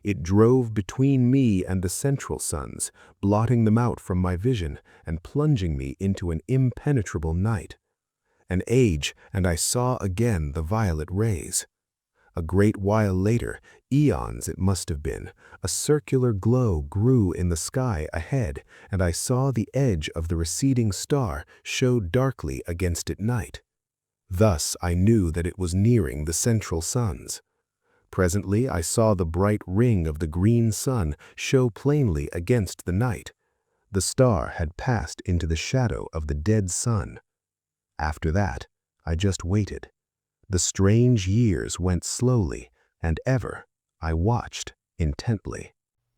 S2: It drove between me and the central suns, blotting them out from my vision and plunging me into an impenetrable night. An age, and I saw again the violet rays. A great while later, eons it must have been, a circular glow grew in the sky ahead, and I saw the edge of the receding star show darkly against it night. Thus I knew that it was nearing the central suns. Presently I saw the bright ring of the green sun show plainly against the night. The star had passed into the shadow of the dead sun. After that, I just waited. The strange years went slowly, and ever I watched intently.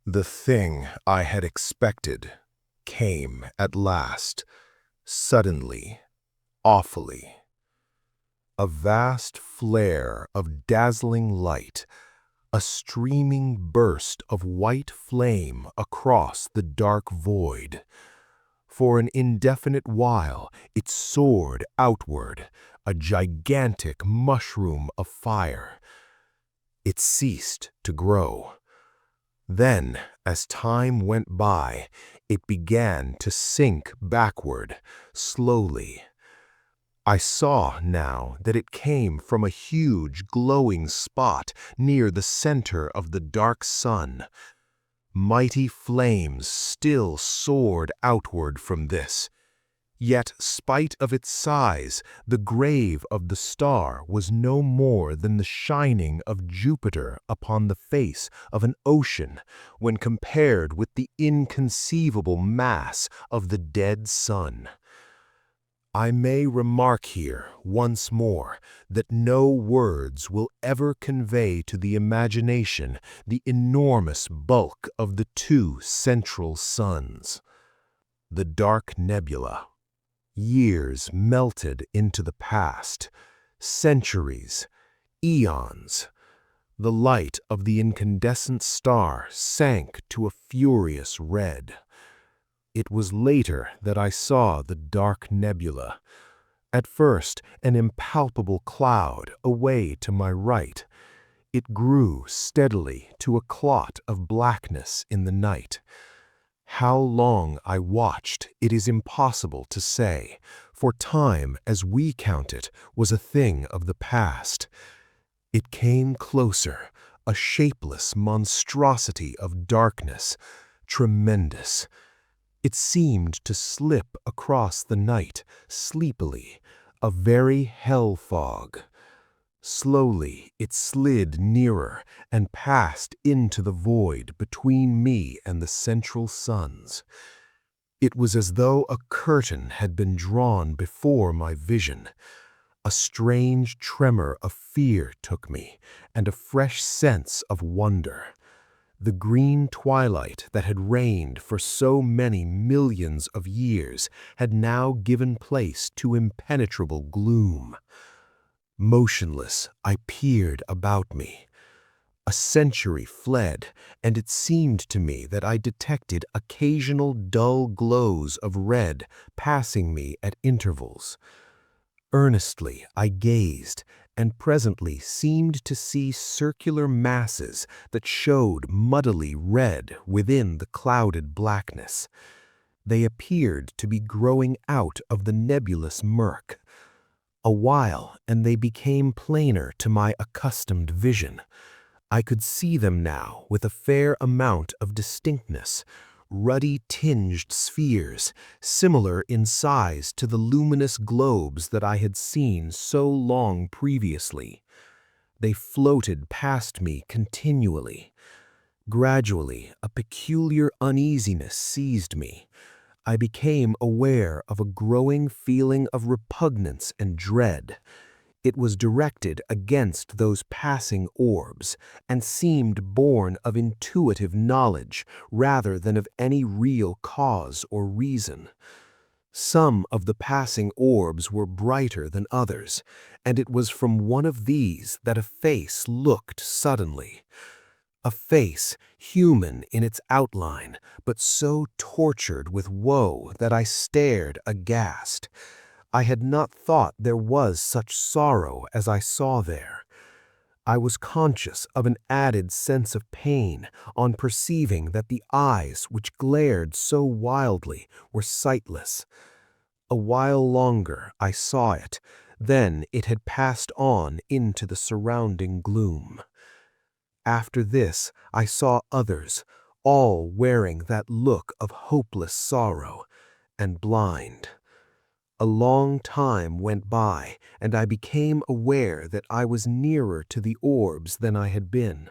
S2: The thing I had expected came at last, suddenly, awfully. A vast flare of dazzling light, a streaming burst of white flame across the dark void. For an indefinite while it soared outward, a gigantic mushroom of fire. It ceased to grow. Then, as time went by, it began to sink backward, slowly. I saw now that it came from a huge glowing spot near the center of the dark sun. Mighty flames still soared outward from this. Yet, spite of its size, the grave of the star was no more than the shining of Jupiter upon the face of an ocean when compared with the inconceivable mass of the dead sun. I may remark here once more that no words will ever convey to the imagination the enormous bulk of the two central suns. The dark nebula. Years melted into the past, centuries, eons. The light of the incandescent star sank to a furious red. It was later that I saw the dark nebula. At first, an impalpable cloud away to my right. It grew steadily to a clot of blackness in the night. How long I watched, it is impossible to say, for time, as we count it, was a thing of the past. It came closer, a shapeless monstrosity of darkness, tremendous. It seemed to slip across the night, sleepily, a very hell fog. Slowly it slid nearer and passed into the void between me and the central suns. It was as though a curtain had been drawn before my vision. A strange tremor of fear took me, and a fresh sense of wonder. The green twilight that had reigned for so many millions of years had now given place to impenetrable gloom. Motionless, I peered about me. A century fled, and it seemed to me that I detected occasional dull glows of red passing me at intervals. Earnestly I gazed, and presently seemed to see circular masses that showed muddily red within the clouded blackness. They appeared to be growing out of the nebulous murk. A while, and they became plainer to my accustomed vision. I could see them now with a fair amount of distinctness, ruddy tinged spheres, similar in size to the luminous globes that I had seen so long previously. They floated past me continually. Gradually, a peculiar uneasiness seized me. I became aware of a growing feeling of repugnance and dread. It was directed against those passing orbs, and seemed born of intuitive knowledge rather than of any real cause or reason. Some of the passing orbs were brighter than others, and it was from one of these that a face looked suddenly. A face, human in its outline, but so tortured with woe that I stared aghast. I had not thought there was such sorrow as I saw there. I was conscious of an added sense of pain on perceiving that the eyes which glared so wildly were sightless. A while longer I saw it, then it had passed on into the surrounding gloom. After this I saw others, all wearing that look of hopeless sorrow, and blind. A long time went by, and I became aware that I was nearer to the orbs than I had been.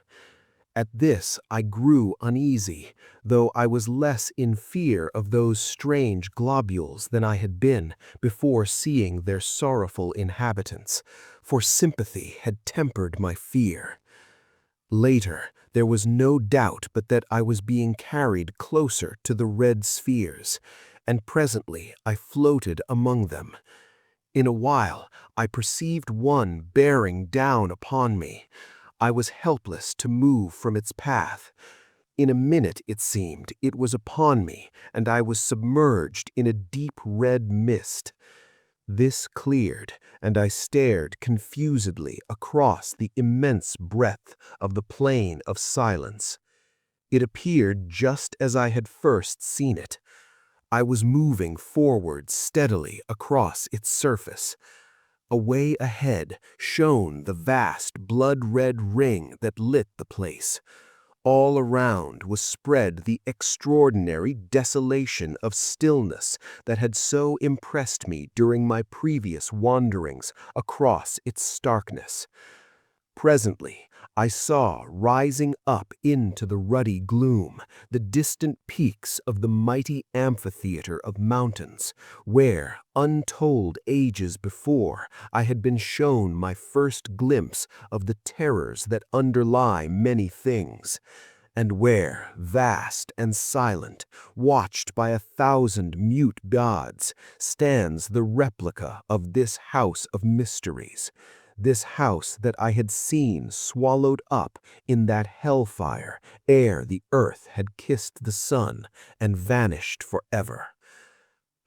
S2: At this I grew uneasy, though I was less in fear of those strange globules than I had been before seeing their sorrowful inhabitants, for sympathy had tempered my fear. Later, there was no doubt but that I was being carried closer to the red spheres, and presently I floated among them. In a while, I perceived one bearing down upon me. I was helpless to move from its path. In a minute, it seemed, it was upon me, and I was submerged in a deep red mist. This cleared, and I stared confusedly across the immense breadth of the plain of silence. It appeared just as I had first seen it. I was moving forward steadily across its surface. Away ahead shone the vast blood-red ring that lit the place. All around was spread the extraordinary desolation of stillness that had so impressed me during my previous wanderings across its starkness. Presently, I saw rising up into the ruddy gloom the distant peaks of the mighty amphitheater of mountains, where, untold ages before, I had been shown my first glimpse of the terrors that underlie many things, and where, vast and silent, watched by 1,000 mute gods, stands the replica of this house of mysteries, this house that I had seen swallowed up in that hellfire ere the earth had kissed the sun and vanished forever.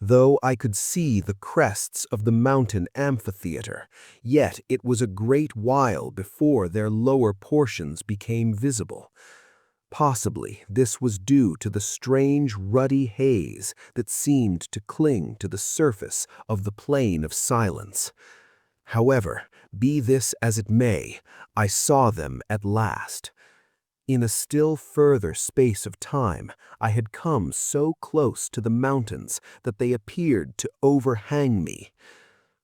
S2: Though I could see the crests of the mountain amphitheater, yet it was a great while before their lower portions became visible. Possibly this was due to the strange ruddy haze that seemed to cling to the surface of the plain of silence. However, be this as it may, I saw them at last. In a still further space of time, I had come so close to the mountains that they appeared to overhang me.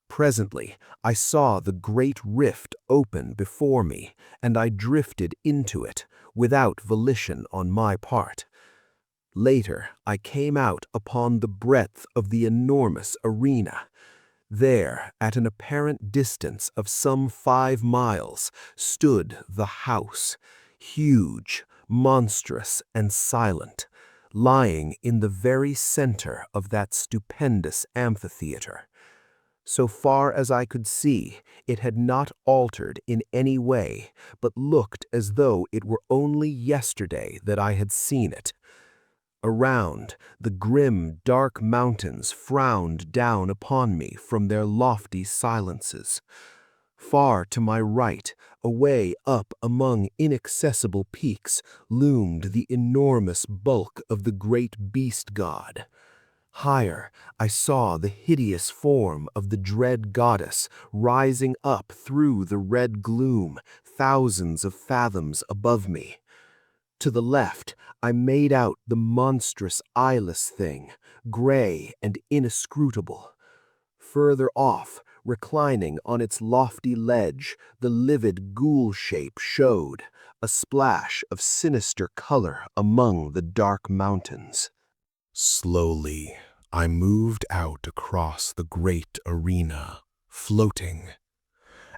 S2: Presently, I saw the great rift open before me, and I drifted into it, without volition on my part. Later, I came out upon the breadth of the enormous arena. There, at an apparent distance of some 5 miles, stood the house, huge, monstrous, and silent, lying in the very center of that stupendous amphitheater. So far as I could see, it had not altered in any way, but looked as though it were only yesterday that I had seen it. Around, the grim, dark mountains frowned down upon me from their lofty silences. Far to my right, away up among inaccessible peaks, loomed the enormous bulk of the great beast god. Higher, I saw the hideous form of the dread goddess rising up through the red gloom, thousands of fathoms above me. To the left, I made out the monstrous eyeless thing, gray and inscrutable. Further off, reclining on its lofty ledge, the livid ghoul shape showed, a splash of sinister color among the dark mountains.
S1: Slowly, I moved out across the great arena, floating.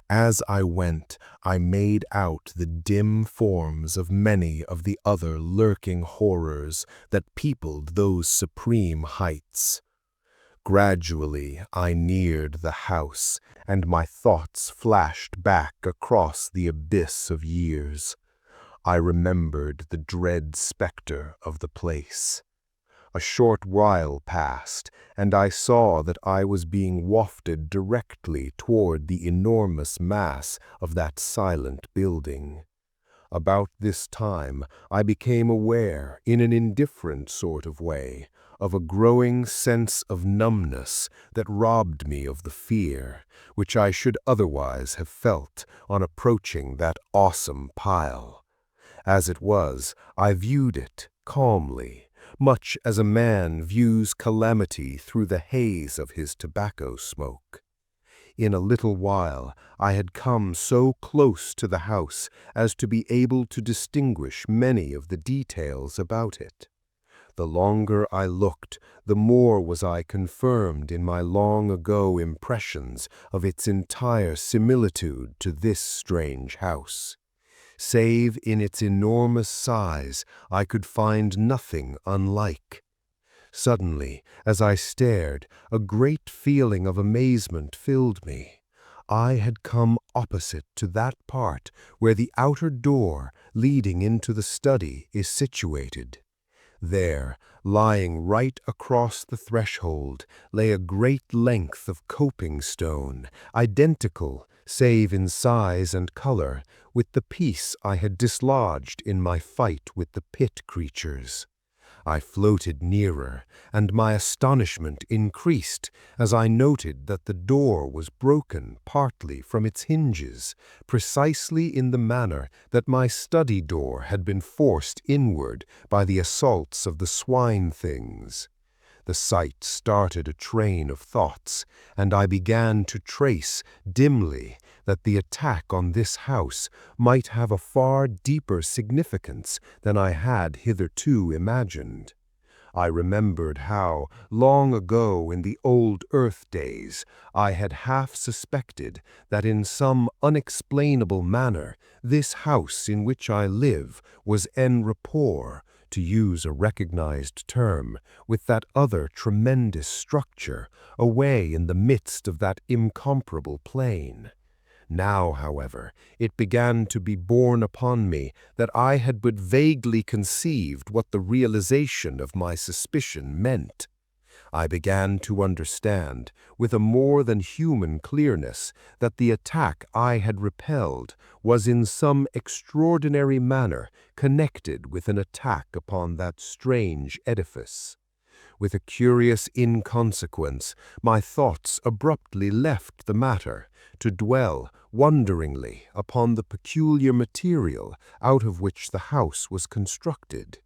S1: As I went, I made out the dim forms of many of the other lurking horrors that peopled those supreme heights. Gradually, I neared the house, and my thoughts flashed back across the abyss of years. I remembered the dread specter of the place. A short while passed, and I saw that I was being wafted directly toward the enormous mass of that silent building. About this time, I became aware, in an indifferent sort of way, of a growing sense of numbness that robbed me of the fear, which I should otherwise have felt on approaching that awesome pile. As it was, I viewed it calmly, much as a man views calamity through the haze of his tobacco smoke. In a little while, I had come so close to the house as to be able to distinguish many of the details about it. The longer I looked, the more was I confirmed in my long-ago impressions of its entire similitude to this strange house. Save in its enormous size, I could find nothing unlike. Suddenly, as I stared, a great feeling of amazement filled me. I had come opposite to that part where the outer door leading into the study is situated.
S2: There, lying right across the threshold, lay a great length of coping stone, identical, save in size and color, with the piece I had dislodged in my fight with the pit creatures. I floated nearer, and my astonishment increased as I noted that the door was broken partly from its hinges, precisely in the manner that my study door had been forced inward by the assaults of the swine things. The sight started a train of thoughts, and I began to trace, dimly, that the attack on this house might have a far deeper significance than I had hitherto imagined. I remembered how, long ago in the old Earth days, I had half suspected that in some unexplainable manner this house in which I live was en rapport, to use a recognized term, with that other tremendous structure away in the midst of that incomparable plain. Now, however, it began to be borne upon me that I had but vaguely conceived what the realization of my suspicion meant. I began to understand, with a more than human clearness, that the attack I had repelled was in some extraordinary manner connected with an attack upon that strange edifice. With a curious inconsequence, my thoughts abruptly left the matter, to dwell wonderingly upon the peculiar material out of which the house was constructed.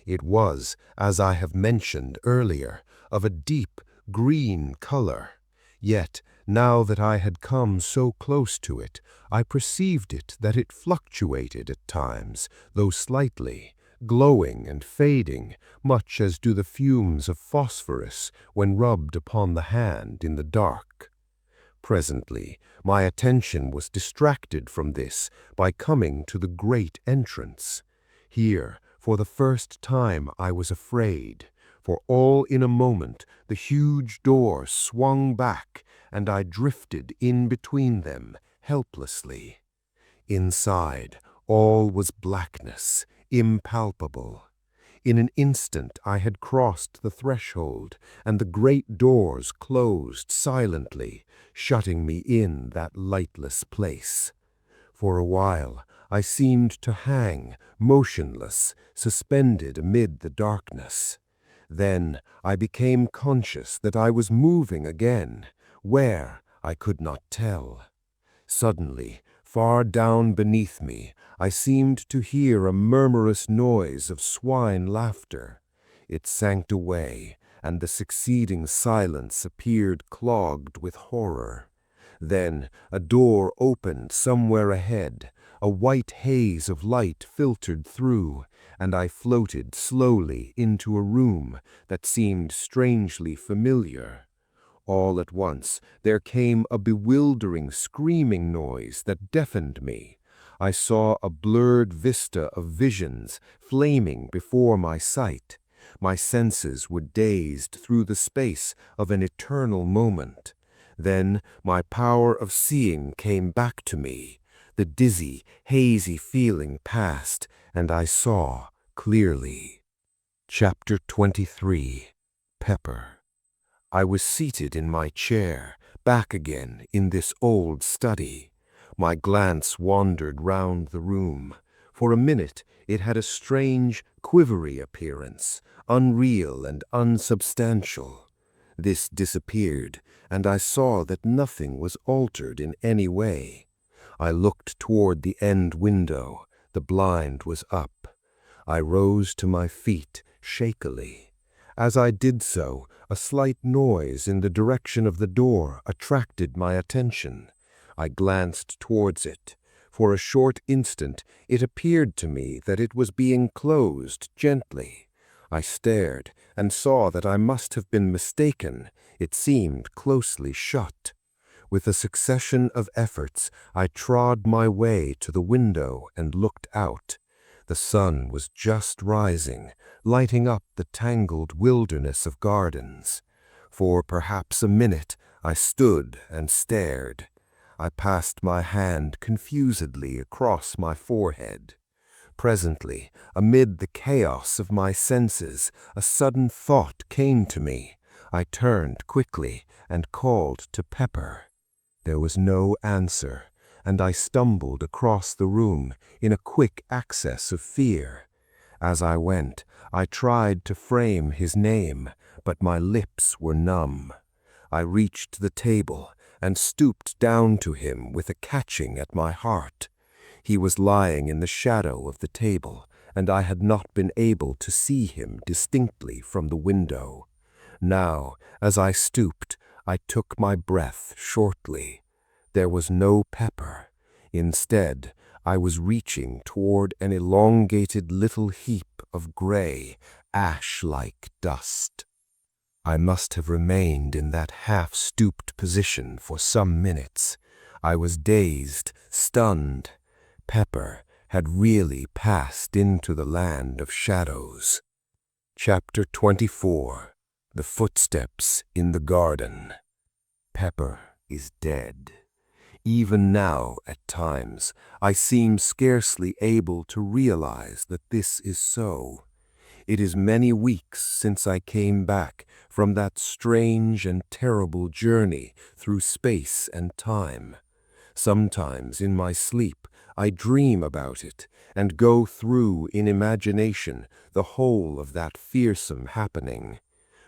S2: It was, as I have mentioned earlier, of a deep green color. Yet, now that I had come so close to it, I perceived that it fluctuated at times, though slightly, glowing and fading, much as do the fumes of phosphorus when rubbed upon the hand in the dark. Presently, my attention was distracted from this by coming to the great entrance. Here, for the first time, I was afraid, for all in a moment the huge door swung back, and I drifted in between them helplessly. Inside, all was blackness, impalpable. In an instant I had crossed the threshold, and the great doors closed silently, shutting me in that lightless place. For a while I seemed to hang, motionless, suspended amid the darkness. Then I became conscious that I was moving again, where I could not tell. Suddenly, far down beneath me, I seemed to hear a murmurous noise of swine laughter. It sank away, and the succeeding silence appeared clogged with horror. Then a door opened somewhere ahead, a white haze of light filtered through, and I floated slowly into a room that seemed strangely familiar. All at once there came a bewildering screaming noise that deafened me. I saw a blurred vista of visions flaming before my sight. My senses were dazed through the space of an eternal moment. Then my power of seeing came back to me. The dizzy, hazy feeling passed, and I saw clearly. Chapter 23. Pepper. I was seated in my chair, back again in this old study. My glance wandered round the room. For a minute it had a strange, quivery appearance, unreal and unsubstantial. This disappeared, and I saw that nothing was altered in any way. I looked toward the end window. The blind was up. I rose to my feet shakily. As I did so, a slight noise in the direction of the door attracted my attention. I glanced towards it. For a short instant it appeared to me that it was being closed gently. I stared and saw that I must have been mistaken. It seemed closely shut. With a succession of efforts, I trod my way to the window and looked out. The sun was just rising, lighting up the tangled wilderness of gardens. For perhaps a minute I stood and stared. I passed my hand confusedly across my forehead.
S3: Presently, amid the chaos of my senses, a sudden thought came to me. I turned quickly and called to Pepper. There was no answer, and I stumbled across the room in a quick access of fear. As I went, I tried to frame his name, but my lips were numb. I reached the table and stooped down to him with a catching at my heart. He was lying in the shadow of the table, and I had not been able to see him distinctly from the window. Now, as I stooped, I took my breath shortly. There was no Pepper. Instead, I was reaching toward an elongated little heap of gray, ash-like dust. I must have remained in that half-stooped position for some minutes. I was dazed, stunned. Pepper had really passed into the land of shadows. Chapter 24. The Footsteps in the Garden. Pepper is dead. Even now, at times, I seem scarcely able to realize that this is so. It is many weeks since I came back from that strange and terrible journey through space and time. Sometimes in my sleep, I dream about it and go through in imagination the whole of that fearsome happening.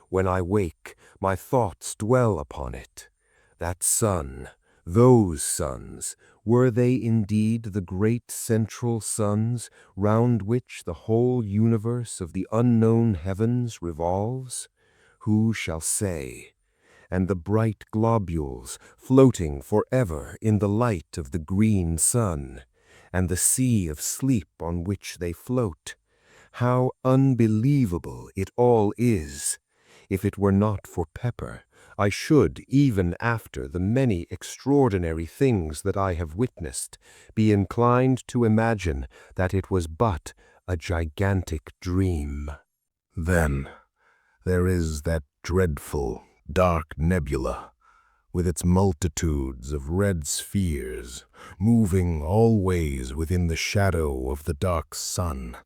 S3: When I wake, my thoughts dwell upon it. That sun, those suns, were they indeed the great central suns round which the whole universe of the unknown heavens revolves? Who shall say? And the bright globules floating forever in the light of the green sun, and the sea of sleep on which they float. How unbelievable it all is! If it were not for Pepper, I should, even after the many extraordinary things that I have witnessed, be inclined to imagine that it was but a gigantic dream.
S1: Then there is that dreadful, dark nebula, with its multitudes of red spheres, moving always within the shadow of the dark sun,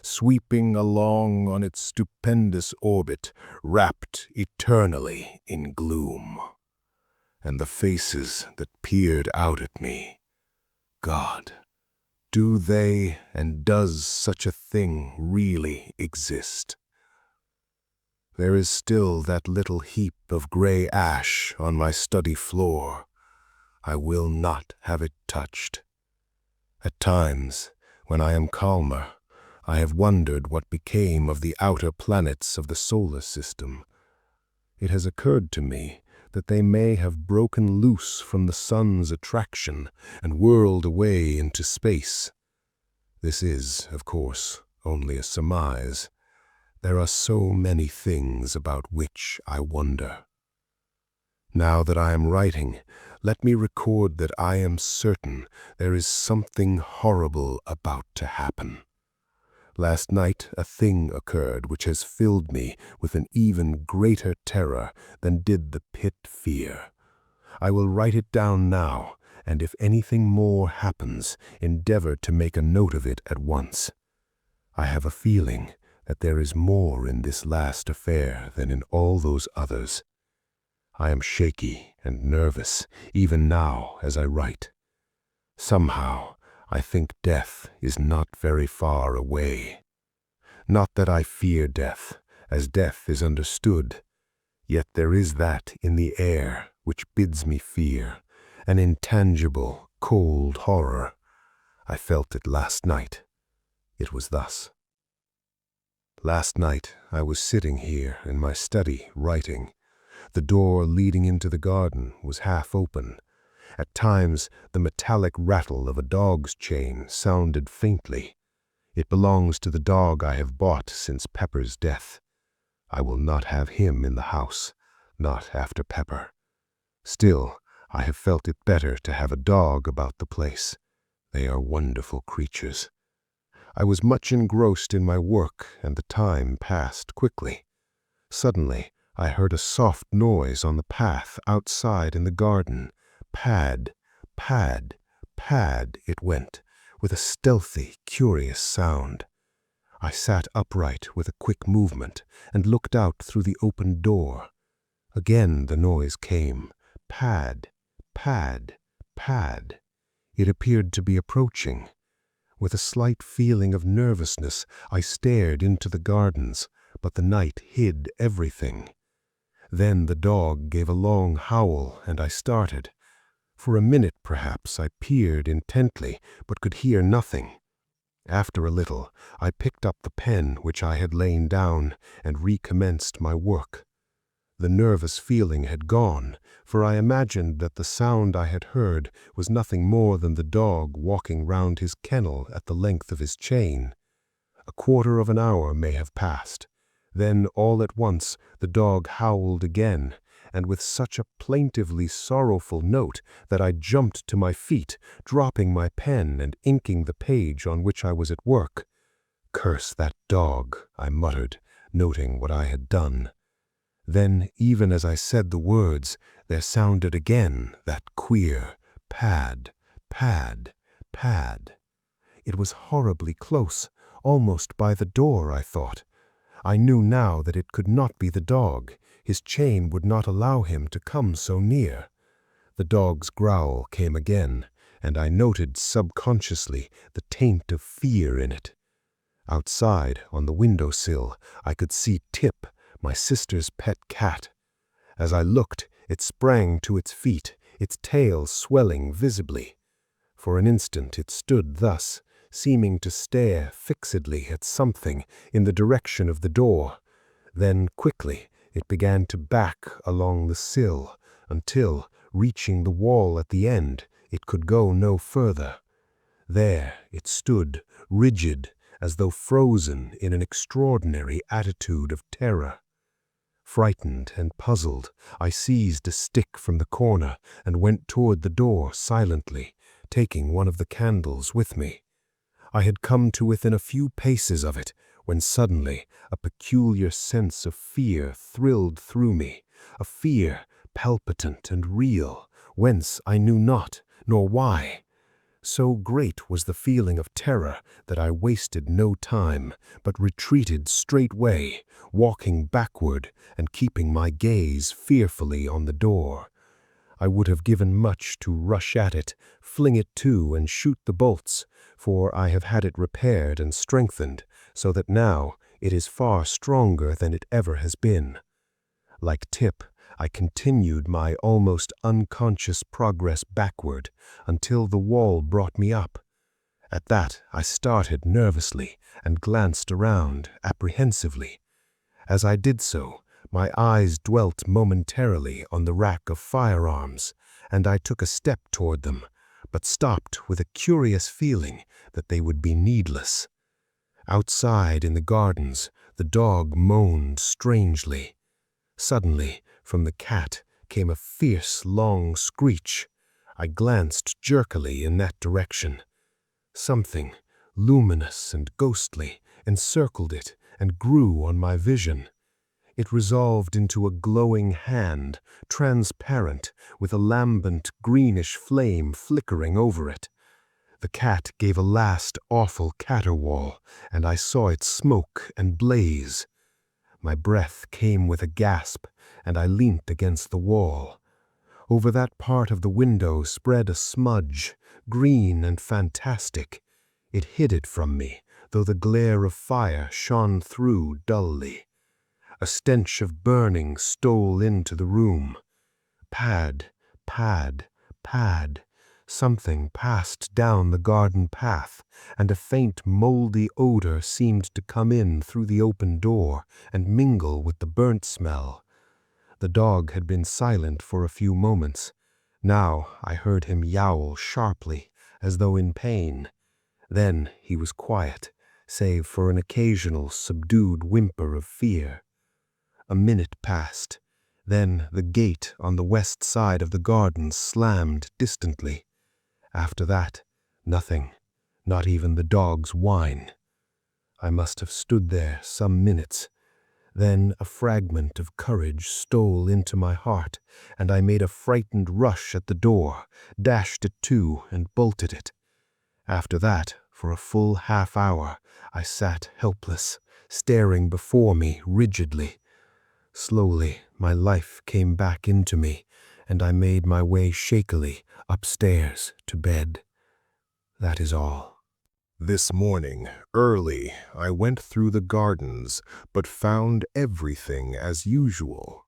S1: sweeping along on its stupendous orbit, wrapped eternally in gloom. And the faces that peered out at me, God, do they and does such a thing really exist? There is still that little heap of gray ash on my study floor. I will not have it touched. At times, when I am calmer, I have wondered what became of the outer planets of the solar system. It has occurred to me that they may have broken loose from the sun's attraction and whirled away into space. This is, of course, only a surmise. There are so many things about which I wonder. Now that I am writing, let me record that I am certain there is something horrible about to happen. Last night a thing occurred which has filled me with an even greater terror than did the pit fear. I will write it down now, and if anything more happens, endeavor to make a note of it at once. I have a feeling that there is more in this last affair than in all those others. I am shaky and nervous, even now as I write. Somehow, I think death is not very far away. Not that I fear death, as death is understood, yet there is that in the air which bids me fear, an intangible, cold horror. I felt it last night. It was thus. Last night I was sitting here in my study writing. The door leading into the garden was half open. At times the metallic rattle of a dog's chain sounded faintly. It belongs to the dog I have bought since Pepper's death. I will not have him in the house, not after Pepper. Still, I have felt it better to have a dog about the place. They are wonderful creatures. I was much engrossed in my work, and the time passed quickly. Suddenly, I heard a soft noise on the path outside in the garden. Pad, pad, pad it went,
S2: with a stealthy, curious sound. I sat upright with a quick movement and looked out through the open door. Again the noise came. Pad, pad, pad. It appeared to be approaching. With a slight feeling of nervousness, I stared into the gardens, but the night hid everything. Then the dog gave a long howl, and I started. For a minute, perhaps, I peered intently, but could hear nothing. After a little, I picked up the pen which I had lain down and recommenced my work. The nervous feeling had gone, for I imagined that the sound I had heard was nothing more than the dog walking round his kennel at the length of his chain. A quarter of an hour may have passed. Then all at once the dog howled again, and with such a plaintively sorrowful note that I jumped to my feet, dropping my pen and inking the page on which I was at work. "Curse that dog," I muttered, noting what I had done. Then, even as I said the words, there sounded again that queer pad, pad, pad. It was horribly close, almost by the door, I thought. I knew now that it could not be the dog. His chain would not allow him to come so near. The dog's growl came again, and I noted subconsciously the taint of fear in it. Outside, on the window-sill, I could see Tip, my sister's pet cat. As I looked, it sprang to its feet, its tail swelling visibly. For an instant it stood thus, seeming to stare fixedly at something in the direction of the door. Then, quickly, it began to back along the sill, until, reaching the wall at the end, it could go no further. There it stood, rigid, as though frozen in an extraordinary attitude of terror. Frightened and puzzled, I seized a stick from the corner and went toward the door silently, taking one of the candles with me. I had come to within a few paces of it, when suddenly a peculiar sense of fear thrilled through me, a fear palpitant and real, whence I knew not, nor why. So great was the feeling of terror that I wasted no time, but retreated straightway, walking backward and keeping my gaze fearfully on the door. I would have given much to rush at it, fling it to and shoot the bolts, for I have had it repaired and strengthened, so that now it is far stronger than it ever has been. Like Tip, I continued my almost unconscious progress backward until the wall brought me up. At that I started nervously and glanced around apprehensively. As I did so, my eyes dwelt momentarily on the rack of firearms, and I took a step toward them, but stopped with a curious feeling that they would be needless. Outside in the gardens, the dog moaned strangely. Suddenly, from the cat came a fierce, long screech. I glanced jerkily in that direction. Something, luminous and ghostly, encircled it and grew on my vision. It resolved into a glowing hand, transparent, with a lambent greenish flame flickering over it. The cat gave a last awful caterwaul, and I saw it smoke and blaze. My breath came with a gasp, and I leant against the wall. Over that part of the window spread a smudge, green and fantastic. It hid it from me, though the glare of fire shone through dully. A stench of burning stole into the room. Pad, pad, pad. Something passed down the garden path, and a faint moldy odor seemed to come in through the open door and mingle with the burnt smell. The dog had been silent for a few moments. Now I heard him yowl sharply, as though in pain. Then he was quiet, save for an occasional subdued whimper of fear. A minute passed. Then the gate on the west side of the garden slammed distantly. After that, nothing, not even the dog's whine. I must have stood there some minutes. Then a fragment of courage stole into my heart, and I made a frightened rush at the door, dashed it to and bolted it. After that, for a full half-hour, I sat helpless, staring before me rigidly. Slowly, my life came back into me, and I made my way shakily upstairs to bed. That is all.
S1: This morning, early, I went through the gardens, but found everything as usual.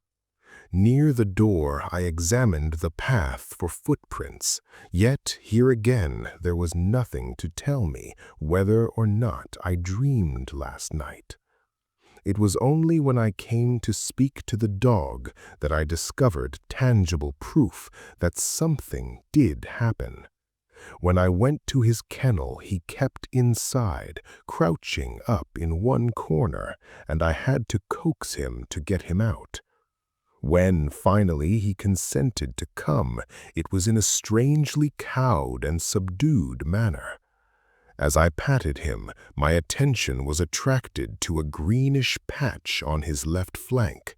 S1: Near the door, I examined the path for footprints, yet here again there was nothing to tell me whether or not I dreamed last night. It was only when I came to speak to the dog that I discovered tangible proof that something did happen. When I went to his kennel, he kept inside, crouching up in one corner, and I had to coax him to get him out. When finally he consented to come, it was in a strangely cowed and subdued manner. As I patted him, my attention was attracted to a greenish patch on his left flank.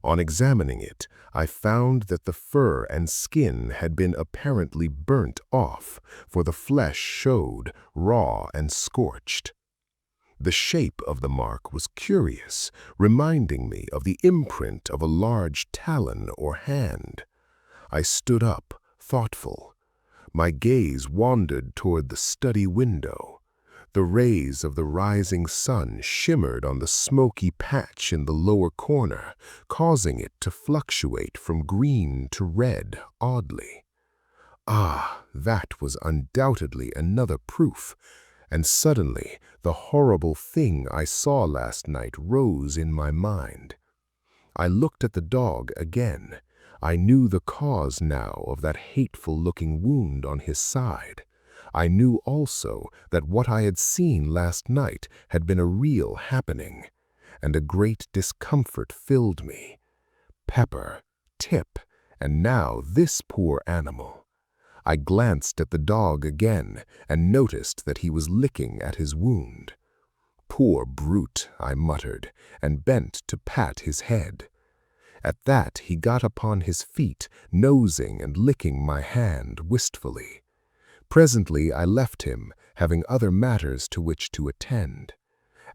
S1: On examining it, I found that the fur and skin had been apparently burnt off, for the flesh showed raw and scorched. The shape of the mark was curious, reminding me of the imprint of a large talon or hand. I stood up, thoughtful. My gaze wandered toward the study window. The rays of the rising sun shimmered on the smoky patch in the lower corner, causing it to fluctuate from green to red oddly. Ah, that was undoubtedly another proof, and suddenly the horrible thing I saw last night rose in my mind. I looked at the dog again. I knew the cause now of that hateful-looking wound on his side. I knew also that what I had seen last night had been a real happening, and a great discomfort filled me. Pepper, Tip, and now this poor animal. I glanced at the dog again and noticed that he was licking at his wound. "Poor brute," I muttered, and bent to pat his head. At that he got upon his feet, nosing and licking my hand wistfully. Presently I left him, having other matters to which to attend.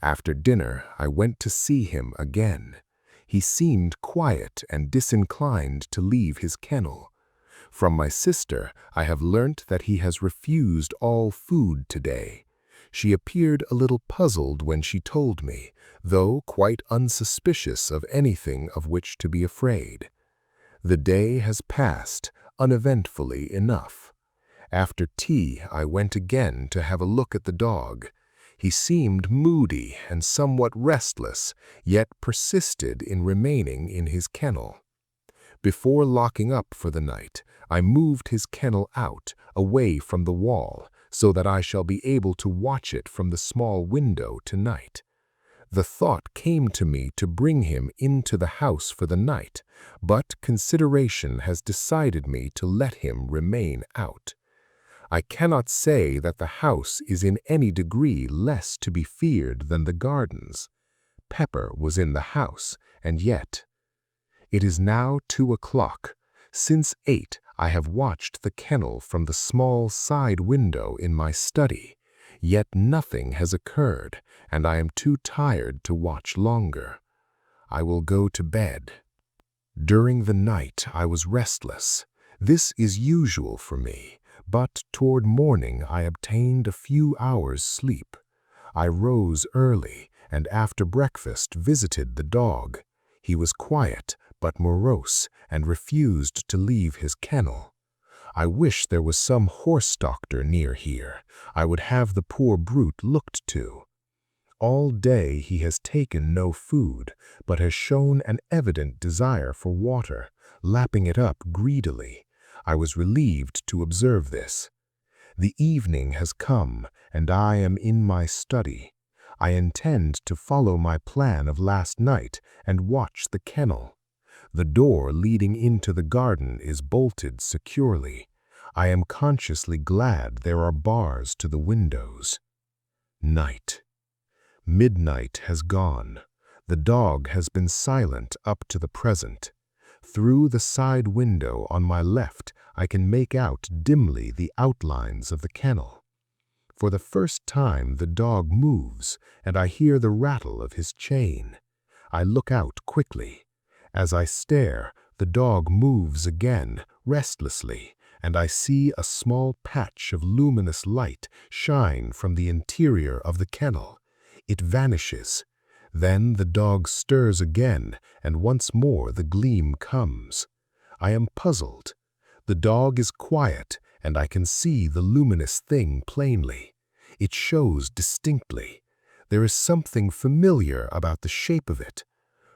S1: After dinner I went to see him again. He seemed quiet and disinclined to leave his kennel. From my sister I have learnt that he has refused all food today. She appeared a little puzzled when she told me, though quite unsuspicious of anything of which to be afraid. The day has passed uneventfully enough. After tea I went again to have a look at the dog. He seemed moody and somewhat restless, yet persisted in remaining in his kennel. Before locking up for the night, I moved his kennel out, away from the wall, so that I shall be able to watch it from the small window tonight. The thought came to me to bring him into the house for the night, but consideration has decided me to let him remain out. I cannot say that the house is in any degree less to be feared than the gardens. Pepper was in the house, and yet... It is now 2 o'clock. Since 8 I have watched the kennel from the small side window in my study, yet nothing has occurred, and I am too tired to watch longer. I will go to bed. During the night I was restless. This is usual for me, but toward morning I obtained a few hours' sleep. I rose early, and after breakfast visited the dog. He was quiet, but morose, and refused to leave his kennel. I wish there was some horse doctor near here. I would have the poor brute looked to. All day he has taken no food, but has shown an evident desire for water, lapping it up greedily. I was relieved to observe this. The evening has come, and I am in my study. I intend to follow my plan of last night and watch the kennel. The door leading into the garden is bolted securely. I am consciously glad there are bars to the windows. Night. Midnight has gone. The dog has been silent up to the present. Through the side window on my left, I can make out dimly the outlines of the kennel.
S2: For the first time the dog moves, and I hear the rattle of his chain. I look out quickly. As I stare, the dog moves again, restlessly, and I see a small patch of luminous light shine from the interior of the kennel. It vanishes. Then the dog stirs again, and once more the gleam comes. I am puzzled. The dog is quiet, and I can see the luminous thing plainly. It shows distinctly. There is something familiar about the shape of it.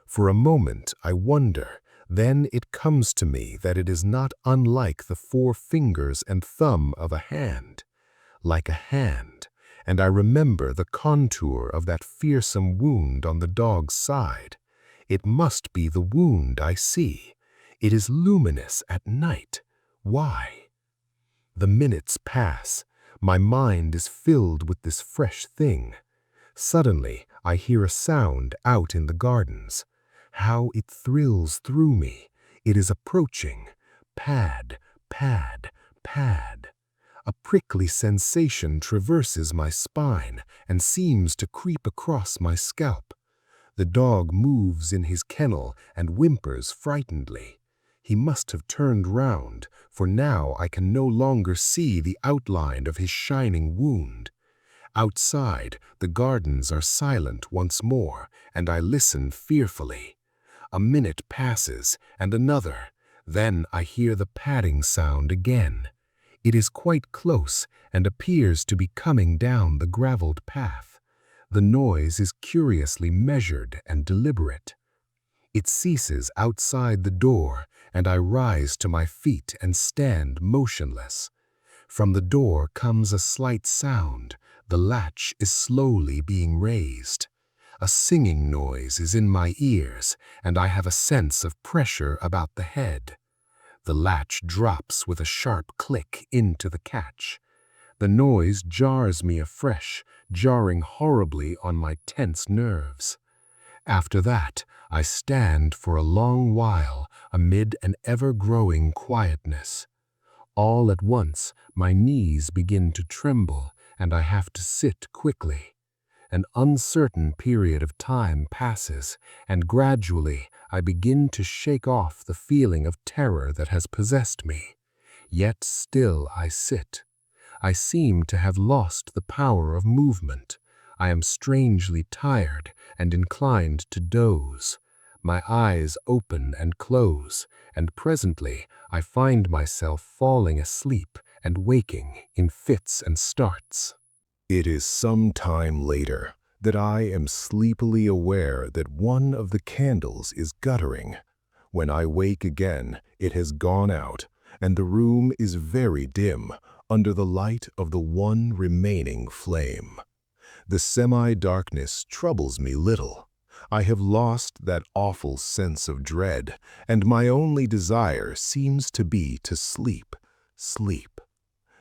S2: For a moment I wonder, then it comes to me that it is not unlike the 4 fingers and thumb of a hand. Like a hand, and I remember the contour of that fearsome wound on the dog's side. It must be the wound I see. It is luminous at night. Why? The minutes pass. My mind is filled with this fresh thing. Suddenly, I hear a sound out in the gardens. How it thrills through me. It is approaching. Pad, pad, pad. A prickly sensation traverses my spine and seems to creep across my scalp. The dog moves in his kennel and whimpers frightenedly. He must have turned round, for now I can no longer see the outline of his shining wound. Outside, the gardens are silent once more, and I listen fearfully. A minute passes, and another. Then I hear the padding sound again. It is quite close and appears to be coming down the graveled path. The noise is curiously measured and deliberate. It ceases outside the door, and I rise to my feet and stand motionless. From the door comes a slight sound. The latch is slowly being raised. A singing noise is in my ears, and I have a sense of pressure about the head. The latch drops with a sharp click into the catch. The noise jars me afresh, jarring horribly on my tense nerves. After that, I stand for a long while amid an ever-growing quietness. All at once, my knees begin to tremble, and I have to sit quickly. An uncertain period of time passes, and gradually I begin to shake off the feeling of terror that has possessed me. Yet still I sit. I seem to have lost the power of movement. I am strangely tired and inclined to doze. My eyes open and close, and presently I find myself falling asleep and waking in fits and starts.
S1: It is some time later that I am sleepily aware that one of the candles is guttering. When I wake again, it has gone out, and the room is very dim under the light of the one remaining flame. The semi-darkness troubles me little. I have lost that awful sense of dread, and my only desire seems to be to sleep, sleep.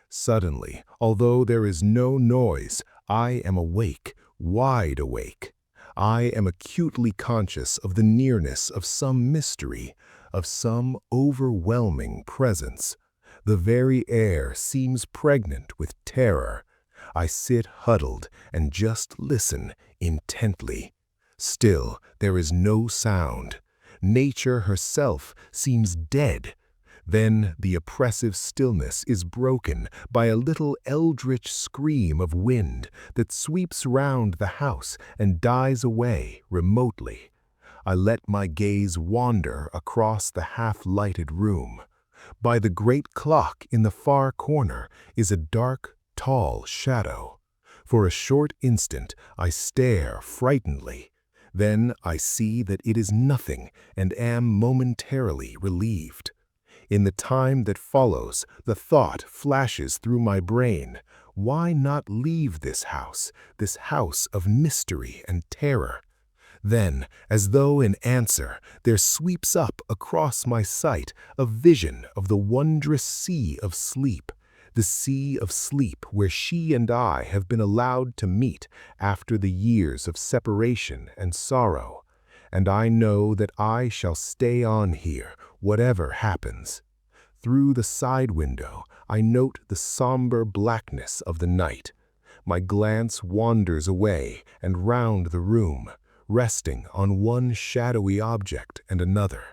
S1: Suddenly, although there is no noise, I am awake, wide awake. I am acutely conscious of the nearness of some mystery, of some overwhelming presence. The very air seems pregnant with terror. I sit huddled and just listen intently. Still, there is no sound. Nature herself seems dead. Then the oppressive stillness is broken by a little eldritch scream of wind that sweeps round the house and dies away remotely. I let my gaze wander across the half-lighted room. By the great clock in the far corner is a dark, tall shadow. For a short instant I stare frightenedly. Then I see that it is nothing and am momentarily relieved. In the time that follows, the thought flashes through my brain, why not leave this house of mystery and terror? Then, as though in answer, there sweeps up across my sight a vision of the wondrous sea of sleep, the sea of sleep where she and I have been allowed to meet after the years of separation and sorrow. And I know that I shall stay on here, whatever happens. Through the side window, I note the somber blackness of the night.
S2: My glance wanders away and round the room, resting on one shadowy object and another.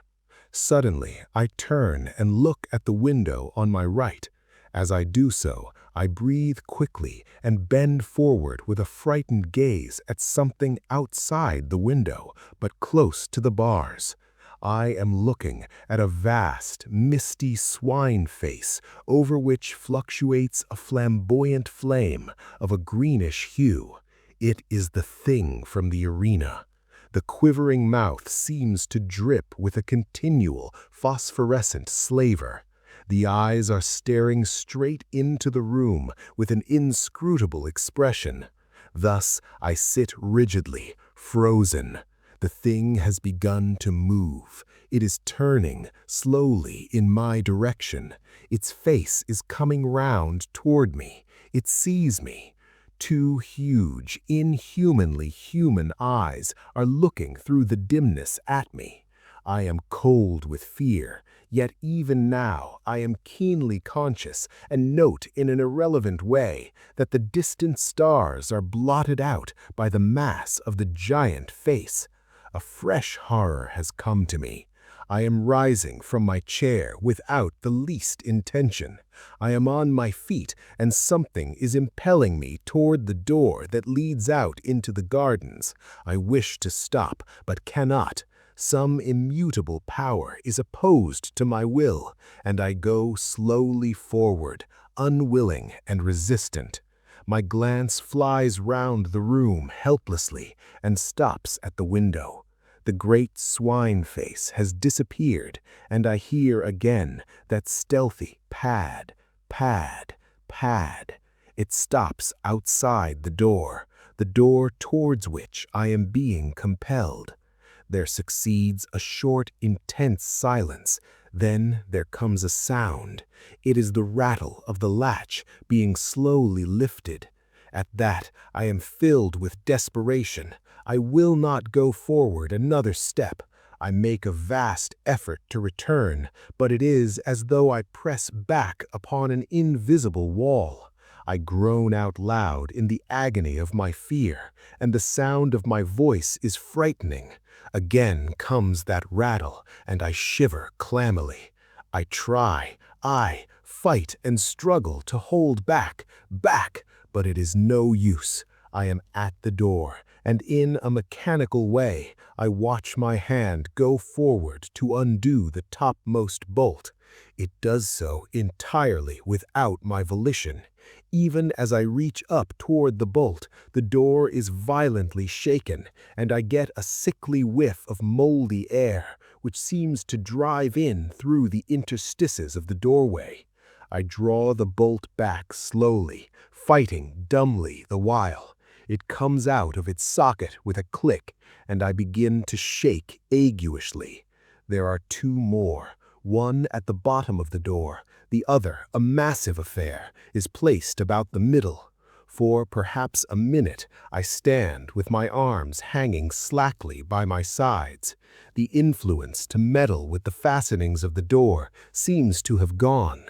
S2: Suddenly, I turn and look at the window on my right. As I do so, I breathe quickly and bend forward with a frightened gaze at something outside the window, but close to the bars. I am looking at a vast, misty swine face over which fluctuates a flamboyant flame of a greenish hue. It is the thing from the arena. The quivering mouth seems to drip with a continual, phosphorescent slaver. The eyes are staring straight into the room with an inscrutable expression. Thus, I sit rigidly, frozen. The thing has begun to move. It is turning slowly in my direction. Its face is coming round toward me. It sees me. Two huge, inhumanly human eyes are looking through the dimness at me. I am cold with fear, yet even now I am keenly conscious and note in an irrelevant way that the distant stars are blotted out by the mass of the giant face. A fresh horror has come to me. I am rising from my chair without the least intention. I am on my feet, and something is impelling me toward the door that leads out into the gardens. I wish to stop, but cannot. Some immutable power is opposed to my will, and I go slowly forward, unwilling and resistant. My glance flies round the room helplessly and stops at the window. The great swine face has disappeared, and I hear again that stealthy pad, pad, pad. It stops outside the door towards which I am being compelled. There succeeds a short, intense silence. Then there comes a sound. It is the rattle of the latch being slowly lifted. At that, I am filled with desperation. I will not go forward another step. I make a vast effort to return, but it is as though I press back upon an invisible wall. I groan out loud in the agony of my fear, and the sound of my voice is frightening. Again comes that rattle, and I shiver clammily. I fight and struggle to hold back, but it is no use. I am at the door, and in a mechanical way, I watch my hand go forward to undo the topmost bolt. It does so entirely without my volition. Even as I reach up toward the bolt, the door is violently shaken, and I get a sickly whiff of moldy air, which seems to drive in through the interstices of the doorway. I draw the bolt back slowly, fighting dumbly the while. It comes out of its socket with a click, and I begin to shake aguishly. There are two more, one at the bottom of the door. The other, a massive affair, is placed about the middle. For perhaps a minute, I stand with my arms hanging slackly by my sides. The influence to meddle with the fastenings of the door seems to have gone.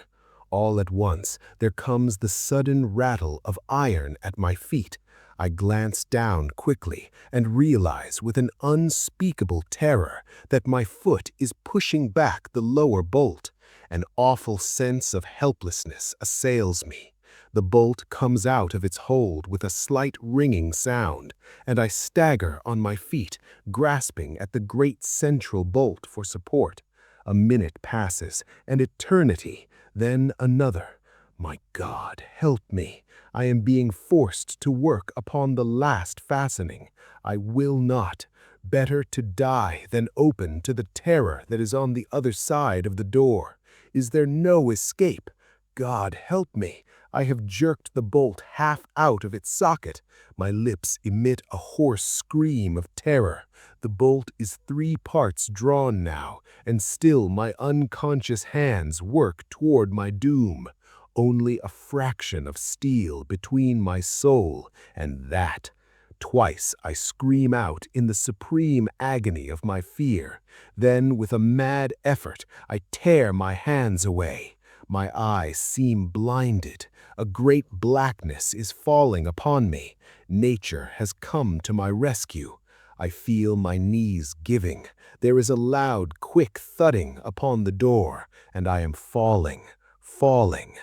S2: All at once, there comes the sudden rattle of iron at my feet. I glance down quickly and realize with an unspeakable terror that my foot is pushing back the lower bolt. An awful sense of helplessness assails me. The bolt comes out of its hold with a slight ringing sound, and I stagger on my feet, grasping at the great central bolt for support. A minute passes, an eternity, then another. My God, help me. I am being forced to work upon the last fastening. I will not. Better to die than open to the terror that is on the other side of the door. Is there no escape? God, help me. I have jerked the bolt half out of its socket. My lips emit a hoarse scream of terror. The bolt is 3 parts drawn now, and still my unconscious hands work toward my doom. Only a fraction of steel between my soul and that. Twice I scream out in the supreme agony of my fear. Then, with a mad effort, I tear my hands away. My eyes seem blinded. A great blackness is falling upon me. Nature has come to my rescue. I feel my knees giving. There is a loud, quick thudding upon the door, and I am falling, falling.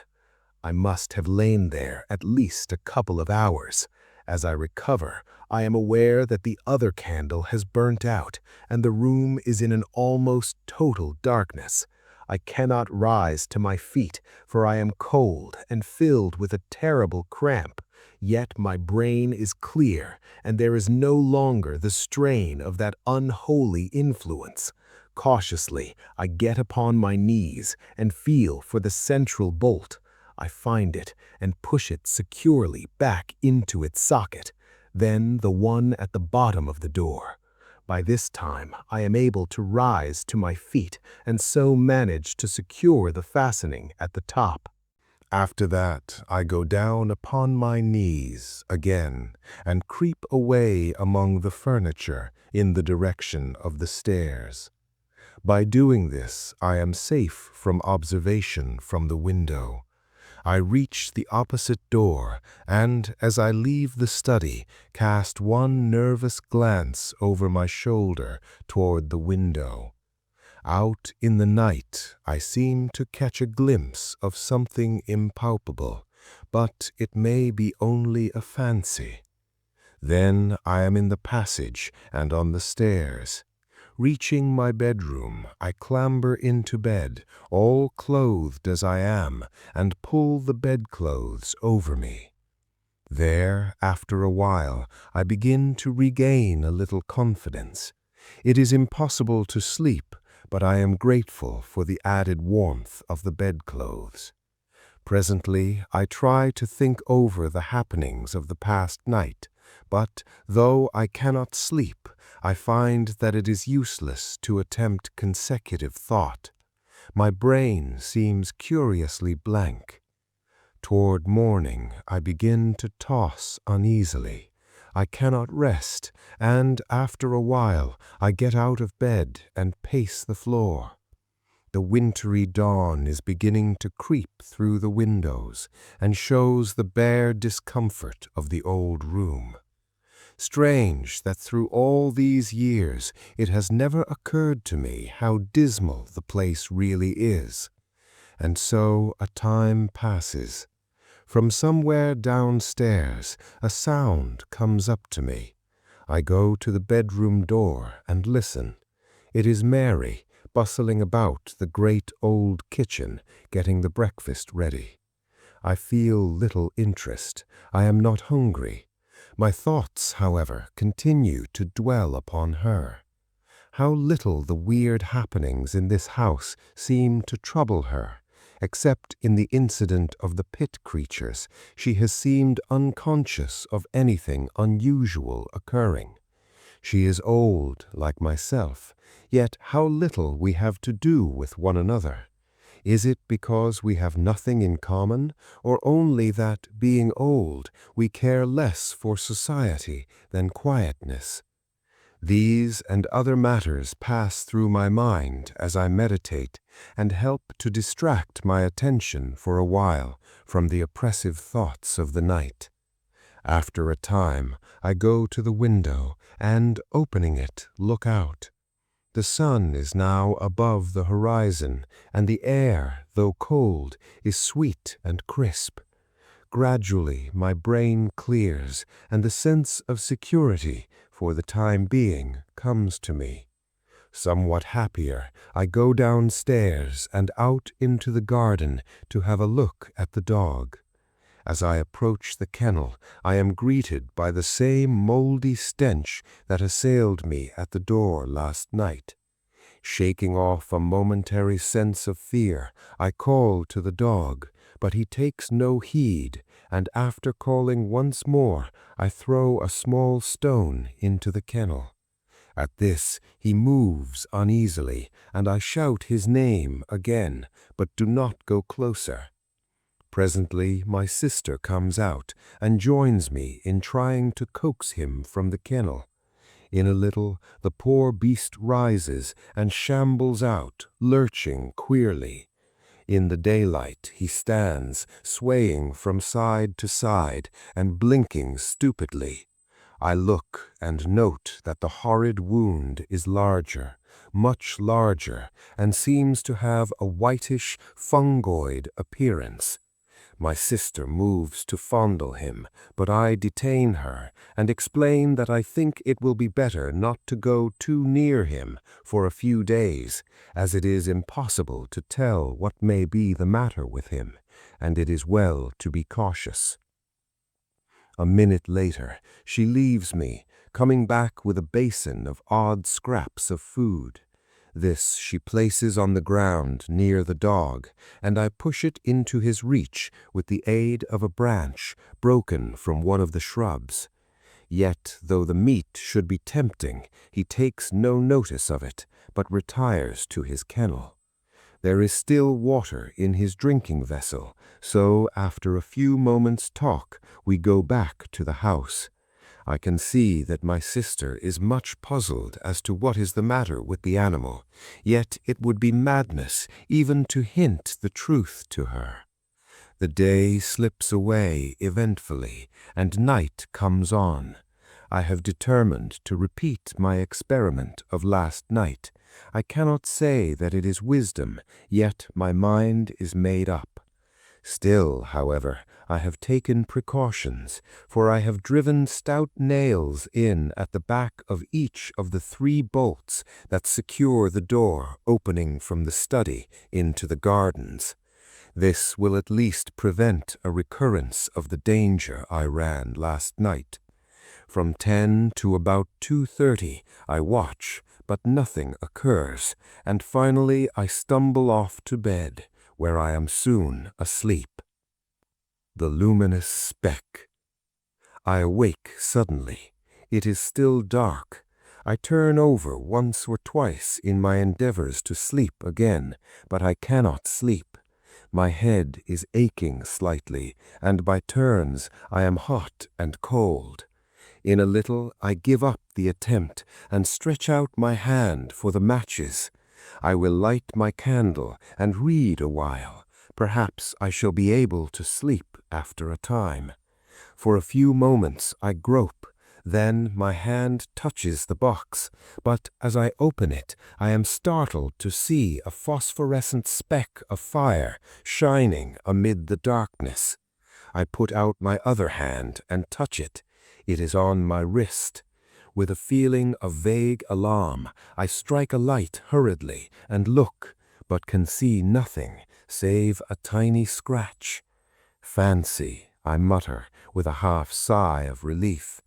S2: I must have lain there at least a couple of hours. As I recover, I am aware that the other candle has burnt out, and the room is in an almost total darkness. I cannot rise to my feet, for I am cold and filled with a terrible cramp. Yet my brain is clear, and there is no longer the strain of that unholy influence. Cautiously, I get upon my knees and feel for the central bolt. I find it and push it securely back into its socket, then the one at the bottom of the door. By this time, I am able to rise to my feet and so manage to secure the fastening at the top.
S1: After that, I go down upon my knees again and creep away among the furniture in the direction of the stairs. By doing this, I am safe from observation from the window. I reach the opposite door, and as I leave the study, cast one nervous glance over my shoulder toward the window. Out in the night, I seem to catch a glimpse of something impalpable, but it may be only a fancy. Then I am in the passage and on the stairs. Reaching my bedroom, I clamber into bed, all clothed as I am, and pull the bedclothes over me. There, after a while, I begin to regain a little confidence. It is impossible to sleep, but I am grateful for the added warmth of the bedclothes. Presently, I try to think over the happenings of the past night, but though I cannot sleep, I find that it is useless to attempt consecutive thought. My brain seems curiously blank. Toward morning, I begin to toss uneasily. I cannot rest, and after a while, I get out of bed and pace the floor. The wintry dawn is beginning to creep through the windows and shows the bare discomfort of the old room. Strange that through all these years it has never occurred to me how dismal the place really is. And so a time passes. From somewhere downstairs a sound comes up to me. I go to the bedroom door and listen. It is Mary, bustling about the great old kitchen, getting the breakfast ready. I feel little interest. I am not hungry. My thoughts, however, continue to dwell upon her. How little the weird happenings in this house seem to trouble her. Except in the incident of the pit creatures, she has seemed unconscious of anything unusual occurring. She is old, like myself, yet how little we have to do with one another. Is it because we have nothing in common, or only that, being old, we care less for society than quietness? These and other matters pass through my mind as I meditate and help to distract my attention for a while from the oppressive thoughts of the night. After a time, I go to the window and, opening it, look out. The sun is now above the horizon, and the air, though cold, is sweet and crisp. Gradually, my brain clears, and the sense of security, for the time being, comes to me. Somewhat happier, I go downstairs and out into the garden to have a look at the dog. As I approach the kennel, I am greeted by the same moldy stench that assailed me at the door last night. Shaking off a momentary sense of fear, I call to the dog, but he takes no heed, and after calling once more, I throw a small stone into the kennel. At this, he moves uneasily, and I shout his name again, but do not go closer. Presently, my sister comes out and joins me in trying to coax him from the kennel. In a little, the poor beast rises and shambles out, lurching queerly.
S3: In the daylight, he stands, swaying from side to side and blinking stupidly. I look and note that the horrid wound is larger, much larger, and seems to have a whitish, fungoid appearance. My sister moves to fondle him, but I detain her and explain that I think it will be better not to go too near him for a few days, as it is impossible to tell what may be the matter with him, and it is well to be cautious. A minute later, she leaves me, coming back with a basin of odd scraps of food. This she places on the ground near the dog, and I push it into his reach with the aid of a branch broken from one of the shrubs. Yet, though the meat should be tempting, he takes no notice of it, but retires to his kennel. There is still water in his drinking vessel, so after a few moments' talk, we go back to the house. I can see that my sister is much puzzled as to what is the matter with the animal, yet it would be madness even to hint the truth to her. The day slips away eventfully, and night comes on. I have determined to repeat my experiment of last night. I cannot say that it is wisdom, yet my mind is made up. Still, however, I have taken precautions, for I have driven stout nails in at the back of each of the 3 bolts that secure the door opening from the study into the gardens. This will at least prevent a recurrence of the danger I ran last night. From 10 to about 2:30 I watch, but nothing occurs, and finally I stumble off to bed, where I am soon asleep. The luminous speck. I awake suddenly. It is still dark. I turn over once or twice in my endeavors to sleep again, but I cannot sleep. My head is aching slightly, and by turns I am hot and cold. In a little I give up the attempt and stretch out my hand for the matches. I will light my candle and read a while. Perhaps I shall be able to sleep after a time. For a few moments I grope, then my hand touches the box, but as I open it, I am startled to see a phosphorescent speck of fire shining amid the darkness. I put out my other hand and touch it. It is on my wrist. With a feeling of vague alarm, I strike a light hurriedly and look, but can see nothing save a tiny scratch. Fancy, I mutter with a half sigh of relief.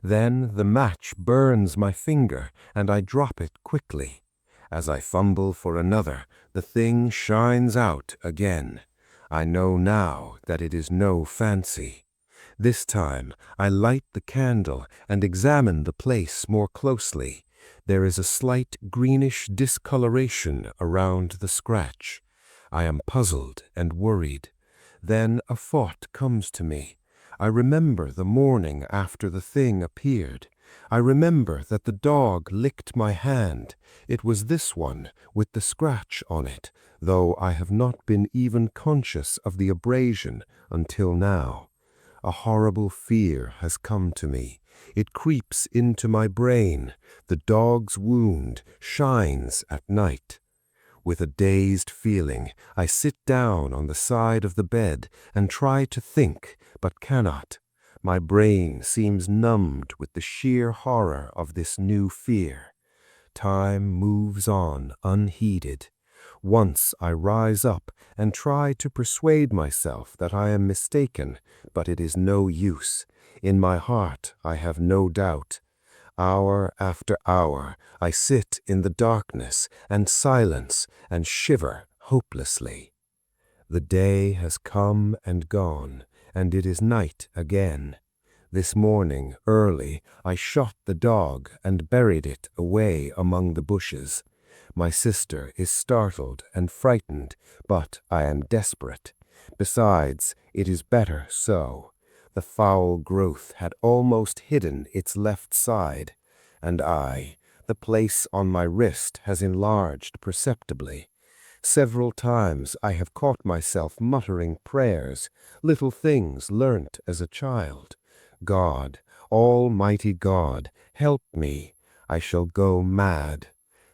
S3: Then the match burns my finger, and I drop it quickly. As I fumble for another, the thing shines out again. I know now that it is no fancy. This time I light the candle and examine the place more closely. There is a slight greenish discoloration around the scratch. I am puzzled and worried. Then a thought comes to me. I remember the morning after the thing appeared. I remember that the dog licked my hand. It was this one with the scratch on it, though I have not been even conscious of the abrasion until now. A horrible fear has come to me. It creeps into my brain. The dog's wound shines at night. With a dazed feeling, I sit down on the side of the bed and try to think, but cannot. My brain seems numbed with the sheer horror of this new fear. Time moves on unheeded. Once I rise up and try to persuade myself that I am mistaken, but it is no use. In my heart I have no doubt. Hour after hour, I sit in the darkness and silence and shiver hopelessly. The day has come and gone, and it is night again. This morning, early, I shot the dog and buried it away among the bushes. My sister is startled and frightened, but I am desperate. Besides, it is better so. The foul growth had almost hidden its left side, and the place on my wrist has enlarged perceptibly.
S2: Several times I have caught myself muttering prayers, little things learnt as a child. God, Almighty God, help me. I shall go mad.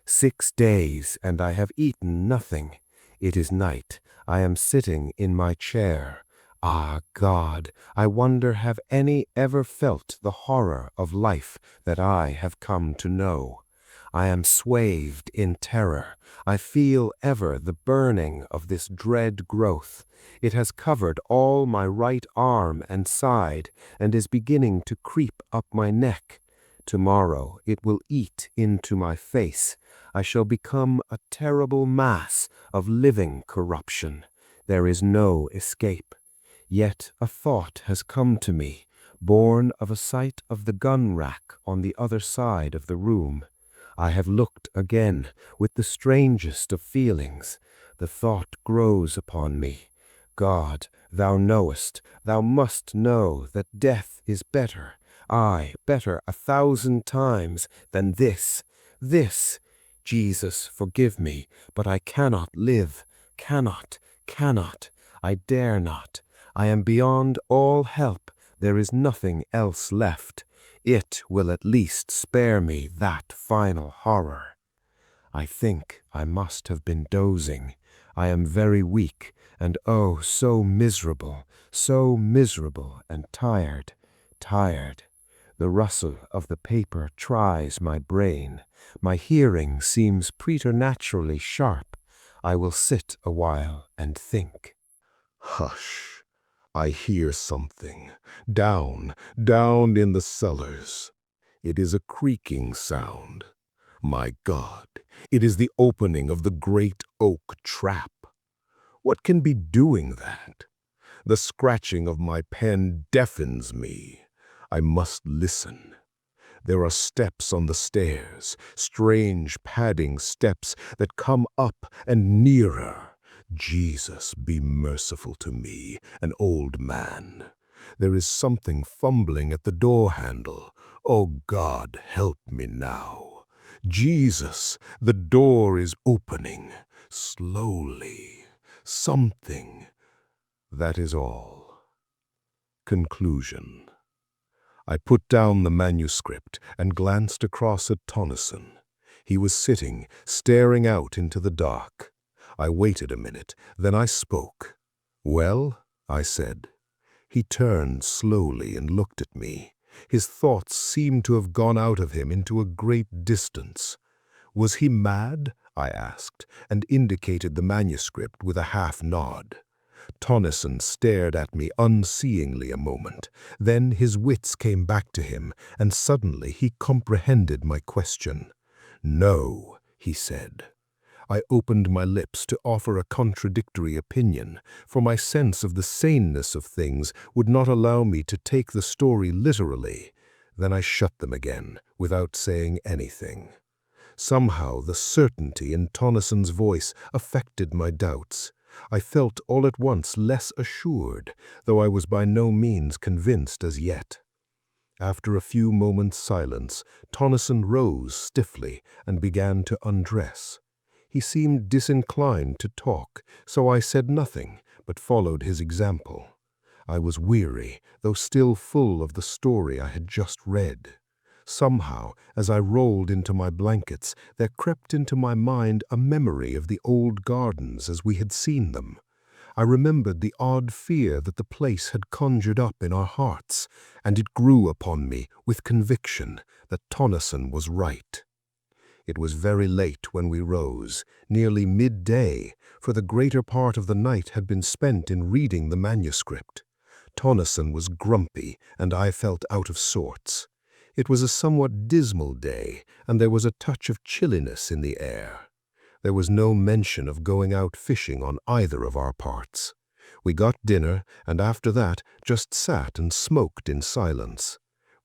S2: 6 days, and I have eaten nothing. It is night. I am sitting in my chair. Ah, God, I wonder have any ever felt the horror of life that I have come to know. I am swathed in terror. I feel ever the burning of this dread growth. It has covered all my right arm and side, and is beginning to creep up my neck. Tomorrow it will eat into my face. I shall become a terrible mass of living corruption. There is no escape. Yet a thought has come to me, born of a sight of the gun rack on the other side of the room. I have looked again with the strangest of feelings. The thought grows upon me. God, thou knowest, thou must know that death is better, aye, better 1,000 times than this. Jesus, forgive me, but I cannot live, cannot. I dare not. I am beyond all help. There is nothing else left. It will at least spare me that final horror. I think I must have been dozing. I am very weak, and oh, so miserable and tired. The rustle of the paper tries my brain. My hearing seems preternaturally sharp. I will sit a while and think.
S1: Hush! I hear something. Down in the cellars. It is a creaking sound. My God, it is the opening of the great oak trap. What can be doing that? The scratching of my pen deafens me. I must listen. There are steps on the stairs, strange padding steps that come up and nearer. Jesus, be merciful to me, an old man. There is something fumbling at the door handle. Oh God, help me now. Jesus, the door is opening. Slowly. Something. That is all. Conclusion. I put down the manuscript and glanced across at Tonneson. He was sitting, staring out into the dark. I waited a minute, then I spoke. "Well?" I said. He turned slowly and looked at me. His thoughts seemed to have gone out of him into a great distance. "Was he mad?" I asked, and indicated the manuscript with a half nod. Tonneson stared at me unseeingly a moment. Then his wits came back to him, and suddenly he comprehended my question. "No," he said. I opened my lips to offer a contradictory opinion, for my sense of the saneness of things would not allow me to take the story literally. Then I shut them again, without saying anything. Somehow the certainty in Tonneson's voice affected my doubts. I felt all at once less assured, though I was by no means convinced as yet. After a few moments' silence, Tonneson rose stiffly and began to undress. He seemed disinclined to talk, so I said nothing, but followed his example. I was weary, though still full of the story I had just read. Somehow, as I rolled into my blankets, there crept into my mind a memory of the old gardens as we had seen them. I remembered the odd fear that the place had conjured up in our hearts, and it grew upon me with conviction that Tonneson was right. It was very late when we rose, nearly midday, for the greater part of the night had been spent in reading the manuscript. Tonneson was grumpy, and I felt out of sorts. It was a somewhat dismal day, and there was a touch of chilliness in the air. There was no mention of going out fishing on either of our parts. We got dinner, and after that just sat and smoked in silence.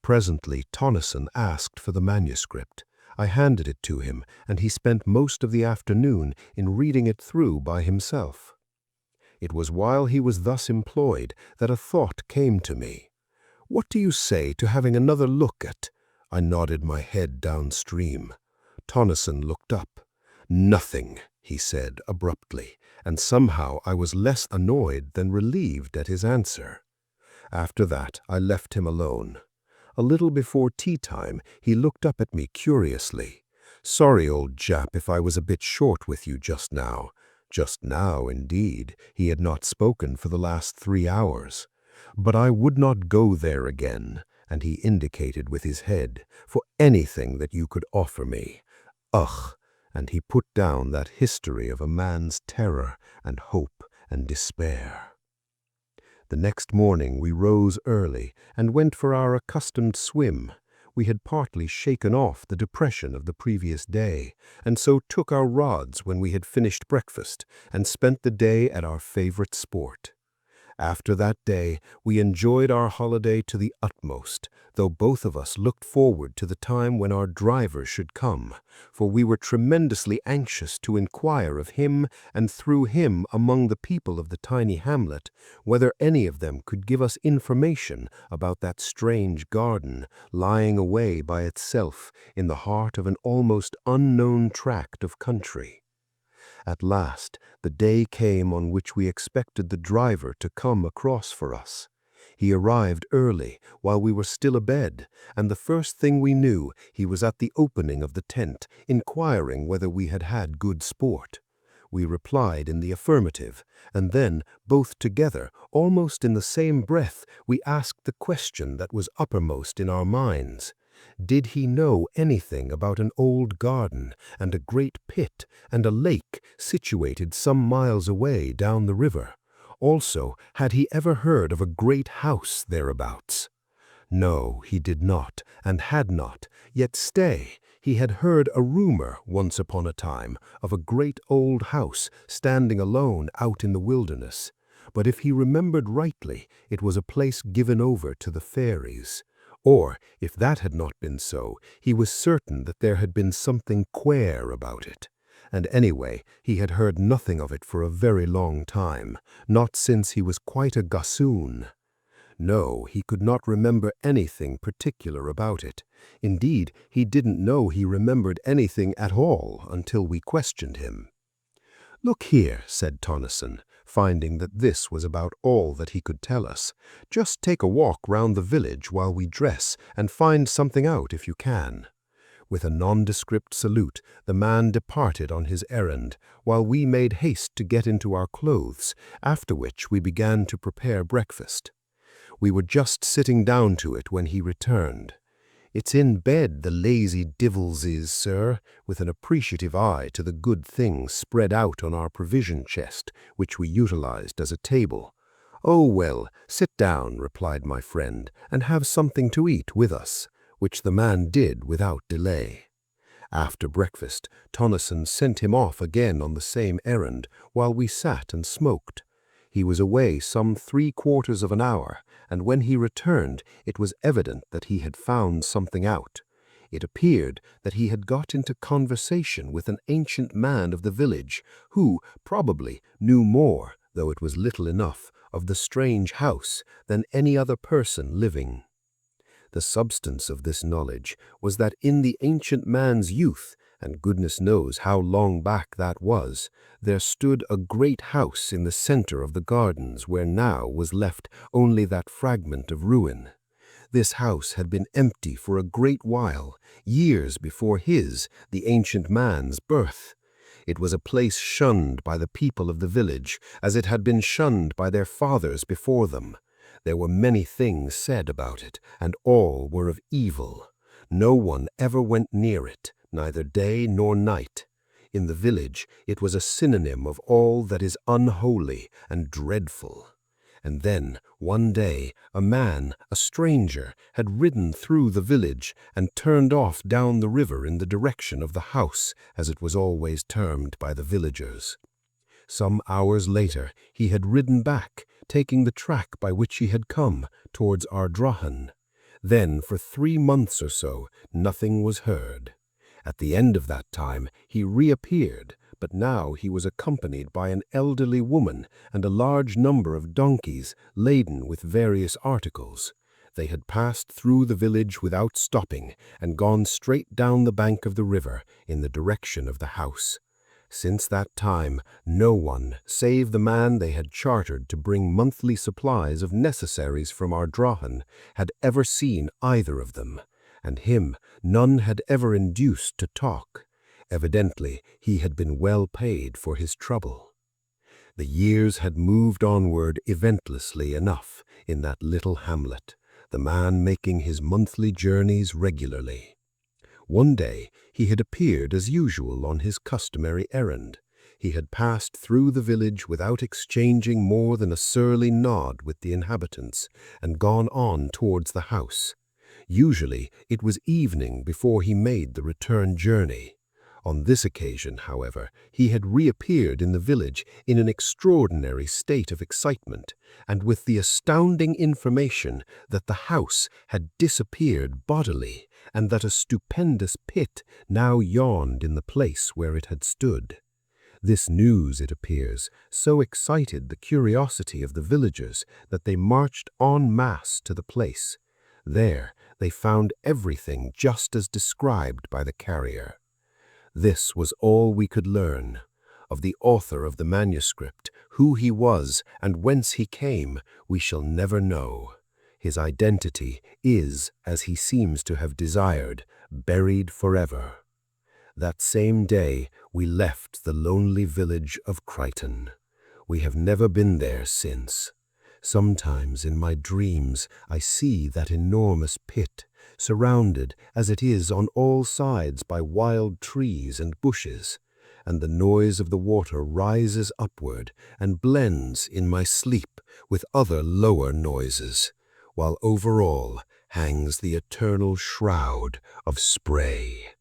S1: Presently Tonneson asked for the manuscript. I handed it to him, and he spent most of the afternoon in reading it through by himself. It was while he was thus employed that a thought came to me. "What do you say to having another look at?" I nodded my head downstream. Tonneson looked up.
S2: "Nothing," he said abruptly, and somehow I was less annoyed than relieved at his answer. After that, I left him alone. A little before tea time, he looked up at me curiously. "Sorry, old chap, if I was a bit short with you just now." Just now, indeed. He had not spoken for the last 3 hours. "But I would not go there again," and he indicated with his head, "for anything that you could offer me. Ugh!" And he put down that history of a man's terror and hope and despair. The next morning we rose early and went for our accustomed swim. We had partly shaken off the depression of the previous day, and so took our rods when we had finished breakfast and spent the day at our favorite sport. After that day, we enjoyed our holiday to the utmost, though both of us looked forward to the time when our driver should come, for we were tremendously anxious to inquire of him and through him among the people of the tiny hamlet, whether any of them could give us information about that strange garden lying away by itself in the heart of an almost unknown tract of country. At last, the day came on which we expected the driver to come across for us. He arrived early, while we were still abed, and the first thing we knew, he was at the opening of the tent, inquiring whether we had had good sport. We replied in the affirmative, and then, both together, almost in the same breath, we asked the question that was uppermost in our minds. Did he know anything about an old garden and a great pit and a lake situated some miles away down the river? Also, had he ever heard of a great house thereabouts? No, he did not, and had not. Yet stay, he had heard a rumor once upon a time of a great old house standing alone out in the wilderness. But if he remembered rightly, it was a place given over to the fairies. Or, if that had not been so, he was certain that there had been something queer about it. And anyway, he had heard nothing of it for a very long time, not since he was quite a gossoon. No, he could not remember anything particular about it. Indeed, he didn't know he remembered anything at all until we questioned him. "Look here," said Tonneson, finding that this was about all that he could tell us. "Just take a walk round the village while we dress and find something out if you can." With a nondescript salute, the man departed on his errand, while we made haste to get into our clothes, after which we began to prepare breakfast. We were just sitting down to it when he returned. "It's in bed the lazy divils is, sir," with an appreciative eye to the good things spread out on our provision chest, which we utilized as a table. "Oh, well, sit down," replied my friend, "and have something to eat with us," which the man did without delay. After breakfast, Tonneson sent him off again on the same errand, while we sat and smoked. He was away some 3/4 of an hour, and when he returned, it was evident that he had found something out. It appeared that he had got into conversation with an ancient man of the village, who, probably, knew more, though it was little enough, of the strange house than any other person living. The substance of this knowledge was that in the ancient man's youth, and goodness knows how long back that was, there stood a great house in the center of the gardens where now was left only that fragment of ruin. This house had been empty for a great while, years before his, the ancient man's, birth. It was a place shunned by the people of the village, as it had been shunned by their fathers before them. There were many things said about it, and all were of evil. No one ever went near it, neither day nor night. In the village, it was a synonym of all that is unholy and dreadful. And then, one day, a man, a stranger, had ridden through the village and turned off down the river in the direction of the house, as it was always termed by the villagers. Some hours later, he had ridden back, taking the track by which he had come, towards Ardrahan. Then, for 3 months or so, nothing was heard. At the end of that time, he reappeared, but now he was accompanied by an elderly woman and a large number of donkeys laden with various articles. They had passed through the village without stopping and gone straight down the bank of the river in the direction of the house. Since that time, no one, save the man they had chartered to bring monthly supplies of necessaries from Ardrahan, had ever seen either of them, and him none had ever induced to talk. Evidently, he had been well paid for his trouble. The years had moved onward eventlessly enough in that little hamlet, the man making his monthly journeys regularly. One day he had appeared as usual on his customary errand. He had passed through the village without exchanging more than a surly nod with the inhabitants, and gone on towards the house. Usually it was evening before he made the return journey. On this occasion, however, he had reappeared in the village in an extraordinary state of excitement, and with the astounding information that the house had disappeared bodily, and that a stupendous pit now yawned in the place where it had stood. This news, it appears, so excited the curiosity of the villagers that they marched en masse to the place. There they found everything just as described by the carrier. This was all we could learn. Of the author of the manuscript, who he was and whence he came, we shall never know. His identity is, as he seems to have desired, buried forever. That same day we left the lonely village of Crichton. We have never been there since. Sometimes in my dreams I see that enormous pit, surrounded as it is on all sides by wild trees and bushes, and the noise of the water rises upward and blends in my sleep with other lower noises, while over all hangs the eternal shroud of spray.